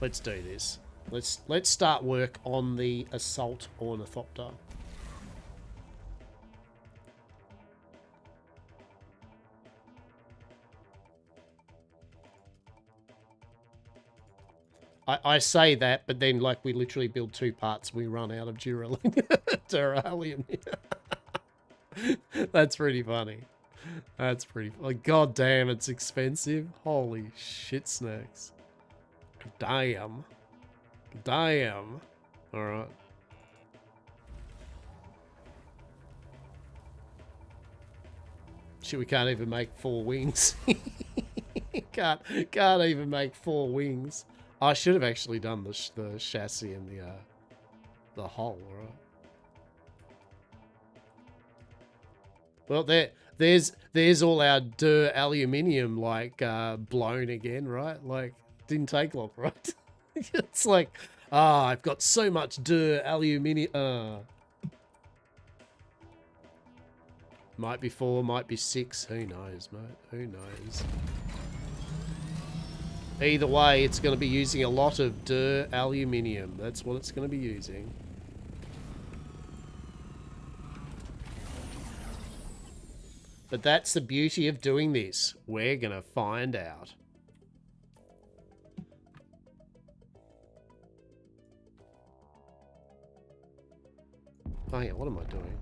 do this. Let's start work on the assault ornithopter. I say that, but then like we literally build 2 parts, we run out of duralium. That's pretty funny. That's pretty. Like, god damn, it's expensive. Holy shit, snacks. Damn. Damn. All right. Shit, we can't even make 4 wings. can't even make 4 wings. I should have actually done the chassis and the hull, right? Well, there's all our aluminium like blown again, right? Like didn't take long, right? It's like, I've got so much aluminium. Might be 4, might be 6. Who knows, mate? Who knows? Either way, it's going to be using a lot of aluminium. That's what it's going to be using. But that's the beauty of doing this. We're going to find out. Oh yeah, what am I doing?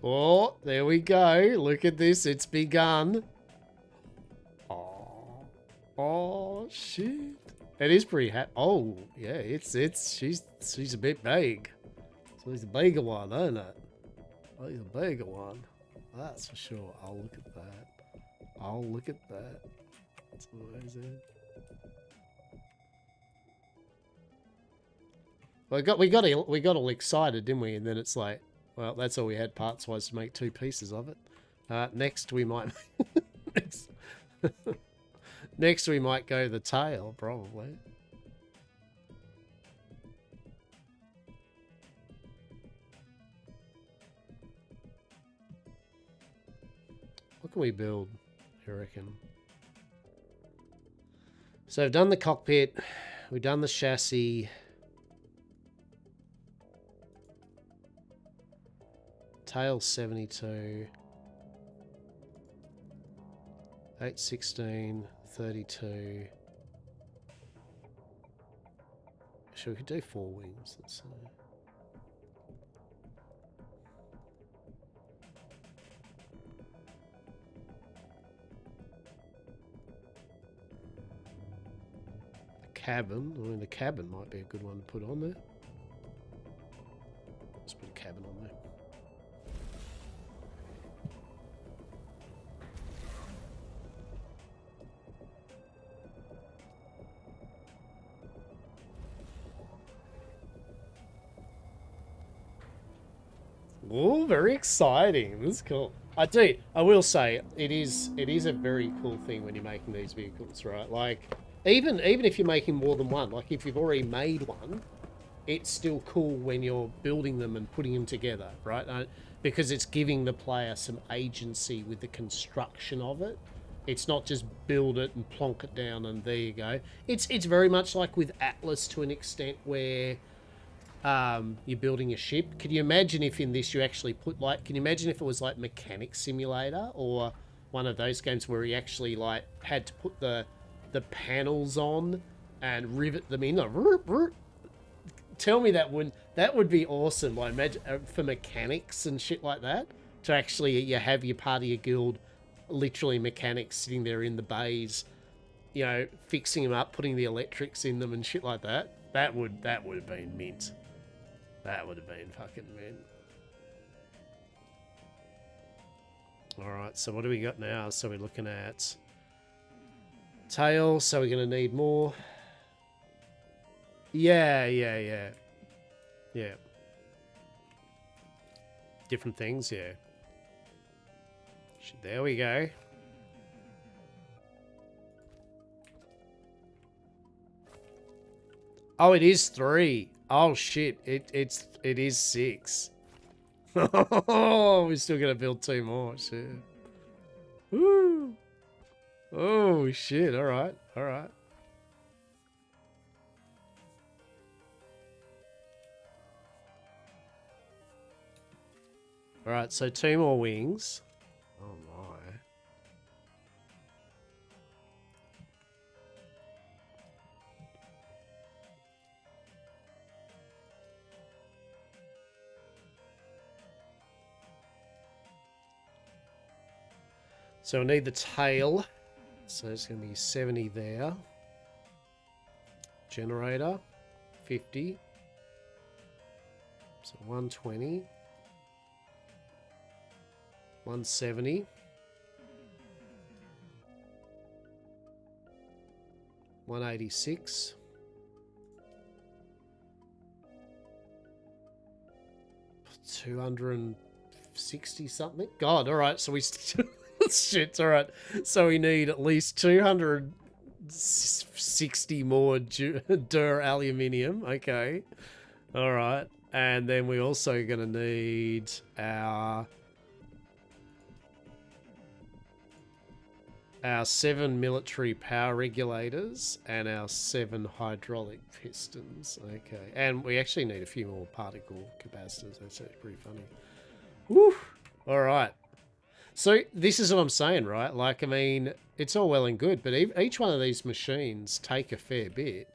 Oh, there we go. Look at this. It's begun. Oh, oh shit. It is pretty oh, yeah, she's a bit big. So he's a bigger one, isn't it? Oh, he's a bigger one. That's for sure. I'll look at that. I'll look at that. That's amazing. Well, we got all excited, didn't we? And then it's like, well, that's all we had parts-wise to make 2 pieces of it. Next we might next we might go the tail, probably. What can we build, you reckon? So I've done the cockpit, we've done the chassis. Tail 72, 816, 32. Sure, we could do 4 wings, let's see. The cabin, I mean the cabin might be a good one to put on there. Let's put a cabin on there. Oh, very exciting. This is cool. I will say, it is a very cool thing when you're making these vehicles, right? Like, even if you're making more than one, like if you've already made one, it's still cool when you're building them and putting them together, right? Because it's giving the player some agency with the construction of it. It's not just build it and plonk it down and there you go. It's very much like with Atlas to an extent where you're building a ship. Can you imagine if in this you actually put like, can you imagine if it was like Mechanic Simulator or one of those games where you actually like had to put the panels on and rivet them in? Like, tell me that would be awesome. Like imagine for mechanics and shit like that, to actually you have your part of your guild literally mechanics sitting there in the bays, you know, fixing them up, putting the electrics in them and shit like that. That would have been mint. That would have been fucking mint. Alright, so what do we got now? So we're looking at tail, so we're going to need more. Yeah. Different things, yeah. There we go. Oh, it is 3. Oh shit! It is 6. Oh, we're still gonna build 2 more. Shit. Woo! Oh shit! All right, all right. All right. So 2 more wings. Oh my. So I need the tail. So it's going to be 70 there. Generator, 50. So 120. 170. 186. 260 something. God, all right. So we shit. All right. So we need at least 260 more dur aluminium. Okay. All right. And then we're also gonna need our 7 military power regulators and our 7 hydraulic pistons. Okay. And we actually need a few more particle capacitors. That's actually pretty funny. Woo! All right. So this is what I'm saying, right? Like, I mean, it's all well and good, but each one of these machines take a fair bit.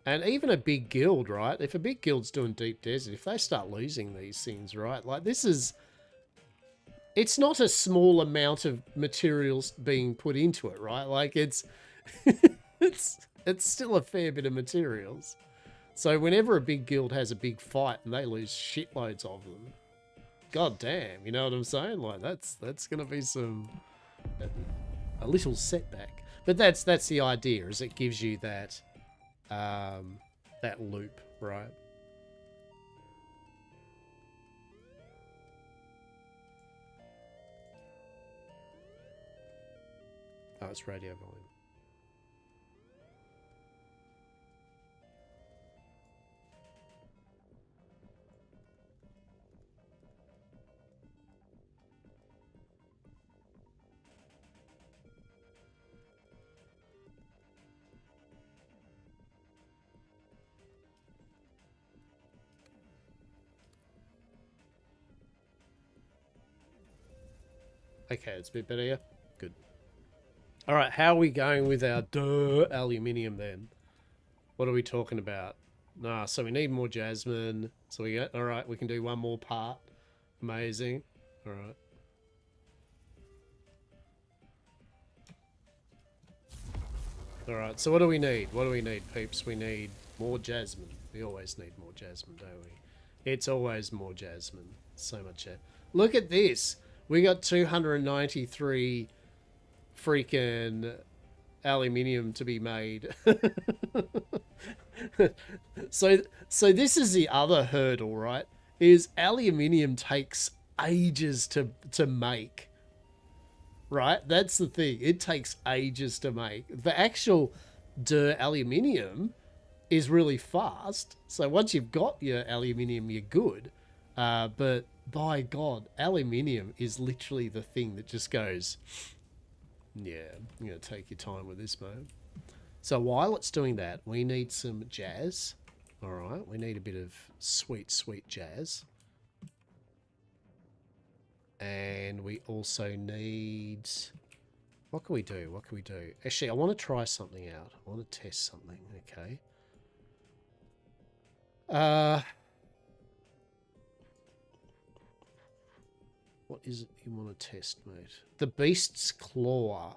And even a big guild, right? If a big guild's doing deep desert, if they start losing these things, right? Like, this is... It's not a small amount of materials being put into it, right? Like, it's still a fair bit of materials. So whenever a big guild has a big fight and they lose shitloads of them, god damn, you know what I'm saying? Like, that's gonna be a little setback. But that's the idea, is it gives you that that loop, right? Oh, it's radio volume. Okay, it's a bit better here. Good. All right, how are we going with our aluminium then? What are we talking about? Nah, so we need more jasmine. So we got, all right, we can do 1 more part. Amazing. All right. All right, so what do we need? What do we need, peeps? We need more jasmine. We always need more jasmine, don't we? It's always more jasmine. So much. Look at this. We got 293 freaking aluminium to be made. So this is the other hurdle, right? Is aluminium takes ages to make. Right? That's the thing. It takes ages to make. The actual aluminium is really fast. So once you've got your aluminium, you're good. But by God, aluminium is literally the thing that just goes, yeah, I'm going to take your time with this, man. So while it's doing that, we need some jazz. All right, we need a bit of sweet, sweet jazz. And we also need... What can we do? What can we do? Actually, I want to try something out. I want to test something. Okay. What is it you want to test, mate? The Beast's Claw.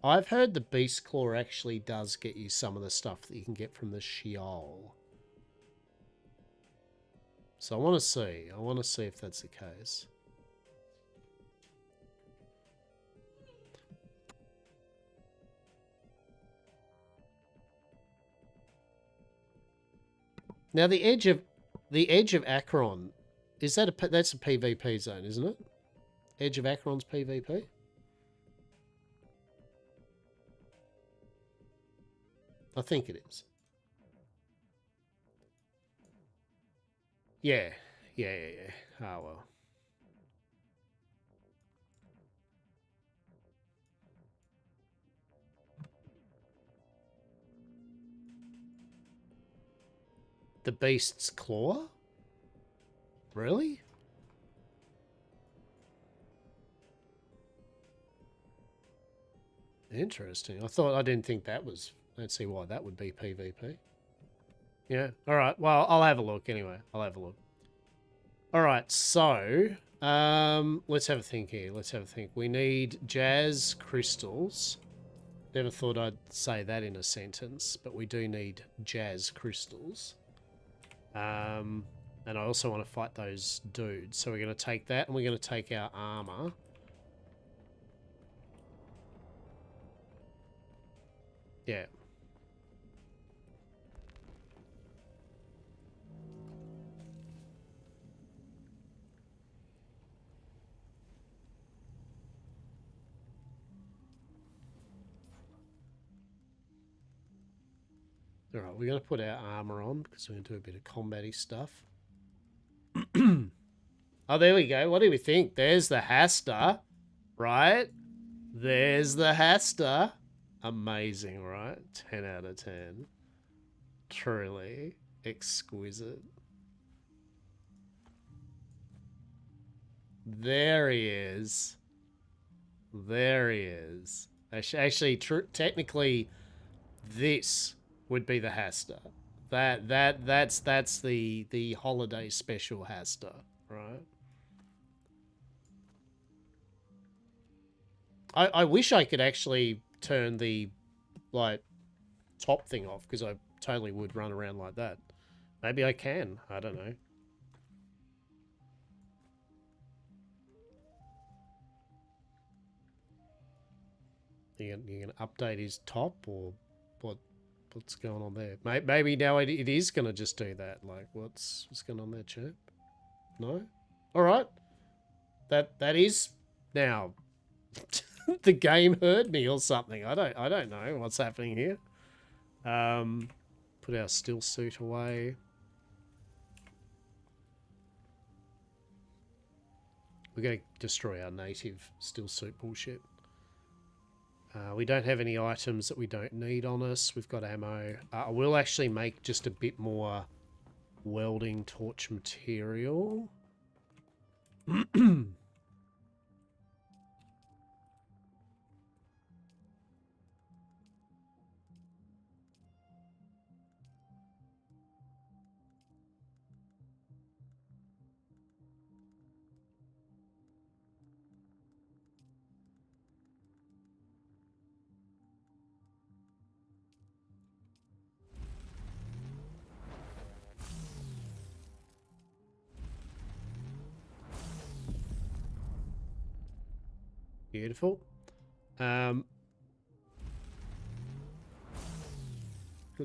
I've heard the Beast's Claw actually does get you some of the stuff that you can get from the Sheol. So I want to see. I want to see if that's the case. Now the edge of Akron, is that that's a PvP zone, isn't it? Edge of Akron's PvP? I think it is. Yeah. Yeah. Oh, well. The beast's claw? Really? Interesting. I didn't think that was... I don't see why that would be PvP. Yeah. All right. Well, I'll have a look anyway. I'll have a look. All right. So, let's have a think here. Let's have a think. We need jazz crystals. Never thought I'd say that in a sentence, but we do need jazz crystals. And I also want to fight those dudes. So we're going to take that, and we're going to take our armor. Yeah. All right, we're going to put our armor on because we're going to do a bit of combat-y stuff. Oh, there we go. What do we think? There's the Hasta, right? There's the Hasta. Amazing, right? 10 out of 10. Truly exquisite. There he is. There he is. Actually, technically, this would be the Hasta. That's the holiday special Hasta, right? I wish I could actually turn the like top thing off because I totally would run around like that. Maybe I can. I don't know. You gonna update his top or what's going on there? Maybe now it is gonna just do that. Like what's going on there, chap? No. All right. That is now. The game heard me or something. I don't know what's happening here. Put our still suit away. We're going to destroy our native still suit bullshit. We don't have any items that we don't need on us. We've got ammo. I will actually make just a bit more welding torch material. Beautiful. I'll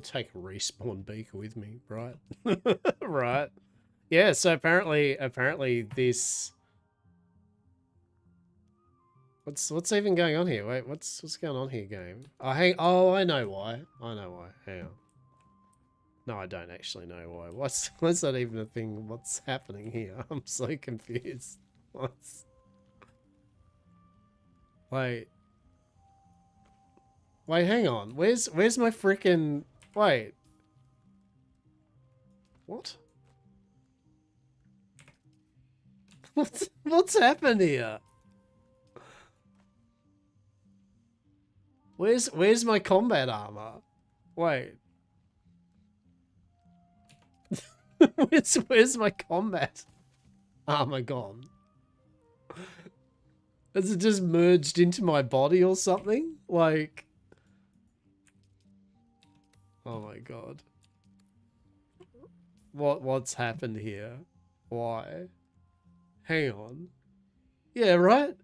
take a respawn beaker with me, right? Right. Yeah, so apparently this what's even going on here? Wait, what's going on here, game? Oh, I know why. I know why. Hang on. No, I don't actually know why. What's not even a thing. What's happening here? I'm so confused. What's... Wait, hang on. Where's my frickin'... Wait. What? What's happened here? Where's my combat armor? Wait. Where's my combat armor gone? Has it just merged into my body or something? Like... Oh my god. What's happened here? Why? Hang on. Yeah, right?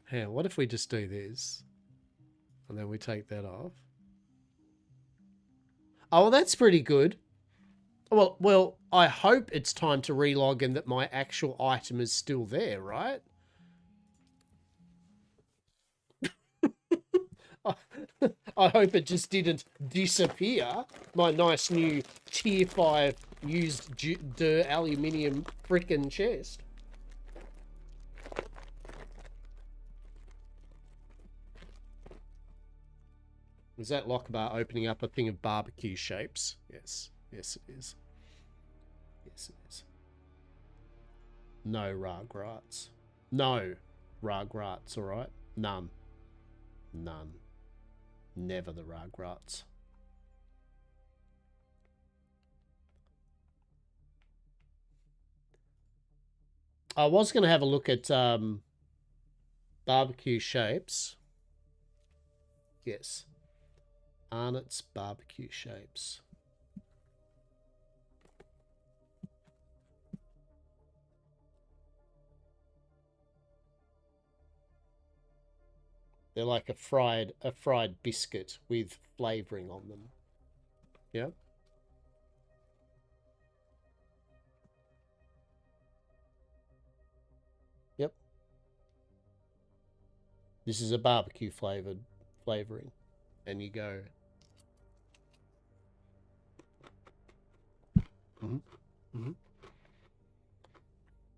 Hang on, what if we just do this? And then we take that off. Oh, well, that's pretty good. Well, I hope it's time to relog and that my actual item is still there, right? I hope it just didn't disappear. My nice new tier 5 used the aluminium frickin' chest. Is that lockbar opening up a thing of barbecue shapes? Yes. Yes, it is. Yes, it is. No Rugrats. No Rugrats, alright? None. None. Never the Rugrats. I was going to have a look at barbecue shapes. Yes. Arnott's barbecue shapes. They're like a fried biscuit with flavoring on them. Yeah. Yep. This is a barbecue flavoring, and you go.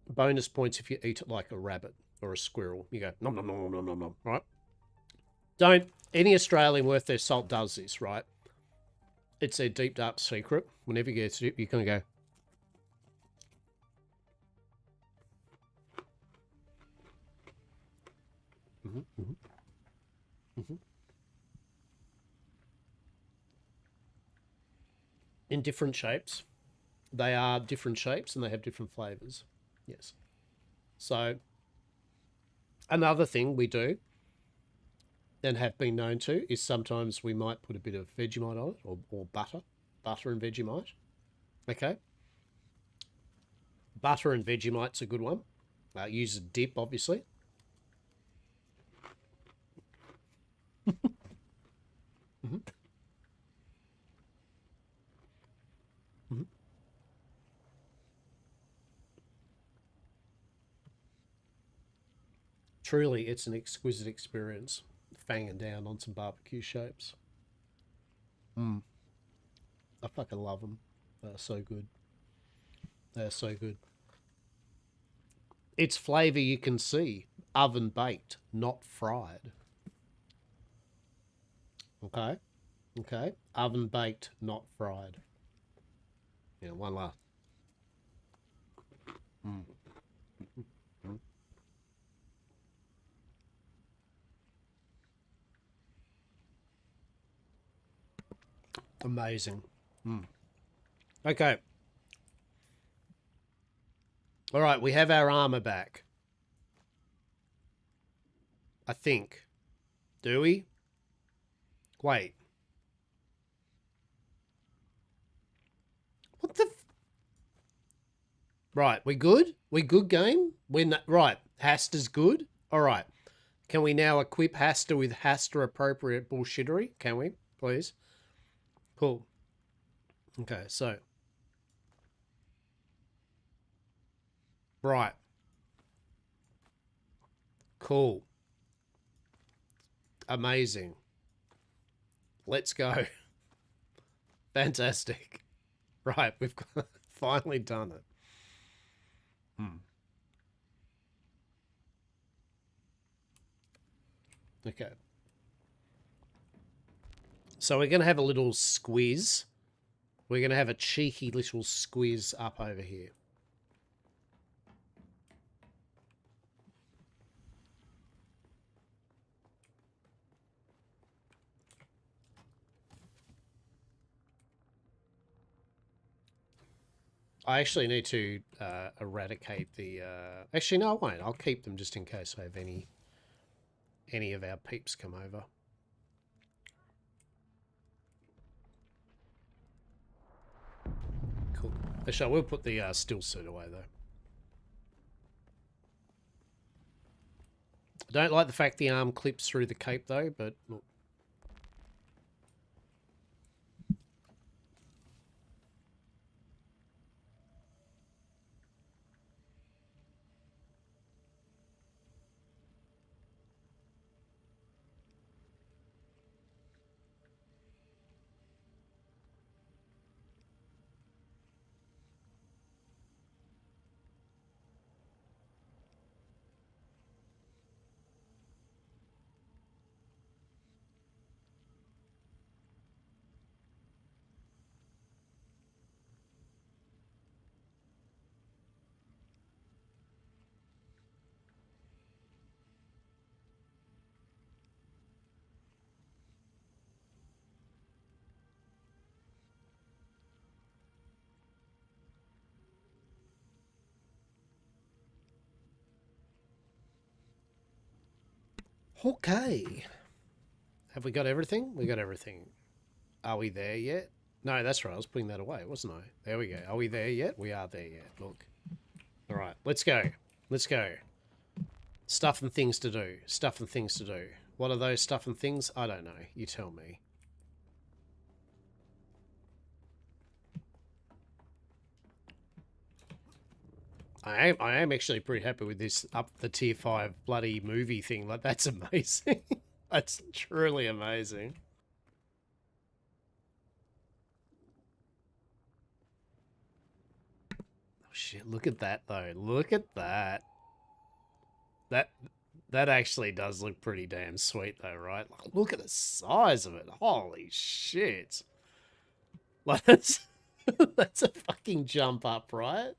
Bonus points if you eat it like a rabbit or a squirrel. You go nom nom nom nom nom nom. Right? Don't. Any Australian worth their salt does this, right? It's a deep dark secret. Whenever you get to it, you're gonna go. In different shapes. They are different shapes and they have different flavors. Yes. So, another thing we do and have been known to is sometimes we might put a bit of Vegemite on it or butter and Vegemite. Okay. Butter and Vegemite's a good one. Use a dip, obviously. Truly, it's an exquisite experience, fanging down on some barbecue shapes. I fucking love them. They're so good. They're so good. It's flavour you can see. Oven baked, not fried. Okay? Okay? Oven baked, not fried. Yeah, one last. Amazing. Okay. All right, we have our armor back. I think. Do we? Wait. What the... Right, we good? We good, game? We're not... Right, Haster's good? All right. Can we now equip Haster with Haster-appropriate bullshittery? Can we, please? Cool. Okay, so... Right. Cool. Amazing. Let's go. Fantastic. Right, we've finally done it. Okay. So we're going to have a little squiz. We're going to have a cheeky little squiz up over here. I actually need to eradicate the... Actually, no, I won't. I'll keep them just in case I have any of our peeps come over. Cool. Actually, I will put the still suit away, though. I don't like the fact the arm clips through the cape, though, but... Look. Okay. Have we got everything? We got everything. Are we there yet? No, that's right. I was putting that away, wasn't I? There we go. Are we there yet? We are there yet. Look. All right. Let's go. Let's go. Stuff and things to do. Stuff and things to do. What are those stuff and things? I don't know. You tell me. I am actually pretty happy with this up the tier 5 bloody movie thing. Like, that's amazing. That's truly amazing. Oh shit, look at that though. Look at that. That actually does look pretty damn sweet though, right? Like, look at the size of it. Holy shit. Like, that's a fucking jump up, right?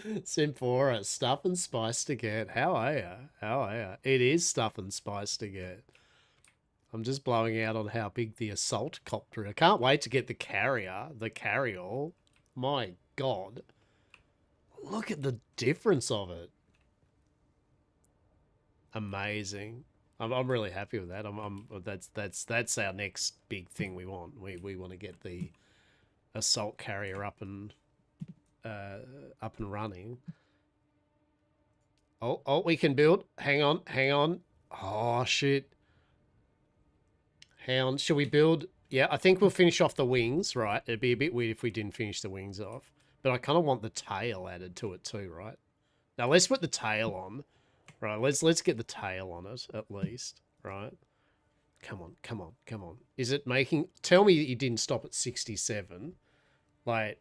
Simpora, stuff and spice to get. How are ya? How are ya? It is stuff and spice to get. I'm just blowing out on how big the assault copter is. I can't wait to get the carrier, the carry-all. My God. Look at the difference of it. Amazing. I'm really happy with that. That's our next big thing we want. We want to get the assault carrier up and running. Oh, we can build. Hang on. Oh shit. Hang on. Should we build? Yeah, I think we'll finish off the wings, right? It'd be a bit weird if we didn't finish the wings off. But I kind of want the tail added to it too, right? Now let's put the tail on. Right, let's get the tail on it at least, right? Come on. Is it making? Tell me that you didn't stop at 67. Like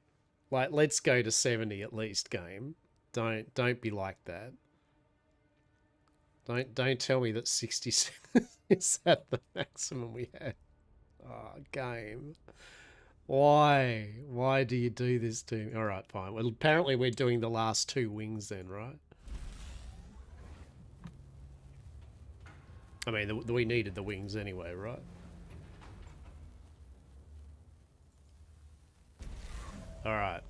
let's go to 70 at least, game. Don't be like that. Don't tell me that 67 is at the maximum we had. Oh, game. Why? Why do you do this to me? All right, fine. Well, apparently we're doing the last 2 wings then, right? I mean, we needed the wings anyway, right? All right.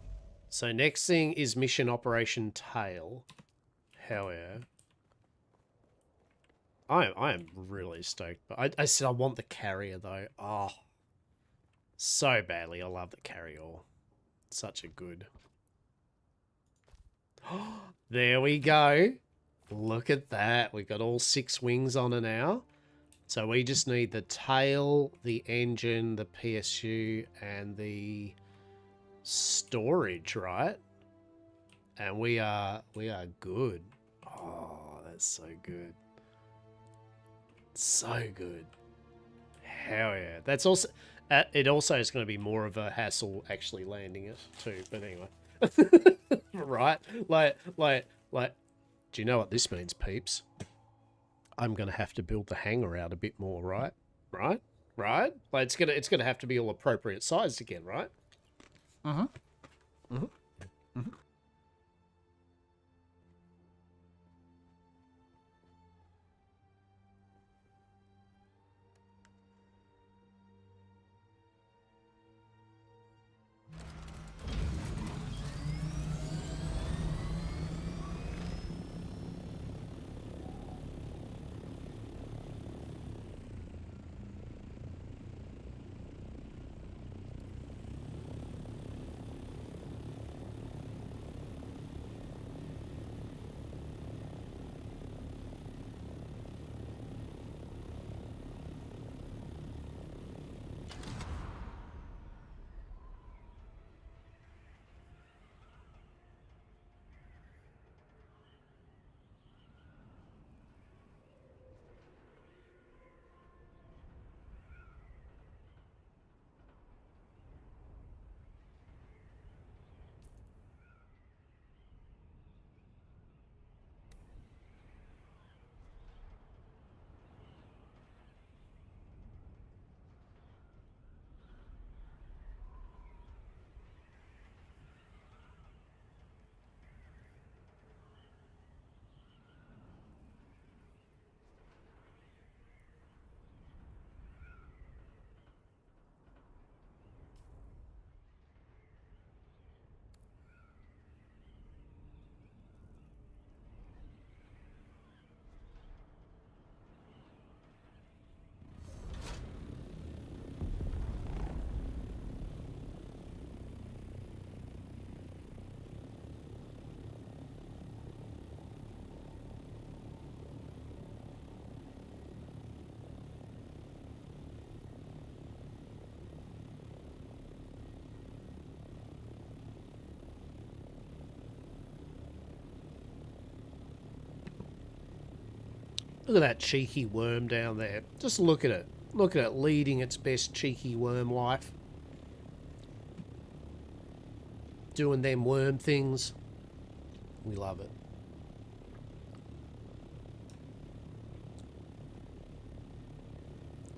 So next thing is Mission Operation Tail. Hell yeah. I am really stoked. But I said I want the carrier though. Oh, so badly. I love the carrier. Such a good. There we go. Look at that. We've got all 6 wings on it now. So we just need the tail, the engine, the PSU, and the storage, right? And we are good. Oh, that's so good. So good. Hell yeah. That's also it also is going to be more of a hassle actually landing it too, but anyway. Right? Like do you know what this means, peeps? I'm going to have to build the hangar out a bit more, right? Right? Like it's going to have to be all appropriate sized again, right? Mm-hmm. Look at that cheeky worm down there. Just look at it. Look at it leading its best cheeky worm life. Doing them worm things. We love it.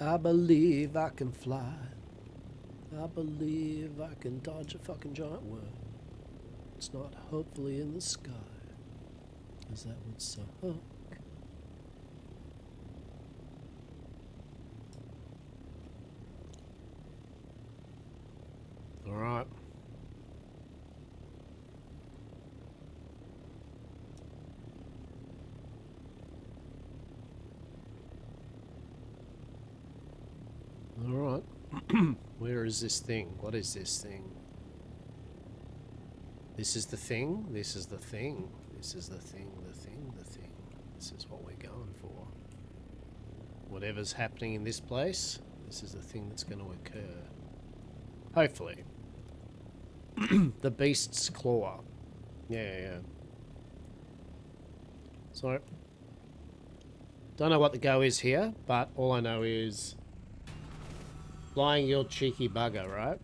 I believe I can fly. I believe I can dodge a fucking giant worm. It's not hopefully in the sky, as that would suck. Alright. Alright. Where is this thing? What is this thing? This is the thing? This is the thing. This is the thing, the thing, the thing. This is what we're going for. Whatever's happening in this place, this is the thing that's going to occur. Hopefully. The beast's claw. Yeah. So, don't know what the go is here, but all I know is flying your cheeky bugger, right?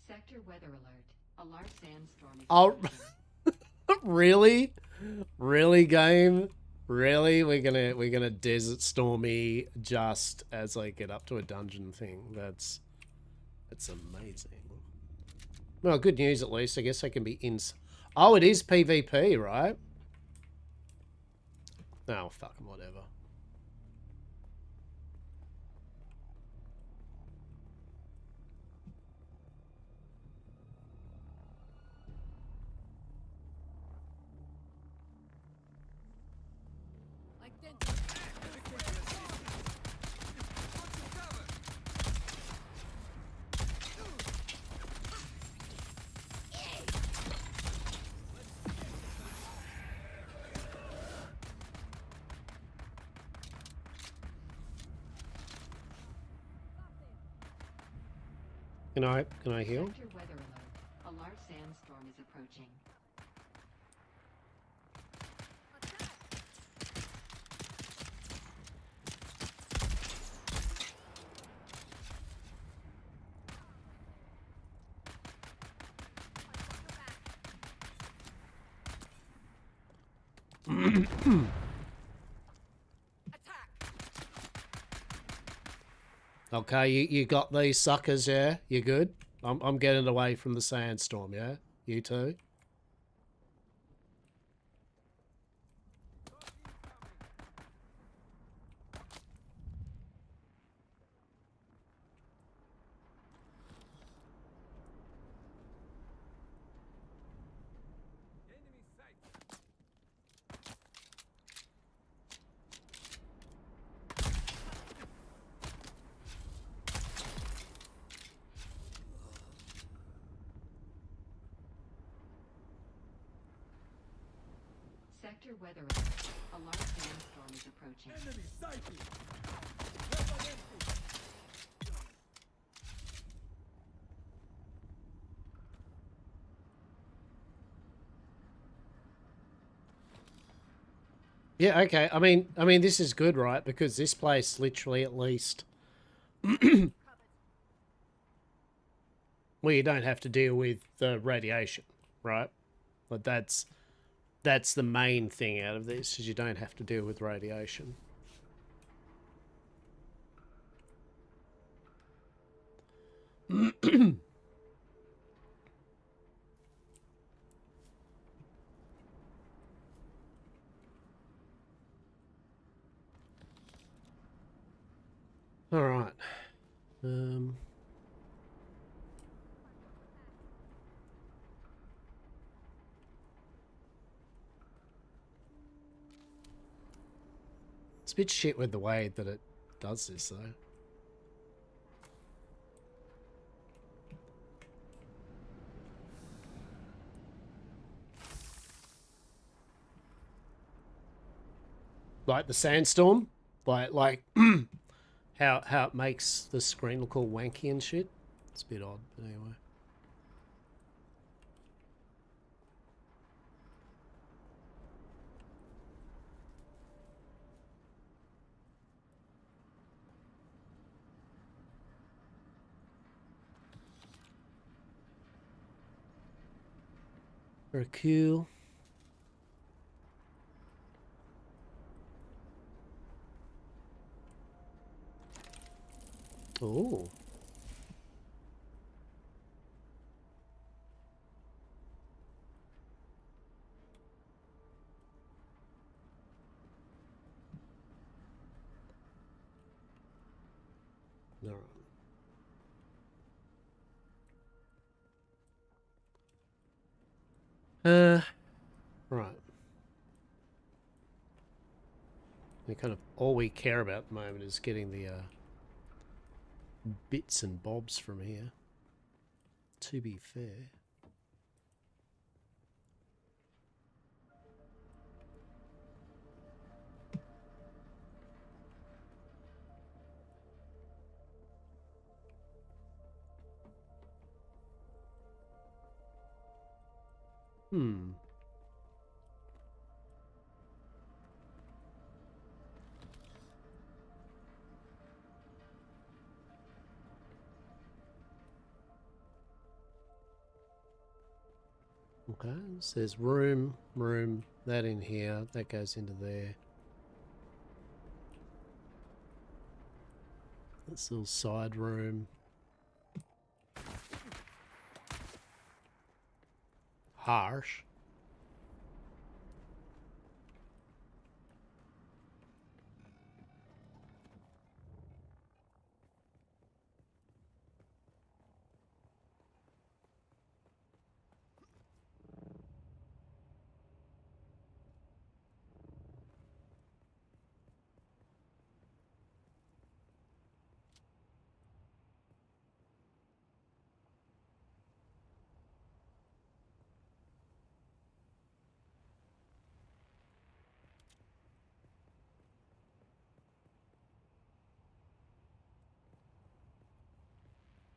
Sector weather alert. A large sandstorm is Oh, approaching. really? Really, game? Really? We're gonna desert stormy just as I get up to a dungeon thing. That's amazing. Well, good news at least. I guess I can be in. Oh, it is PvP, right? Oh, fucking whatever. Can I heal? Sector weather alert. A large sandstorm is approaching. Okay, you got these suckers, yeah? You good? I'm getting away from the sandstorm, yeah? You too? Sector weather alert. A large sandstorm is approaching. Enemy sighted! Yeah, okay. I mean, this is good, right? Because this place literally at least... well, you don't have to deal with the radiation, right? But that's the main thing out of this, is you don't have to deal with radiation. All right. It's a bit shit with the way that it does this, though. Like the sandstorm, like how it makes the screen look all wanky and shit. It's a bit odd, but anyway. Very cool. Oh. All right. Right. And kind of all we care about at the moment is getting the bits and bobs from here. To be fair. Hmm. Okay, so there's room, that in here, that goes into there. That's a little side room. Harsh.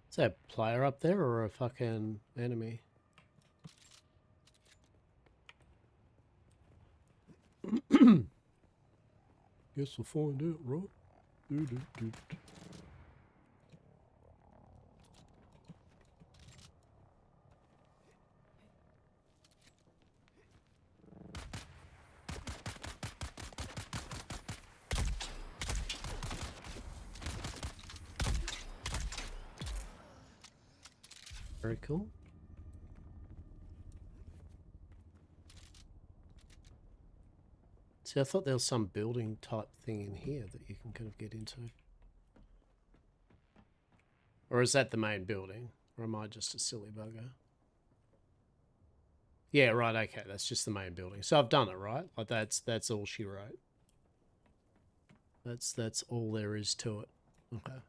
Is that a player up there or a fucking enemy? Guess we'll find out, right? Very cool. See, I thought there was some building type thing in here that you can kind of get into. Or is that the main building? Or am I just a silly bugger? Yeah, right, okay, that's just the main building. So I've done it, right? Like that's all she wrote. That's all there is to it. Okay.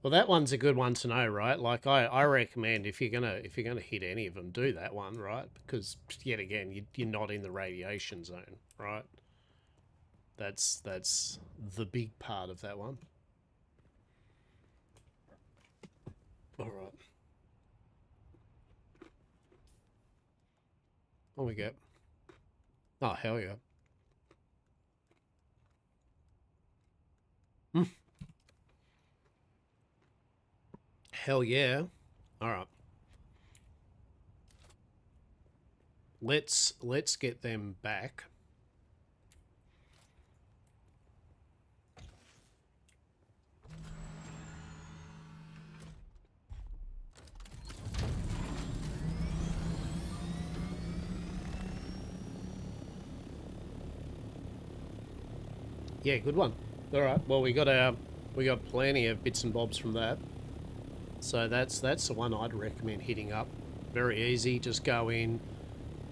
Well, that one's a good one to know, right? Like I recommend if you're gonna hit any of them, do that one, right? Because yet again, you're not in the radiation zone, right? That's the big part of that one. All right. On we go. Oh hell yeah. Hell yeah. All right. Let's get them back. Yeah, good one. All right. Well, we got plenty of bits and bobs from that. So that's the one I'd recommend hitting up. Very easy. Just go in,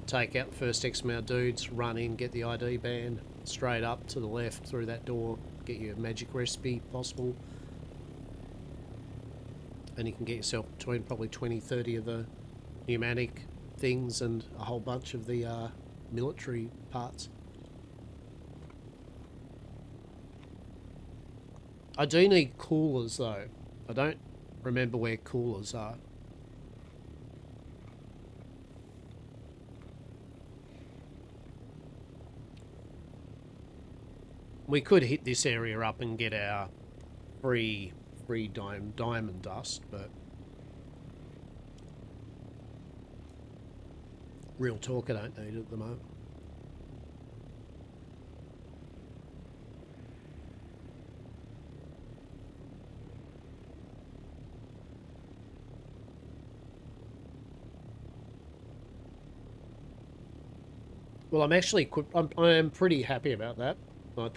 take out the first X amount of dudes, run in, get the ID band, straight up to the left through that door, get your magic recipe possible. And you can get yourself between probably 20, 30 of the pneumatic things and a whole bunch of the military parts. I do need coolers though. I don't remember where coolers are. We could hit this area up and get our free free diamond dust, but real talk, I don't need it at the moment. Well, I'm pretty happy about that. Like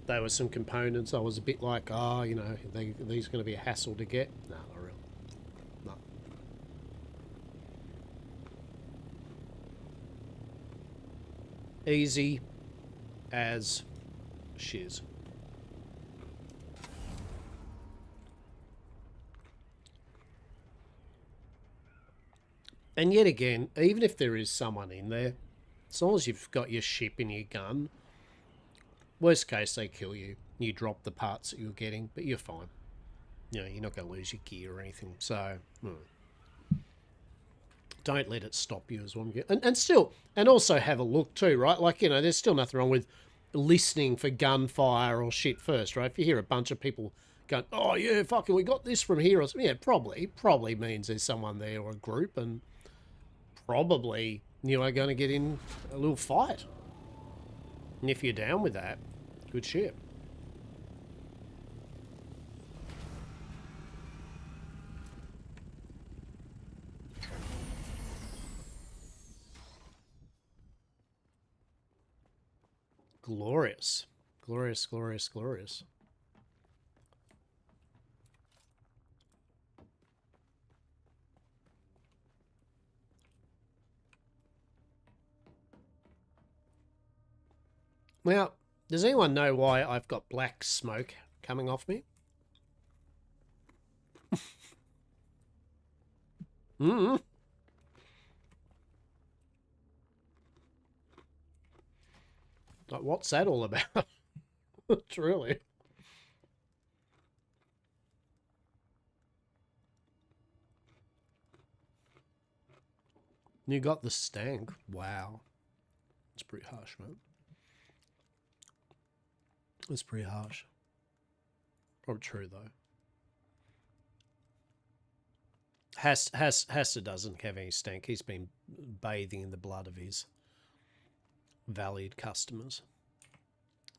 there were some components I was a bit like, oh, you know, these are going to be a hassle to get. No, not really. No. Easy as shiz. And yet again, even if there is someone in there, as long as you've got your ship and your gun, worst case they kill you. You drop the parts that you're getting, but you're fine. You know, you're not going to lose your gear or anything. So, don't let it stop you as one. And also have a look too, right? Like, you know, there's still nothing wrong with listening for gunfire or shit first, right? If you hear a bunch of people going, oh yeah, fucking, we got this from here, or something, yeah, probably means there's someone there or a group, and probably you are going to get in a little fight. And if you're down with that, good shit. Glorious. Glorious, glorious, glorious. Now, does anyone know why I've got black smoke coming off me? Mm-hmm. Like, what's that all about? Truly. You got the stank. Wow. It's pretty harsh, man. It's pretty harsh. Probably true, though. Hasta doesn't have any stank. He's been bathing in the blood of his valued customers.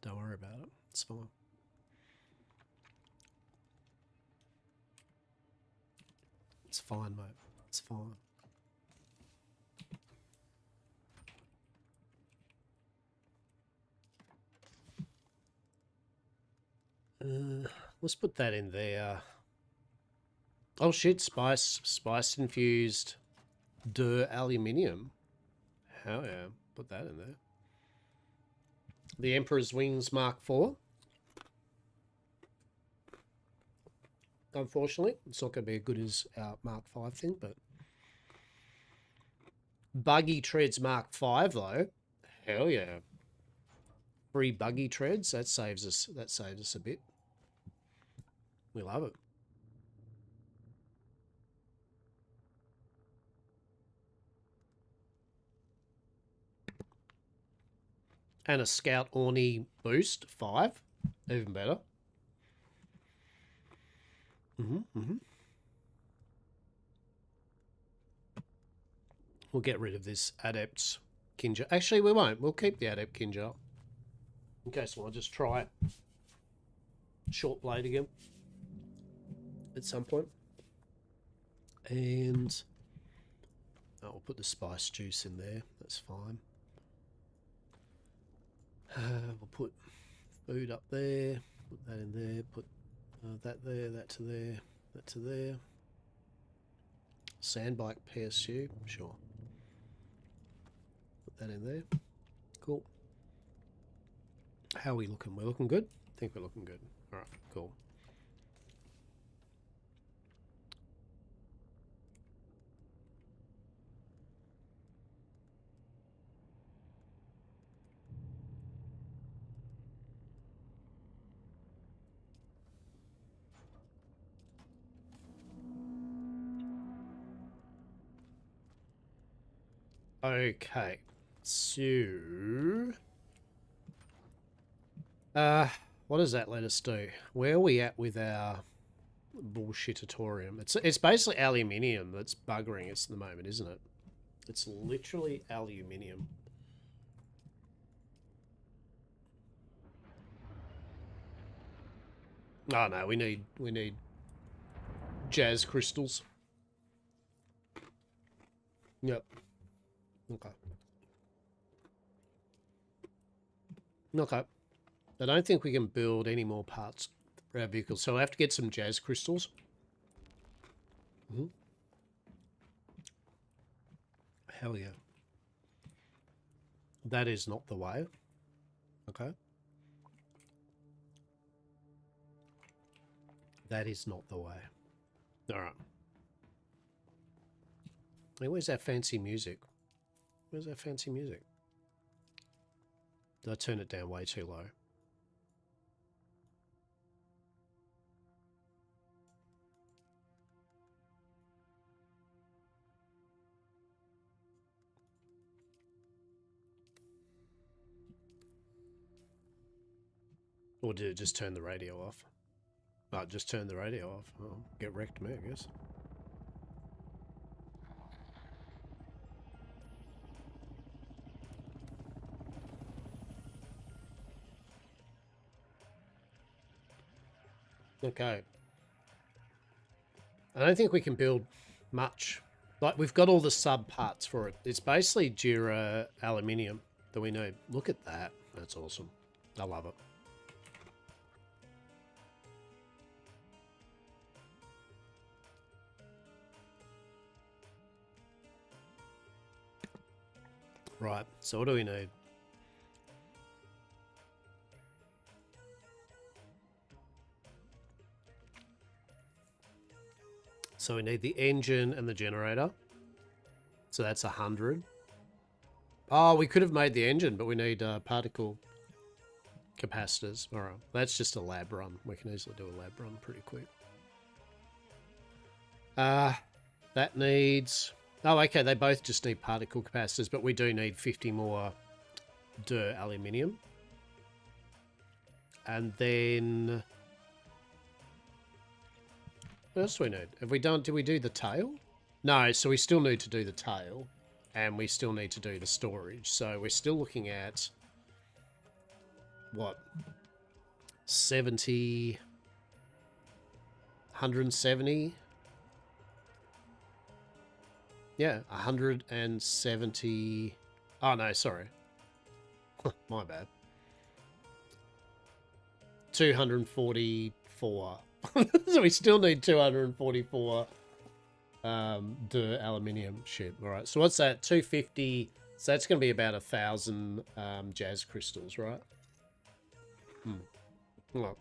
Don't worry about it. It's fine. It's fine, mate. It's fine. Let's put that in there. Oh shit, spice infused aluminium. Hell yeah, put that in there. The Emperor's Wings Mark IV. Unfortunately, it's not going to be as good as our Mark V thing, but Buggy Treads Mark V though. Hell yeah. Free buggy treads, that saves us a bit. We love it. And a Scout Orny boost, 5. Even better. We'll get rid of this Adept Kinja. Actually, we won't. We'll keep the Adept Kinja. In case I'll just try it. Short blade again. At some point. And we'll put the spice juice in there. That's fine. We'll put food up there. Put that in there. Put that there. That to there. That to there. Sandbike PSU. Sure. Put that in there. Cool. How are we looking? We're looking good? I think we're looking good. Alright, cool. Okay, so what does that let us do? Where are we at with our bullshitatorium. It's basically aluminium that's buggering us at the moment, isn't it? It's literally aluminium. Oh no, we need jazz crystals. Yep. Okay. Okay. I don't think we can build any more parts for our vehicles, so I have to get some jazz crystals. Hell yeah. That is not the way. Okay. That is not the way. Alright. Hey, where's that fancy music? Where's that fancy music? Did I turn it down way too low? Or did it just turn the radio off? Oh, just turn the radio off. Oh, get wrecked me, I guess. Okay. I don't think we can build much. Like, we've got all the sub parts for it. It's basically Jura aluminium that we need. Look at that. That's awesome. I love it. Right, so what do we need? So we need the engine and the generator. So that's 100. Oh, we could have made the engine, but we need particle capacitors. All right, that's just a lab run. We can easily do a lab run pretty quick. That needs... Oh, okay, they both just need particle capacitors, but we do need 50 more aluminium. And then... What else do we need? Have we done... Did we do the tail? No, so we still need to do the tail. And we still need to do the storage. So we're still looking at... What? 70... 170... Yeah, 170... Oh, no, sorry. My bad. 244. So we still need 244 aluminium. Shit. All right. So what's that? 250. So that's going to be about 1,000 jazz crystals, right? Well,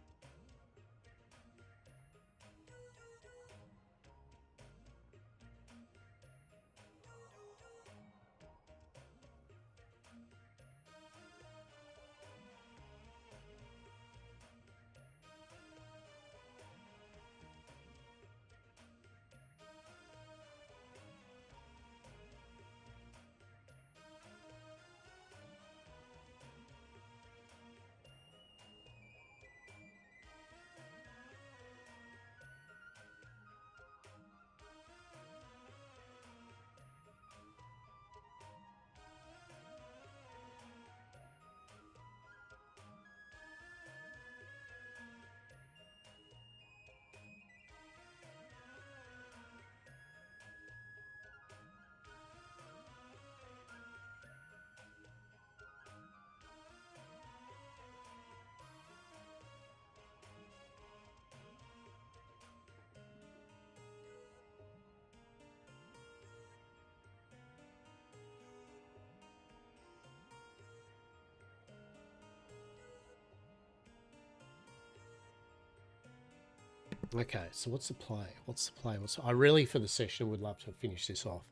okay, so what's the play? What's the play? I really, for the session, would love to finish this off.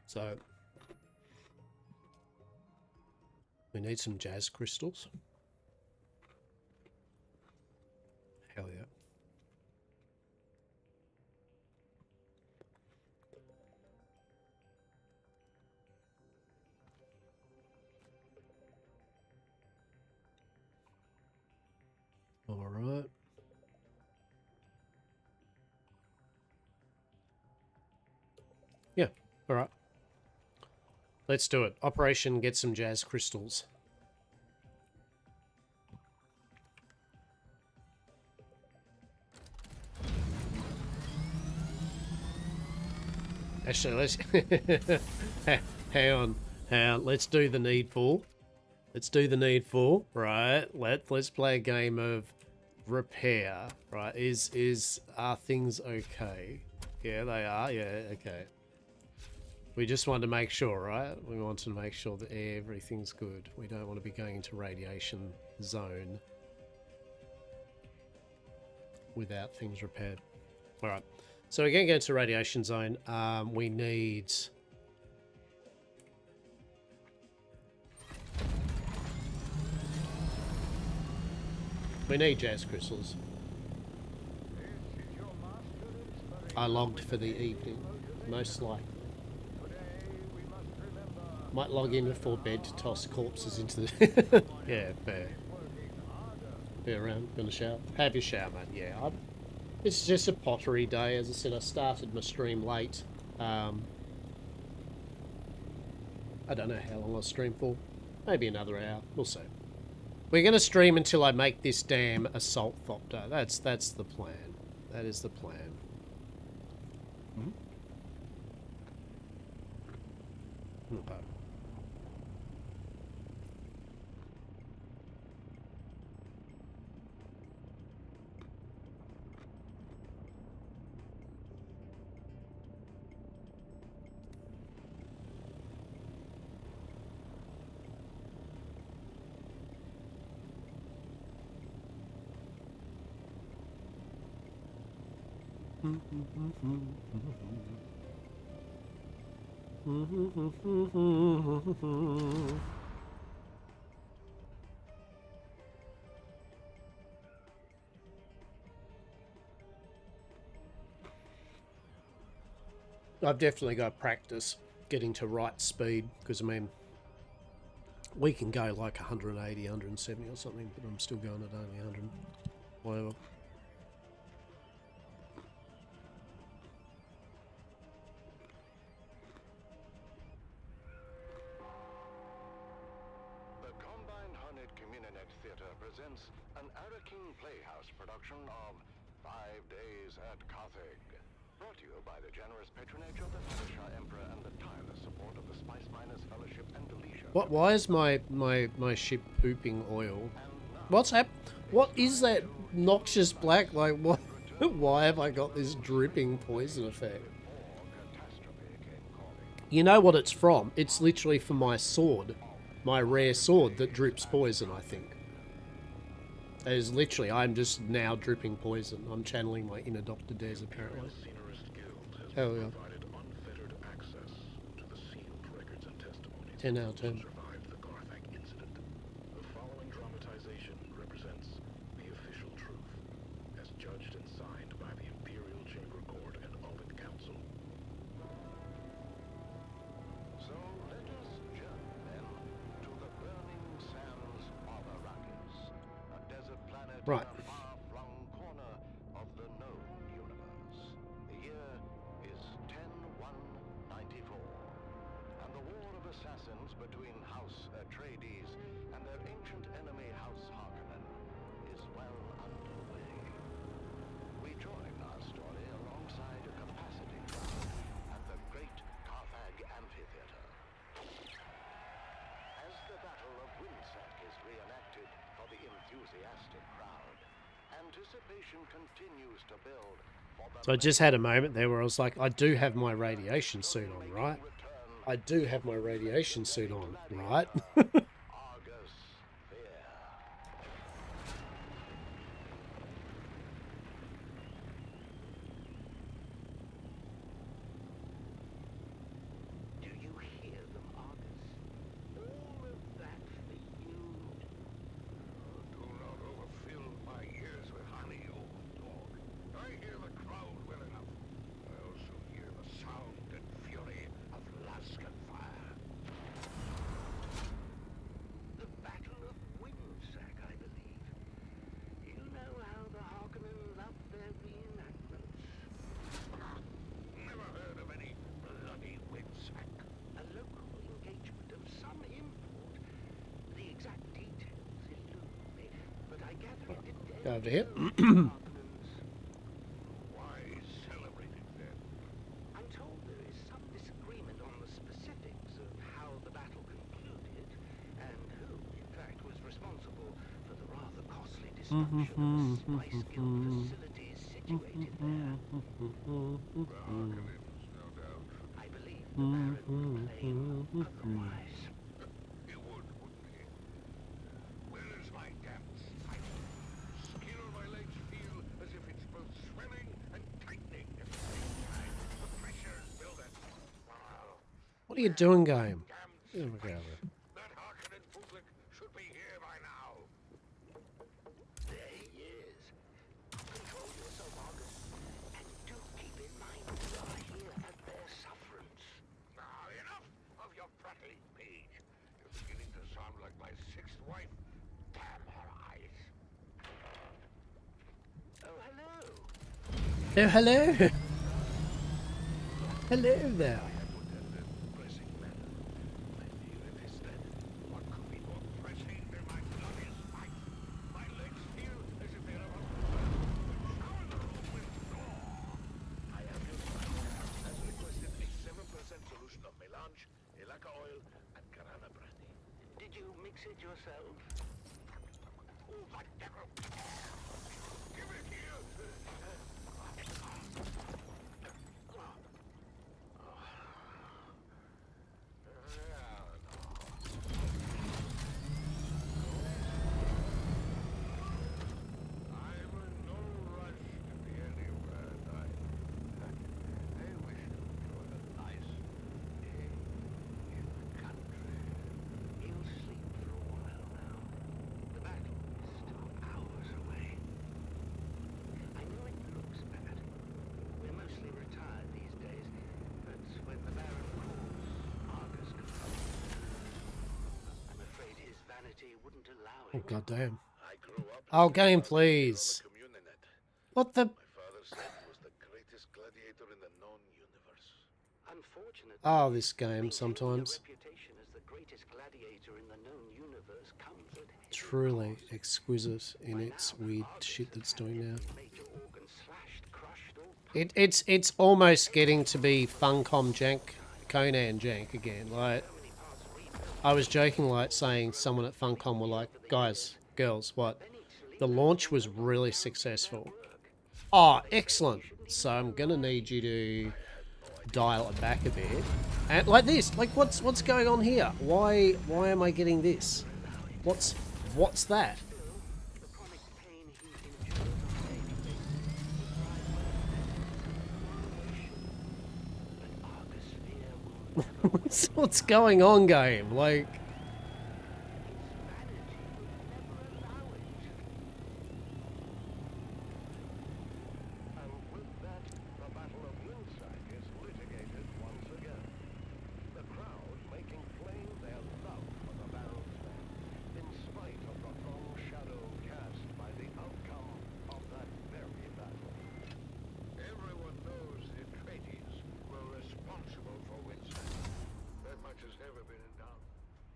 So, we need some jazz crystals. Hell yeah. All right. All right. Let's do it. Operation Get Some Jazz Crystals. Actually, let's... hang on. Let's do the needful. Let's do the needful. Right. Let's play a game of repair. Right. Are things okay? Yeah, they are. Yeah, okay. We just wanted to make sure, right? We wanted to make sure that everything's good. We don't want to be going into radiation zone without things repaired. All right. So we're going to go into radiation zone. We need... We need jazz crystals. I logged for the evening, most likely. Might log in before bed to toss corpses into the... Yeah, fair. Be around, gonna shower. Have your shower, mate. Yeah, it's just a pottery day. As I said, I started my stream late. I don't know how long I'll stream for. Maybe another hour. We'll see. We're going to stream until I make this damn assault thopter. That's the plan. That is the plan. Okay. I've definitely got to practice getting to right speed, because I mean, we can go like 180, 170 or something, but I'm still going at only 100, whatever. The Combined Hornet Communinet Theatre presents an Araking Playhouse production of 5 Days at Carthage. Brought to you by the generous patronage of the Shah Emperor and the tireless support of the Spice Miners Fellowship and Deletion. What? Why is my ship pooping oil? What's happened? What is that noxious black? Like what? Why have I got this dripping poison effect? You know what it's from? It's literally from my sword, my rare sword that drips poison. I think. It is literally. I'm just now dripping poison. I'm channeling my inner Dr. Des apparently. Hell yeah. 10 out of 10. Survived the Carthage incident. The following dramatization represents the official truth, as judged and signed by the Imperial Chamber Court and Audit Council. So let us journey then to the burning sands of Arrakis, a desert planet Right. in a far-flung corner of the known universe. The year is 10-1-94. And the war of assassins between House Atreides and their ancient enemy House Harkonnen is well underway. We join our story alongside a capacity crowd at the Great Carthage Amphitheater. As the Battle of Windsack is reenacted for the enthusiastic crowd, anticipation continues to build for the... So I just had a moment there where I was like, I do have my radiation suit on, right? I do have my radiation suit on, right? Argus Fear. Do you hear them, Argus? All of that for you. Do not overfill my ears with honey, old dog. I hear the crowd well enough. I also hear the sound and fury of Laskan fire. Go over here. Why celebrate it then? I'm told there is some disagreement on the specifics of how the battle concluded, and who, in fact, was responsible for the rather costly destruction of the Spice Guild facilities situated there. The Harkonnens, no doubt. I believe the Baron would claim otherwise. He would, wouldn't he? Where is my damn spice? Skin on my legs feel as if it's both swelling and tightening at the same time. The pressure is building. Wow. What are you doing, game? Damn There we go. That Harkonnen bootlick should be here by now. There he is. Control yourself, August. And do keep in mind we are here at their sufferance. Now, enough of your prattling page. You're beginning to sound like my sixth wife. Damn her eyes. Oh, hello. Oh, hello. Hello there. Pressing matter. My feeling is that what could be more pressing than my bloody spikes? My legs feel as if they're about to shower the room with gore. I have your spice. As requested, a 7% solution of melange, elaka oil, and guarana brandy. Did you mix it yourself? Oh, my devil! Give it here! I'm in no rush to be anywhere. I wish to enjoy a nice day in the country. He'll sleep for a while now. The battle is still hours away. I know it looks bad. We're mostly retired these days, but when the Baron calls, Argus can come. I'm afraid his vanity wouldn't allow Oh, it. goddamn. I grew up Oh, game, please. What the? My father said he was the greatest gladiator in the known universe. Unfortunately, Oh, this game maintaining a sometimes. reputation as the greatest gladiator in the known universe comes at heavy Truly cost. exquisite in By its now, weird Argus shit have that's had doing now. every major organ slashed, crushed, or It's almost getting to be Funcom jank, Conan jank again. Like, I was joking, like saying someone at Funcom were like, guys, girls, what? The launch was really successful. Oh, excellent. So I'm gonna need you to dial it back a bit. And like this, like what's going on here? Why am I getting this? What's that? the chronic pain he endures on a daily basis. But Argus fear will never What's going on, game? Like, And with that, the Battle of Windside is litigated once again. The crowd making plain their love for the Baron's men, in spite of the long shadow cast by the outcome of that very battle. Everyone knows the Atreides were responsible for Windside. That much has never been in doubt.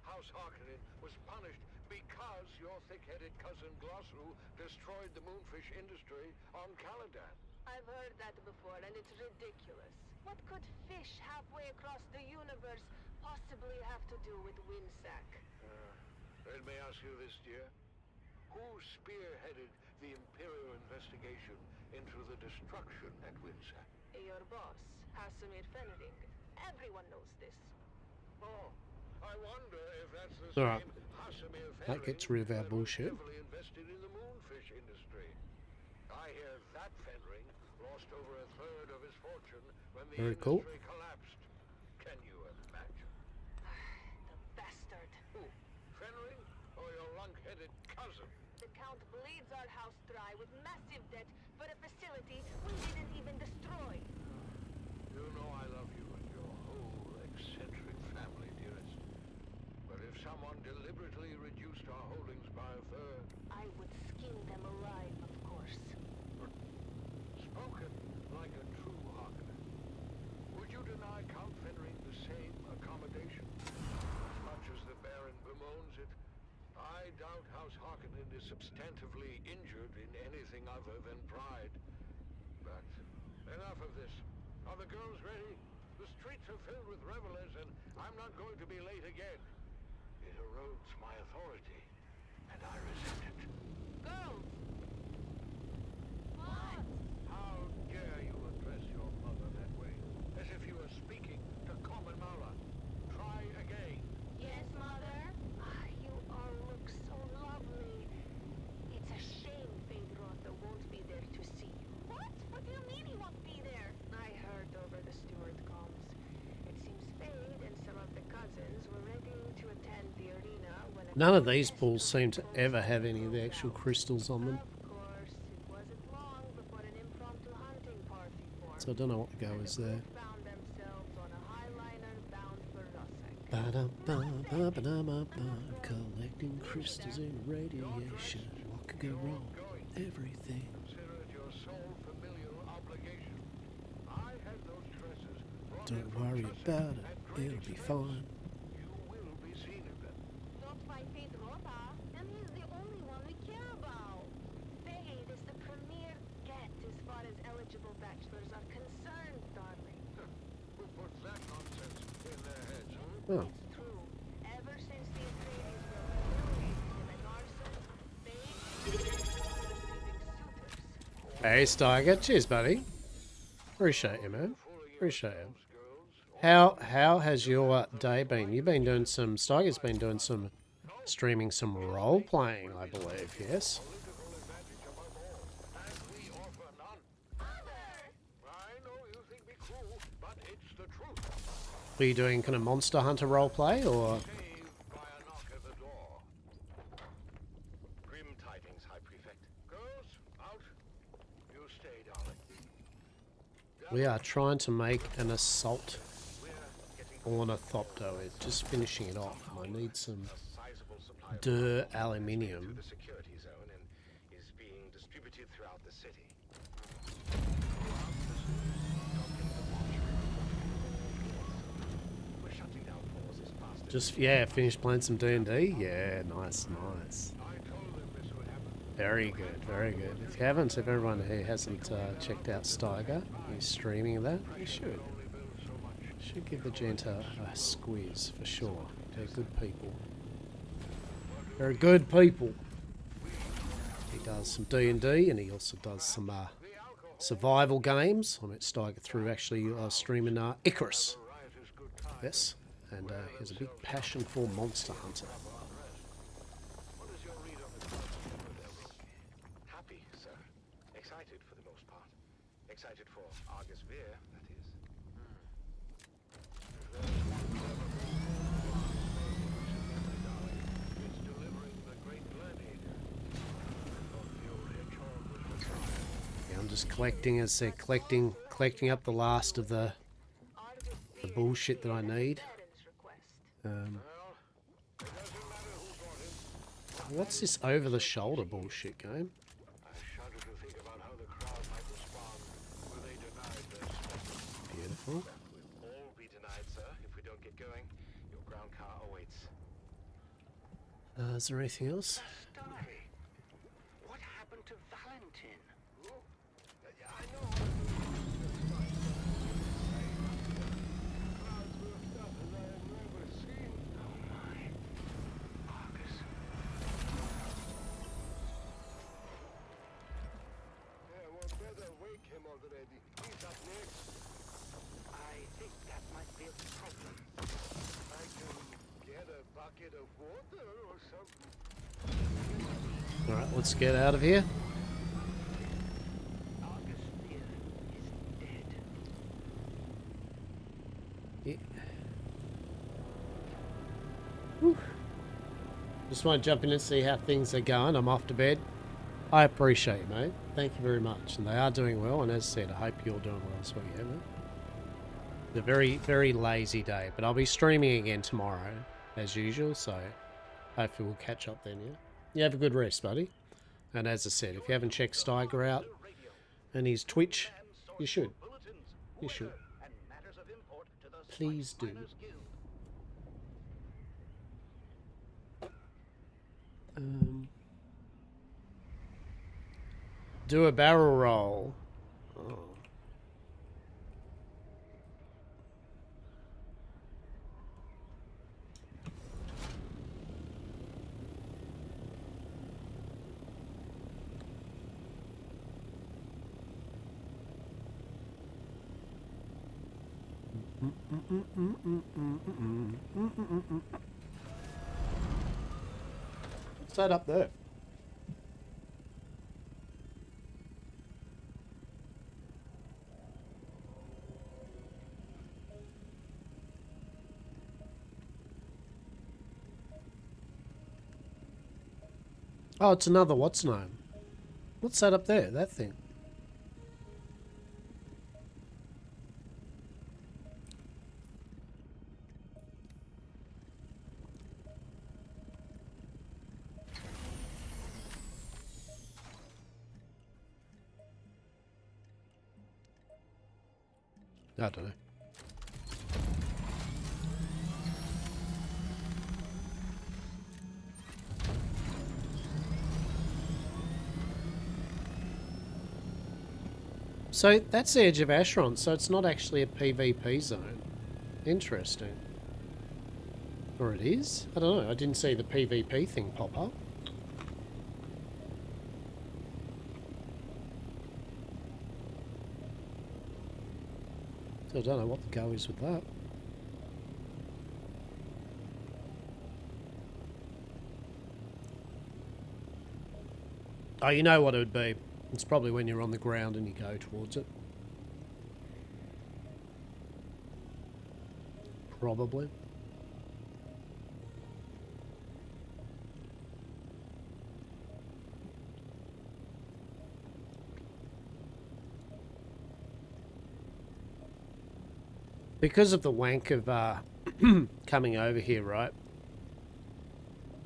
House Harkonnen was punished because your thick-headed cousin Glossu destroyed the moonfish industry on Caladan. I've heard that before, and it's ridiculous. What could fish halfway across the universe possibly have to do with Windsack? Let me ask you this, dear. Who spearheaded the Imperial investigation into the destruction at Windsack? Your boss, Hasamir Fenring. Everyone knows this. Oh, I wonder if that's the All right. same Hasamir That Fenring gets rid of our that was bullshit. heavily invested in the moonfish industry. I hear that Fenring lost over a third of his fortune when the Very cool. industry collapsed. Can you imagine? The bastard. Who? Fenring or your lunk-headed cousin? The Count bleeds our house dry with massive debt for a facility we didn't even destroy. You know I love you and your whole eccentric family, dearest. But if someone deliberately reduced our holdings by a third, I would skin them alive, of course. spoken like a true Harkonnen, would you deny Count Fenring the same accommodation? As much as the Baron bemoans it, I doubt how House Harkonnen is substantively injured in anything other than pride. But enough of this. Are the girls ready? The streets are filled with revelers, and I'm not going to be late again. It erodes my authority, and I resent it. Girls! What? How dare you address your mother that way? As if you were speaking to common Mala. Try again. Yes, Mother? Ah, you all look so lovely. It's a shame Pedrotha won't be there to see you. What? What do you mean he won't be there? I heard over the steward comms. It seems Fade and some of the cousins were ready to attend the arena when None of these balls seem to ever have any of the actual crystals on them. Of course, it wasn't long before an impromptu hunting party formed. So I don't know what the go is there. Found themselves on a highliner bound for Rosek. Ba-da-ba-ba-ba-da-ba-ba. Collecting crystals in radiation. What could go wrong? Everything. Consider it your sole familial obligation. I had those tresses brought in Don't from worry Tussin about it. at great It'll be expense. fine. You will be seen in them. Not by Pedrotha, and he's the only one we care about. Fade is the premier get as far as eligible bachelors are concerned, darling. Who put that nonsense in their heads, huh? Oh. It's true. Ever since the Atreides were humiliating him at arson, Fade has been receiving suitors. Hey, Steiger. Cheers, buddy. Appreciate you, man. Fooling Appreciate it. yourselves, girls. How has your day been? You've been doing some... Steiger's been doing some... Streaming some role-playing, I believe, yes? Political advantage above all, and we offer none. I know you think me cruel, but it's the truth. Were you doing kind of Monster Hunter role-play, or... Saved by a knock at the door. Grim tidings, High Prefect. Girls, out. You stay, darling. We are trying to make an assault We're getting ornithopter. We're just finishing it off. I need some a sizable supply of dur to aluminium. the security zone and is being distributed throughout the city. We're shutting down forces faster. Just, yeah, finished playing some D&D. Yeah, nice, nice. I told them this would happen. Very good, very good. If you haven't, if everyone here hasn't checked out Steiger, he's streaming that, you should. Only build so much. Should give the gent a squeeze, for sure. They're good people. They're good people. He does some D&D, and he also does some survival games. I met Steiger through actually streaming Icarus. Riotous good time. Yes, and he has a big passion for Monster Hunter. What is your read on the crowd? Happy, sir. Excited for the most part. Excited for Argus Veer, that is. It's delivering the great gladiator. Thought the old hedgehog was retired. Yeah, I'm just collecting, as I said, collecting up the last of the bullshit that I need. Well, it doesn't matter who brought him. What's this over-the-shoulder bullshit game? I shudder to think about how the crowd might respond were they denied their spectacle. Beautiful. We'll all be denied, sir. If we don't get going, your ground car awaits. Is there anything else? Story. What happened to Valentin? I know. Crowds worked up as I have never seen. Oh my. Argus. Yeah, well, better wake him already. He's up next. I think that might be a problem. I can get a bucket of water or something. Alright, let's get out of here. Argus Veer is dead. Yeah. Whew. Just want to jump in and see how things are going. I'm off to bed. I appreciate it, mate. Thank you very much. And they are doing well, and as I said, I hope you're doing well as well, yeah, mate? It's a very, very lazy day, but I'll be streaming again tomorrow, as usual, so hopefully we'll catch up then, yeah? You have a good rest, buddy. And as I said, if you haven't checked Steiger out and his Twitch, you should. You should. Please do. Do a barrel roll. Oh. What's that up there? Oh, it's another what's name. What's that up there? That thing. I don't know. So that's the edge of Acheron, so it's not actually a PvP zone. Interesting. Or it is? I don't know, I didn't see the PvP thing pop up. So I don't know what the go is with that. Oh, you know what it would be. It's probably when you're on the ground and you go towards it. Probably. Because of the wank of coming over here, right?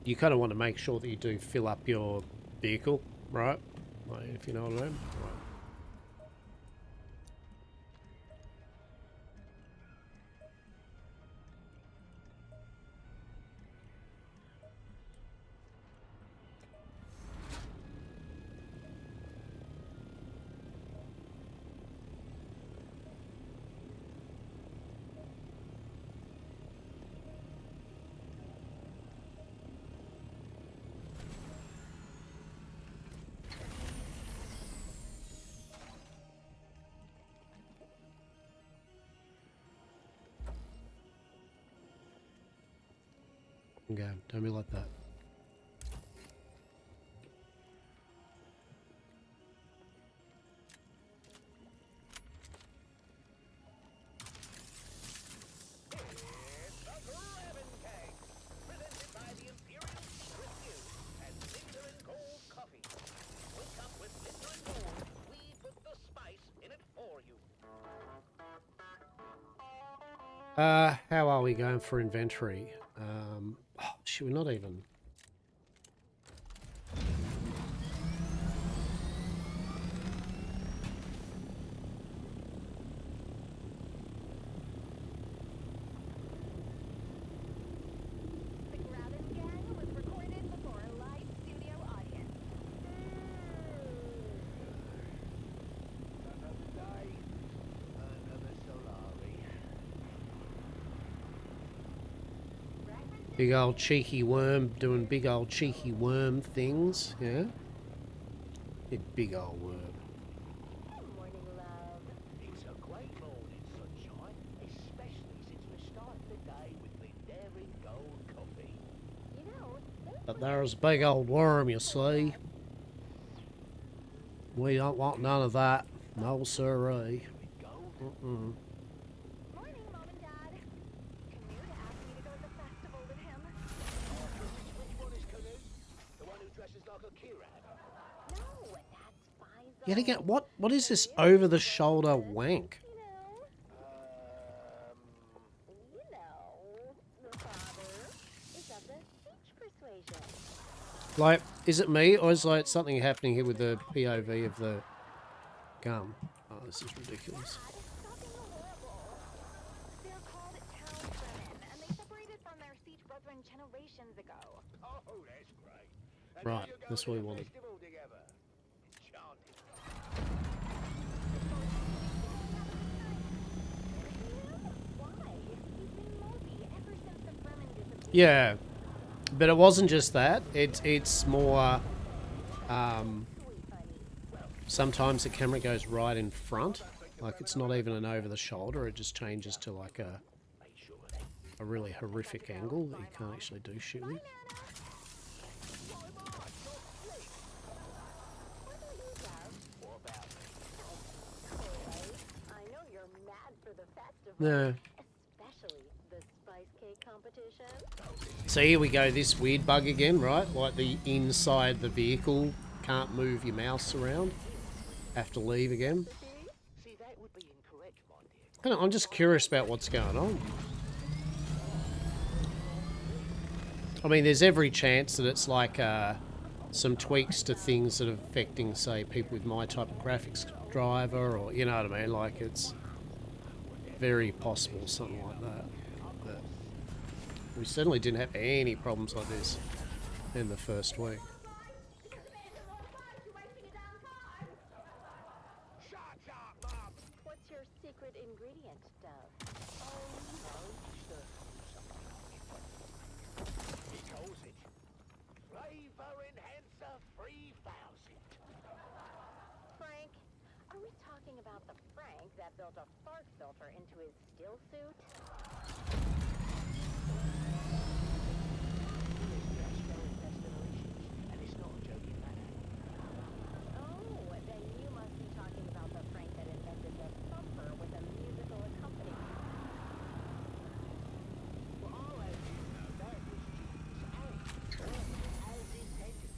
You kind of want to make sure that you do fill up your vehicle, right? Like, if you know what I mean. Right. Okay, don't be like that. How are we going for inventory? Oh, should we not even... The Grabbin' Gang was recorded before a live studio audience. Another day, another Solari. Big old cheeky worm doing big old cheeky worm things, yeah? You big old worm. Good morning, love. It's a great morning, sunshine, especially since we're starting the day with Legendary Gold Coffee. You know, But there's a big old worm, you see. We don't want none of that. No, sirree. Mm-mm. morning, Mom and Dad. Canute asked me to go to the festival with him. Which one is Canute? The one who dresses like a Kirab? No, that's fine. Yet again, what is this over-the-shoulder wank? You know, the father is of the speech persuasion. Like, is it me, or is like something happening here with the POV of the gum? Oh, this is ridiculous. Dad, stop being horrible. They're called townsmen, and they separated from their siege brethren generations ago. Oh, that's great. And Right, now you're that's going what we to the wanted. festival together. Enchanted. Yeah, but it wasn't just that. It's more. Sometimes the camera goes right in front, like it's not even an over the shoulder. It just changes to like a really horrific angle that you can't actually do shit with. I know you're mad for the festival. No. Especially the spice cake competition. So here we go, this weird bug again, right? Like the inside the vehicle, can't move your mouse around. Have to leave again. See, that would be incorrect, my dear. I'm just curious about what's going on. I mean, there's every chance that it's like some tweaks to things that are affecting, say, people with my type of graphics driver, or, you know what I mean? Like, it's very possible, something like that. But we certainly didn't have any problems like this in the first week. What's your secret ingredient, Dove? He calls it Flavor Enhancer 3000. Frank, are we talking about the Frank that built a fart filter into his still suit? And it's not a joking matter. Oh, then you must be talking about the Frank that invented the thumper with a musical accompaniment. Well, I'll have you know that was genius and as intended.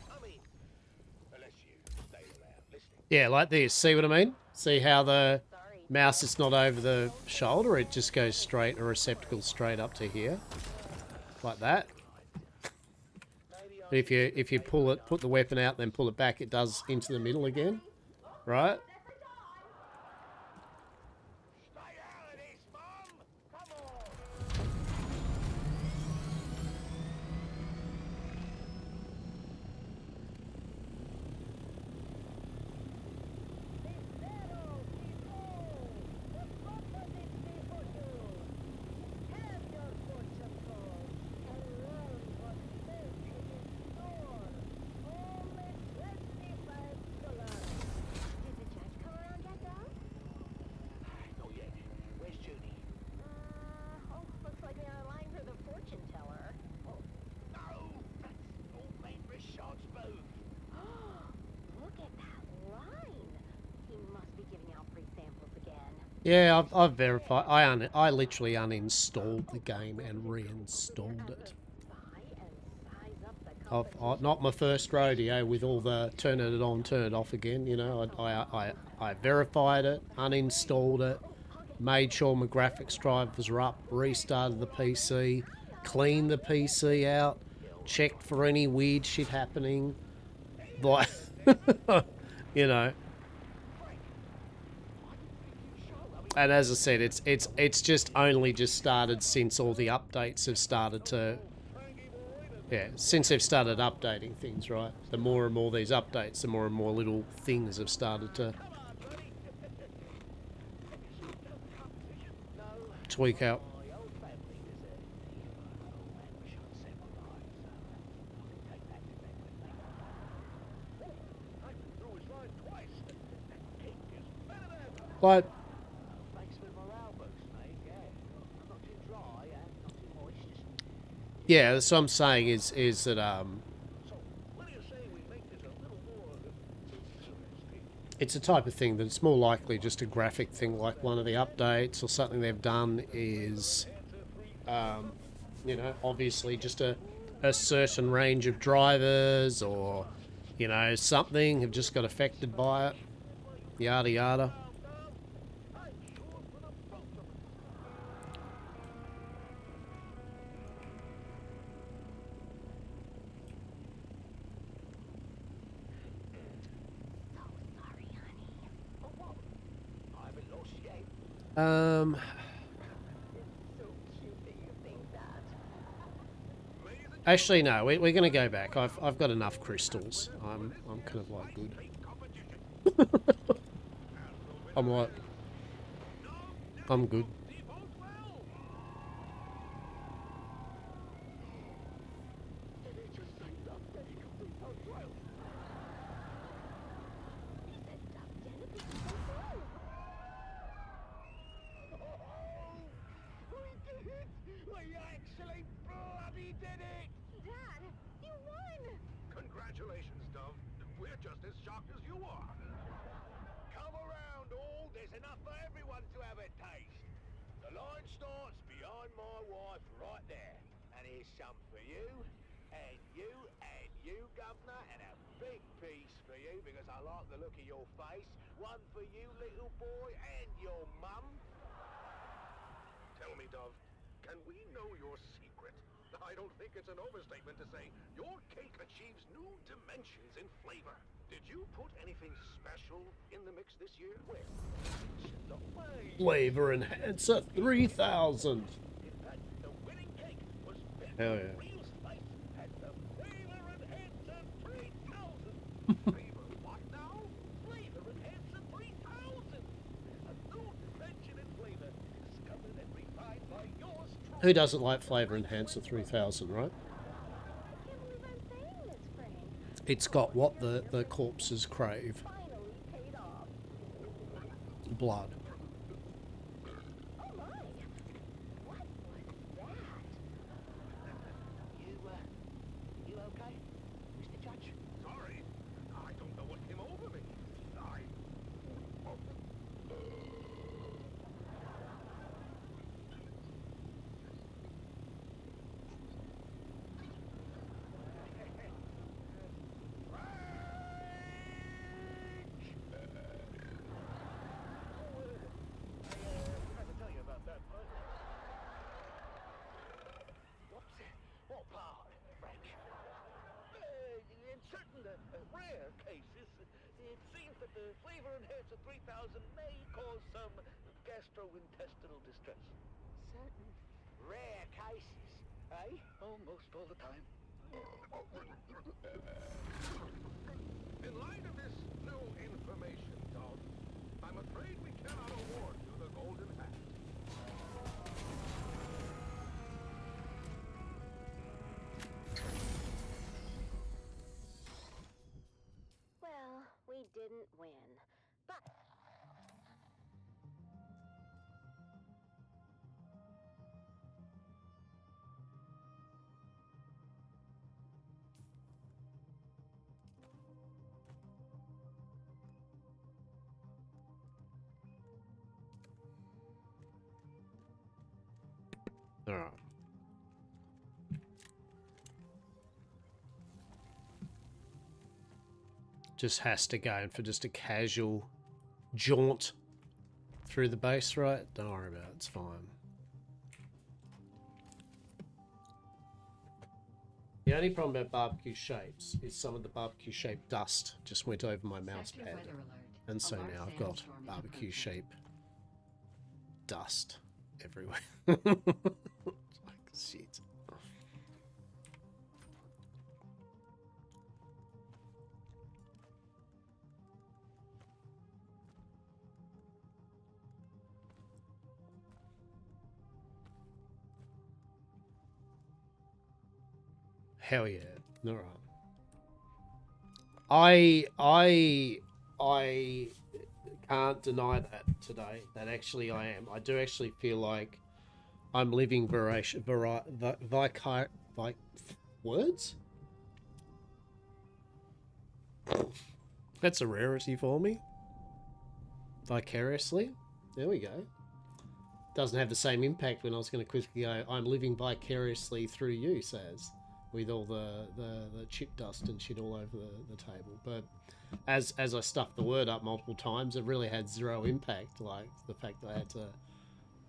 I mean, unless you stay around listening. Yeah, like this. See what I mean? See how the mouse is not over the shoulder? It just goes straight, a receptacle straight up to here. Like that. But if you pull it, put the weapon out, then pull it back, it does into the middle again. Right? Stay out of this, Mum! Come on! Not yet. Where's Judy? Looks like they're online for the fortune teller. No! That's old man Richard's move. Look at that line. He must be giving out free samples again. Yeah, I've verified. I literally uninstalled the game and reinstalled it. Buy and size up the Not my first rodeo with all the turning it on, turn it off again. You know, I verified it, uninstalled it, made sure my graphics drivers were up, restarted the PC, cleaned the PC out, checked for any weird shit happening, like, you know. And as I said, it's just only just started since all the updates have started to. Yeah, since they've started updating things, right? The more and more these updates, the more and more little things have started to tweak out. My old family deserted me. Old man Richard saved my life, so take that to bed with me. I've been through his line twice. That cake is better than ever. But Thanks for the morale boost, mate. Yeah. Not too dry and not too moist. yeah, that's what I'm saying is that So, what do you say we make this a little more interesting? it's a type of thing that it's more likely just a graphic thing, like one of the updates or something they've done is, you know, obviously just a certain range of drivers, or, you know, something have just got affected by it, yada yada. So sorry, honey. I haven't lost yet. So cute that you think that. Actually, no, we're going to go back. I've got enough crystals. I'm kind of like good. I'm like, I'm good. just as shocked as you are. Come around, all. There's enough for everyone to have a taste. The line starts behind my wife right there. And here's some for you, and you, Governor, and a big piece for you because I like the look of your face. One for you, little boy, and your mum. Tell me, Dove, can we know your secret? I don't think it's an overstatement to say your cake achieves new dimensions in flavor. Did you put anything special in the mix this year? Well, it's the way. Flavor enhancer 3000. In fact, the winning cake was Hell yeah. real spice and the flavor enhancer 3000. Flavor what now? Flavor enhancer 3000. A new dimension in flavor, discovered and refined by yours truly. Who doesn't like flavor enhancer 3000, right? I can't believe I'm saying this, Frank. It's got what the corpses crave. Finally paid off. Blood. Oh my! What was that? You okay, Mr. Judge? Sorry, I don't know what came over me. I to tell you about that, but... What part, Frank? In certain rare cases, it seems that the flavor enhancer 3000 may cause some gastrointestinal distress. Certain. Rare cases, eh? Almost all the time. In light of this new information, Dog, I'm afraid we cannot award you the golden hat. Well, we didn't win. But Alright. Just has to go in for just a casual jaunt through the base, right? Don't worry about it, it's fine. The only problem about barbecue shapes is some of the barbecue shaped dust just went over my mouse Sector pad. weather alert. And so A large now I've got sandstorm is barbecue approaching. shape dust everywhere. Like shit. Hell yeah. All right. I can't deny that today. That actually I am. I do actually feel like I'm living words? That's a rarity for me. Vicariously. There we go. Doesn't have the same impact when I was going to quickly go, I'm living vicariously through you, Saz. With all the chip dust and shit all over the table. But as I stuffed the word up multiple times, it really had zero impact. Like the fact that I had to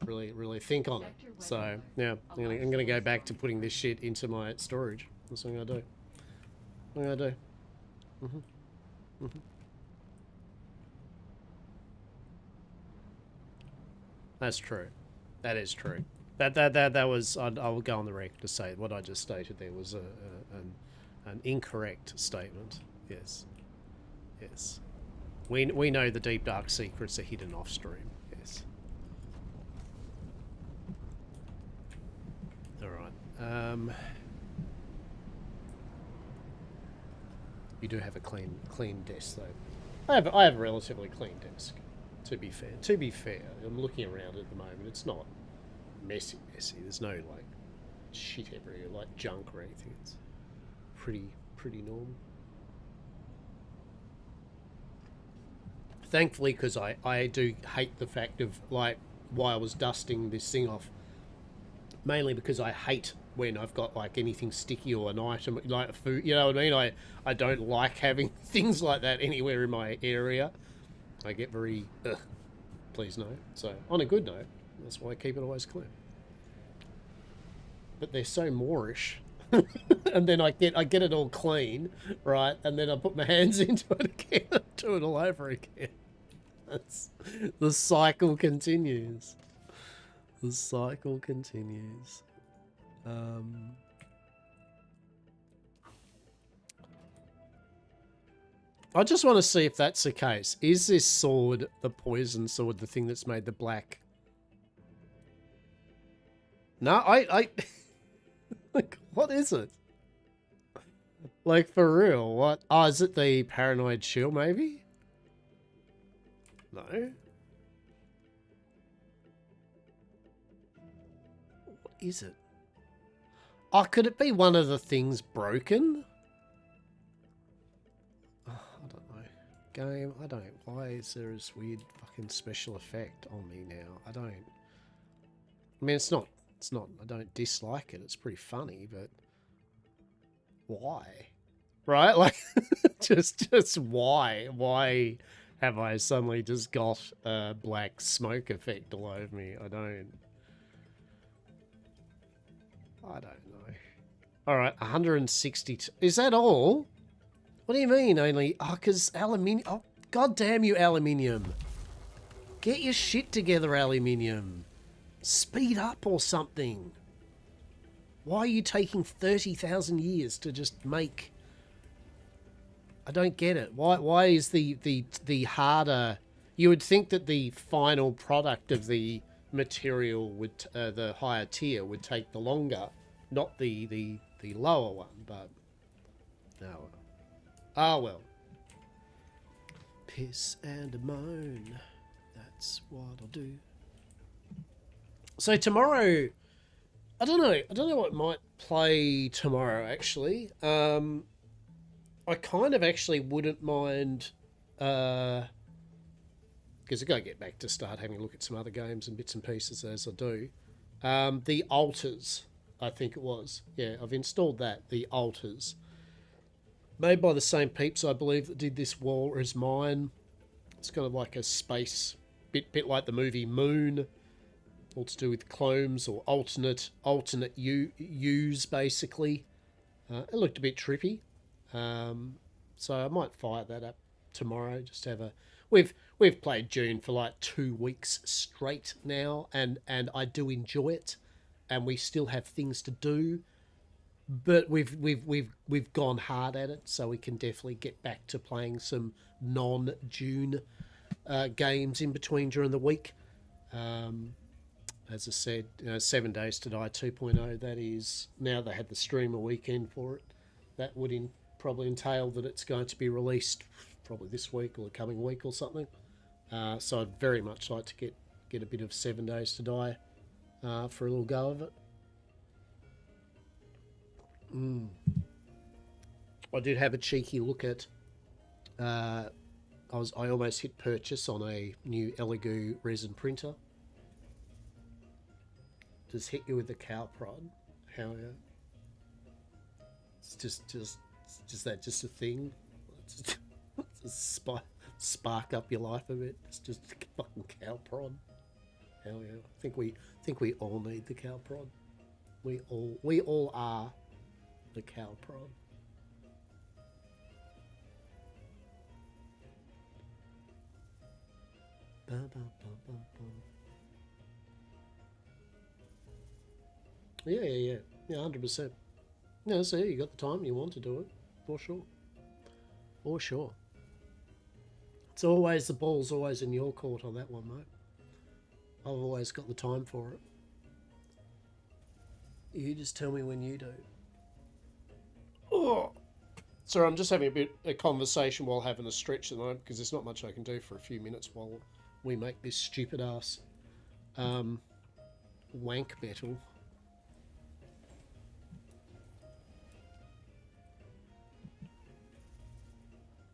really think on it. So yeah, I'm gonna go back to putting this shit into my storage. That's what I'm gonna do. What I'm gonna do. That's true. That is true. That was. I will go on the record to say what I just stated there was an incorrect statement. Yes. Yes. We know the deep dark secrets are hidden off stream. Yes. All right. You do have a clean desk though. I have a relatively clean desk. To be fair, I'm looking around at the moment. It's not messy. There's no like shit everywhere, like junk or anything. It's pretty normal. thankfully, because I do hate the fact of, like, why I was dusting this thing off. Mainly because I hate when I've got, like, anything sticky or an item, like food, you know what I mean? I don't like having things like that anywhere in my area. I get very, ugh, please no. So, on a good note, that's why I keep it always clean. But they're so Moorish. And then I get it all clean, right? And then I put my hands into it again and do it all over again. That's, the cycle continues. The cycle continues. I just want to see if that's the case. Is this sword the poison sword, the thing that's made the black? No, I like, what is it? Like, for real, what? Oh, is it the paranoid shield, maybe? No. What is it? Oh, could it be one of the things broken? Oh, I don't know. Game, I don't. Why is there this weird fucking special effect on me now? I don't. I mean, it's not, I don't dislike it. It's pretty funny, but why? Right? Like, just why? Why have I suddenly just got a black smoke effect all over me? I don't know. All right, 162. Is that all? What do you mean only? Oh, because aluminium. Oh, God damn you, aluminium. Get your shit together, aluminium. Speed up or something. Why are you taking 30,000 years to just make? I don't get it. Why is the harder? You would think that the final product of the material would, the higher tier, would take the longer, not the lower one. But oh well. Ah well. Piss and moan. That's what I'll do. So tomorrow, I don't know what might play tomorrow, actually. I kind of actually wouldn't mind, because I've got to get back to start having a look at some other games and bits and pieces as I do. The Altars, I think it was. Yeah, I've installed that, the Altars. Made by the same peeps, I believe, that did This War Is Mine. It's kind of like a space, bit like the movie Moon. All to do with clones or alternate U's, basically. It looked a bit trippy. So I might fire that up tomorrow. Just have a... We've played Dune for like 2 weeks straight now, and I do enjoy it. And we still have things to do. But we've gone hard at it, so we can definitely get back to playing some non-Dune games in between during the week. As I said, 7 Days to Die 2.0, that is, now they had the streamer weekend for it. That would probably entail that it's going to be released probably this week or the coming week or something. So I'd very much like to get a bit of 7 Days to Die for a little go of it. I did have a cheeky look at... I almost hit purchase on a new Elegoo resin printer. Just hit you with the cow prod. How yeah. It's just a thing. Just spark up your life a bit. It's just a fucking cow prod. Hell yeah. I think we all need the cow prod. We all are the cow prod. Ba, ba, ba, ba, ba. Yeah, 100%. Yeah, so you got the time, you want to do it, for sure. For sure. It's always, the ball's always in your court on that one, mate. I've always got the time for it. You just tell me when you do. Oh! Sorry, I'm just having a conversation while having a stretch at the moment, because there's not much I can do for a few minutes while we make this stupid ass wank battle.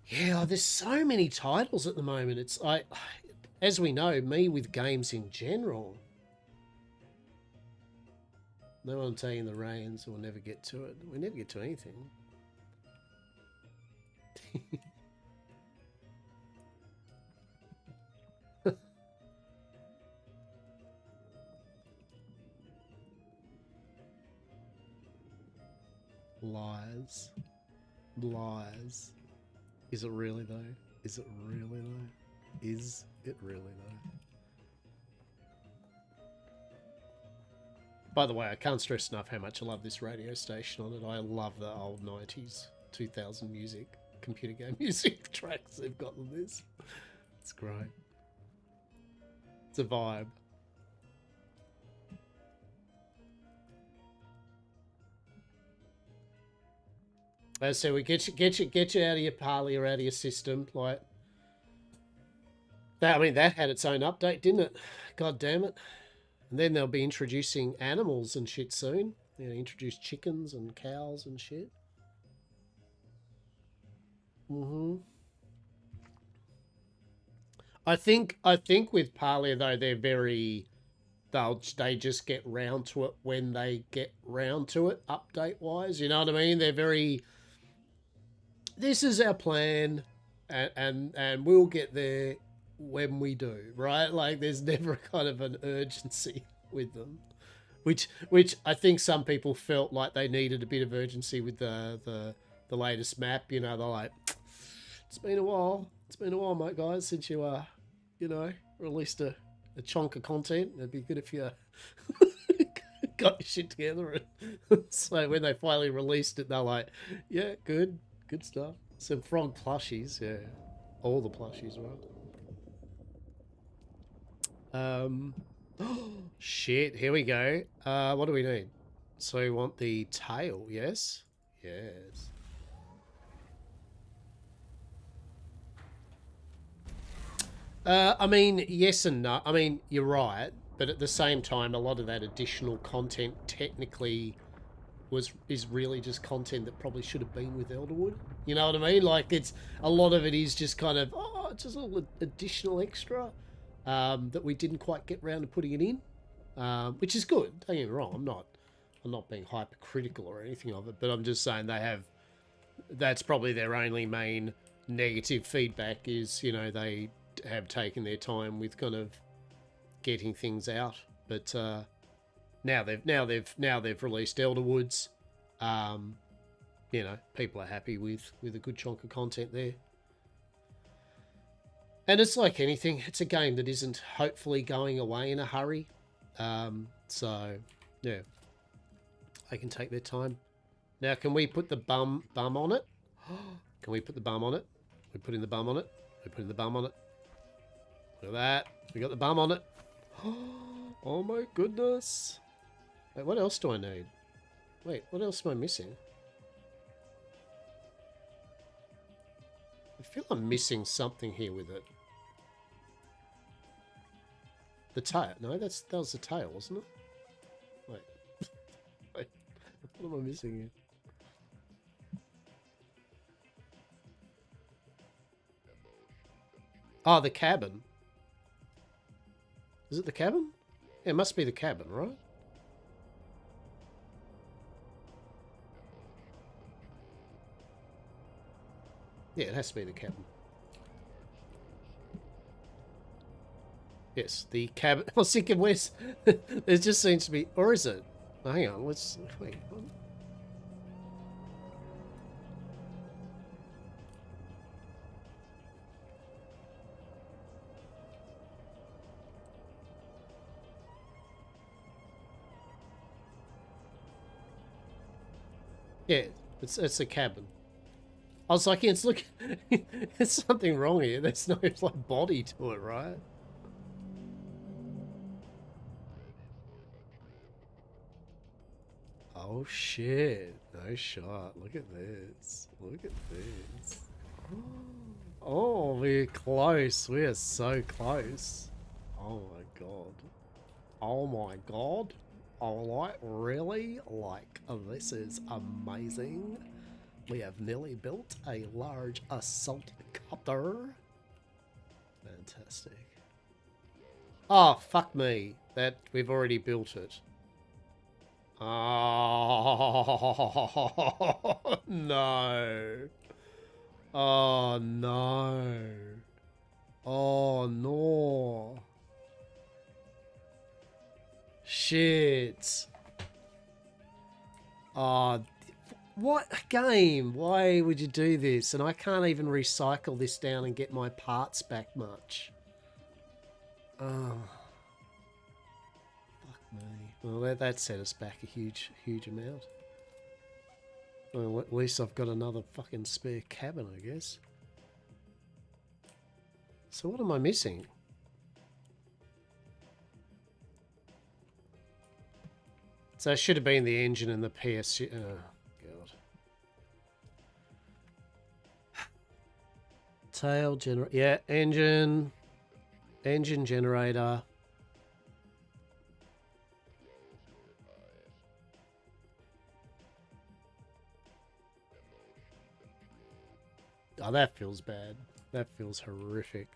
Yeah, there's so many titles at the moment. It's as we know, me with games in general. No one taking the reins, we'll never get to it. We never get to anything. Lies. Lies. Is it really though? Is it really though? Is it really though? By the way, I can't stress enough how much I love this radio station on it. I love the old 90s, 2000 music, computer game music tracks they've got on this. It's great. It's a vibe. So we get you out of your parley or out of your system. Like that, I mean, that had its own update, didn't it? God damn it. And then they'll be introducing animals and shit soon. They're gonna introduce chickens and cows and shit. I think with Parlia though, they just get round to it when they get round to it, update wise. You know what I mean? They're very, this is our plan, and we'll get there when we do, right? Like there's never kind of an urgency with them, which I think some people felt like they needed a bit of urgency with the latest map. You know, they're like, it's been a while, mate, guys, since you released a chunk of content. It'd be good if you got your shit together. And so when they finally released it, they're like, yeah, good stuff. Some frog plushies, yeah, all the plushies, right? Shit, here we go. What do we need? So we want the tail, yes? Yes. I mean, yes and no. I mean, you're right, but at the same time, a lot of that additional content technically is really just content that probably should have been with Elderwood. You know what I mean? Like, it's a lot of it is just kind of, it's just a little additional extra that we didn't quite get around to putting it in, which is good. Don't get me wrong. I'm not being hypercritical or anything of it, but I'm just saying that's probably their only main negative feedback is, they have taken their time with kind of getting things out, but now they've released Elderwoods. People are happy with a good chunk of content there. And it's like anything, it's a game that isn't hopefully going away in a hurry. So yeah, they can take their time. Now, can we put the bum on it? Can we put the bum on it? We're putting the bum on it. We're putting the bum on it. Look at that. We got the bum on it. Oh my goodness. Wait, what else do I need? Wait, what else am I missing? I feel I'm missing something here with it. The tail. No, that was the tail, wasn't it? Wait. Wait. What am I missing here? Oh, the cabin. Is it the cabin? Yeah, it must be the cabin, right? Yeah, it has to be the cabin. Yes, the cabin. I was thinking, where's... there just seems to be... Or is it? Oh, hang on, let's... Wait, what? Yeah, it's a cabin. I was like, it's look, there's something wrong here. There's no like body to it, right? Oh shit! No shot. Look at this. Look at this. Oh, we're close. We are so close. Oh my god. Oh my god. Oh, like really? Like, this is amazing. We have nearly built a large assault copter. Fantastic. Oh, fuck me. That we've already built it. Oh, no. Oh, no. Oh, no. Shit. Oh, what game? Why would you do this? And I can't even recycle this down and get my parts back much. Oh. Fuck me. Well, that set us back a huge amount. Well, at least I've got another fucking spare cabin, I guess. So what am I missing? So it should have been the engine and the PS... Oh, God. Tail generator. Yeah, engine. Engine generator. Oh, that feels bad. That feels horrific.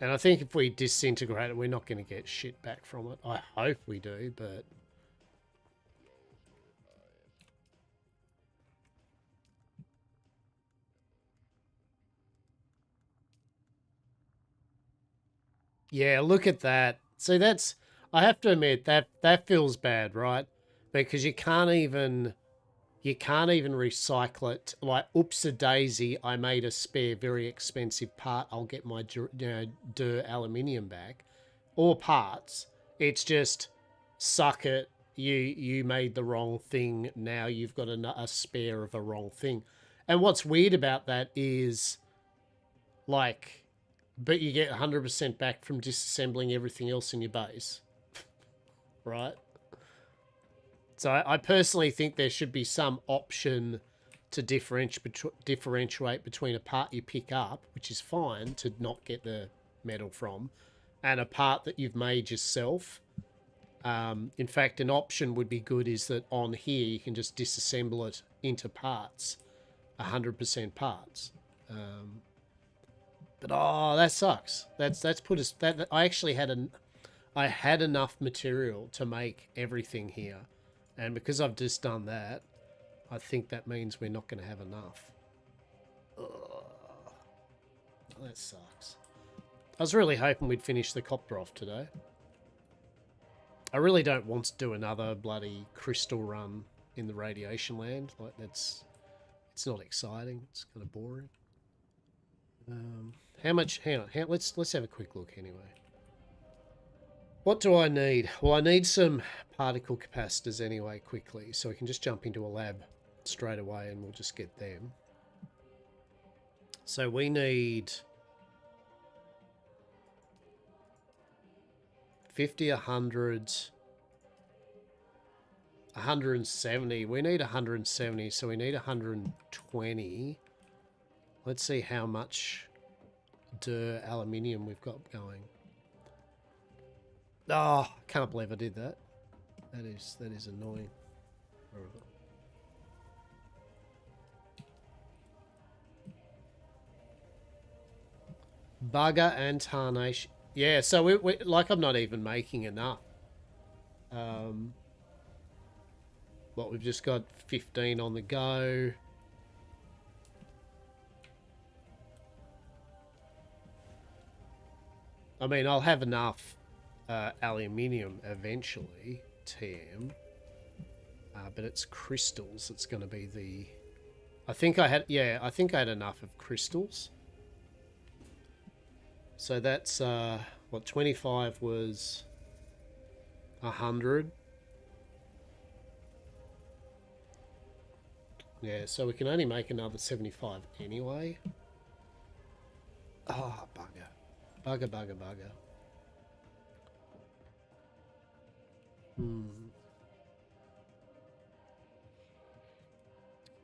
And I think if we disintegrate it, we're not going to get shit back from it. I hope we do, but... Yeah, look at that. See, that's... I have to admit, that feels bad, right? Because you can't even recycle it. Like, oops-a-daisy, I made a spare, very expensive part. I'll get my aluminium back. Or parts. It's just, suck it. You made the wrong thing. Now you've got a spare of a wrong thing. And what's weird about that is, like, but you get 100% back from disassembling everything else in your base. Right? So I personally think there should be some option to differentiate between a part you pick up, which is fine to not get the metal from, and a part that you've made yourself. In fact, an option would be good is that on here you can just disassemble it into parts, 100% parts. But oh, that sucks. That's put us. That I actually I had enough material to make everything here. And because I've just done that, I think that means we're not going to have enough. Ugh. That sucks. I was really hoping we'd finish the copter off today. I really don't want to do another bloody crystal run in the radiation land. Like, it's not exciting. It's kind of boring. How much? Hang on. Let's have a quick look anyway. What do I need? Well, I need some particle capacitors anyway, quickly, so we can just jump into a lab straight away and we'll just get them. So we need 50, 100, 170. We need 170, so we need 120. Let's see how much aluminium we've got going. Oh, I can't believe I did that. That is annoying. Bugger and tarnation. Yeah, so we like I'm not even making enough. What, we've just got 15 on the go. I mean, I'll have enough aluminium eventually, TM. But it's crystals. It's going to be the... I think I had enough of crystals. So that's, what, 25 was 100. Yeah, so we can only make another 75 anyway. Oh, bugger. Bugger.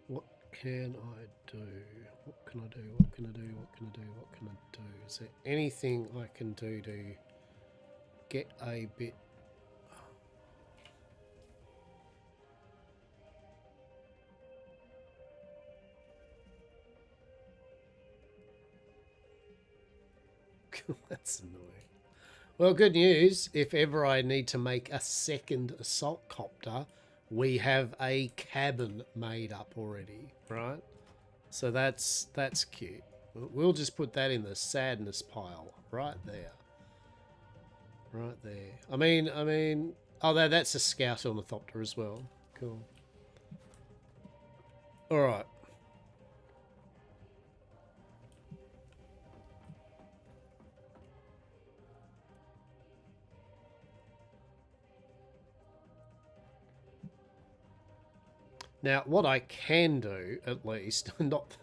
What can I do? What can I do? Is there anything I can do to get a bit... That's annoying. Well, good news. If ever I need to make a second assault copter, we have a cabin made up already, right? So that's cute. We'll just put that in the sadness pile right there. Right there. I mean, oh, that's a scout ornithopter as well. Cool. All right. Now, what I can do, at least, not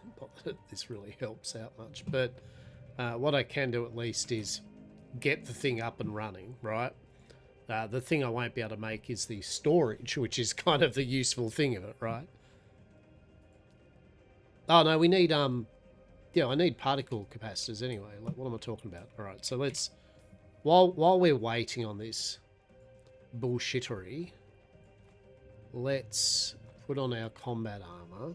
that this really helps out much, but what I can do at least is get the thing up and running, right? The thing I won't be able to make is the storage, which is kind of the useful thing of it, right? Oh, no, we need, yeah, I need particle capacitors anyway. Like, what am I talking about? All right, so let's, while we're waiting on this bullshittery, let's put on our combat armor.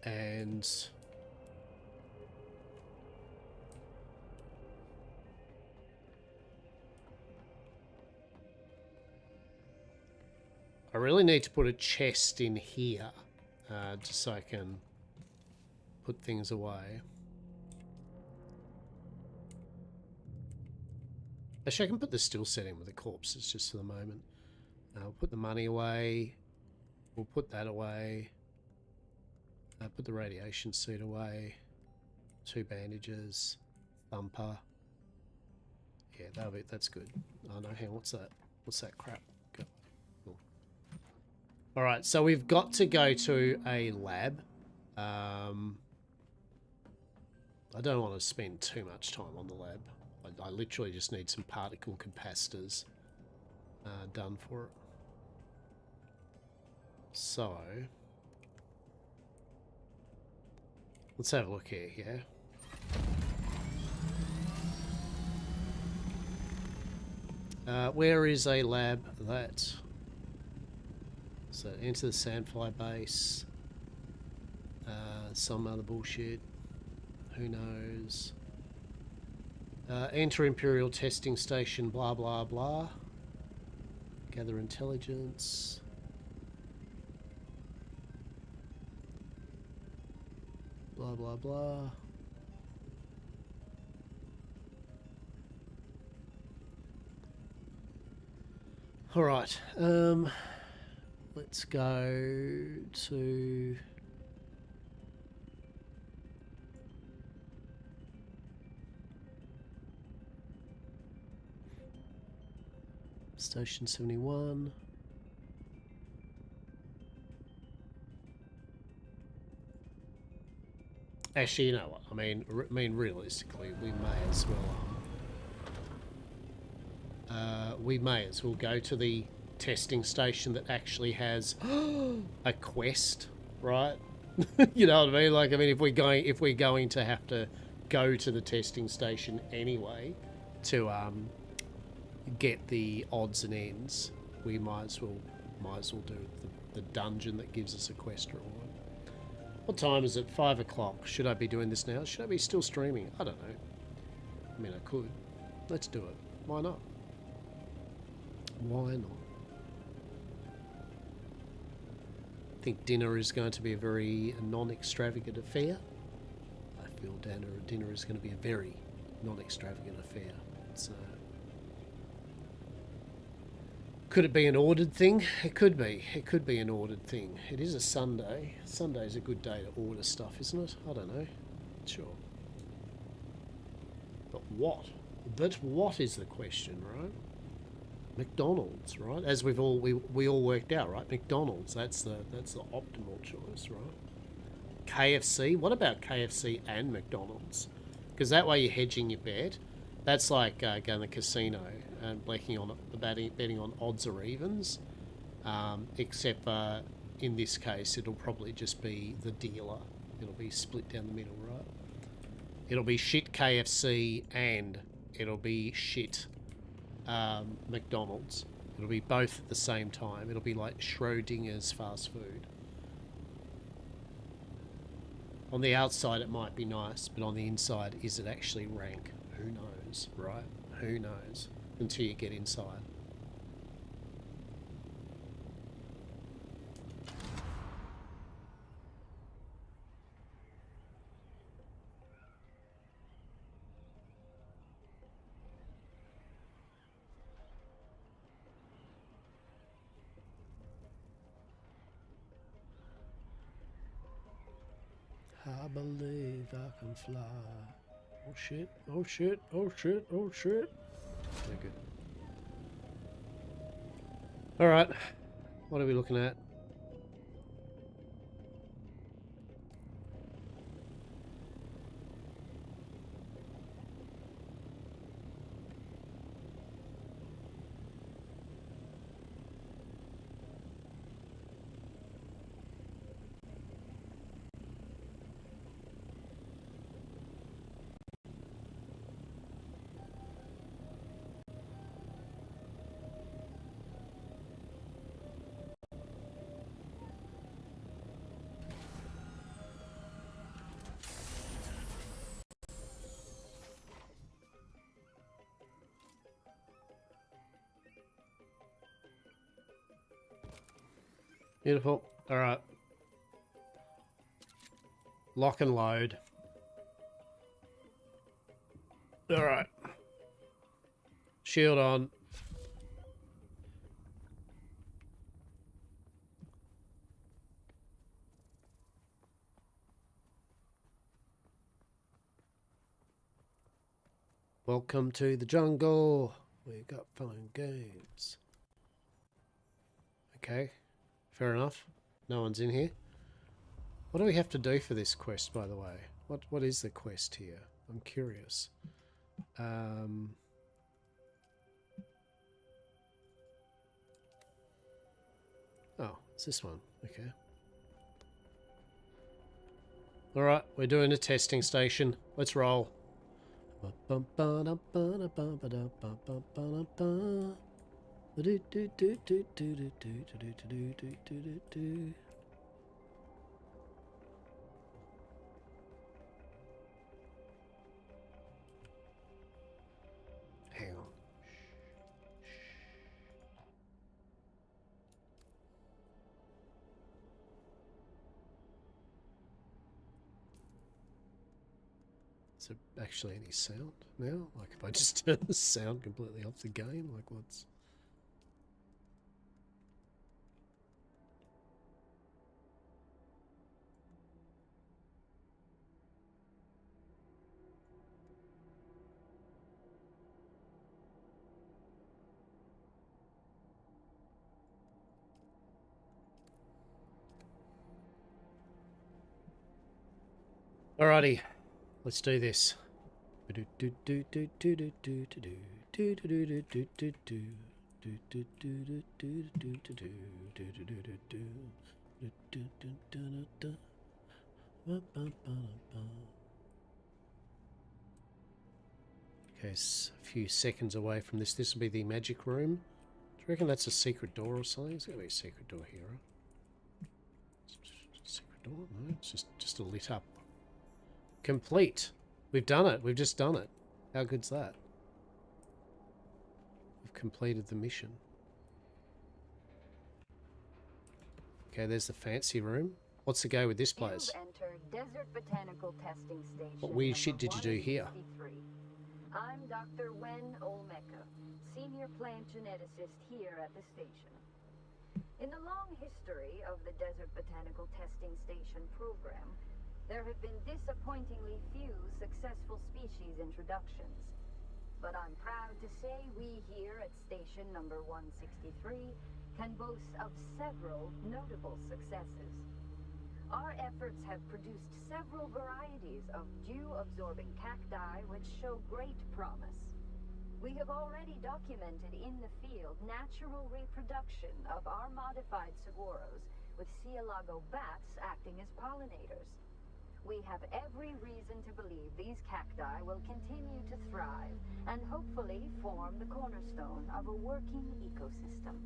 And I really need to put a chest in here, just so I can put things away. Actually, I can put the still set in with the corpses just for the moment. We'll put the money away. We'll put that away. Put the radiation suit away. 2 bandages. Thumper. Yeah, that's good. Oh no, hang on, what's that? What's that crap? Go. Cool. Alright, so we've got to go to a lab. I don't want to spend too much time on the lab. I literally just need some particle capacitors done for it. So let's have a look here, yeah? Where is a lab that... So enter the Sandfly base. Some other bullshit. Who knows? Enter Imperial testing station, blah, blah, blah. Gather intelligence. Blah, blah, blah. All right. Let's go to... Station 71. Actually, you know what? I mean, realistically, we may as well go to the testing station that actually has a quest, right? You know what I mean? Like, I mean, if we're going to have to go to the testing station anyway to get the odds and ends, we might as well do the dungeon that gives us a quest reward. What time is it? 5 o'clock. Should I be doing this now? Should I be still streaming? I don't know. I mean, I could. Let's do it. Why not? Why not? I think dinner is going to be a very non-extravagant affair. I feel dinner is going to be a very non-extravagant affair. So, could it be an ordered thing? It could be. It could be an ordered thing. It is a Sunday. Sunday's a good day to order stuff, isn't it? I don't know. Sure. But what? But what is the question, right? McDonald's, right? As we all worked out, right? McDonald's. That's the optimal choice, right? KFC. What about KFC and McDonald's? Because that way you're hedging your bet. That's like going to the casino and betting on odds or evens. Except in this case, it'll probably just be the dealer. It'll be split down the middle, right? It'll be shit KFC and it'll be shit McDonald's. It'll be both at the same time. It'll be like Schrodinger's fast food. On the outside it might be nice, but on the inside, is it actually rank? Who knows, right? Who knows? Until you get inside. I believe I can fly. Oh shit, oh shit, oh shit, oh shit. Okay, good. Alright, what are we looking at? Beautiful. Alright. Lock and load. Alright. Shield on. Welcome to the jungle. We got fun and games. Okay. Fair enough. No one's in here. What do we have to do for this quest, by the way? What is the quest here? I'm curious. Oh, it's this one. Okay. Alright, we're doing a testing station. Let's roll. Hang on. Is there actually any sound now? Like if I just turn the sound completely off the game, like what's... Alrighty, let's do this. Okay, it's a few seconds away from this. This will be the magic room. Do you reckon that's a secret door or something? There's got to be a secret door here, right? Secret door? No, it's just a lit up. Complete. We've done it. We've just done it. How good's that? We've completed the mission. Okay, there's the fancy room. What's the go with this place? Desert Botanical Testing Station. What weird shit did you do here? I'm Dr. Wen Olmeca, Senior Plant Geneticist here at the station. In the long history of the Desert Botanical Testing Station program, there have been disappointingly few successful species introductions. But I'm proud to say we here at station number 163 can boast of several notable successes. Our efforts have produced several varieties of dew-absorbing cacti which show great promise. We have already documented in the field natural reproduction of our modified saguaros, with Cielago bats acting as pollinators. We have every reason to believe these cacti will continue to thrive and hopefully form the cornerstone of a working ecosystem.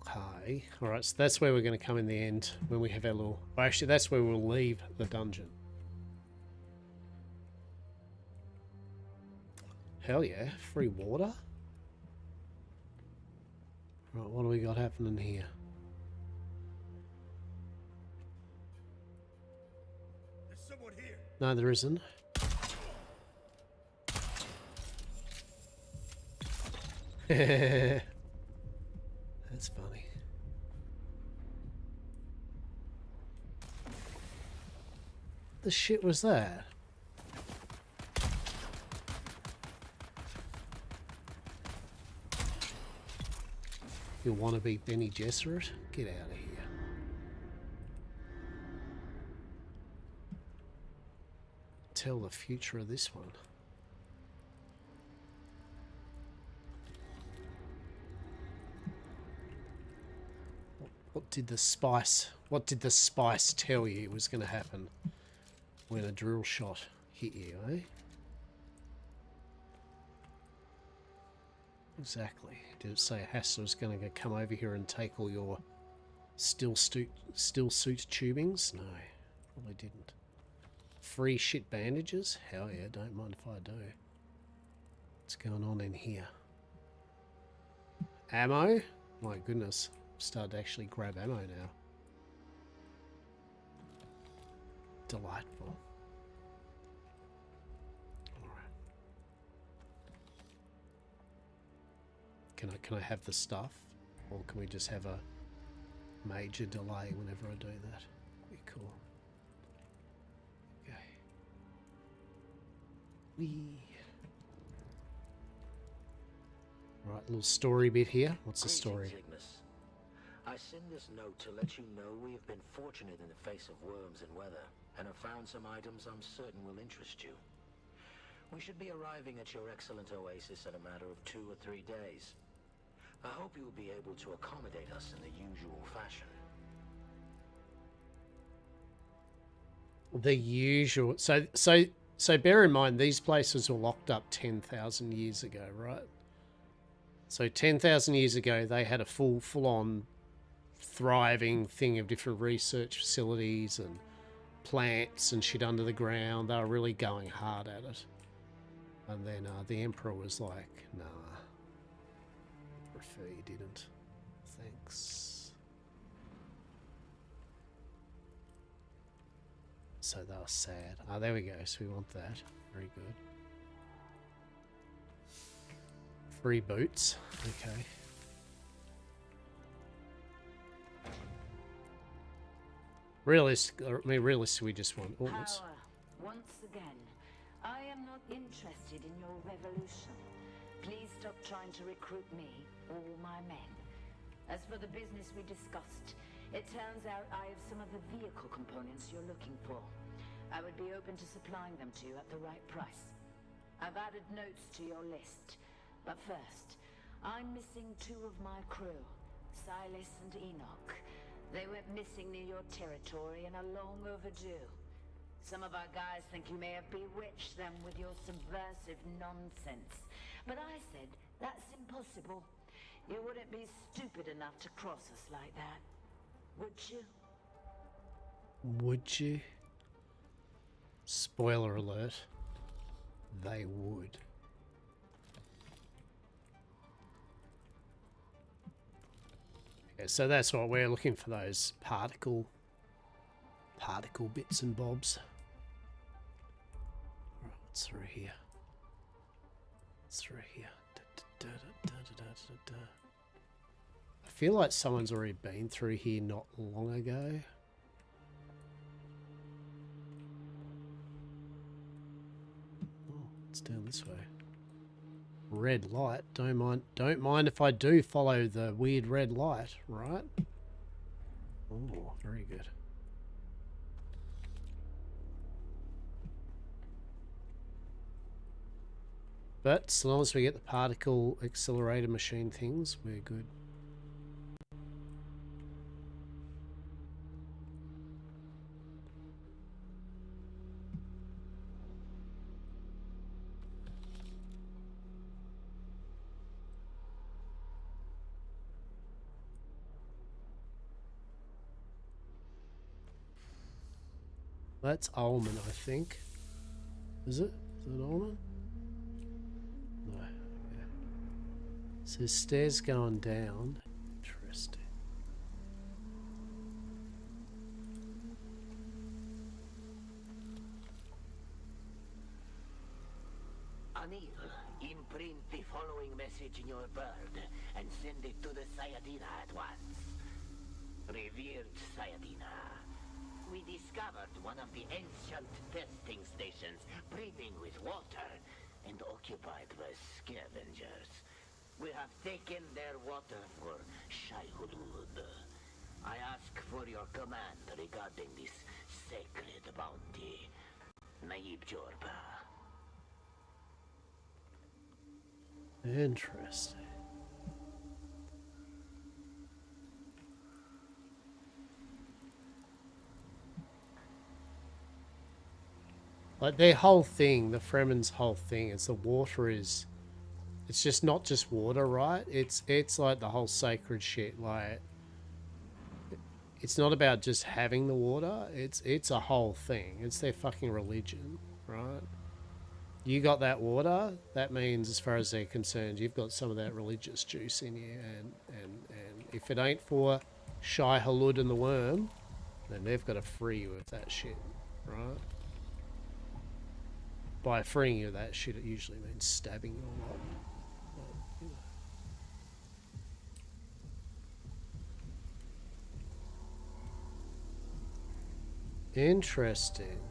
block high. Alright, so that's where we're going to come in the end when we have our little... Well, actually, that's where we'll leave the dungeon. Hell yeah, free water. Right, what do we got happening here? There's someone here. No, there isn't. That's funny. The shit was that? You want to be Benny Gesserit? Get out of here. Tell the future of this one. What did the spice tell you was going to happen when a drill shot hit you, eh? Exactly. Did it say Hassa was going to come over here and take all your still suit tubings? No, probably didn't. Free shit bandages? Hell yeah, don't mind if I do. What's going on in here? Ammo? My goodness. I'm starting to actually grab ammo now. Delightful. Alright. Can I have the stuff? Or can we just have a major delay whenever I do that? Be cool. Okay. Wee. Right, little story bit here. What's the story? Greetings, Ignis. I send this note to let you know we have been fortunate in the face of worms and weather, and have found some items I'm certain will interest you. We should be arriving at your excellent oasis in a matter of 2 or 3 days. I hope you will be able to accommodate us in the usual fashion. The usual. So bear in mind, these places were locked up 10,000 years ago, right? So 10,000 years ago, they had a full-on thriving thing of different research facilities and plants and shit under the ground. They were really going hard at it. And then the Emperor was like, nah, prefer you didn't. Thanks. So they were sad. Ah, there we go. So we want that. Very good. Free boots. Okay. Realistically, we just want... Oh, whoops. Power, once again. I am not interested in your revolution. Please stop trying to recruit me or my men. As for the business we discussed, it turns out I have some of the vehicle components you're looking for. I would be open to supplying them to you at the right price. I've added notes to your list. But first, I'm missing 2 of my crew, Silas and Enoch. They went missing near your territory and are long overdue. Some of our guys think you may have bewitched them with your subversive nonsense. But I said, that's impossible. You wouldn't be stupid enough to cross us like that. Would you? Would you? Spoiler alert. They would. Okay, so that's what we're looking for, those particle bits and bobs. Alright, what's through here? What's through here? I feel like someone's already been through here not long ago. Oh, it's down this way. Red light. Don't mind if I do follow the weird red light, right? Oh, very good. But so long as we get the particle accelerator machine things, we're good. That's Ullman, I think. Is it? Is it Ullman? No. Yeah. So stairs going down. Interesting. Anil, imprint the following message in your bird and send it to the Sayadina at once. Revered Sayadina, we discovered one of the ancient testing stations brimming with water and occupied by scavengers. We have taken their water for Shai-Hulud. I ask for your command regarding this sacred bounty. Naib Jorba. Interesting. Like their whole thing, the Fremen's whole thing is the water is, it's just not just water, right? It's like the whole sacred shit. Like it's not about just having the water. It's a whole thing. It's their fucking religion, right? You got that water, that means as far as they're concerned, you've got some of that religious juice in you, and if it ain't for Shai Hulud and the worm, then they've got to free you of that shit, right? By freeing you of that shit, it usually means stabbing you a lot. But, you know. Interesting.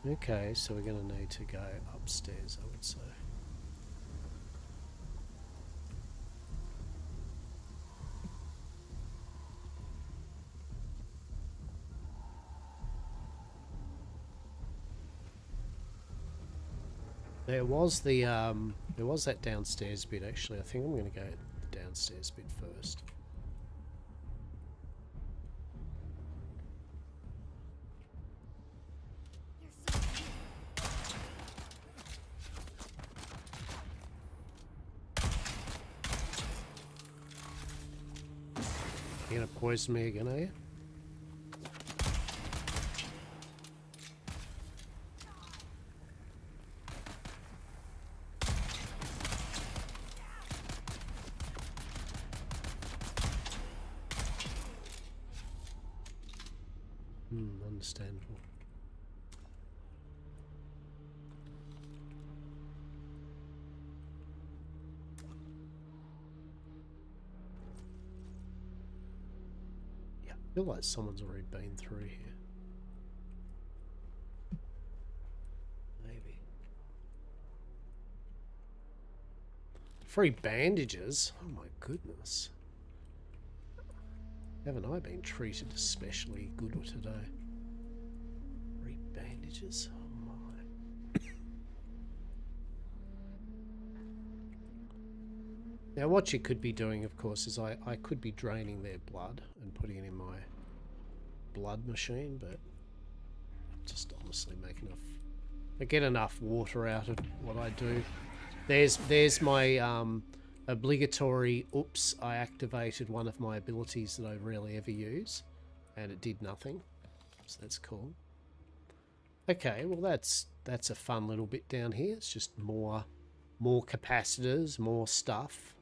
Okay, so we're going to need to go upstairs, I would say. There was that downstairs bit actually. I think I'm going to go the downstairs bit first. You're gonna poison me again, are you? Understandable. Yeah, I feel like someone's already been through here. Maybe. Free bandages? Oh my goodness. Haven't I been treated especially good today? Free bandages? Oh my. Now what you could be doing, of course, is I could be draining their blood and putting it in my blood machine, but I just honestly make enough... I get enough water out of what I do. There's my obligatory, oops, I activated one of my abilities that I rarely ever use, and it did nothing, so that's cool. Okay, well that's a fun little bit down here. It's just more capacitors, more stuff.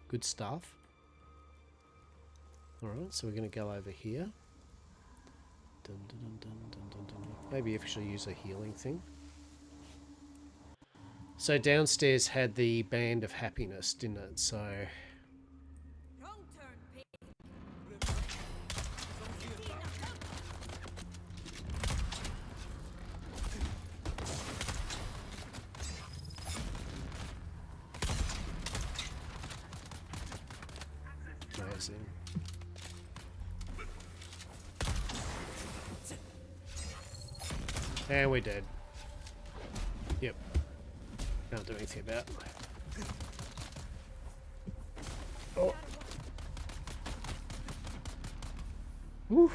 Good stuff. Alright, so we're going to go over here. Dun, dun, dun, dun, dun, dun, dun. Maybe actually use a healing thing. So downstairs had the Band of Happiness, didn't it? So... Amazing. And we're dead. Yep. Can't do anything about it. Oh. Woo.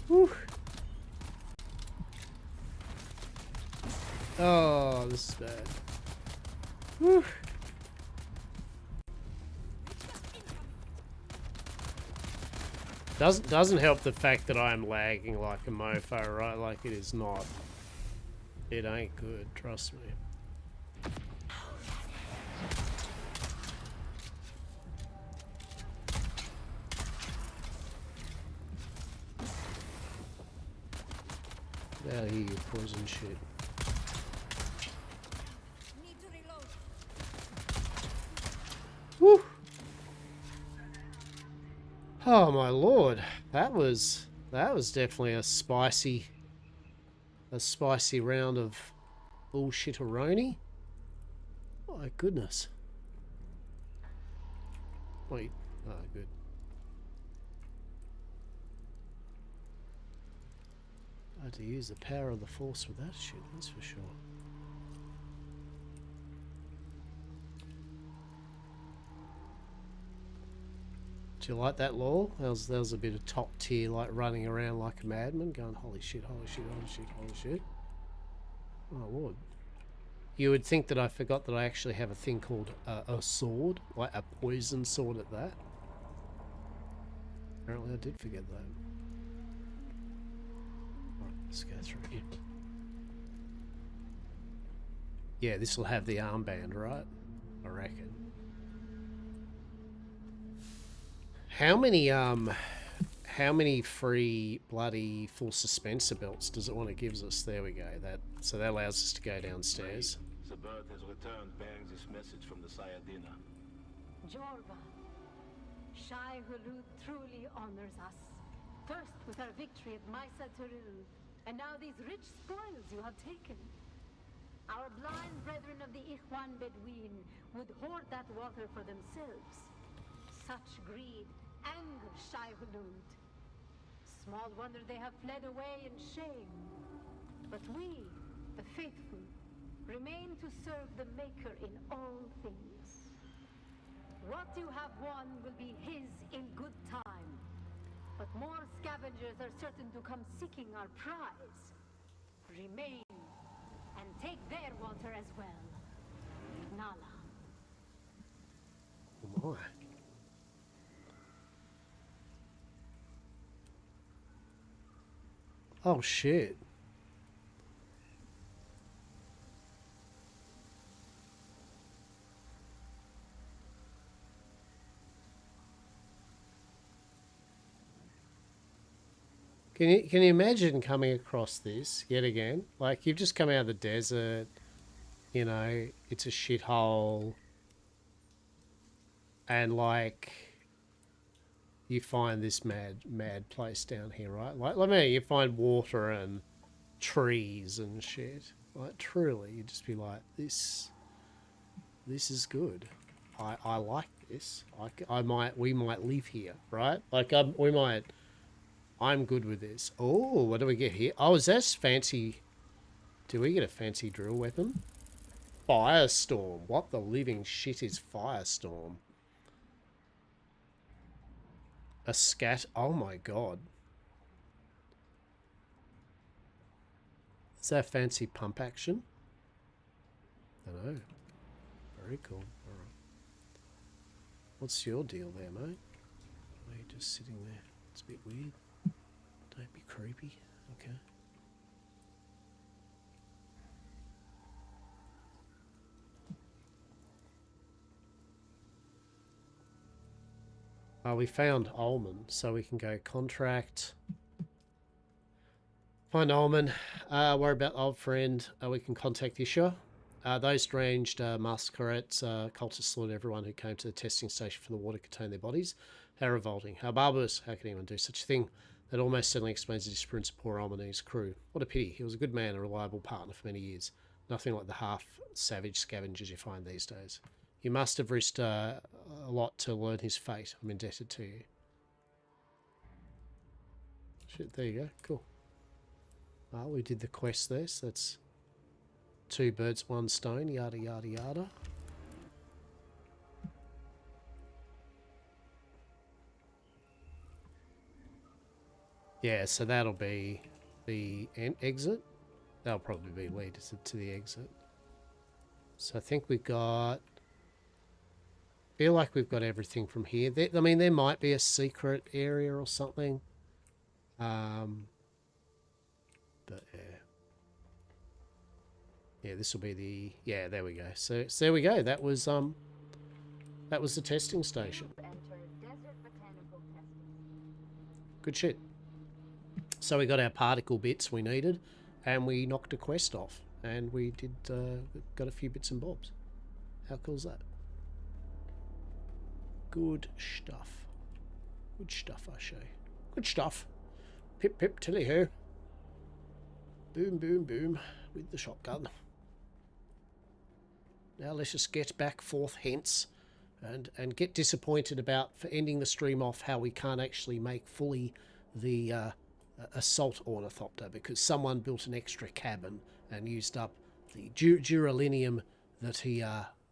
Woo. Oh, this is bad. Whew. Doesn't help the fact that I am lagging like a mofo, right? Like it is not. It ain't good, trust me. Get out of here, you poison shit. Need to reload. Woo! Oh my lord, that was definitely a spicy round of bullshit-a-roni. Oh my goodness. Wait, oh good. I had to use the power of the force with that shit, that's for sure. Do you like that lore? That was a bit of top tier, like running around like a madman, going holy shit, holy shit, holy shit, holy shit. Oh lord. You would think that I forgot that I actually have a thing called a sword, like a poison sword at that. Apparently I did forget that. Alright, let's go through here. Yeah, this will have the armband, right? I reckon. How many free bloody full suspensor belts does it want to give us? There we go. So that allows us to go downstairs. The bird has returned bearing this message from the Sayadina. Jorva, Shai Hulud truly honors us. First with our victory at Maisa Turul, and now these rich spoils you have taken. Our blind brethren of the Ikhwan Bedouin would hoard that water for themselves. Such greed angers Shai Hulud. Small wonder they have fled away in shame. But we, the faithful, remain to serve the Maker in all things. What you have won will be his in good time. But more scavengers are certain to come seeking our prize. Remain, and take their water as well. Nala. Oh my. Oh shit. Can you imagine coming across this yet again? Like you've just come out of the desert, you know, it's a shithole, and like you find this mad place down here, right? Like let me you find water and trees and shit. Like truly, you'd just be like, this is good. I like this. We might live here, right? Like I'm good with this. Oh, what do we get here? Oh, is that fancy? Do we get a fancy drill weapon? Firestorm. What the living shit is Firestorm? A scat. Oh my god. Is that fancy pump action? I don't know. Very cool. Alright. What's your deal there, mate? Why are you just sitting there? It's a bit weird. Don't be creepy. Okay. We found Ullman, so we can go contract. Find Ullman. Worry about old friend. We can contact the issuer. Those deranged masquerades, cultists slaughtered everyone who came to the testing station for the water contained their bodies. How revolting. How barbarous. How can anyone do such a thing? That almost certainly explains the disappearance of poor Ullman and his crew. What a pity. He was a good man, a reliable partner for many years. Nothing like the half-savage scavengers you find these days. You must have risked a lot to learn his fate. I'm indebted to you. Shit, there you go. Cool. Well, we did the quest there, so that's 2 birds, 1 stone, yada, yada, yada. Yeah, so that'll be the exit. That'll probably be lead to the exit. So I think we've got... feel like we've got everything from here. I mean, there might be a secret area or something. But yeah. Yeah, this will be the... yeah, there we go. So there we go. That was the testing station. Good shit. So we got our particle bits we needed, and we knocked a quest off, and we did got a few bits and bobs. How cool is that? Good stuff. Good stuff, I say. Good stuff. Pip pip tilly ho. Boom boom boom with the shotgun. Now let's just get back forth hence and get disappointed about, for ending the stream off, how we can't actually make fully the assault ornithopter because someone built an extra cabin and used up the duralinium that he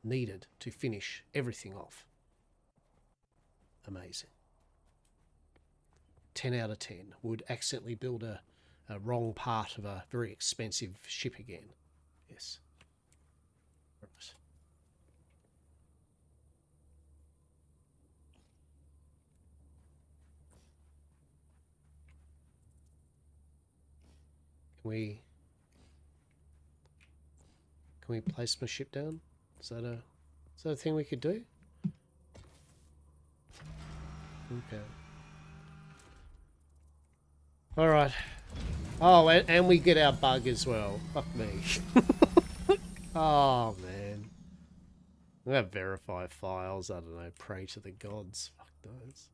needed to finish everything off. Amazing. 10 out of 10. Would accidentally build a wrong part of a very expensive ship again. Yes. Right. Can we place my ship down? Is that a thing we could do? Okay. All right. Oh, and we get our bug as well. Fuck me. Oh man. I'm gonna verify files. I don't know. Pray to the gods. Fuck those.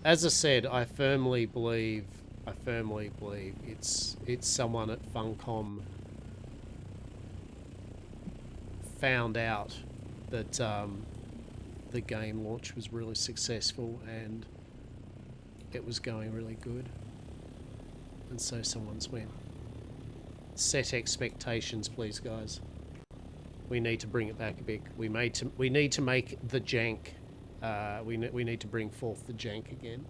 As I said, I firmly believe it's someone at Funcom found out that the game launch was really successful and it was going really good, and so someone's went, set expectations, please, guys. We need to bring it back a bit. We need to make the jank. We need to bring forth the jank again.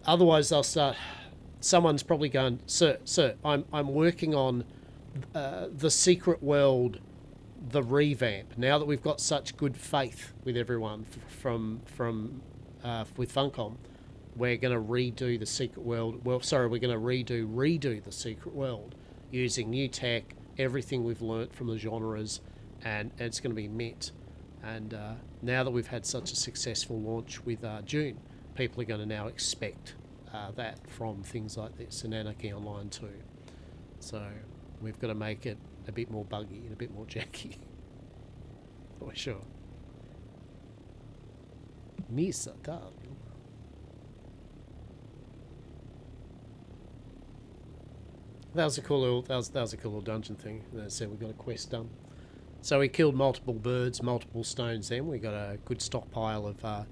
Otherwise, they'll start. Someone's probably going, sir. I'm working on the Secret World, the revamp. Now that we've got such good faith with everyone with Funcom, we're going to redo the Secret World. Well, sorry, we're going to redo the Secret World using new tech, everything we've learnt from the genres, and it's going to be mint. And now that we've had such a successful launch with Dune, people are going to now expect that from things like this, and Anarchy Online too. So we've got to make it a bit more buggy and a bit more janky. For sure. Misa Dario. That was a cool little dungeon thing. As I said, we got a quest done. So we killed multiple birds, multiple stones. Then we got a good stockpile of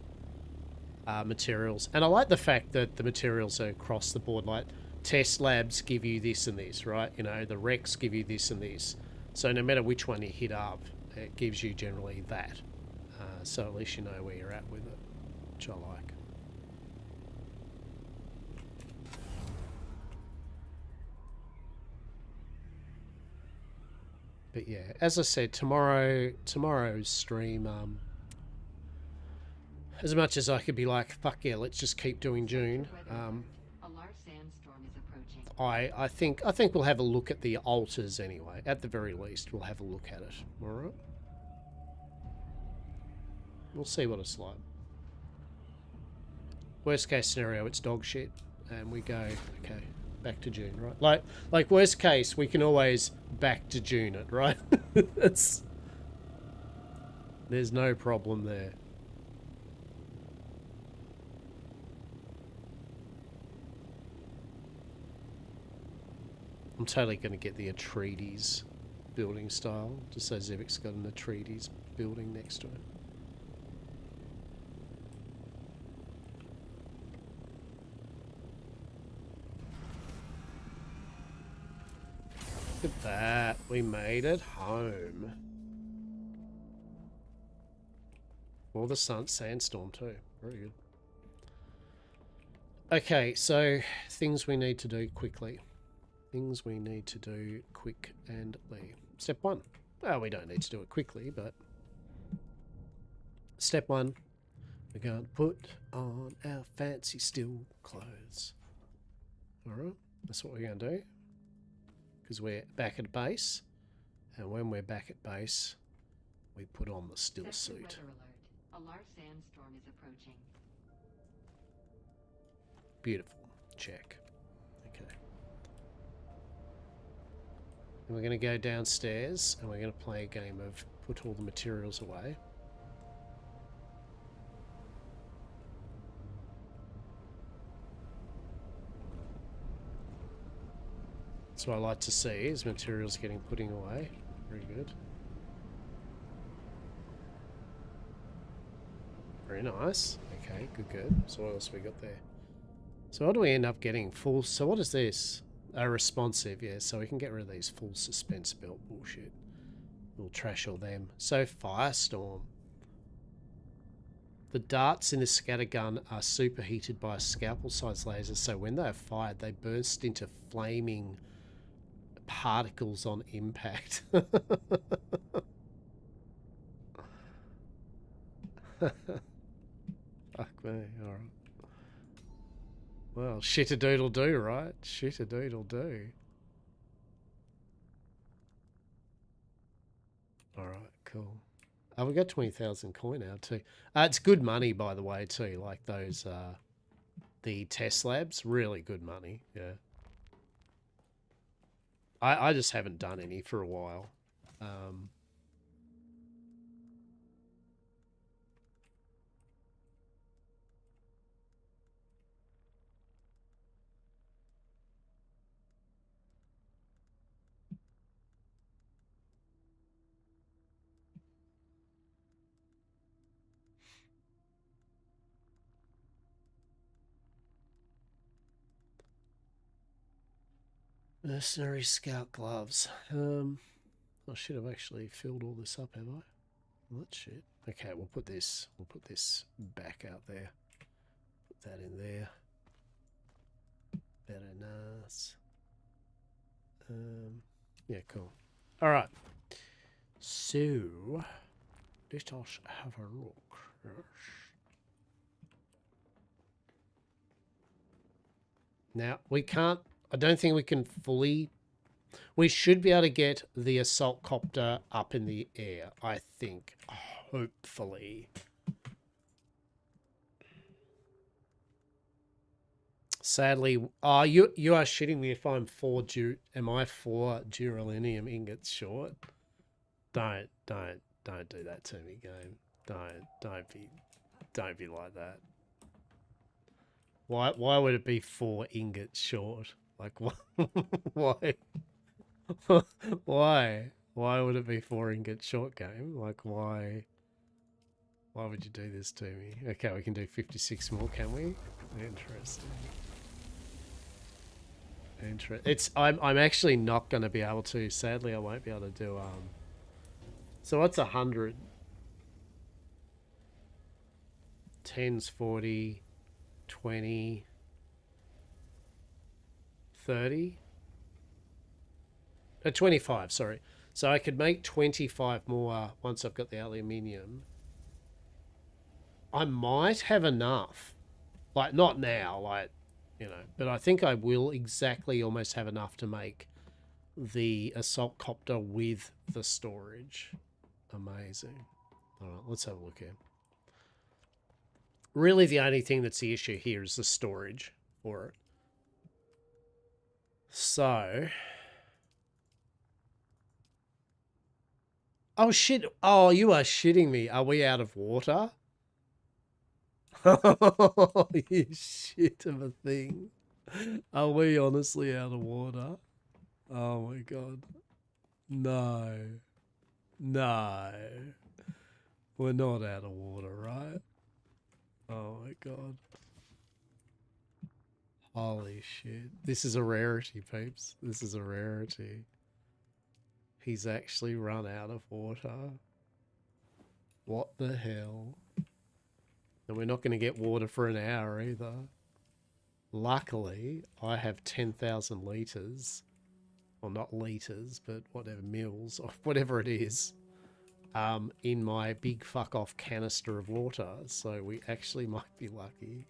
materials, and I like the fact that the materials are across the board. Like test labs give you this and this, right? You know, the Rex give you this and this. So no matter which one you hit up, it gives you generally that. So at least you know where you're at with it, which I like. But yeah, as I said, tomorrow's stream, as much as I could be like, fuck yeah, let's just keep doing Dune. A large sandstorm is approaching. I think we'll have a look at the altars anyway. At the very least, we'll have a look at it. All right. We'll see what it's like. Worst case scenario, it's dog shit, and we go, okay, back to Dune, right? Like worst case, we can always back to Dune it, right? There's no problem there. I'm totally going to get the Atreides building style, just so Zivic's got an Atreides building next to it. Look at that, we made it home. Or the sandstorm too, very good. Okay, so things we need to do quickly. Things we need to do quickly. Step 1. Well, we don't need to do it quickly, but... Step 1. We're going to put on our fancy still clothes. Alright, that's what we're going to do. Because we're back at base. And when we're back at base, we put on the still suit. Weather alert. A large sandstorm is approaching. Beautiful. Check. Okay. And we're going to go downstairs and we're going to play a game of put all the materials away. That's what I like to see, is materials getting putting away. Very good. Very nice. Okay, good. So what else we got there? So what do we end up getting? Full... So what is this? Responsive, yeah. So we can get rid of these full suspense belt bullshit. We'll trash all them. So Firestorm. The darts in the scattergun are superheated by a scalpel-sized laser, so when they are fired, they burst into flaming particles on impact. Fuck me, alright. Well, shit-a-doodle-do, right? Shit-a-doodle-do. Alright, cool. Oh, we got 20,000 coin now too. It's good money, by the way, too. Like those, the test labs, really good money. Yeah. I just haven't done any for a while. Mercenary Scout gloves. I should have actually filled all this up, have I? Well, that's shit. Okay, we'll put this back out there. Put that in there. Very nice. Yeah, cool. Alright. So let us have a look. Yes. Now we can't, I don't think we can fully... We should be able to get the assault copter up in the air, I think. Hopefully. Sadly... you are shitting me if I'm am I 4 duralinium ingots short? Don't do that to me, game. Don't be like that. Why would it be 4 ingots short? Like, why? Why would it be 4 ingots short, game? Like, why would you do this to me? Okay, we can do 56 more, can we? Interesting. I'm actually not going to be able to. Sadly, I won't be able to do so what's 100? 10's 40, 20, 30. 25, sorry. So I could make 25 more once I've got the aluminium. I might have enough. Like, not now, like, you know, but I think I will exactly almost have enough to make the assault copter with the storage. Amazing. All right, let's have a look here. Really, the only thing that's the issue here is the storage for it. So... Oh, shit. Oh, you are shitting me. Are we out of water? Oh, you shit of a thing. Are we honestly out of water? Oh, my God. No. No. We're not out of water, right? Oh, my God. Holy shit. This is a rarity, peeps. This is a rarity. He's actually run out of water. What the hell? And we're not going to get water for an hour either. Luckily, I have 10,000 litres. Well, not litres, but whatever, mils, or whatever it is, in my big fuck off canister of water. So we actually might be lucky.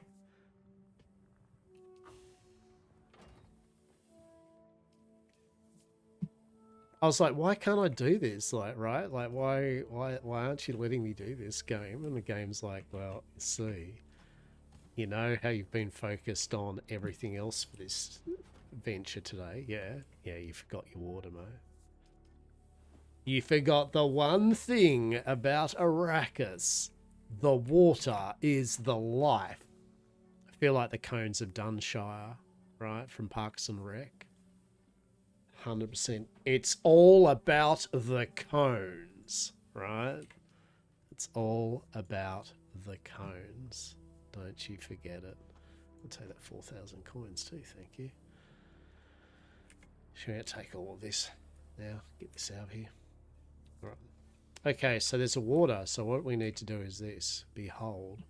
I was like, why can't I do this? Like, right? Like, why aren't you letting me do this game? And the game's like, well, see, you know how you've been focused on everything else for this venture today? Yeah, you forgot your water, mate. You forgot the one thing about Arrakis. The water is the life. I feel like the cones of Dunshire, right, from Parks and Rec. 100%. It's all about the cones, right? It's all about the cones. Don't you forget it. I'll take that 4,000 coins too, thank you. Should we take all of this now? Get this out of here. All right. Okay, so there's a water. So what we need to do is this. Behold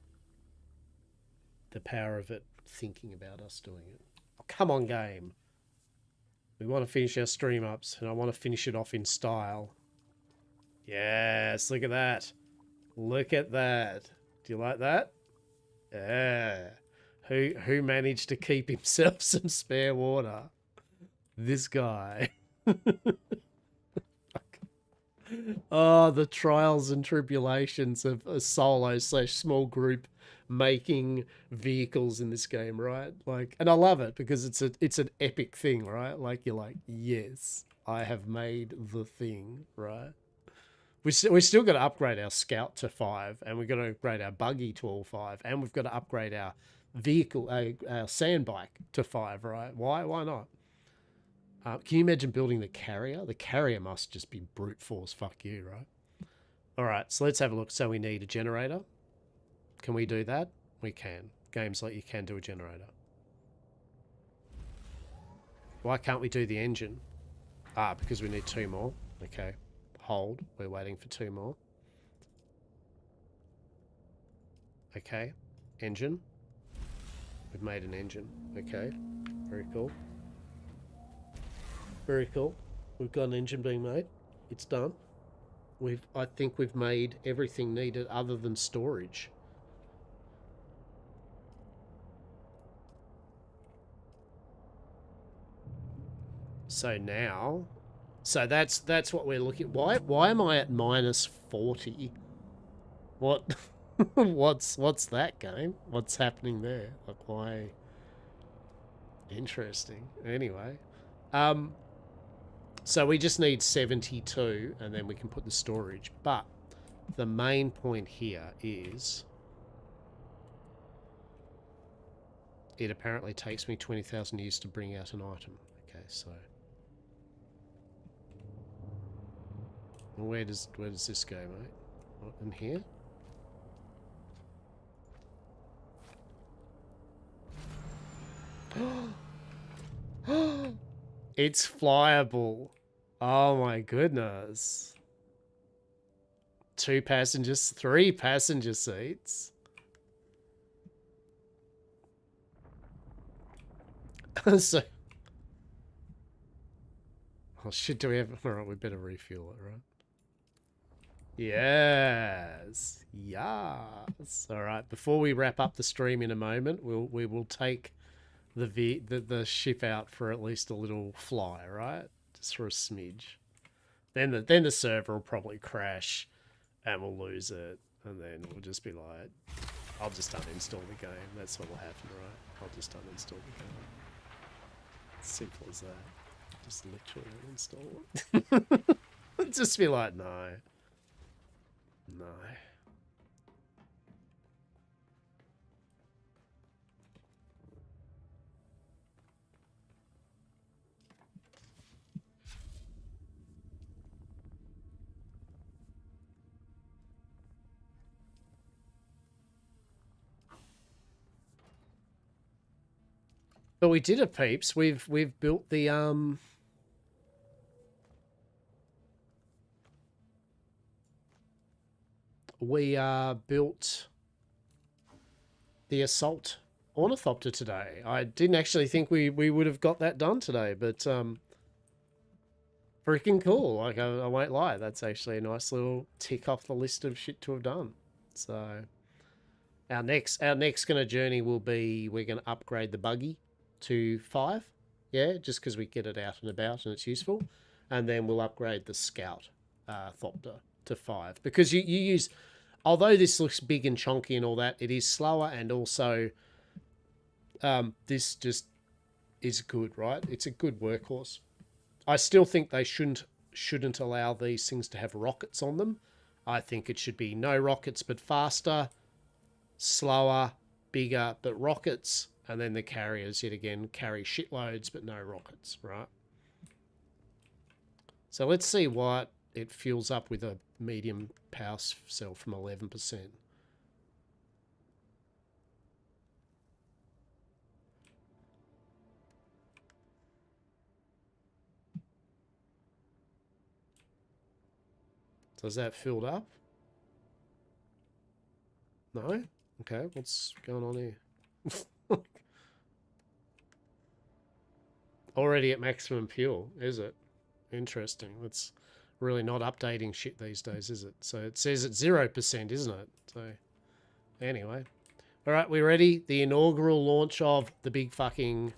the power of it thinking about us doing it. Oh, come on, game. We want to finish our stream ups, and I want to finish it off in style. Yes, look at that. Look at that. Do you like that? Yeah. Who managed to keep himself some spare water? This guy. Oh, the trials and tribulations of a solo/small group making vehicles in this game, right? Like, and I love it because it's an epic thing, right? Like, you're like, yes, I have made the thing, right? We still got to upgrade our scout to 5, and we've got to upgrade our buggy to all 5, and we've got to upgrade our vehicle, our sand bike to 5, right? Why not? Can you imagine building the carrier? The carrier must just be brute force. Fuck you, right? All right, so let's have a look. So we need a generator. Can we do that? We can. Games like you can do a generator. Why can't we do the engine? Ah, because we need 2 more. Okay. Hold. We're waiting for 2 more. Okay. Engine. We've made an engine. Okay. Very cool. Very cool. We've got an engine being made. It's done. I think we've made everything needed other than storage. So now, so that's what we're looking. Why am I at -40? What? what's that game? What's happening there? Like, why? Interesting. Anyway, so we just need 72, and then we can put the storage. But the main point here is it apparently takes me 20,000 years to bring out an item. Okay, so where does this go, mate? What, in here? It's flyable. Oh my goodness. 2 passengers, 3 passenger seats. So, oh shit, do we have, alright, we better refuel it, right? Yes. Yes. Alright, before we wrap up the stream in a moment, we will take the ship out for at least a little fly, right? Just for a smidge. Then the server will probably crash and we'll lose it, and then we'll just be like, I'll just uninstall the game. That's what will happen, right? I'll just uninstall the game. Simple as that. Just literally uninstall it. Just be like, no. No. But we did it, peeps. We've built the we built the assault ornithopter today. I didn't actually think we would have got that done today, but freaking cool. Like, I won't lie. That's actually a nice little tick off the list of shit to have done. So our next kind of journey will be, we're going to upgrade the buggy to 5. Yeah, just because we get it out and about and it's useful. And then we'll upgrade the scout thopter to 5. Because you use, although this looks big and chunky and all that, it is slower, and also this just is good, right? It's a good workhorse. I still think they shouldn't allow these things to have rockets on them. I think it should be no rockets but faster, slower, bigger but rockets, and then the carriers yet again carry shitloads but no rockets, right? So let's see what it fuels up with a medium power cell from 11%. So is that filled up? No? Okay, what's going on here? Already at maximum fuel, is it? Interesting. That's really not updating shit these days, is it? So it says it's 0%, isn't it? So anyway. All right, we ready? The inaugural launch of the big fucking...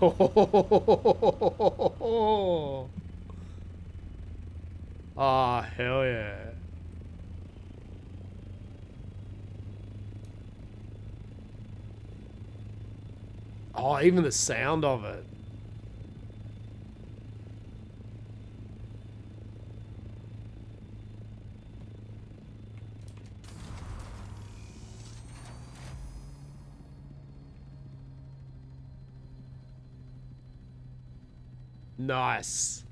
Oh, hell yeah. Oh, even the sound of it. Nice.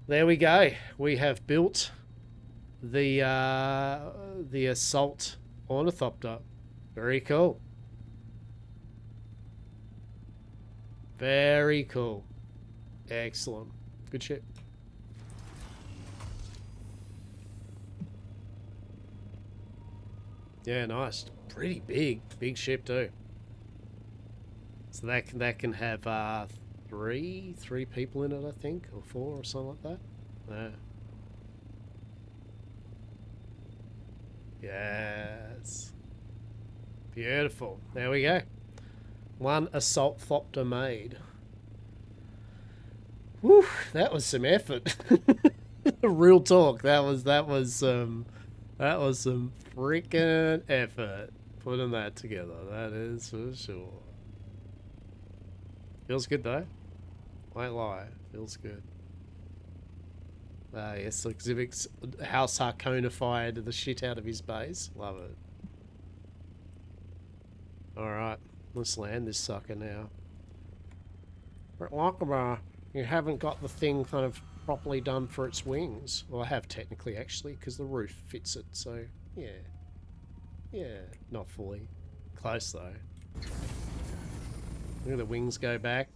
There we go. We have built the assault ornithopter. Very cool. Very cool. Excellent. Good shit. Yeah, nice. Pretty big ship too. So that can have three people in it, I think, or 4 or something like that. Yeah. Yes. Beautiful. There we go. One assault thopter made. Whew, that was some effort. Real talk. That was some freaking effort putting that together. That is for sure. Feels good though. Won't lie. Feels good. Yes, look, Zivic's how Sarconified the shit out of his base. Love it. Alright, let's land this sucker now. But Lockabar, you haven't got the thing kind of properly done for its wings. Well, I have technically, actually, because the roof fits it, so yeah. Yeah, not fully. Close, though. Look at the wings go back.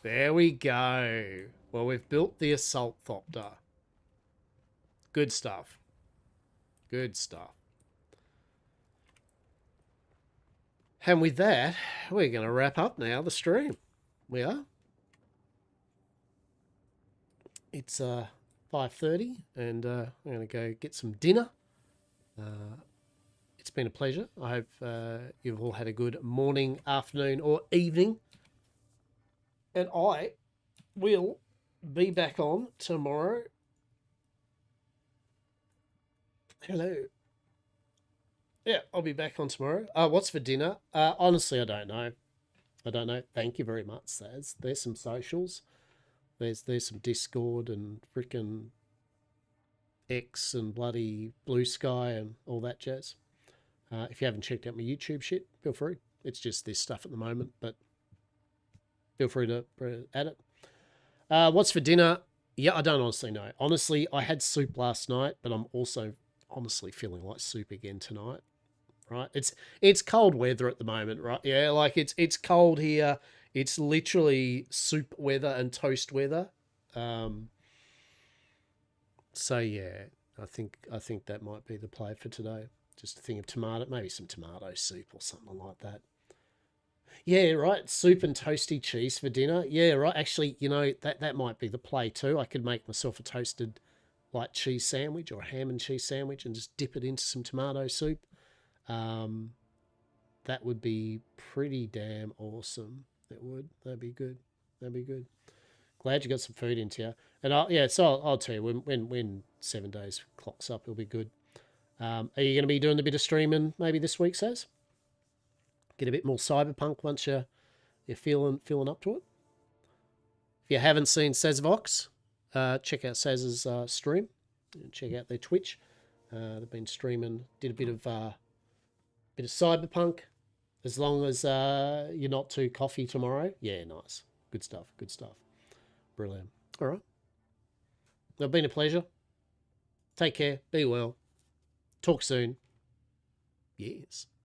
There we go. Well, we've built the assault thopter. Good stuff. Good stuff. And with that, we're going to wrap up now the stream. We are. It's 5:30 and I'm going to go get some dinner. It's been a pleasure. I hope you've all had a good morning, afternoon or evening. And I will be back on tomorrow. Hello. Yeah, I'll be back on tomorrow. What's for dinner? Honestly, I don't know. I don't know. Thank you very much, Saz. There's some socials. There's some Discord and frickin' X and bloody Blue Sky and all that jazz. If you haven't checked out my YouTube shit, feel free. It's just this stuff at the moment, but feel free to add it. What's for dinner? Yeah, I don't honestly know. Honestly, I had soup last night, but I'm also honestly feeling like soup again tonight. Right? It's cold weather at the moment, right? Yeah, like it's cold here. It's literally soup weather and toast weather. So yeah, I think that might be the play for today. Just a thing of tomato, maybe some tomato soup or something like that. Yeah, right. Soup and toasty cheese for dinner. Yeah, right. Actually, you know, that might be the play too. I could make myself a toasted like cheese sandwich or a ham and cheese sandwich and just dip it into some tomato soup. That would be pretty damn awesome. It would. That'd be good. That'd be good. Glad you got some food into you. And I'll tell you when 7 days clocks up, it'll be good. Are you going to be doing a bit of streaming maybe this week, Saz? Get a bit more cyberpunk once you're feeling up to it. If you haven't seen Sazvox, check out Saz's stream. Check out their Twitch. They've been streaming. Did a bit of cyberpunk. As long as you're not too coffee tomorrow. Yeah, nice. Good stuff. Good stuff. Brilliant. All right. It's been a pleasure. Take care. Be well. Talk soon. Yes.